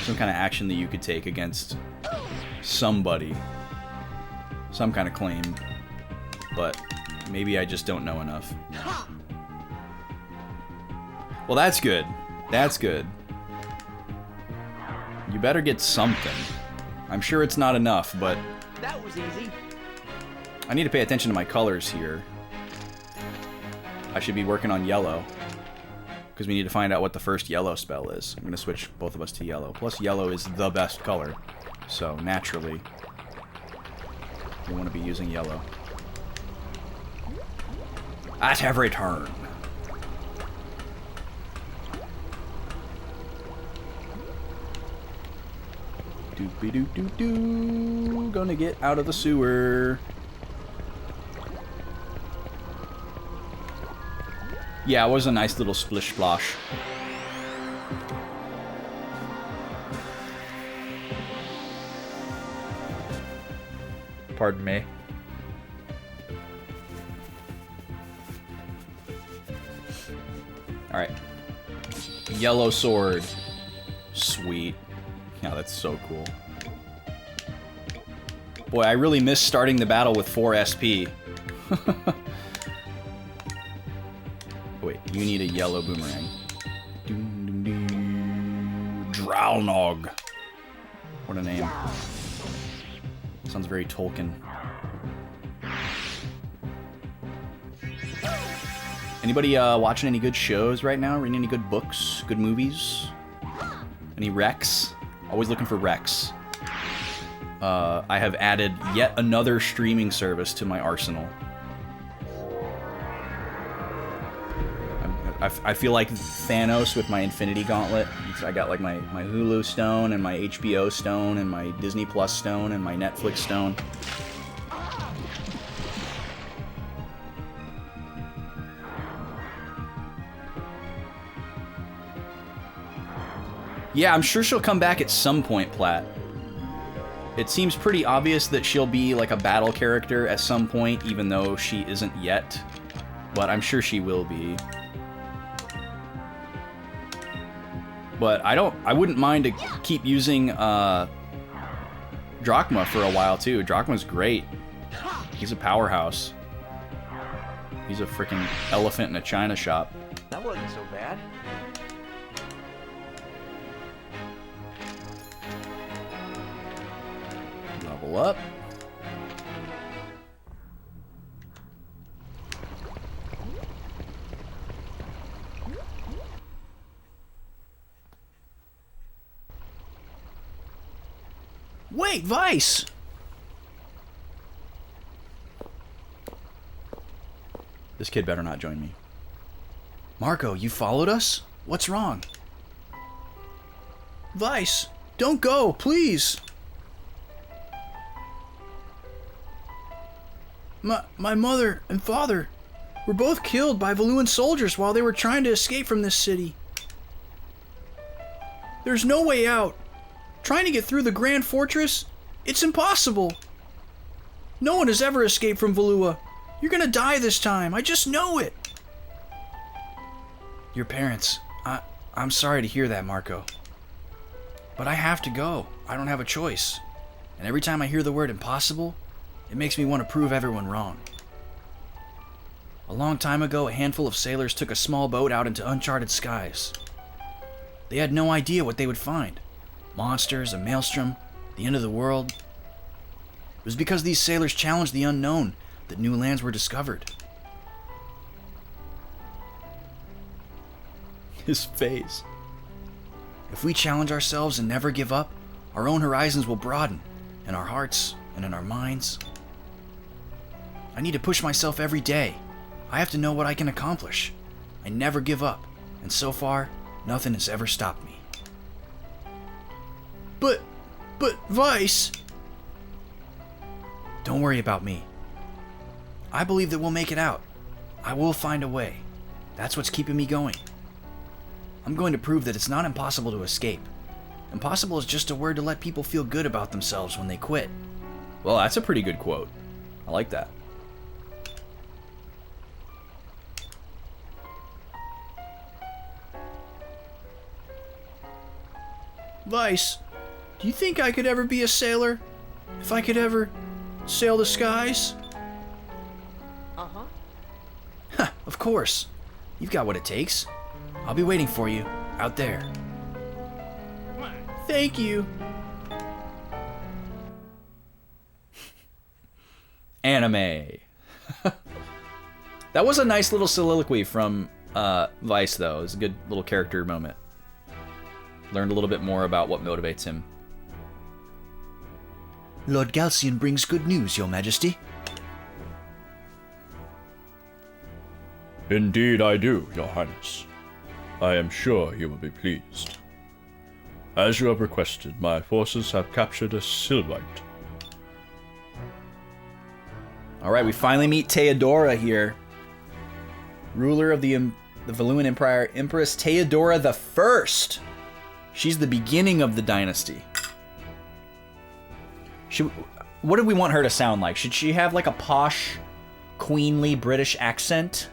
Some kind of action that you could take against somebody. Some kind of claim. But maybe I just don't know enough. Well, that's good. That's good. You better get something. I'm sure it's not enough, but... That was easy. I need to pay attention to my colors here. I should be working on yellow. Because we need to find out what the first yellow spell is. I'm going to switch both of us to yellow. Plus, yellow is the best color. So, naturally, you want to be using yellow. At every turn. Doopy-doo-doo-doo. Gonna get out of the sewer. Yeah, it was a nice little splish splosh. Pardon me. Alright. Yellow sword. Sweet. Yeah, that's so cool. Boy, I really miss starting the battle with 4 SP. Wait, you need a yellow boomerang. Drownog. What a name. Sounds very Tolkien. Anybody watching any good shows right now? Reading any good books? Good movies? Any recs? Always looking for recs. I have added yet another streaming service to my arsenal. I feel like Thanos with my Infinity Gauntlet. I got like my Hulu stone and my HBO stone and my Disney Plus stone and my Netflix stone. Yeah, I'm sure she'll come back at some point, Platt. It seems pretty obvious that she'll be like a battle character at some point, even though she isn't yet. But I'm sure she will be. But I wouldn't mind to keep using Drachma for a while too. Drachma's great. He's a powerhouse. He's a freaking elephant in a china shop. That wasn't so bad. Level up. Wait, Vice! This kid better not join me. Marco, you followed us? What's wrong? Vice, don't go, please! My mother and father were both killed by Valuan soldiers while they were trying to escape from this city. There's no way out. Trying to get through the Grand Fortress, it's impossible. No one has ever escaped from Valua. You're gonna die this time. I just know it. Your parents. I'm sorry to hear that, Marco. But I have to go. I don't have a choice. And every time I hear the word impossible, it makes me want to prove everyone wrong. A long time ago, a handful of sailors took a small boat out into uncharted skies. They had no idea what they would find. Monsters, a maelstrom, the end of the world. It was because these sailors challenged the unknown that new lands were discovered. His face. If we challenge ourselves and never give up, our own horizons will broaden, in our hearts and in our minds. I need to push myself every day. I have to know what I can accomplish. I never give up, and so far, nothing has ever stopped me. But, Vice... Don't worry about me. I believe that we'll make it out. I will find a way. That's what's keeping me going. I'm going to prove that it's not impossible to escape. Impossible is just a word to let people feel good about themselves when they quit. Well, that's a pretty good quote. I like that. Vice, do you think I could ever be a sailor? If I could ever sail the skies? Uh-huh. Huh, of course. You've got what it takes. I'll be waiting for you, out there. Thank you. Anime. That was a nice little soliloquy from Vice, though. It was a good little character moment. Learned a little bit more about what motivates him. Lord Galcian brings good news, Your Majesty. Indeed I do, Your Highness. I am sure you will be pleased. As you have requested, my forces have captured a Sylvite. Alright, we finally meet Theodora here. Ruler of the Valuan Empire, Empress Theodora the First. She's the beginning of the dynasty. What do we want her to sound like? Should she have like a posh, queenly British accent?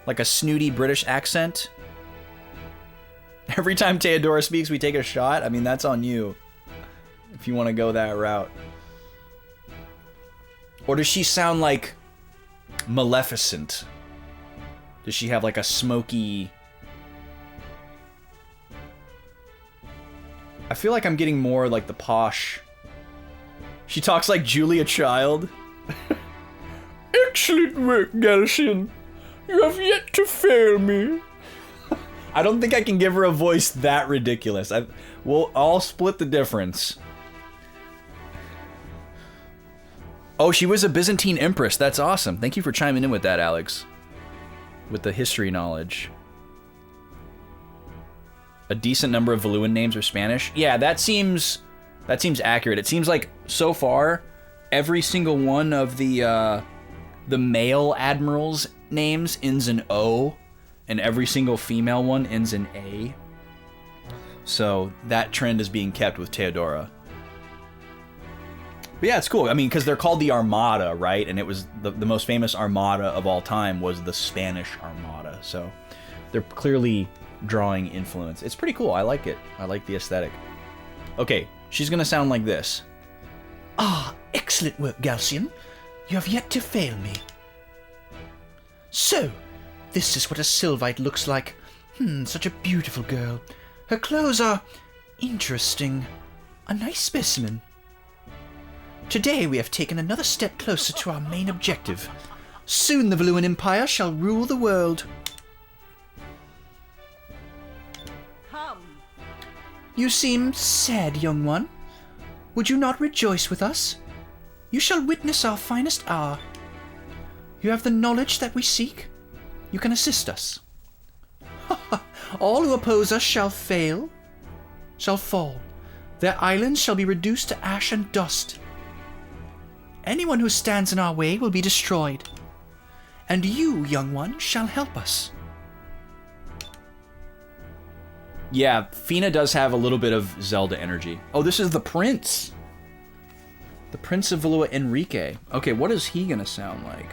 Like a snooty British accent? Every time Theodora speaks, we take a shot? I mean, that's on you. If you want to go that route. Or does she sound like Maleficent? Does she have like a smoky... I feel like I'm getting more like the posh... She talks like Julia Child. Excellent work, Galcian. You have yet to fail me. I don't think I can give her a voice that ridiculous. I'll split the difference. Oh, she was a Byzantine empress. That's awesome. Thank you for chiming in with that, Alex. With the history knowledge. A decent number of Valuan names are Spanish. Yeah, that seems accurate. It seems like so far every single one of the male admirals' names ends in O, and every single female one ends in A. So that trend is being kept with Theodora. But yeah, it's cool. I mean, because they're called the Armada, right? And it was the most famous armada of all time was the Spanish Armada. So they're clearly drawing influence. It's pretty cool. I like it. I like the aesthetic. Okay, she's gonna sound like this. Ah, excellent work, Galcian. You have yet to fail me. So, this is what a Sylvite looks like. Such a beautiful girl. Her clothes are interesting. A nice specimen. Today we have taken another step closer to our main objective. Soon the Valuan Empire shall rule the world. Come. You seem sad, young one. Would you not rejoice with us? You shall witness our finest hour. You have the knowledge that we seek. You can assist us. All who oppose us shall fall. Their islands shall be reduced to ash and dust. Anyone who stands in our way will be destroyed. And you, young one, shall help us. Yeah, Fina does have a little bit of Zelda energy. Oh, this is the Prince. The Prince of Valua, Enrique. Okay, what is he gonna sound like?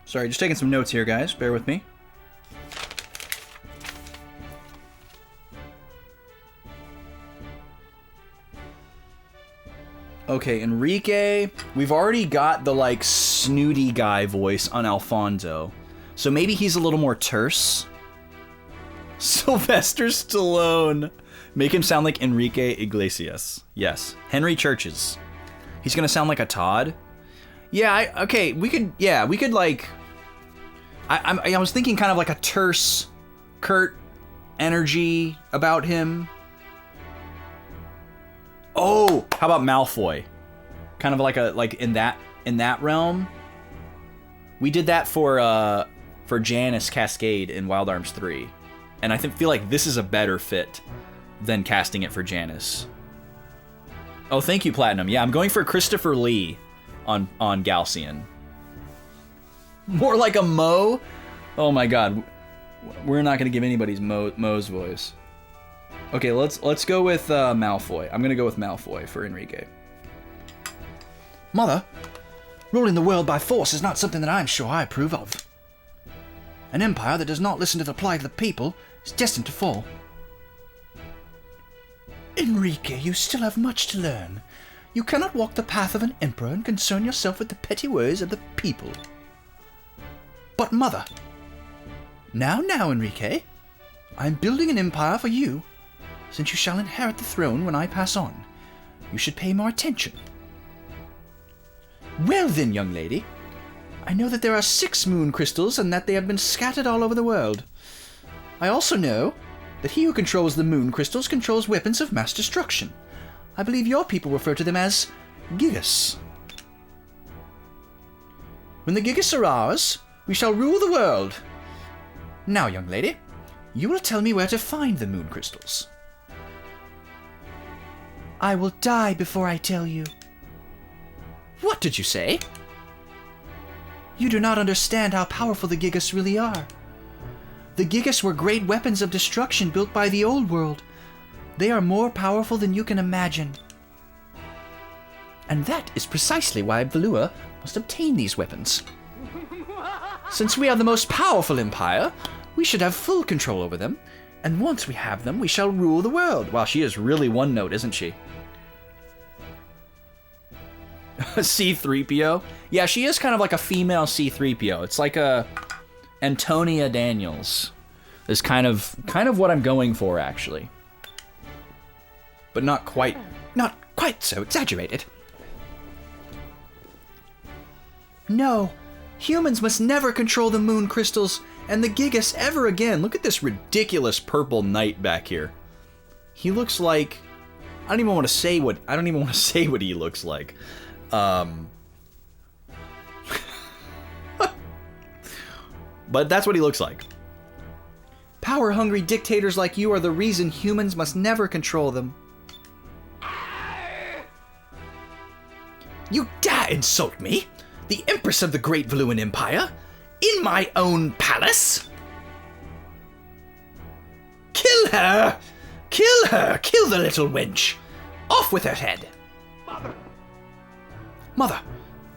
Sorry, just taking some notes here, guys. Bear with me. Okay, Enrique. We've already got the, like, snooty guy voice on Alfonso. So maybe he's a little more terse. Sylvester Stallone. Make him sound like Enrique Iglesias. Yes. Henry Churches. He's gonna sound like a Todd. Yeah, okay, we could like... I was thinking kind of like a terse, curt energy about him. Oh, how about Malfoy? Kind of like in that realm. We did that for Janice Cascade in Wild Arms 3. And I feel like this is a better fit than casting it for Janice. Oh, thank you, Platinum. Yeah, I'm going for Christopher Lee on Galcian. More like a Mo? Oh my god. We're not going to give anybody's Mo's voice. Okay, let's go with Malfoy. I'm going to go with Malfoy for Enrique. Mother, ruling the world by force is not something that I'm sure I approve of. An empire that does not listen to the plight of the people is destined to fall. Enrique, you still have much to learn. You cannot walk the path of an emperor and concern yourself with the petty worries of the people. But mother... Now, Enrique. I am building an empire for you. Since you shall inherit the throne when I pass on, you should pay more attention. Well then, young lady. I know that there are 6 moon crystals and that they have been scattered all over the world. I also know that he who controls the moon crystals controls weapons of mass destruction. I believe your people refer to them as Gigas. When the Gigas are ours, we shall rule the world. Now, young lady, you will tell me where to find the moon crystals. I will die before I tell you. What did you say? You do not understand how powerful the Gigas really are. The Gigas were great weapons of destruction built by the old world. They are more powerful than you can imagine. And that is precisely why Valua must obtain these weapons. Since we are the most powerful empire, we should have full control over them, and once we have them, we shall rule the world. Wow, she is really one note, isn't she? C-3PO? Yeah, she is kind of like a female C-3PO. It's like a Antonia Daniels. Is kind of what I'm going for, actually. But not quite so exaggerated. No, humans must never control the moon crystals and the Gigas ever again. Look at this ridiculous purple knight back here. He looks like... I don't even want to say what he looks like. But that's what he looks like. Power-hungry dictators like you are the reason humans must never control them. You dare insult me, the Empress of the Great Valuan Empire, in my own palace? Kill her! Kill her! Kill the little wench! Off with her head! Mother,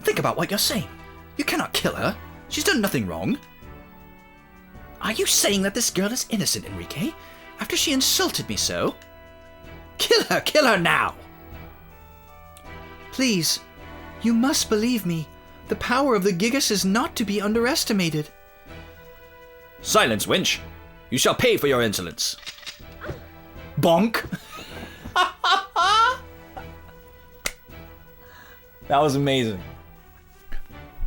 think about what you're saying. You cannot kill her. She's done nothing wrong. Are you saying that this girl is innocent, Enrique, after she insulted me so? Kill her now! Please, you must believe me. The power of the Gigas is not to be underestimated. Silence, wench! You shall pay for your insolence. Bonk! That was amazing.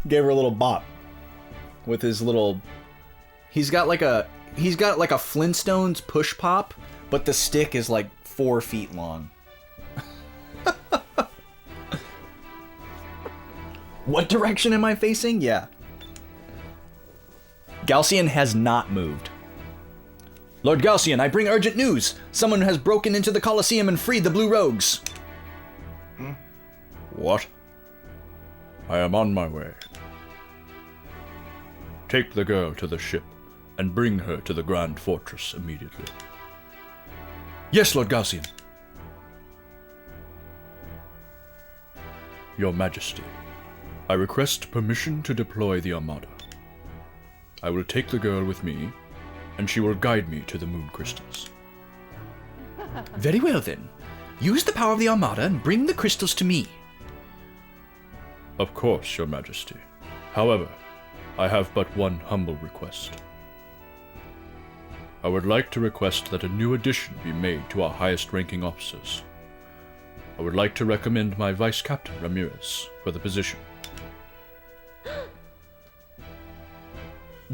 Gave her a little bop with his little... He's got like a Flintstones push pop, but the stick is like 4 feet long. What direction am I facing? Yeah. Galcian has not moved. Lord Galcian, I bring urgent news. Someone has broken into the Colosseum and freed the Blue Rogues. What? I am on my way. Take the girl to the ship and bring her to the Grand Fortress immediately. Yes, Lord Galcian. Your Majesty, I request permission to deploy the Armada. I will take the girl with me, and she will guide me to the moon crystals. Very well then. Use the power of the Armada and bring the crystals to me. Of course, Your Majesty. However, I have but one humble request. I would like to request that a new addition be made to our highest-ranking officers. I would like to recommend my Vice Captain Ramirez for the position.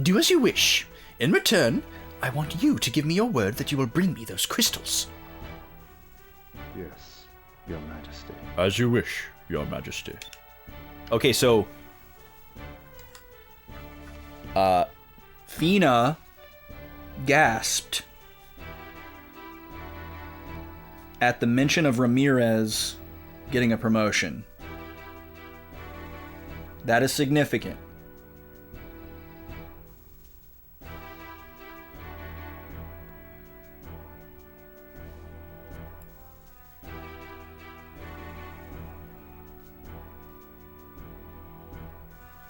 Do as you wish. In return, I want you to give me your word that you will bring me those crystals. Yes, Your Majesty. As you wish, Your Majesty. Okay, so Fina gasped at the mention of Ramirez getting a promotion. That is significant.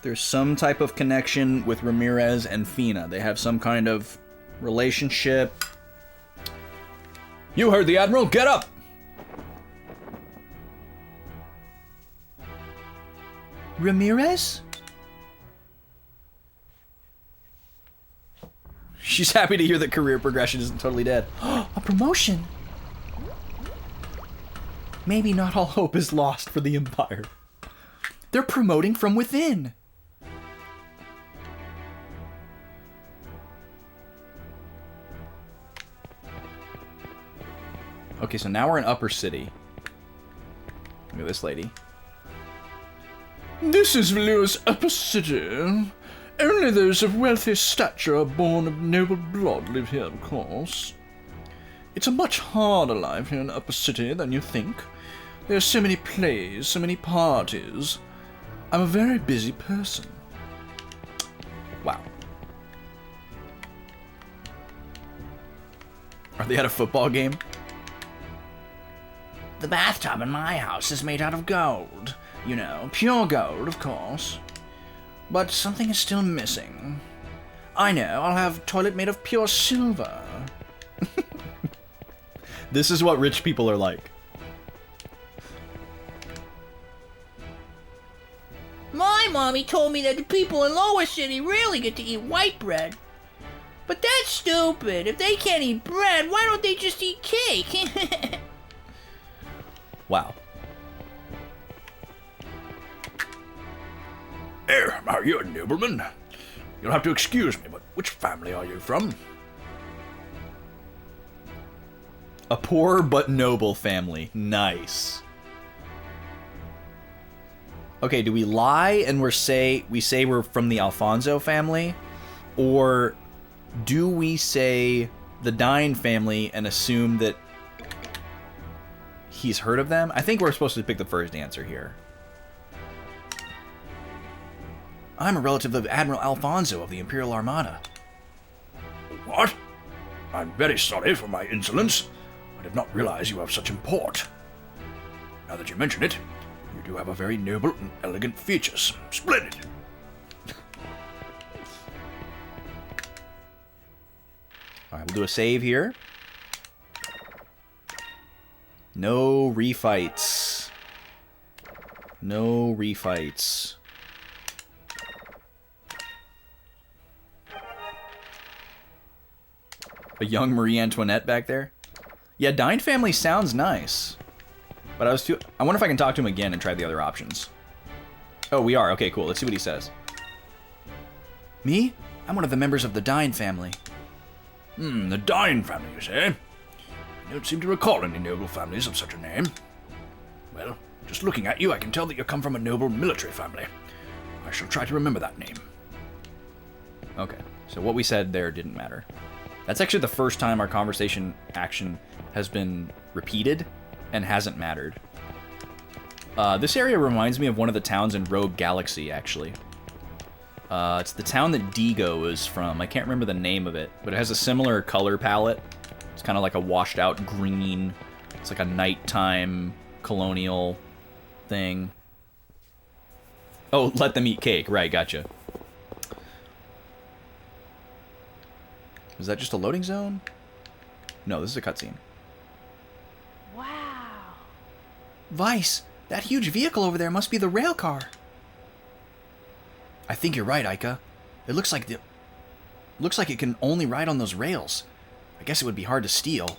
There's some type of connection with Ramirez and Fina. They have some kind of relationship. You heard the Admiral. Get up! Ramirez? She's happy to hear that career progression isn't totally dead. A promotion? Maybe not all hope is lost for the Empire. They're promoting from within. Okay, so now we're in Upper City. Look at this lady. This is Valua's Upper City. Only those of wealthy stature born of noble blood live here, of course. It's a much harder life here in Upper City than you think. There are so many plays, so many parties. I'm a very busy person. Wow. Are they at a football game? The bathtub in my house is made out of gold. You know, pure gold, of course. But something is still missing. I know, I'll have toilet made of pure silver. This is what rich people are like. My mommy told me that the people in Lower City rarely get to eat white bread. But that's stupid. If they can't eat bread, why don't they just eat cake? Wow. Are you a nobleman? You'll have to excuse me, but which family are you from? A poor but noble family. Nice. Okay, do we lie and we say we're from the Alfonso family? Or do we say the Dine family and assume that he's heard of them? I think we're supposed to pick the first answer here. I'm a relative of Admiral Alfonso of the Imperial Armada. What? I'm very sorry for my insolence. I did not realize you have such import. Now that you mention it, you do have a very noble and elegant features. Splendid. Alright, we'll do a save here. No refights. No refights. A young Marie Antoinette back there. Yeah, Dine family sounds nice. But I wonder if I can talk to him again and try the other options. Oh, we are. Okay, cool. Let's see what he says. Me? I'm one of the members of the Dine family. The Dine family, you say? I don't seem to recall any noble families of such a name. Well, just looking at you, I can tell that you come from a noble military family. I shall try to remember that name. Okay, so what we said there didn't matter. That's actually the first time our conversation action has been repeated and hasn't mattered. This area reminds me of one of the towns in Rogue Galaxy, actually. It's the town that Digo is from. I can't remember the name of it, but it has a similar color palette. It's kind of like a washed out green. It's like a nighttime colonial thing. Oh, let them eat cake. Right, gotcha. Is that just a loading zone? No, this is a cutscene. Wow. Vice, that huge vehicle over there must be the rail car. I think you're right, Aika. It looks like it can only ride on those rails. I guess it would be hard to steal.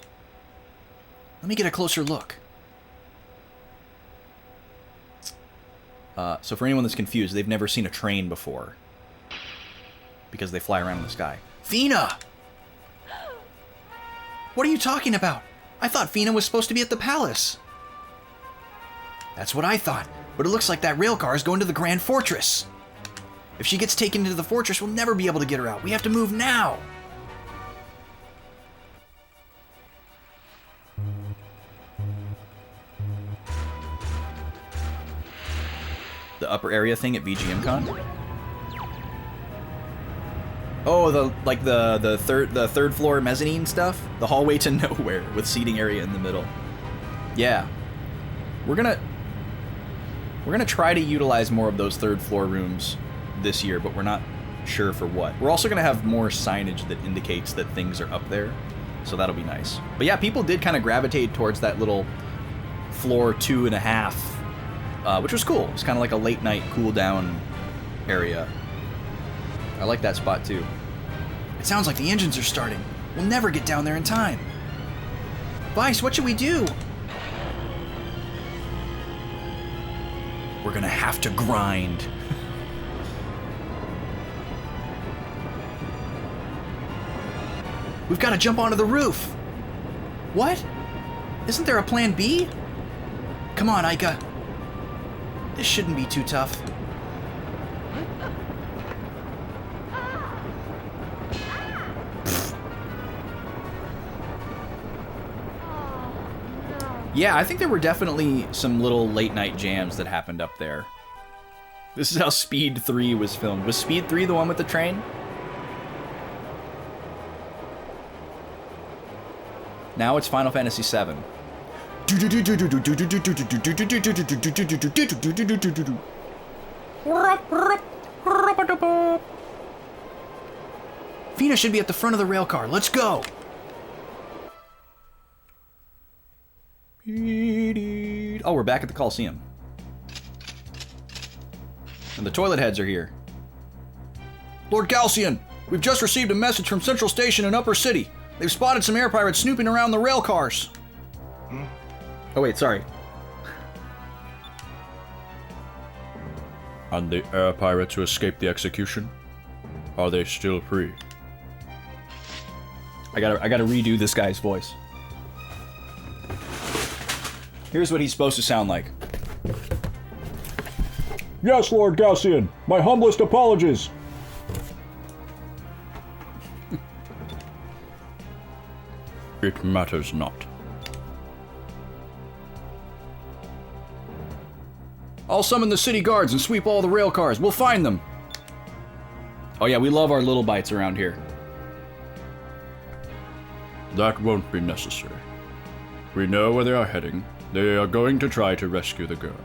Let me get a closer look. So for anyone that's confused, they've never seen a train before. Because they fly around in the sky. Fina! What are you talking about? I thought Fina was supposed to be at the palace. That's what I thought, but it looks like that rail car is going to the Grand Fortress. If she gets taken into the fortress, we'll never be able to get her out. We have to move now. The upper area thing at VGMCon? Oh, the third floor mezzanine stuff? The hallway to nowhere with seating area in the middle. Yeah. We're gonna try to utilize more of those third floor rooms this year, but we're not sure for what. We're also gonna have more signage that indicates that things are up there, so that'll be nice. But yeah, people did kind of gravitate towards that little floor 2.5, which was cool. It's kind of like a late night cool down area. I like that spot too. It sounds like the engines are starting. We'll never get down there in time. Vice, what should we do? We're gonna have to grind. We've got to jump onto the roof. What? Isn't there a plan B? Come on, Aika. This shouldn't be too tough. Yeah, I think there were definitely some little late night jams that happened up there. This is how Speed 3 was filmed. Was Speed 3 the one with the train? Now it's Final Fantasy VII. Fina should be at the front of the rail car. Let's go! Oh, we're back at the Coliseum. And the toilet heads are here. Lord Galcian, we've just received a message from Central Station in Upper City. They've spotted some air pirates snooping around the rail cars. Oh wait, sorry. And the air pirates who escaped the execution? Are they still free? I gotta redo this guy's voice. Here's what he's supposed to sound like. Yes, Lord Galcian. My humblest apologies. It matters not. I'll summon the city guards and sweep all the rail cars. We'll find them. Oh yeah, we love our little bites around here. That won't be necessary. We know where they are heading. They are going to try to rescue the girl.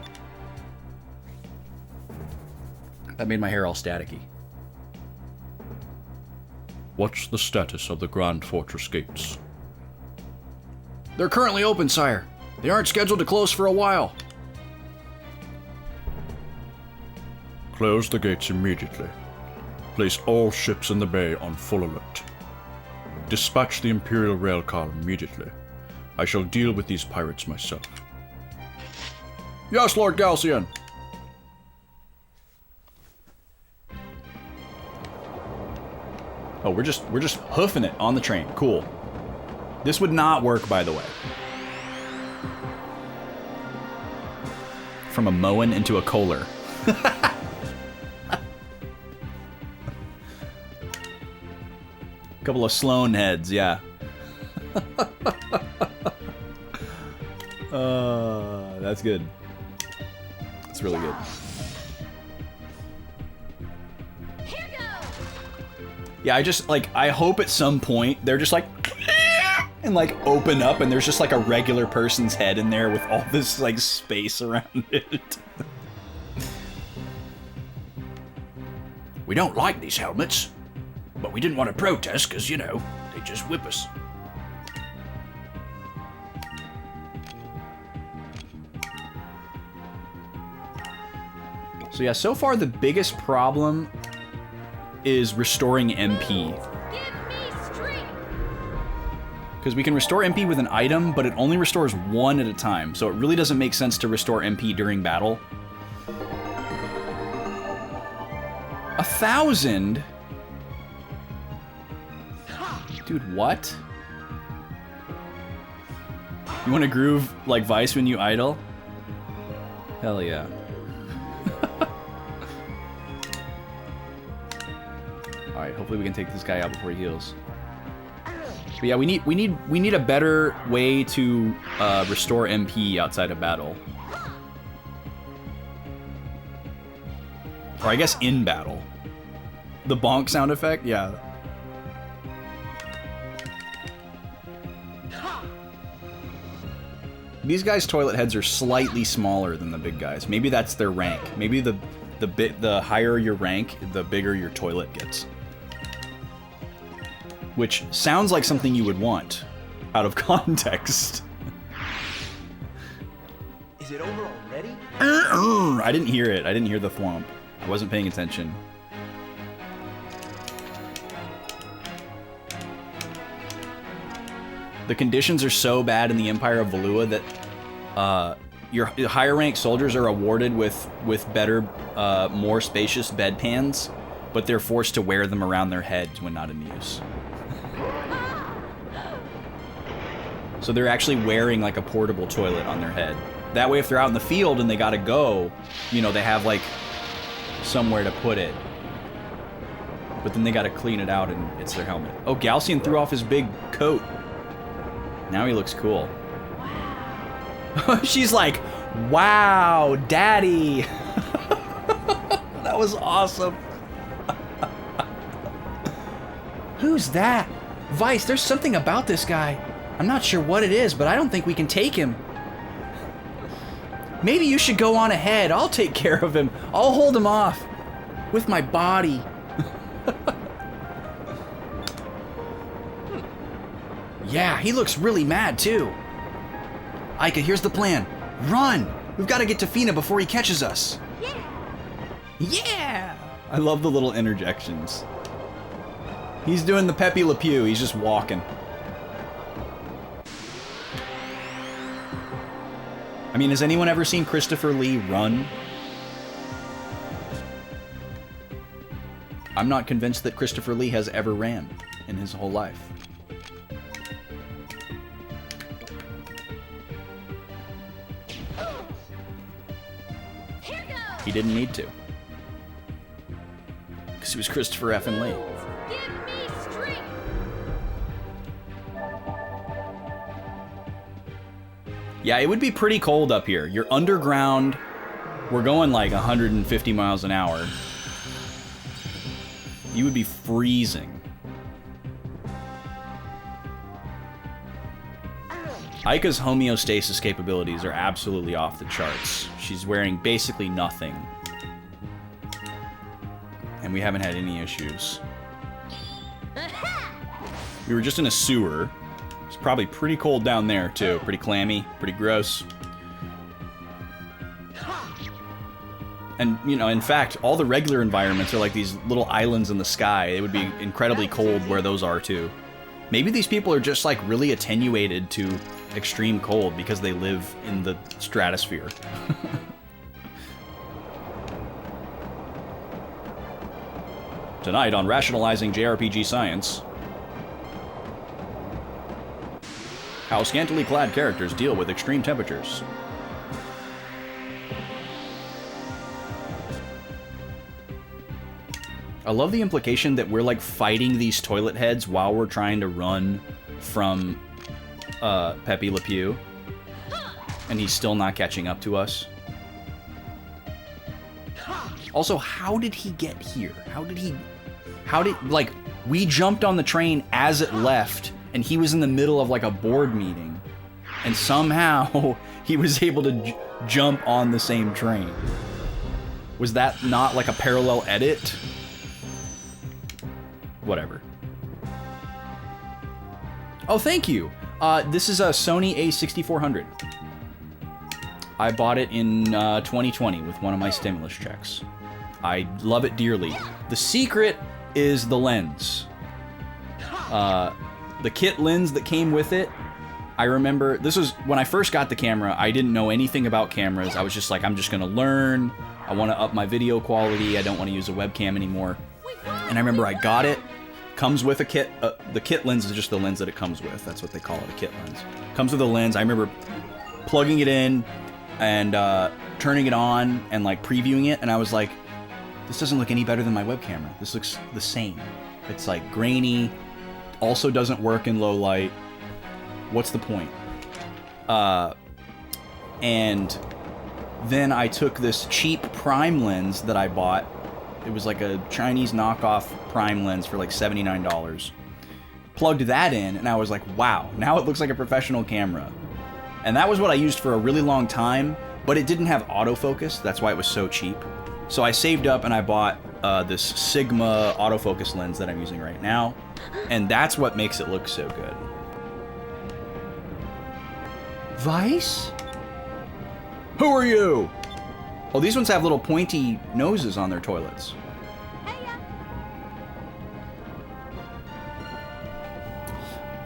That made my hair all staticky. What's the status of the Grand Fortress gates? They're currently open, sire. They aren't scheduled to close for a while. Close the gates immediately. Place all ships in the bay on full alert. Dispatch the Imperial railcar immediately. I shall deal with these pirates myself. Yes, Lord Galcian. Oh, we're just hoofing it on the train. Cool. This would not work, by the way. From a Moen into a Kohler. Couple of Sloan heads, yeah. That's good. That's really good. Yeah, I hope at some point they're just like, and like open up and there's just like a regular person's head in there with all this like space around it. We don't like these helmets, but we didn't want to protest because, you know, they just whip us. So yeah, so far the biggest problem is restoring MP. Because we can restore MP with an item, but it only restores one at a time. So it really doesn't make sense to restore MP during battle. 1,000? Dude, what? You want to groove like Vice when you idle? Hell yeah. Alright, hopefully we can take this guy out before he heals. But yeah, we need a better way to restore MP outside of battle. Or I guess in battle. The bonk sound effect? Yeah. These guys' toilet heads are slightly smaller than the big guys. Maybe that's their rank. Maybe the higher your rank, the bigger your toilet gets. Which sounds like something you would want, out of context. Is it over already? I didn't hear it. I didn't hear the thwomp. I wasn't paying attention. The conditions are so bad in the Empire of Valua that your higher ranked soldiers are awarded with better, more spacious bedpans, but they're forced to wear them around their heads when not in use. So they're actually wearing like a portable toilet on their head. That way if they're out in the field and they gotta go, you know, they have like somewhere to put it. But then they gotta clean it out and it's their helmet. Oh, Galcian threw off his big coat. Now he looks cool. She's like, wow, daddy. That was awesome. Who's that? Vice, there's something about this guy. I'm not sure what it is, but I don't think we can take him. Maybe you should go on ahead. I'll take care of him. I'll hold him off. With my body. Yeah, he looks really mad too. Aika, here's the plan. Run! We've got to get to Fina before he catches us. Yeah! I love the little interjections. He's doing the Pepe Le Pew. He's just walking. I mean, has anyone ever seen Christopher Lee run? I'm not convinced that Christopher Lee has ever ran in his whole life. He didn't need to. Because he was Christopher effing Lee. Give me strength. Yeah, it would be pretty cold up here. You're underground. We're going like 150 miles an hour. You would be freezing. Aika's homeostasis capabilities are absolutely off the charts. She's wearing basically nothing. And we haven't had any issues. We were just in a sewer. It's probably pretty cold down there, too. Pretty clammy, pretty gross. And, you know, in fact, all the regular environments are like these little islands in the sky. It would be incredibly cold where those are, too. Maybe these people are just, like, really attenuated to extreme cold because they live in the stratosphere. Tonight on Rationalizing JRPG Science, how scantily clad characters deal with extreme temperatures. I love the implication that we're like fighting these toilet heads while we're trying to run from Pepe Le Pew, and he's still not catching up to us. Also, how did he get here? Like, we jumped on the train as it left, and he was in the middle of like a board meeting, and somehow he was able to jump on the same train. Was that not like a parallel edit? Whatever. Oh, thank you. This is a Sony A6400. I bought it in 2020 with one of my stimulus checks. I love it dearly. The secret is the lens. the kit lens that came with it, I remember, this was, when I first got the camera, I didn't know anything about cameras. I was just like, I'm just gonna learn. I wanna up my video quality. I don't wanna use a webcam anymore. And I remember I got it. Comes with a kit. The kit lens is just the lens that it comes with. That's what they call it, a kit lens. Comes with a lens. I remember plugging it in and turning it on and like previewing it, and I was like, this doesn't look any better than my web camera. This looks the same. It's like grainy, also doesn't work in low light. What's the point? And then I took this cheap prime lens that I bought. It was like a Chinese knockoff prime lens for like $79. Plugged that in, and I was like, wow, now it looks like a professional camera. And that was what I used for a really long time, but it didn't have autofocus. That's why it was so cheap. So I saved up and I bought this Sigma autofocus lens that I'm using right now, and that's what makes it look so good. Vice? Who are you? Oh, these ones have little pointy noses on their toilets.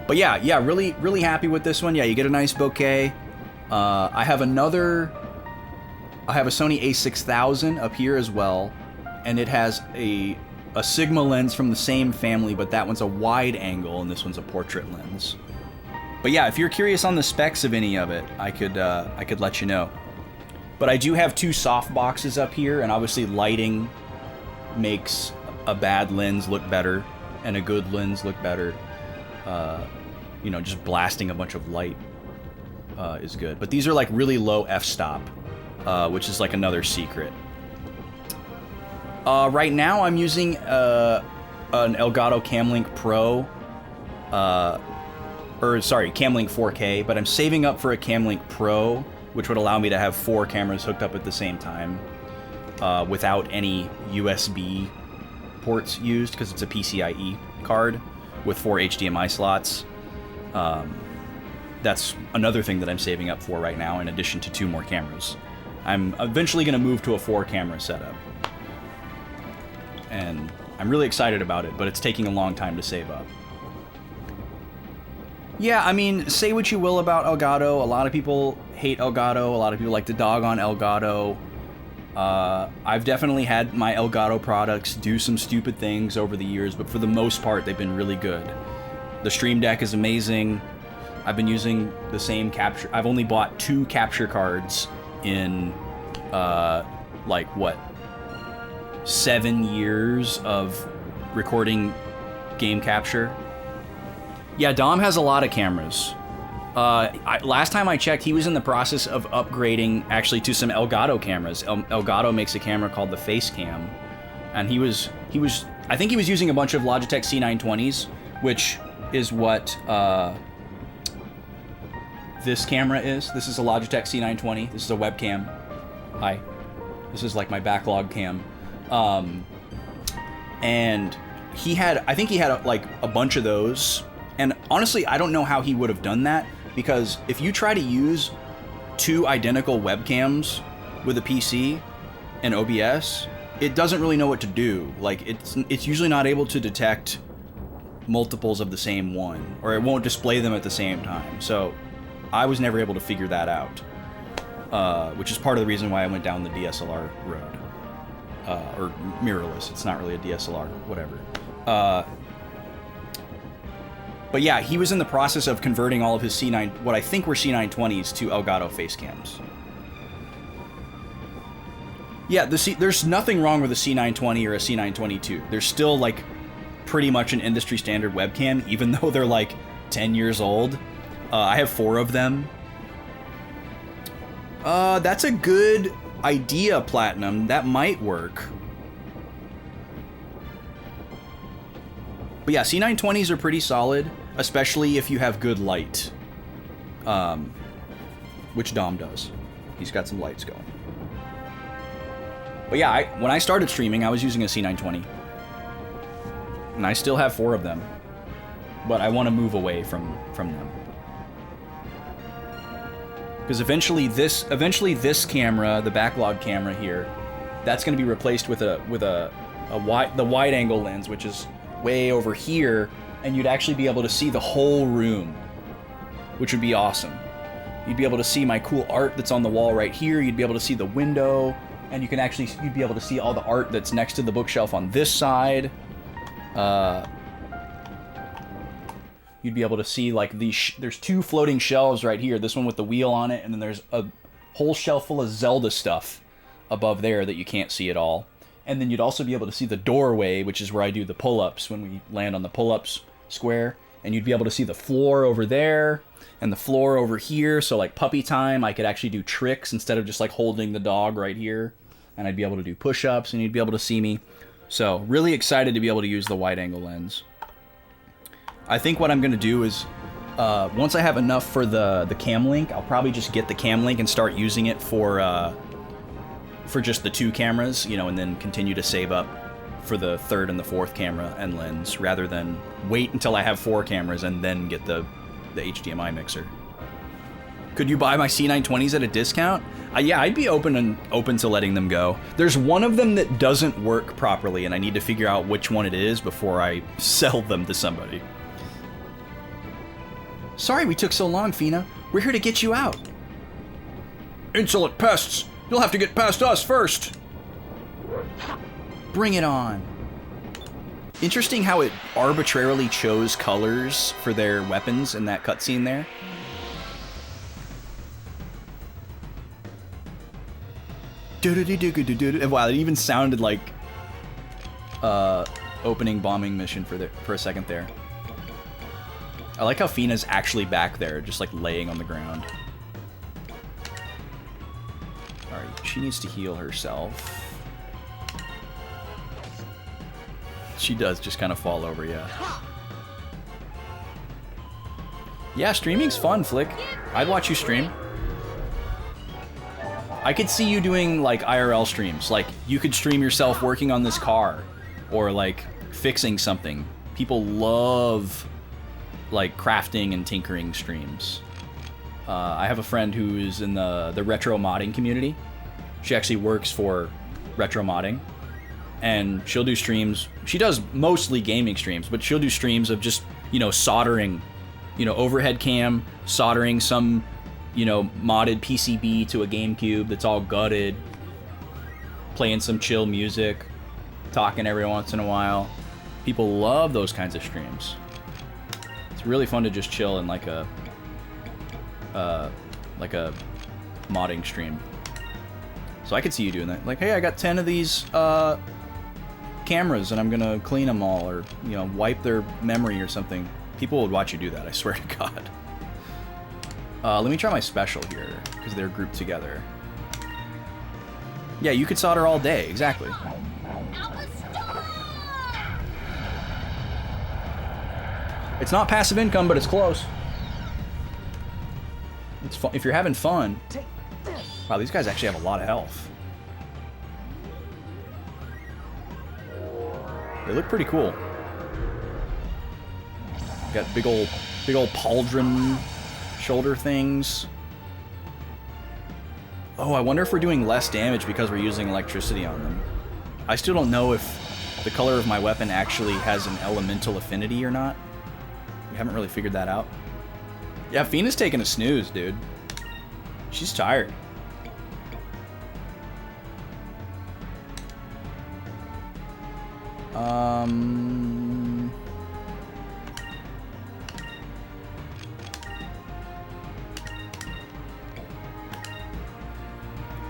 But yeah, really, really happy with this one. Yeah, you get a nice bouquet. I have a Sony a6000 up here as well, and it has a Sigma lens from the same family, but that one's a wide angle and this one's a portrait lens. But yeah, if you're curious on the specs of any of it, I could let you know. But I do have two soft boxes up here, and obviously lighting makes a bad lens look better and a good lens look better. You know, just blasting a bunch of light is good. But these are like really low f-stop, which is like another secret. Right now I'm using an Elgato Camlink Pro, Camlink 4K, but I'm saving up for a Camlink Pro, which would allow me to have 4 cameras hooked up at the same time without any USB ports used, because it's a PCIe card with 4 HDMI slots. That's another thing that I'm saving up for right now, in addition to 2 more cameras. I'm eventually going to move to a 4-camera setup, and I'm really excited about it, but it's taking a long time to save up. Yeah, I mean, say what you will about Elgato. A lot of people hate Elgato. A lot of people like to dog on Elgato. I've definitely had my Elgato products do some stupid things over the years, but for the most part, they've been really good. The Stream Deck is amazing. I've been using the same capture. I've only bought 2 capture cards in, like, what, 7 years of recording game capture. Yeah, Dom has a lot of cameras. Last time I checked, he was in the process of upgrading actually to some Elgato cameras. Elgato makes a camera called the Face Cam, and I think he was using a bunch of Logitech C920s, which is what this camera is. This is a Logitech C920. This is a webcam. Hi. This is like my backlog cam. And I think he had like a bunch of those. And honestly, I don't know how he would have done that, because if you try to use 2 identical webcams with a PC and OBS, it doesn't really know what to do. Like, it's usually not able to detect multiples of the same one, or it won't display them at the same time. So I was never able to figure that out, which is part of the reason why I went down the DSLR road, or mirrorless. It's not really a DSLR, whatever. But yeah, he was in the process of converting all of his what I think were C920s to Elgato face cams. Yeah, there's nothing wrong with a C920 or a C922. They're still like pretty much an industry standard webcam, even though they're like 10 years old. I have 4 of them. That's a good idea, Platinum. That might work. But yeah, C920s are pretty solid, especially if you have good light. Which Dom does. He's got some lights going. But yeah, when I started streaming, I was using a C920. And I still have 4 of them. But I want to move away from them. Because eventually this camera, the Backlog camera here, that's going to be replaced with the wide angle lens, which is way over here, and you'd actually be able to see the whole room, which would be awesome. You'd be able to see my cool art that's on the wall right here. You'd be able to see the window, and you'd be able to see all the art that's next to the bookshelf on this side. You'd be able to see like there's two floating shelves right here. This one with the wheel on it, and then there's a whole shelf full of Zelda stuff above there that you can't see at all. And then you'd also be able to see the doorway, which is where I do the pull-ups when we land on the pull-ups square. And you'd be able to see the floor over there and the floor over here. So like puppy time, I could actually do tricks instead of just like holding the dog right here. And I'd be able to do push-ups and you'd be able to see me. So really excited to be able to use the wide-angle lens. I think what I'm going to do is, once I have enough for the cam link, I'll probably just get the cam link and start using it for just the 2 cameras, you know, and then continue to save up for the 3rd and the 4th camera and lens, rather than wait until I have 4 cameras and then get the HDMI mixer. Could you buy my C920s at a discount? Yeah, I'd be open to letting them go. There's one of them that doesn't work properly, and I need to figure out which one it is before I sell them to somebody. Sorry we took so long, Fina. We're here to get you out. Insolent pests! You'll have to get past us first! Bring it on. Interesting how it arbitrarily chose colors for their weapons in that cutscene there. Wow, it even sounded like opening bombing mission for a second there. I like how Fina's actually back there, just like laying on the ground. Alright, she needs to heal herself. She does just kind of fall over, yeah. Yeah, streaming's fun, Flick. I'd watch you stream. I could see you doing like IRL streams. Like you could stream yourself working on this car or like fixing something. People love like crafting and tinkering streams. I have a friend who's in the retro modding community. She actually works for retro modding, and she'll do streams. She does mostly gaming streams, but she'll do streams of just, you know, soldering, you know, overhead cam, soldering some, you know, modded PCB to a GameCube that's all gutted, playing some chill music, talking every once in a while. People love those kinds of streams. It's really fun to just chill in like a modding stream. So I could see you doing that. Like, hey, I got 10 of these cameras and I'm gonna clean them all, or, you know, wipe their memory or something. People would watch you do that, I swear to God. Let me try my special here, because they're grouped together. Yeah, you could solder all day, exactly. It's not passive income, but it's close. It's fun if you're having fun. Wow, these guys actually have a lot of health. They look pretty cool. Got big old pauldron shoulder things. Oh, I wonder if we're doing less damage because we're using electricity on them. I still don't know if the color of my weapon actually has an elemental affinity or not. We haven't really figured that out. Yeah, Fina's taking a snooze, dude. She's tired.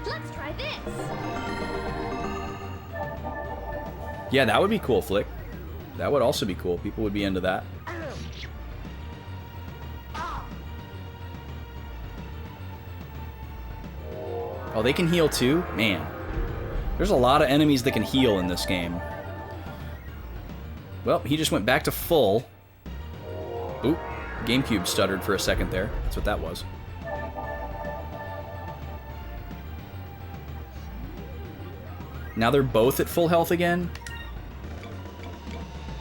Let's try this. Yeah, that would be cool, Flick. That would also be cool. People would be into that. Oh, they can heal too? Man. There's a lot of enemies that can heal in this game. Well, he just went back to full. Oop. GameCube stuttered for a second there. That's what that was. Now they're both at full health again?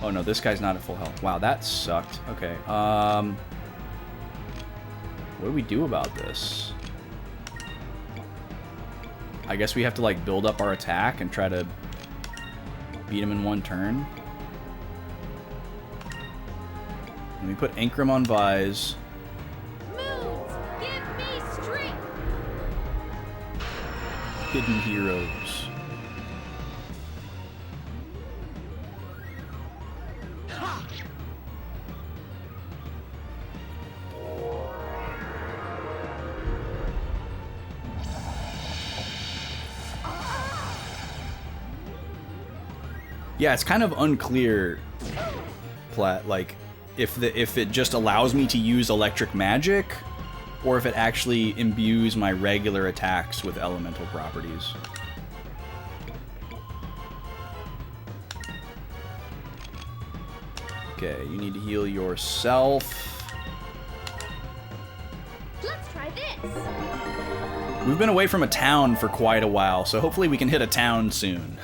Oh no, this guy's not at full health. Wow, that sucked. Okay, what do we do about this? I guess we have to like build up our attack and try to beat him in one turn. Let me put Ankrum on Vise. Moons, give me strength. Hidden Heroes. Yeah, it's kind of unclear, like, if it just allows me to use electric magic, or if it actually imbues my regular attacks with elemental properties. Okay, you need to heal yourself. Let's try this. We've been away from a town for quite a while, so hopefully we can hit a town soon.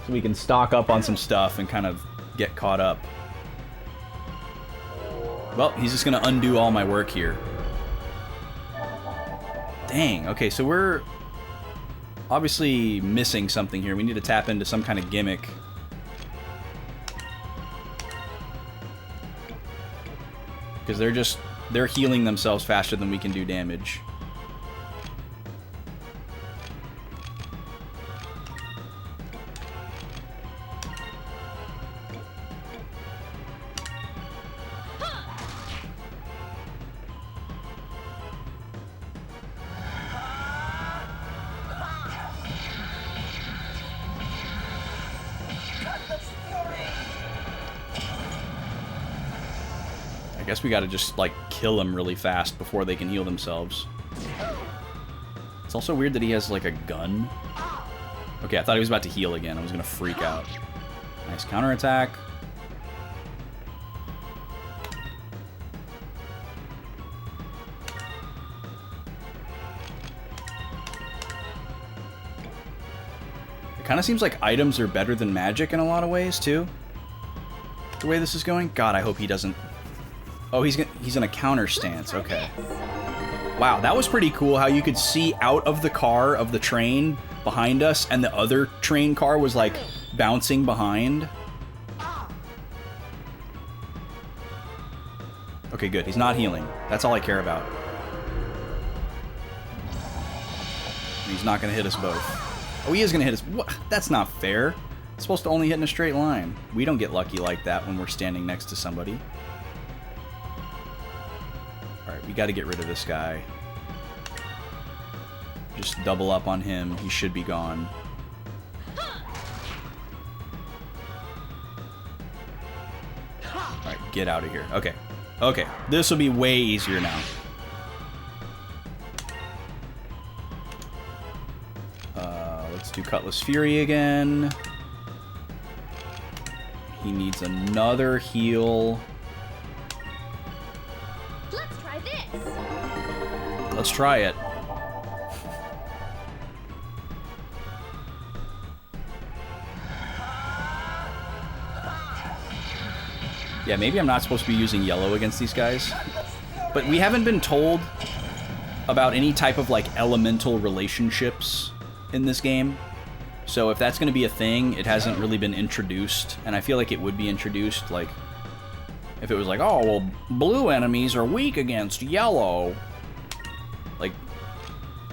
So we can stock up on some stuff and kind of get caught up. Well, he's just gonna undo all my work here. Dang, okay, so we're obviously missing something here. We need to tap into some kind of gimmick. Because they're healing themselves faster than we can do damage. I guess we gotta just, like, kill them really fast before they can heal themselves. It's also weird that he has, like, a gun. Okay, I thought he was about to heal again. I was gonna freak out. Nice counterattack. It kind of seems like items are better than magic in a lot of ways, too. The way this is going. God, I hope he doesn't... Oh, he's in a counter stance. Okay. Wow, that was pretty cool how you could see out of the car of the train behind us, and the other train car was, like, bouncing behind. Okay, good. He's not healing. That's all I care about. He's not going to hit us both. Oh, he is going to hit us. What? That's not fair. It's supposed to only hit in a straight line. We don't get lucky like that when we're standing next to somebody. Alright, we got to get rid of this guy. Just double up on him. He should be gone. Alright, get out of here. Okay. Okay, this will be way easier now. Let's do Cutlass Fury again. He needs another heal. Let's try this. Let's try it. Yeah, maybe I'm not supposed to be using yellow against these guys. But we haven't been told about any type of, like, elemental relationships in this game. So if that's going to be a thing, it hasn't really been introduced. And I feel like it would be introduced, like, if it was like, oh, well, blue enemies are weak against yellow. Like,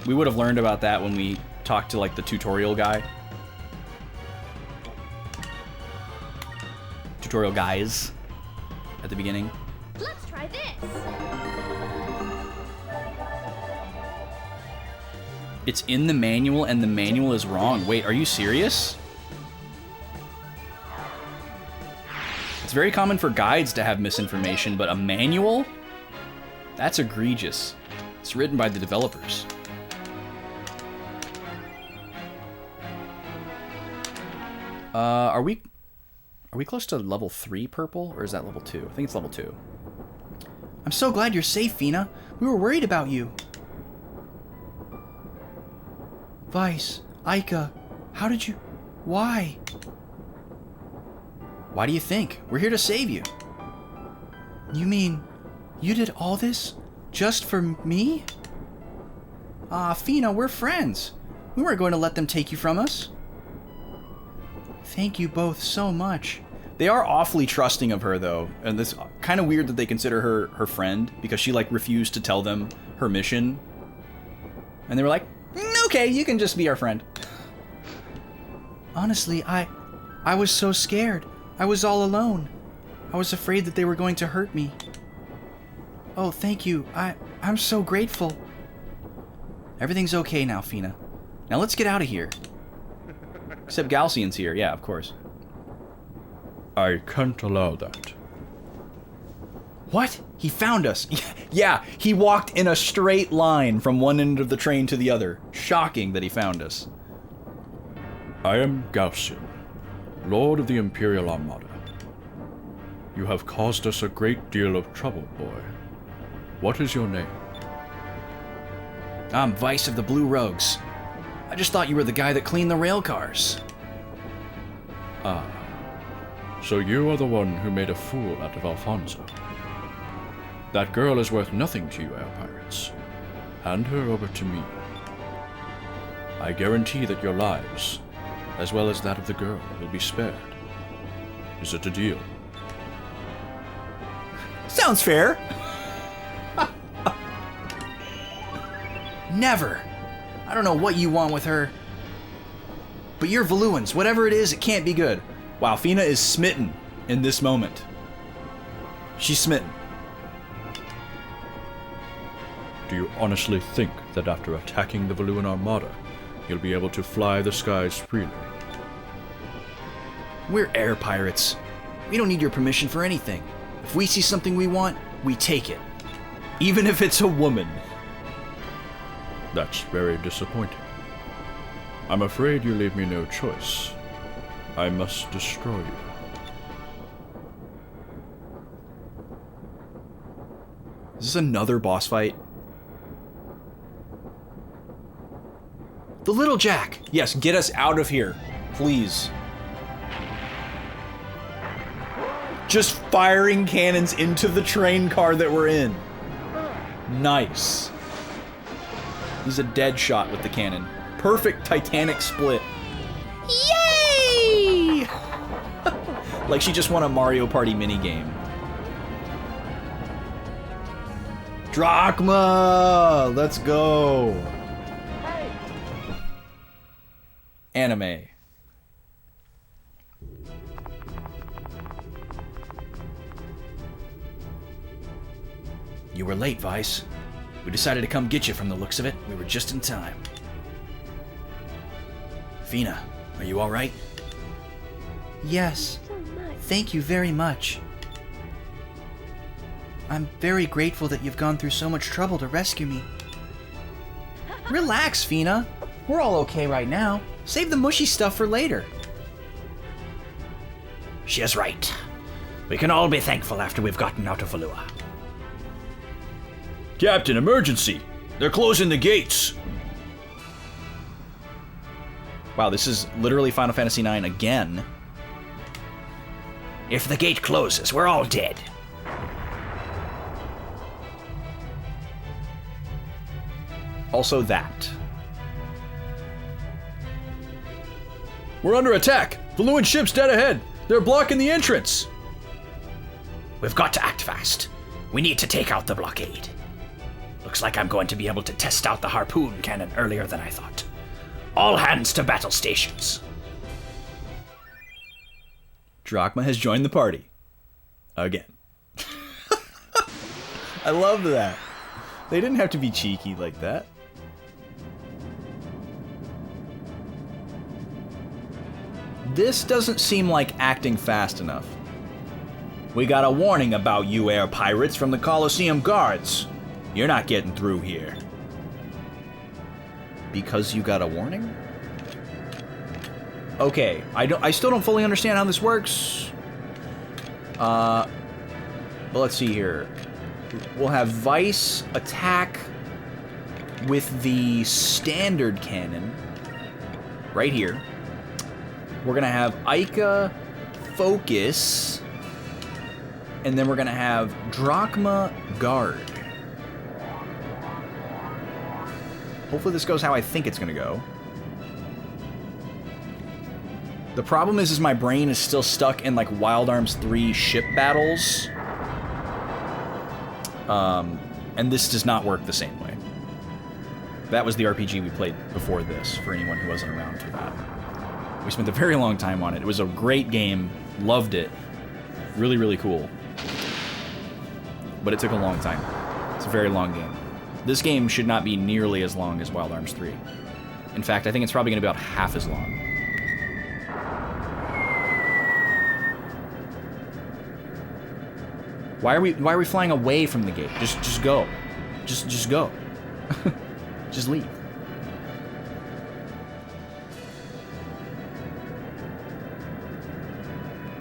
we would have learned about that when we talked to, like, the tutorial guy. Tutorial guys at the beginning. Let's try this. It's in the manual, and the manual is wrong. Wait, are you serious? It's very common for guides to have misinformation, but a manual? That's egregious. It's written by the developers. Are we close to level 3 purple, or is that level 2? I think it's level 2. I'm so glad you're safe, Fina. We were worried about you. Vice, Aika, how did you... Why? Why do you think? We're here to save you. You mean you did all this just for me? Ah, Fina, we're friends. We weren't going to let them take you from us. Thank you both so much. They are awfully trusting of her, though, and it's kind of weird that they consider her friend, because she, like, refused to tell them her mission. And they were like, okay, you can just be our friend. Honestly, I was so scared. I was all alone. I was afraid that they were going to hurt me. Oh, thank you. I'm so grateful. Everything's okay now, Fina. Now let's get out of here. Except Galcian's here, yeah, of course. I can't allow that. What? He found us. Yeah, he walked in a straight line from one end of the train to the other. Shocking that he found us. I am Galcian, Lord of the Imperial Armada. You have caused us a great deal of trouble, boy. What is your name? I'm Vice of the Blue Rogues. I just thought you were the guy that cleaned the rail cars. Ah, so you are the one who made a fool out of Alfonso. That girl is worth nothing to you, air pirates. Hand her over to me. I guarantee that your lives, as well as that of the girl, will be spared. Is it a deal? Sounds fair. Never. I don't know what you want with her. But you're Valuans. Whatever it is, it can't be good. Wow, Fina is smitten in this moment. She's smitten. Do you honestly think that after attacking the Valuan Armada, you'll be able to fly the skies freely? We're air pirates. We don't need your permission for anything. If we see something we want, we take it. Even if it's a woman. That's very disappointing. I'm afraid you leave me no choice. I must destroy you. Is this another boss fight? The Little Jack! Yes, get us out of here. Please. Just firing cannons into the train car that we're in. Nice. He's a dead shot with the cannon. Perfect Titanic split. Yay! Like she just won a Mario Party minigame. Drachma! Let's go! Anime. You were late, Vice. We decided to come get you from the looks of it. We were just in time. Fina, are you alright? Yes. Thank you very much. I'm very grateful that you've gone through so much trouble to rescue me. Relax, Fina. We're all okay right now. Save the mushy stuff for later. She is right. We can all be thankful after we've gotten out of Valua. Captain, emergency! They're closing the gates! Wow, this is literally Final Fantasy IX again. If the gate closes, we're all dead. Also that. We're under attack! Valuan ship's dead ahead! They're blocking the entrance! We've got to act fast. We need to take out the blockade. Looks like I'm going to be able to test out the harpoon cannon earlier than I thought. All hands to battle stations. Drachma has joined the party. Again. I love that. They didn't have to be cheeky like that. This doesn't seem like acting fast enough. We got a warning about you air pirates from the Colosseum guards. You're not getting through here. Because you got a warning? Okay, I still don't fully understand how this works. But let's see here. We'll have Vice attack with the standard cannon right here. We're gonna have Ica focus, and then we're gonna have Drachma guard. Hopefully this goes how I think it's gonna go. The problem is my brain is still stuck in like Wild Arms 3 ship battles. And this does not work the same way. That was the RPG we played before this, for anyone who wasn't around for that. We spent a very long time on it. It was a great game. Loved it. Really, really cool. But it took a long time. It's a very long game. This game should not be nearly as long as Wild Arms 3. In fact, I think it's probably going to be about half as long. Why are we flying away from the gate? Just go. Just go. Just leave.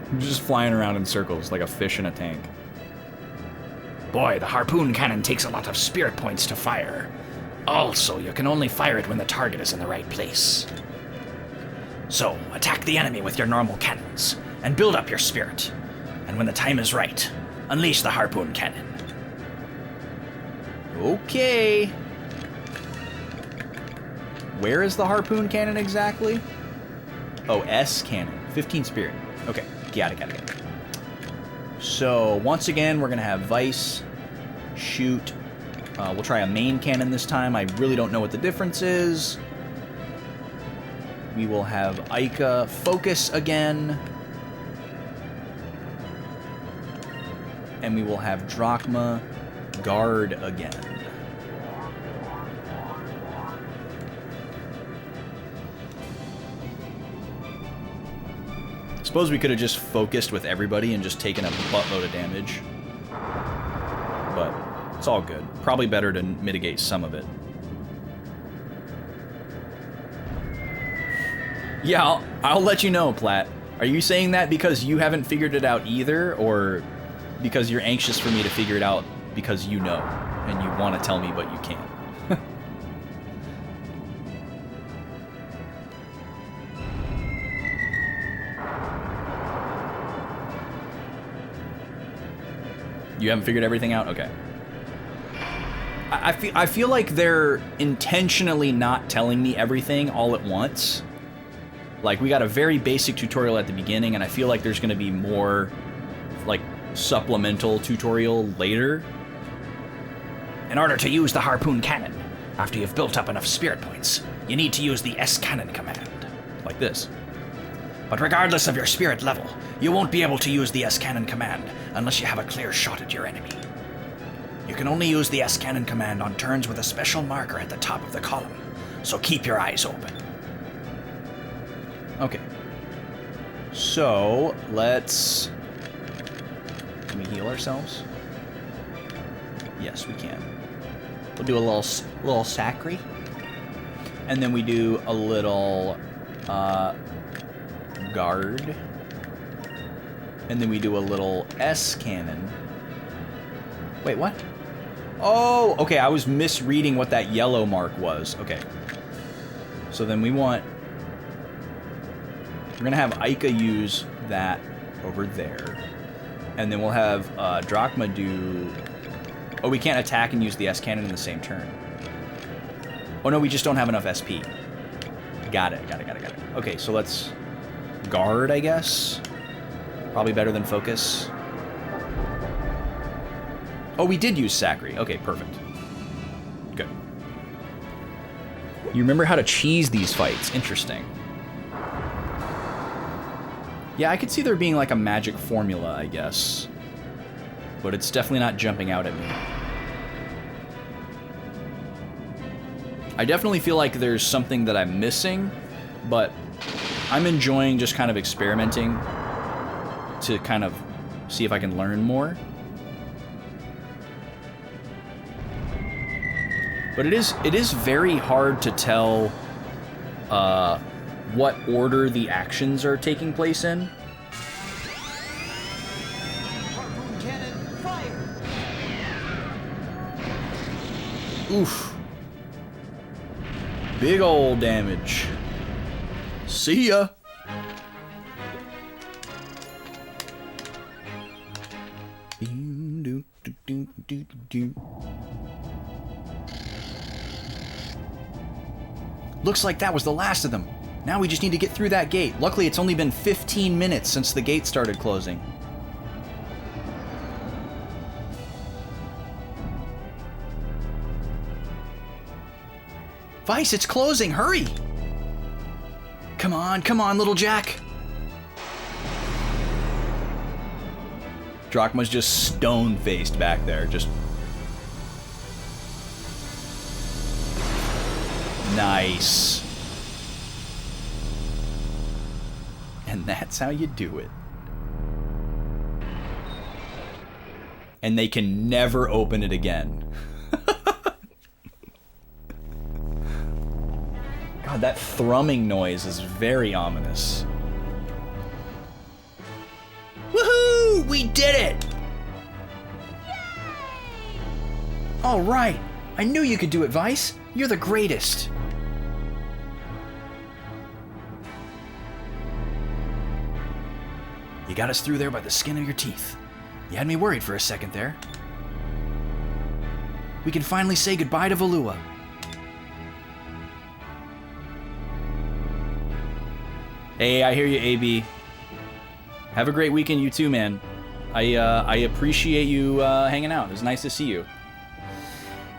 I'm just flying around in circles like a fish in a tank. Boy, the harpoon cannon takes a lot of spirit points to fire. Also, you can only fire it when the target is in the right place. So, attack the enemy with your normal cannons, and build up your spirit. And when the time is right, unleash the harpoon cannon. Okay. Where is the harpoon cannon exactly? Oh, S cannon. 15 spirit. Okay, got it. So, once again, we're going to have Vice shoot. We'll try a main cannon this time. I really don't know what the difference is. We will have Ica focus again. And we will have Drachma guard again. Suppose we could have just focused with everybody and just taken a buttload of damage. But it's all good. Probably better to mitigate some of it. Yeah, I'll let you know, Platt. Are you saying that because you haven't figured it out either, or because you're anxious for me to figure it out because you know, and you want to tell me but you can't? You haven't figured everything out? Okay. I feel like they're intentionally not telling me everything all at once. Like, we got a very basic tutorial at the beginning, and I feel like there's going to be more, like, supplemental tutorial later. In order to use the harpoon cannon, after you've built up enough spirit points, you need to use the S-cannon command. Like this. But regardless of your spirit level, you won't be able to use the S-cannon command unless you have a clear shot at your enemy. You can only use the S-cannon command on turns with a special marker at the top of the column, so keep your eyes open. Okay. So, let's... Can we heal ourselves? Yes, we can. We'll do a little sacri. And then we do a little... guard. And then we do a little S cannon. Wait, what? Oh, okay, I was misreading what that yellow mark was. Okay. So then we want... We're gonna have Ica use that over there. And then we'll have Drachma do... Oh, we can't attack and use the S cannon in the same turn. Oh no, we just don't have enough SP. Got it. Okay, so let's... Guard, I guess? Probably better than focus. Oh, we did use Sacri. Okay, perfect. Good. You remember how to cheese these fights. Interesting. Yeah, I could see there being like a magic formula, I guess. But it's definitely not jumping out at me. I definitely feel like there's something that I'm missing, but I'm enjoying just kind of experimenting to kind of see if I can learn more. But it is very hard to tell what order the actions are taking place in. Harpoon cannon, fire! Oof. Big old damage. See ya. Looks like that was the last of them. Now we just need to get through that gate. Luckily, it's only been 15 minutes since the gate started closing. Vice, it's closing. Hurry! Come on, little Jack. Drachma's just stone-faced back there. Just... Nice. And that's how you do it. And they can never open it again. God, that thrumming noise is very ominous. Woohoo! We did it! All right. I knew you could do it, Vice. You're the greatest. You got us through there by the skin of your teeth. You had me worried for a second there. We can finally say goodbye to Valua. Hey, I hear you, AB. Have a great weekend, you too, man. I appreciate you hanging out. It was nice to see you.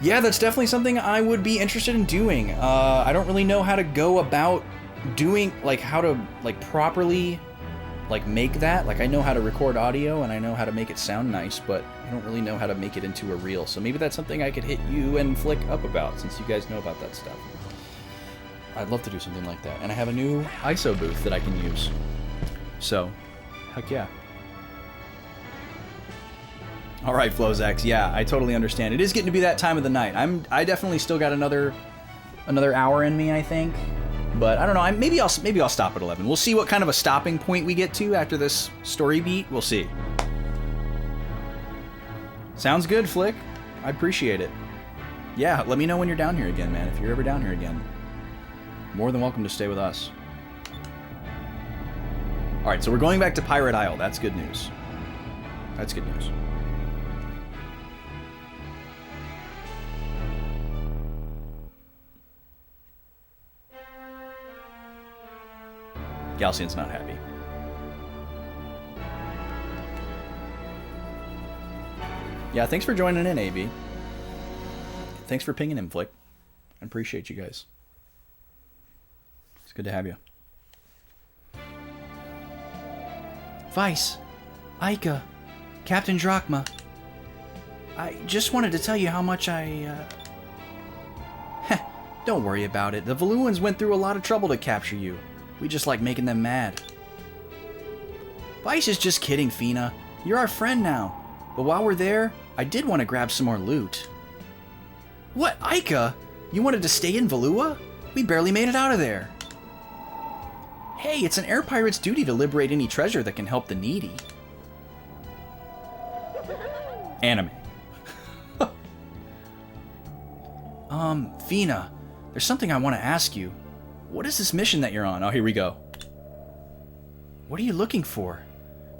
Yeah, that's definitely something I would be interested in doing. I don't really know how to go about doing, like, how to, like, properly, like, make that. Like, I know how to record audio and I know how to make it sound nice, but I don't really know how to make it into a reel. So maybe that's something I could hit you and Flick up about, since you guys know about that stuff. I'd love to do something like that. And I have a new ISO booth that I can use. So, heck yeah. All right, Flozax. Yeah, I totally understand. It is getting to be that time of the night. I definitely still got another hour in me, I think. But I don't know. Maybe I'll stop at 11. We'll see what kind of a stopping point we get to after this story beat. We'll see. Sounds good, Flick. I appreciate it. Yeah, let me know when you're down here again, man. If you're ever down here again, more than welcome to stay with us. All right, so we're going back to Pirate Isle. That's good news. That's good news. Galcian's not happy. Yeah, thanks for joining in, AB. Thanks for pinging him, Flick. I appreciate you guys. It's good to have you. Vice, Ica, Captain Drachma. I just wanted to tell you how much Don't worry about it. The Valuans went through a lot of trouble to capture you. We just like making them mad. Vice is just kidding, Fina. You're our friend now. But while we're there, I did want to grab some more loot. What, Ica? You wanted to stay in Valua? We barely made it out of there. Hey, it's an air pirate's duty to liberate any treasure that can help the needy. Anime. Fina, there's something I want to ask you. What is this mission that you're on? Oh, here we go. What are you looking for?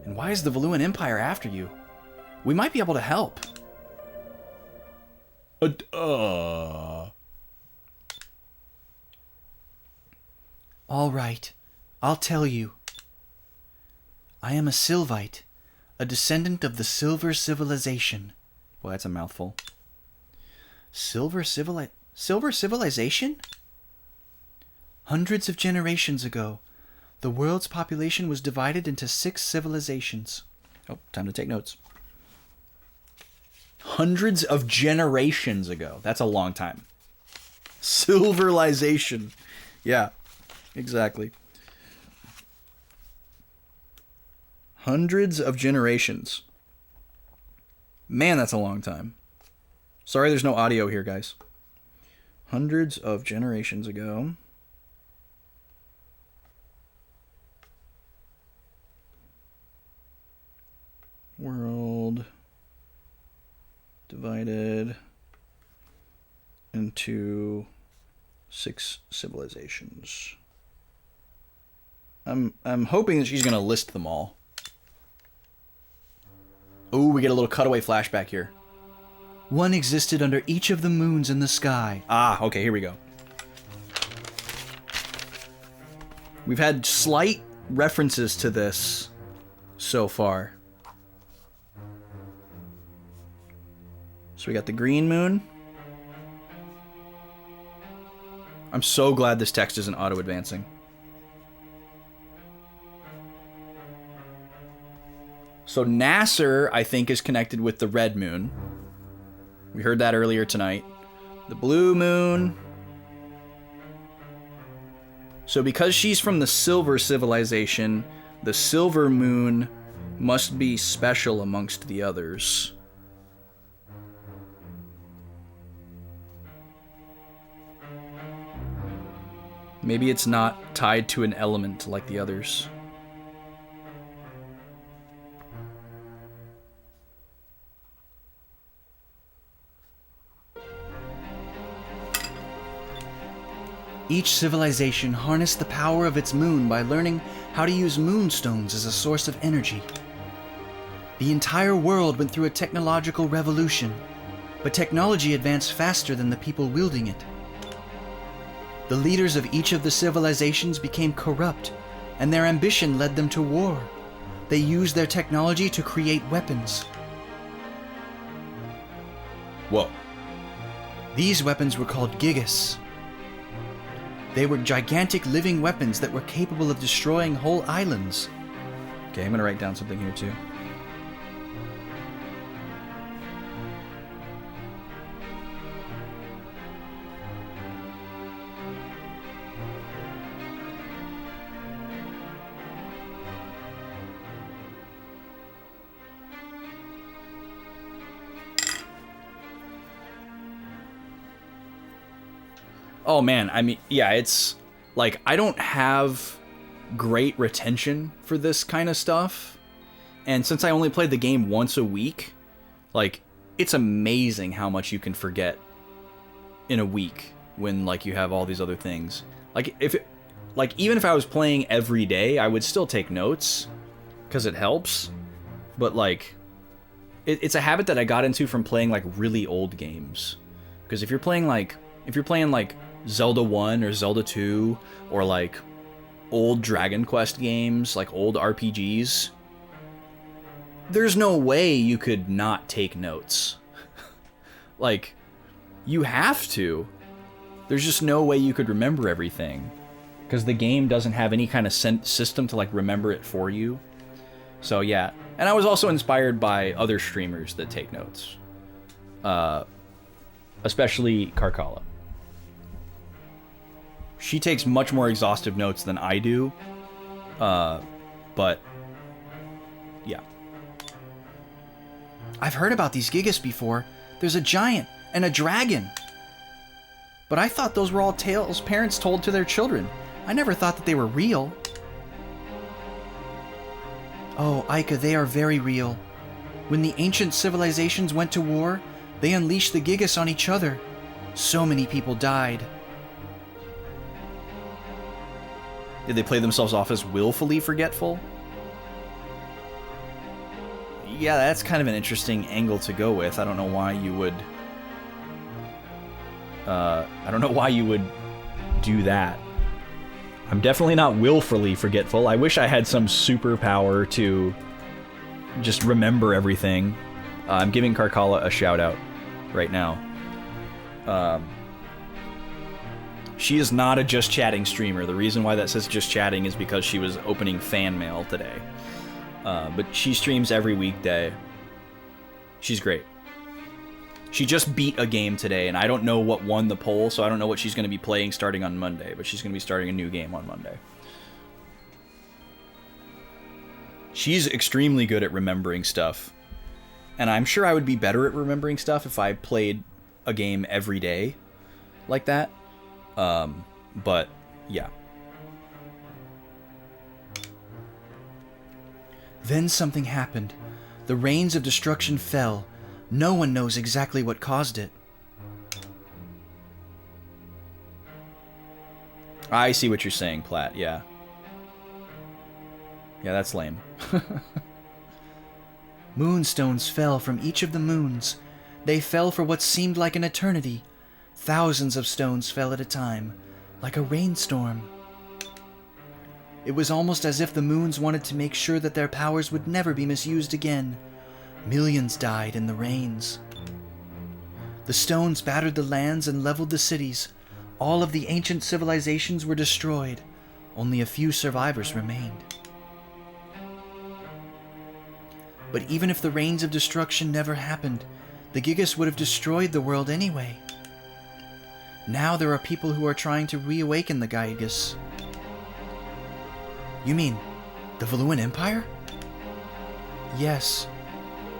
And why is the Valuan Empire after you? We might be able to help. All right, I'll tell you. I am a Sylvite, a descendant of the Silver Civilization. Well, that's a mouthful. Silver Civilization? Hundreds of generations ago, the world's population was divided into 6 civilizations. Oh, time to take notes. Hundreds of generations ago. That's a long time. Silverization. Yeah, exactly. Hundreds of generations. Man, that's a long time. Sorry there's no audio here, guys. Hundreds of generations ago. World divided into 6 civilizations. I'm hoping that she's going to list them all. Ooh, we get a little cutaway flashback here. One existed under each of the moons in the sky. Ah, okay, here we go. We've had slight references to this so far. So we got the green moon. I'm so glad this text isn't auto-advancing. So Nasser, I think, is connected with the red moon. We heard that earlier tonight. The blue moon. So because she's from the silver civilization, the silver moon must be special amongst the others. Maybe it's not tied to an element like the others. Each civilization harnessed the power of its moon by learning how to use moonstones as a source of energy. The entire world went through a technological revolution, but technology advanced faster than the people wielding it. The leaders of each of the civilizations became corrupt, and their ambition led them to war. They used their technology to create weapons. Whoa. These weapons were called gigas. They were gigantic living weapons that were capable of destroying whole islands. Okay, I'm gonna write down something here too. Oh man, I mean, yeah, it's like I don't have great retention for this kind of stuff. And since I only played the game once a week, like it's amazing how much you can forget in a week when like you have all these other things. Like even if I was playing every day, I would still take notes cuz it helps. But like it's a habit that I got into from playing like really old games. Because if you're playing like Zelda 1 or Zelda 2 or like old Dragon Quest games, like old RPGs, there's no way you could not take notes. Like, you have to. There's just no way you could remember everything because the game doesn't have any kind of system to like remember it for you. So yeah, and I was also inspired by other streamers that take notes, especially Carcala. She takes much more exhaustive notes than I do, but yeah. I've heard about these gigas before. There's a giant and a dragon. But I thought those were all tales parents told to their children. I never thought that they were real. Oh, Aika, they are very real. When the ancient civilizations went to war, they unleashed the gigas on each other. So many people died. Did they play themselves off as willfully forgetful? Yeah, that's kind of an interesting angle to go with. I don't know why you would... I don't know why you would do that. I'm definitely not willfully forgetful. I wish I had some superpower to just remember everything. I'm giving Carcala a shout out right now. She is not a Just Chatting streamer. The reason why that says Just Chatting is because she was opening fan mail today. But she streams every weekday. She's great. She just beat a game today, and I don't know what won the poll, so I don't know what she's going to be playing starting on Monday, but she's going to be starting a new game on Monday. She's extremely good at remembering stuff, and I'm sure I would be better at remembering stuff if I played a game every day like that. But yeah. Then something happened. The rains of destruction fell. No one knows exactly what caused it. I see what you're saying, Platt, yeah. Yeah, that's lame. Moonstones fell from each of the moons. They fell for what seemed like an eternity. Thousands of stones fell at a time, like a rainstorm. It was almost as if the moons wanted to make sure that their powers would never be misused again. Millions died in the rains. The stones battered the lands and leveled the cities. All of the ancient civilizations were destroyed. Only a few survivors remained. But even if the rains of destruction never happened, the Gigas would have destroyed the world anyway. Now there are people who are trying to reawaken the Gigas. You mean the Valuan Empire? Yes,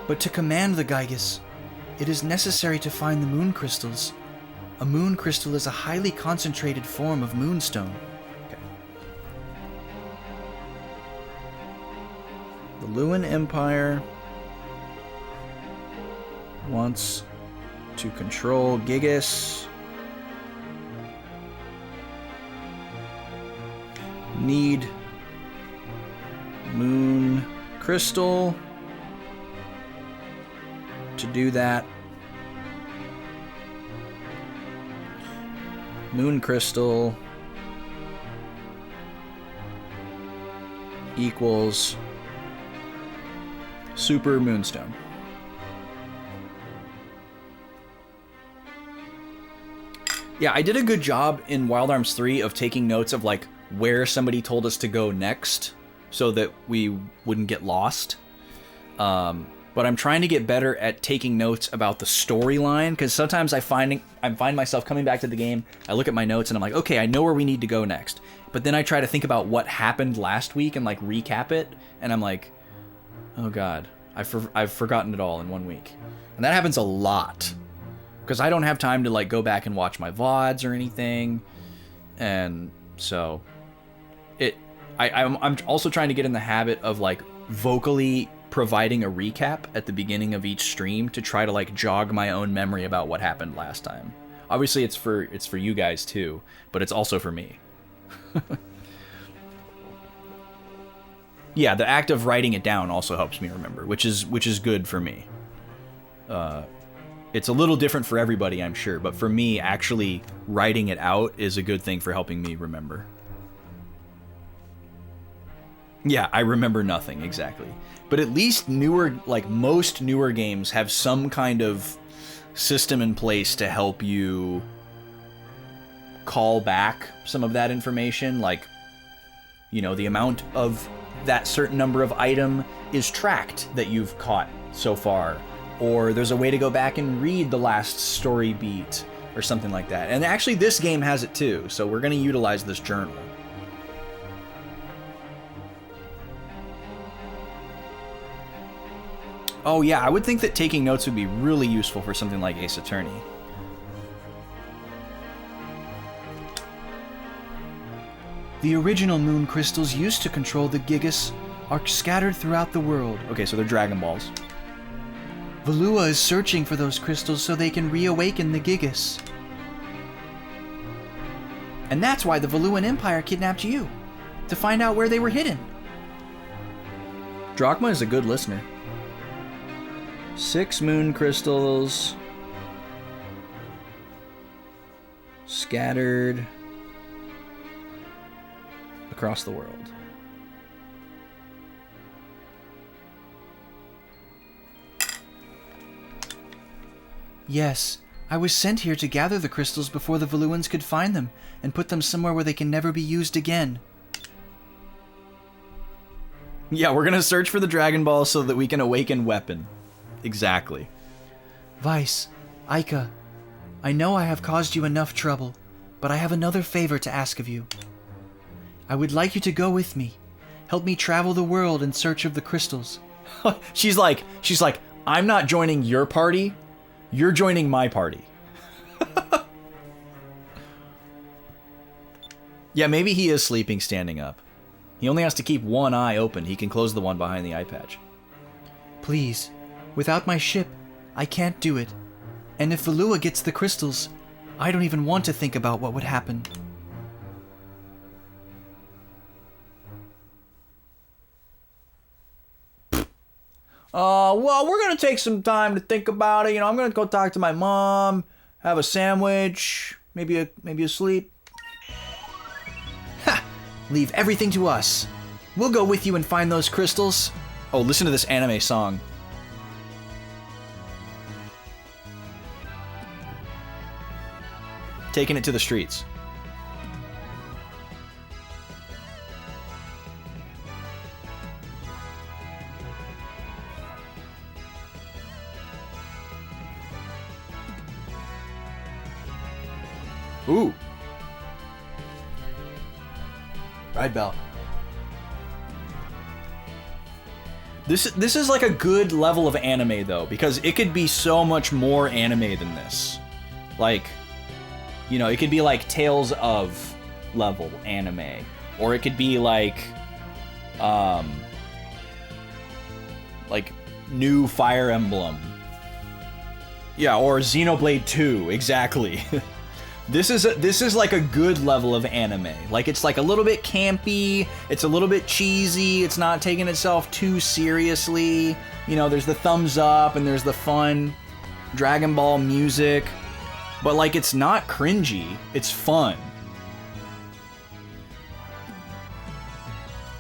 but to command the Gigas, it is necessary to find the moon crystals. A moon crystal is a highly concentrated form of moonstone. The Valuan Empire wants to control Gigas. Need moon crystal to do that. Moon crystal equals super moonstone. Yeah, I did a good job in Wild Arms 3 of taking notes of like where somebody told us to go next so that we wouldn't get lost. But I'm trying to get better at taking notes about the storyline, because sometimes I find myself coming back to the game, I look at my notes and I'm like, okay, I know where we need to go next. But then I try to think about what happened last week and like recap it, and I'm like, oh god, I've forgotten it all in 1 week. And that happens a lot, because I don't have time to like go back and watch my VODs or anything. And so I'm also trying to get in the habit of like vocally providing a recap at the beginning of each stream to try to like jog my own memory about what happened last time. Obviously it's for you guys too, but it's also for me. Yeah, the act of writing it down also helps me remember, which is good for me. It's a little different for everybody, I'm sure, but for me, actually writing it out is a good thing for helping me remember. Yeah, I remember nothing, exactly. But at least most newer games have some kind of system in place to help you call back some of that information, like, you know, the amount of that certain number of item is tracked that you've caught so far, or there's a way to go back and read the last story beat or something like that. And actually this game has it too, so we're going to utilize this journal. Oh yeah, I would think that taking notes would be really useful for something like Ace Attorney. The original moon crystals used to control the Gigas are scattered throughout the world. Okay, so they're Dragon Balls. Valua is searching for those crystals so they can reawaken the Gigas. And that's why the Valuan Empire kidnapped you, to find out where they were hidden. Drachma is a good listener. 6 moon crystals scattered across the world. Yes, I was sent here to gather the crystals before the Valuans could find them and put them somewhere where they can never be used again. Yeah, we're gonna search for the Dragon Ball so that we can awaken Weapon. Exactly. Weiss, Aika, I know I have caused you enough trouble, but I have another favor to ask of you. I would like you to go with me. Help me travel the world in search of the crystals. She's like, I'm not joining your party. You're joining my party. Yeah, maybe he is sleeping standing up. He only has to keep one eye open. He can close the one behind the eye patch. Please, without my ship, I can't do it. And if Valua gets the crystals, I don't even want to think about what would happen. Well, we're gonna take some time to think about it. You know, I'm gonna go talk to my mom, have a sandwich, maybe a sleep. Ha! Leave everything to us. We'll go with you and find those crystals. Oh, listen to this anime song. Taking it to the streets. Ooh. Ride bell. This is like a good level of anime though, because it could be so much more anime than this. Like, you know, it could be like Tales of level anime, or it could be like new Fire Emblem. Yeah, or Xenoblade 2, exactly. This is like a good level of anime. Like, it's like a little bit campy, it's a little bit cheesy, it's not taking itself too seriously. You know, there's the thumbs up and there's the fun Dragon Ball music, but like it's not cringy, it's fun.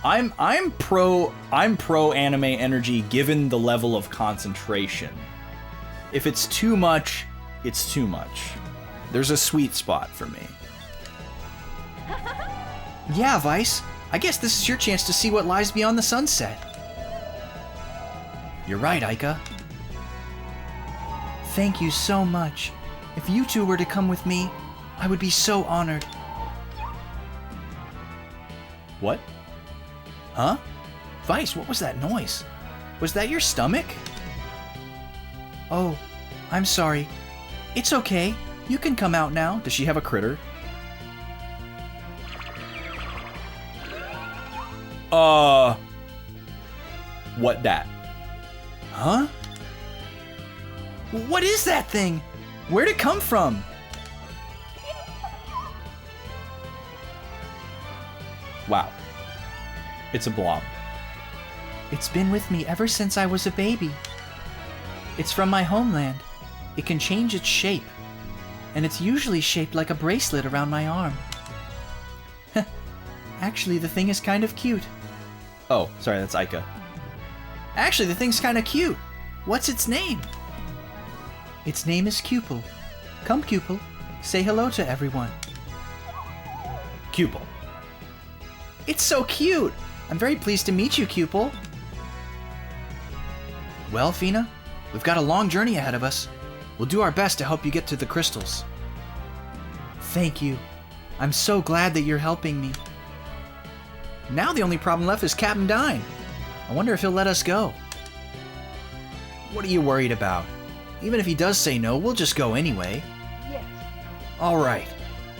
I'm pro anime energy given the level of concentration. If it's too much, it's too much. There's a sweet spot for me. Yeah, Vice. I guess this is your chance to see what lies beyond the sunset. You're right, Aika. Thank you so much. If you two were to come with me, I would be so honored. What? Huh? Vice, what was that noise? Was that your stomach? Oh, I'm sorry. It's okay. You can come out now. Does she have a critter? What that? Huh? What is that thing? Where'd it come from? Wow. It's a blob. It's been with me ever since I was a baby. It's from my homeland. It can change its shape, and it's usually shaped like a bracelet around my arm. Actually, the thing is kind of cute. Oh, sorry, that's Aika. Actually, the thing's kind of cute. What's its name? Its name is Cupel. Come, Cupel. Say hello to everyone. Cupel. It's so cute. I'm very pleased to meet you, Cupel. Well, Fina, we've got a long journey ahead of us. We'll do our best to help you get to the crystals. Thank you. I'm so glad that you're helping me. Now the only problem left is Captain Dine. I wonder if he'll let us go. What are you worried about? Even if he does say no, we'll just go anyway. Yes. All right.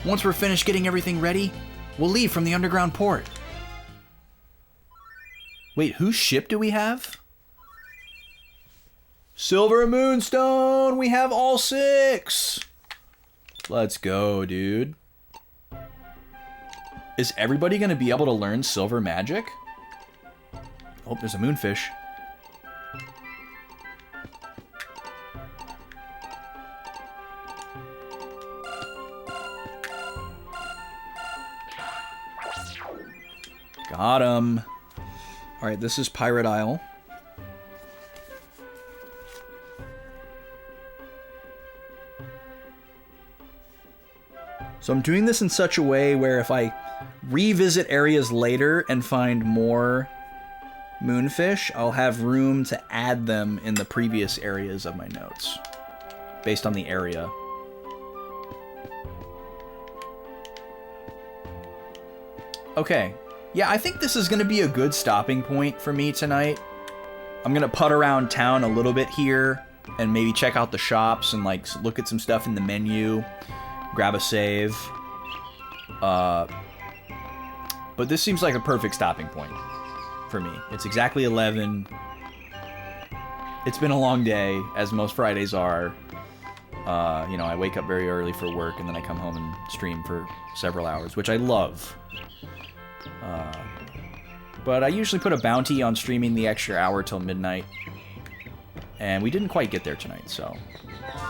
Once we're finished getting everything ready, we'll leave from the underground port. Wait, whose ship do we have? Silver Moonstone! We have all 6! Let's go, dude. Is everybody gonna be able to learn silver magic? Oh, there's a moonfish. Got him. Alright, this is Pirate Isle. So I'm doing this in such a way where if I revisit areas later and find more moonfish, I'll have room to add them in the previous areas of my notes, based on the area. Okay. Yeah, I think this is going to be a good stopping point for me tonight. I'm going to putt around town a little bit here and maybe check out the shops and like look at some stuff in the menu, grab a save. But this seems like a perfect stopping point for me. It's exactly 11. It's been a long day, as most Fridays are. You know, I wake up very early for work and then I come home and stream for several hours, which I love. But I usually put a bounty on streaming the extra hour till midnight. And we didn't quite get there tonight, so...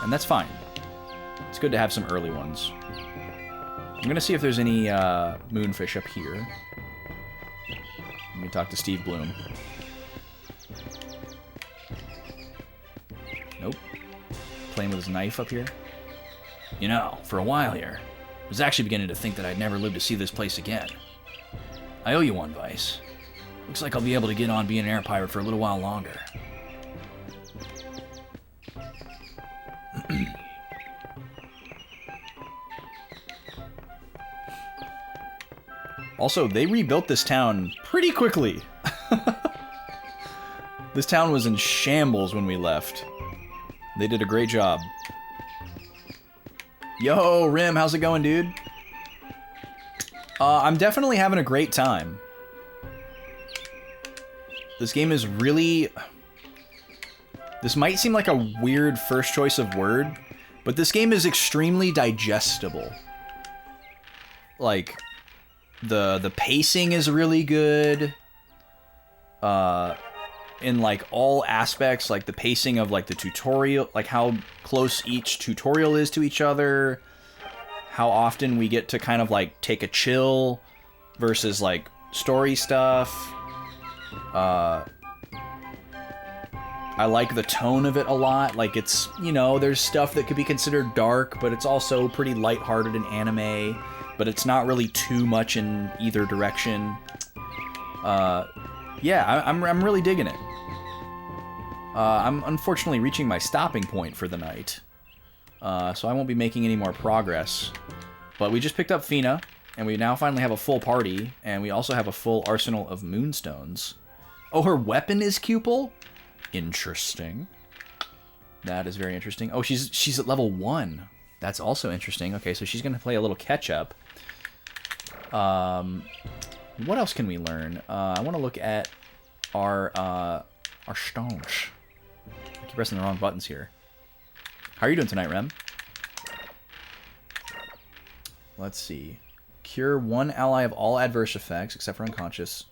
And that's fine. It's good to have some early ones. I'm gonna see if there's any moonfish up here. Let me talk to Steve Bloom. Nope. Playing with his knife up here. You know, for a while here, I was actually beginning to think that I'd never live to see this place again. I owe you one, Vice. Looks like I'll be able to get on being an air pirate for a little while longer. Also, they rebuilt this town pretty quickly. This town was in shambles when we left. They did a great job. Yo, Rim, how's it going, dude? I'm definitely having a great time. This game is really... This might seem like a weird first choice of word, but this game is extremely digestible. Like, the pacing is really good. In like all aspects, like the pacing of like the tutorial, like how close each tutorial is to each other, how often we get to kind of like take a chill versus like story stuff. I like the tone of it a lot. Like it's, you know, there's stuff that could be considered dark, but it's also pretty lighthearted and anime, but it's not really too much in either direction. Yeah, I'm really digging it. I'm unfortunately reaching my stopping point for the night, so I won't be making any more progress. But we just picked up Fina, and we now finally have a full party, and we also have a full arsenal of moonstones. Oh, her weapon is Cupel? Interesting. That is very interesting. Oh, she's at level 1. That's also interesting. Okay, so she's going to play a little catch-up. What else can we learn? I want to look at our stones. I keep pressing the wrong buttons here. How are you doing tonight, Rem? Let's see. Cure one ally of all adverse effects, except for unconscious.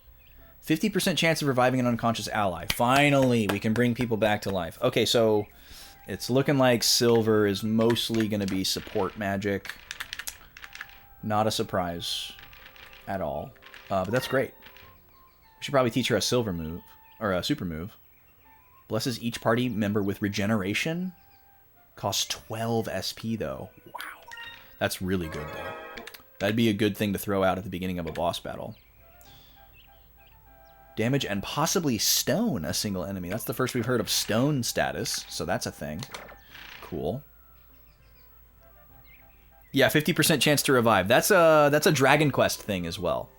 50% chance of reviving an unconscious ally. Finally, we can bring people back to life. Okay, so it's looking like Silver is mostly going to be support magic. Not a surprise at all. But that's great. We should probably teach her a silver move, or a super move. Blesses each party member with regeneration. Costs 12 SP, though. Wow. That's really good, though. That'd be a good thing to throw out at the beginning of a boss battle. Damage and possibly stone a single enemy. That's the first we've heard of stone status, so that's a thing. Cool. Yeah, 50% chance to revive. That's a Dragon Quest thing as well.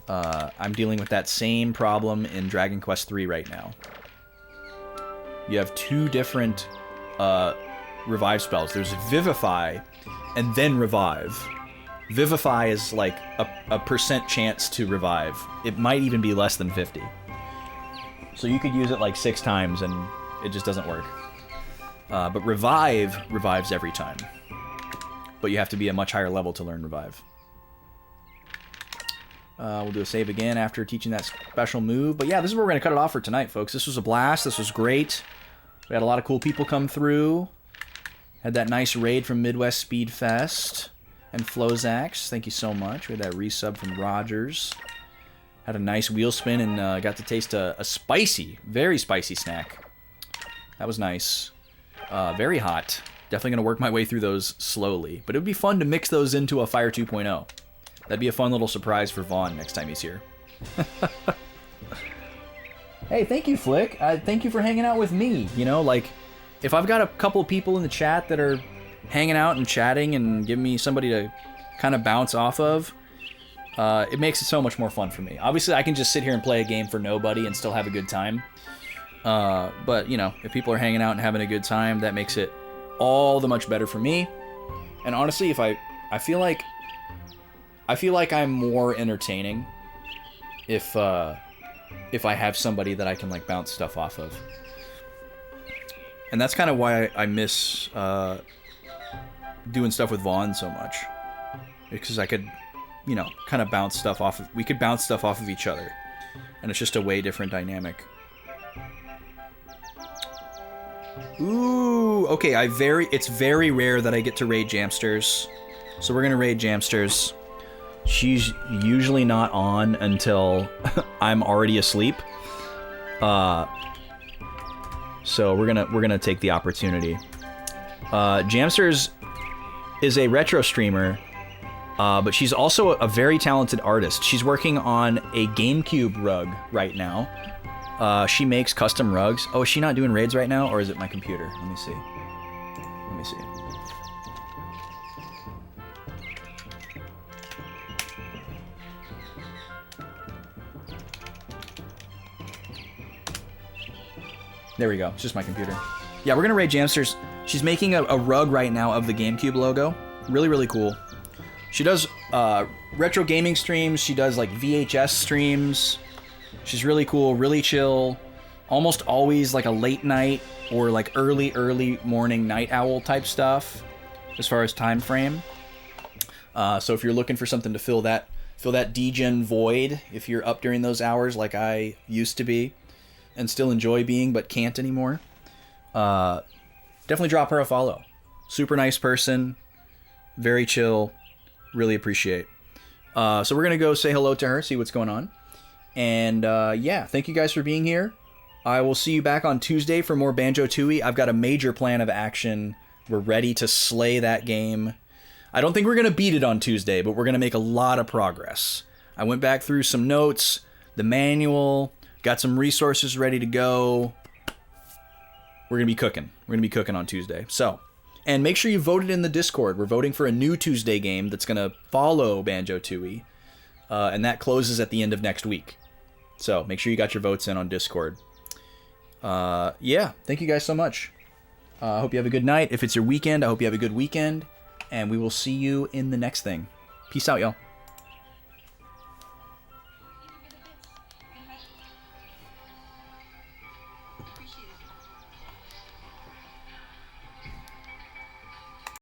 I'm dealing with that same problem in Dragon Quest III right now. You have two different revive spells. There's Vivify and then Revive. Vivify is like a percent chance to revive. It might even be less than 50. So you could use it like 6 times and it just doesn't work. But Revive revives every time. But you have to be a much higher level to learn Revive. We'll do a save again after teaching that special move. But yeah, this is where we're going to cut it off for tonight, folks. This was a blast. This was great. We had a lot of cool people come through. Had that nice raid from Midwest Speed Fest. And Flozax, thank you so much. We had that resub from Rogers. Had a nice wheel spin and got to taste a spicy, very spicy snack. That was nice. Very hot. Definitely going to work my way through those slowly. But it would be fun to mix those into a Fire 2.0. That'd be a fun little surprise for Vaughn next time he's here. Hey, thank you, Flick. Thank you for hanging out with me. You know, like, if I've got a couple of people in the chat that are hanging out and chatting and giving me somebody to kind of bounce off of, it makes it so much more fun for me. Obviously, I can just sit here and play a game for nobody and still have a good time. But, you know, if people are hanging out and having a good time, that makes it all the much better for me. And honestly, I feel like I'm more entertaining if I have somebody that I can like bounce stuff off of. And that's kind of why I miss doing stuff with Vaughn so much, because I could, you know, kind of bounce stuff off of, we could bounce stuff off of each other, and it's just a way different dynamic. Ooh, okay, it's very rare that I get to raid Jamsters, so we're gonna raid Jamsters. She's usually not on until I'm already asleep. So we're gonna take the opportunity. Jamsters is a retro streamer, but she's also a very talented artist. She's working on a GameCube rug right now. She makes custom rugs. Oh, is she not doing raids right now, or is it my computer? Let me see. Let me see. There we go. It's just my computer. Yeah, we're gonna raid Jamsters. She's making a rug right now of the GameCube logo. Really, really cool. She does retro gaming streams. She does like VHS streams. She's really cool, really chill. Almost always like a late night or like early morning night owl type stuff as far as time frame. So if you're looking for something to fill that degen void, if you're up during those hours like I used to be and still enjoy being but can't anymore, definitely drop her a follow. Super nice person, very chill, really appreciate. So we're gonna go say hello to her, see what's going on. And yeah, thank you guys for being here. I will see you back on Tuesday for more Banjo-Tooie. I've got a major plan of action. We're ready to slay that game. I don't think we're going to beat it on Tuesday, but we're going to make a lot of progress. I went back through some notes, the manual, got some resources ready to go. We're going to be cooking. We're going to be cooking on Tuesday. So, and make sure you voted in the Discord. We're voting for a new Tuesday game that's going to follow Banjo-Tooie. And that closes at the end of next week. So make sure you got your votes in on Discord. Yeah, thank you guys so much. I hope you have a good night. If it's your weekend, I hope you have a good weekend. And we will see you in the next thing. Peace out, y'all.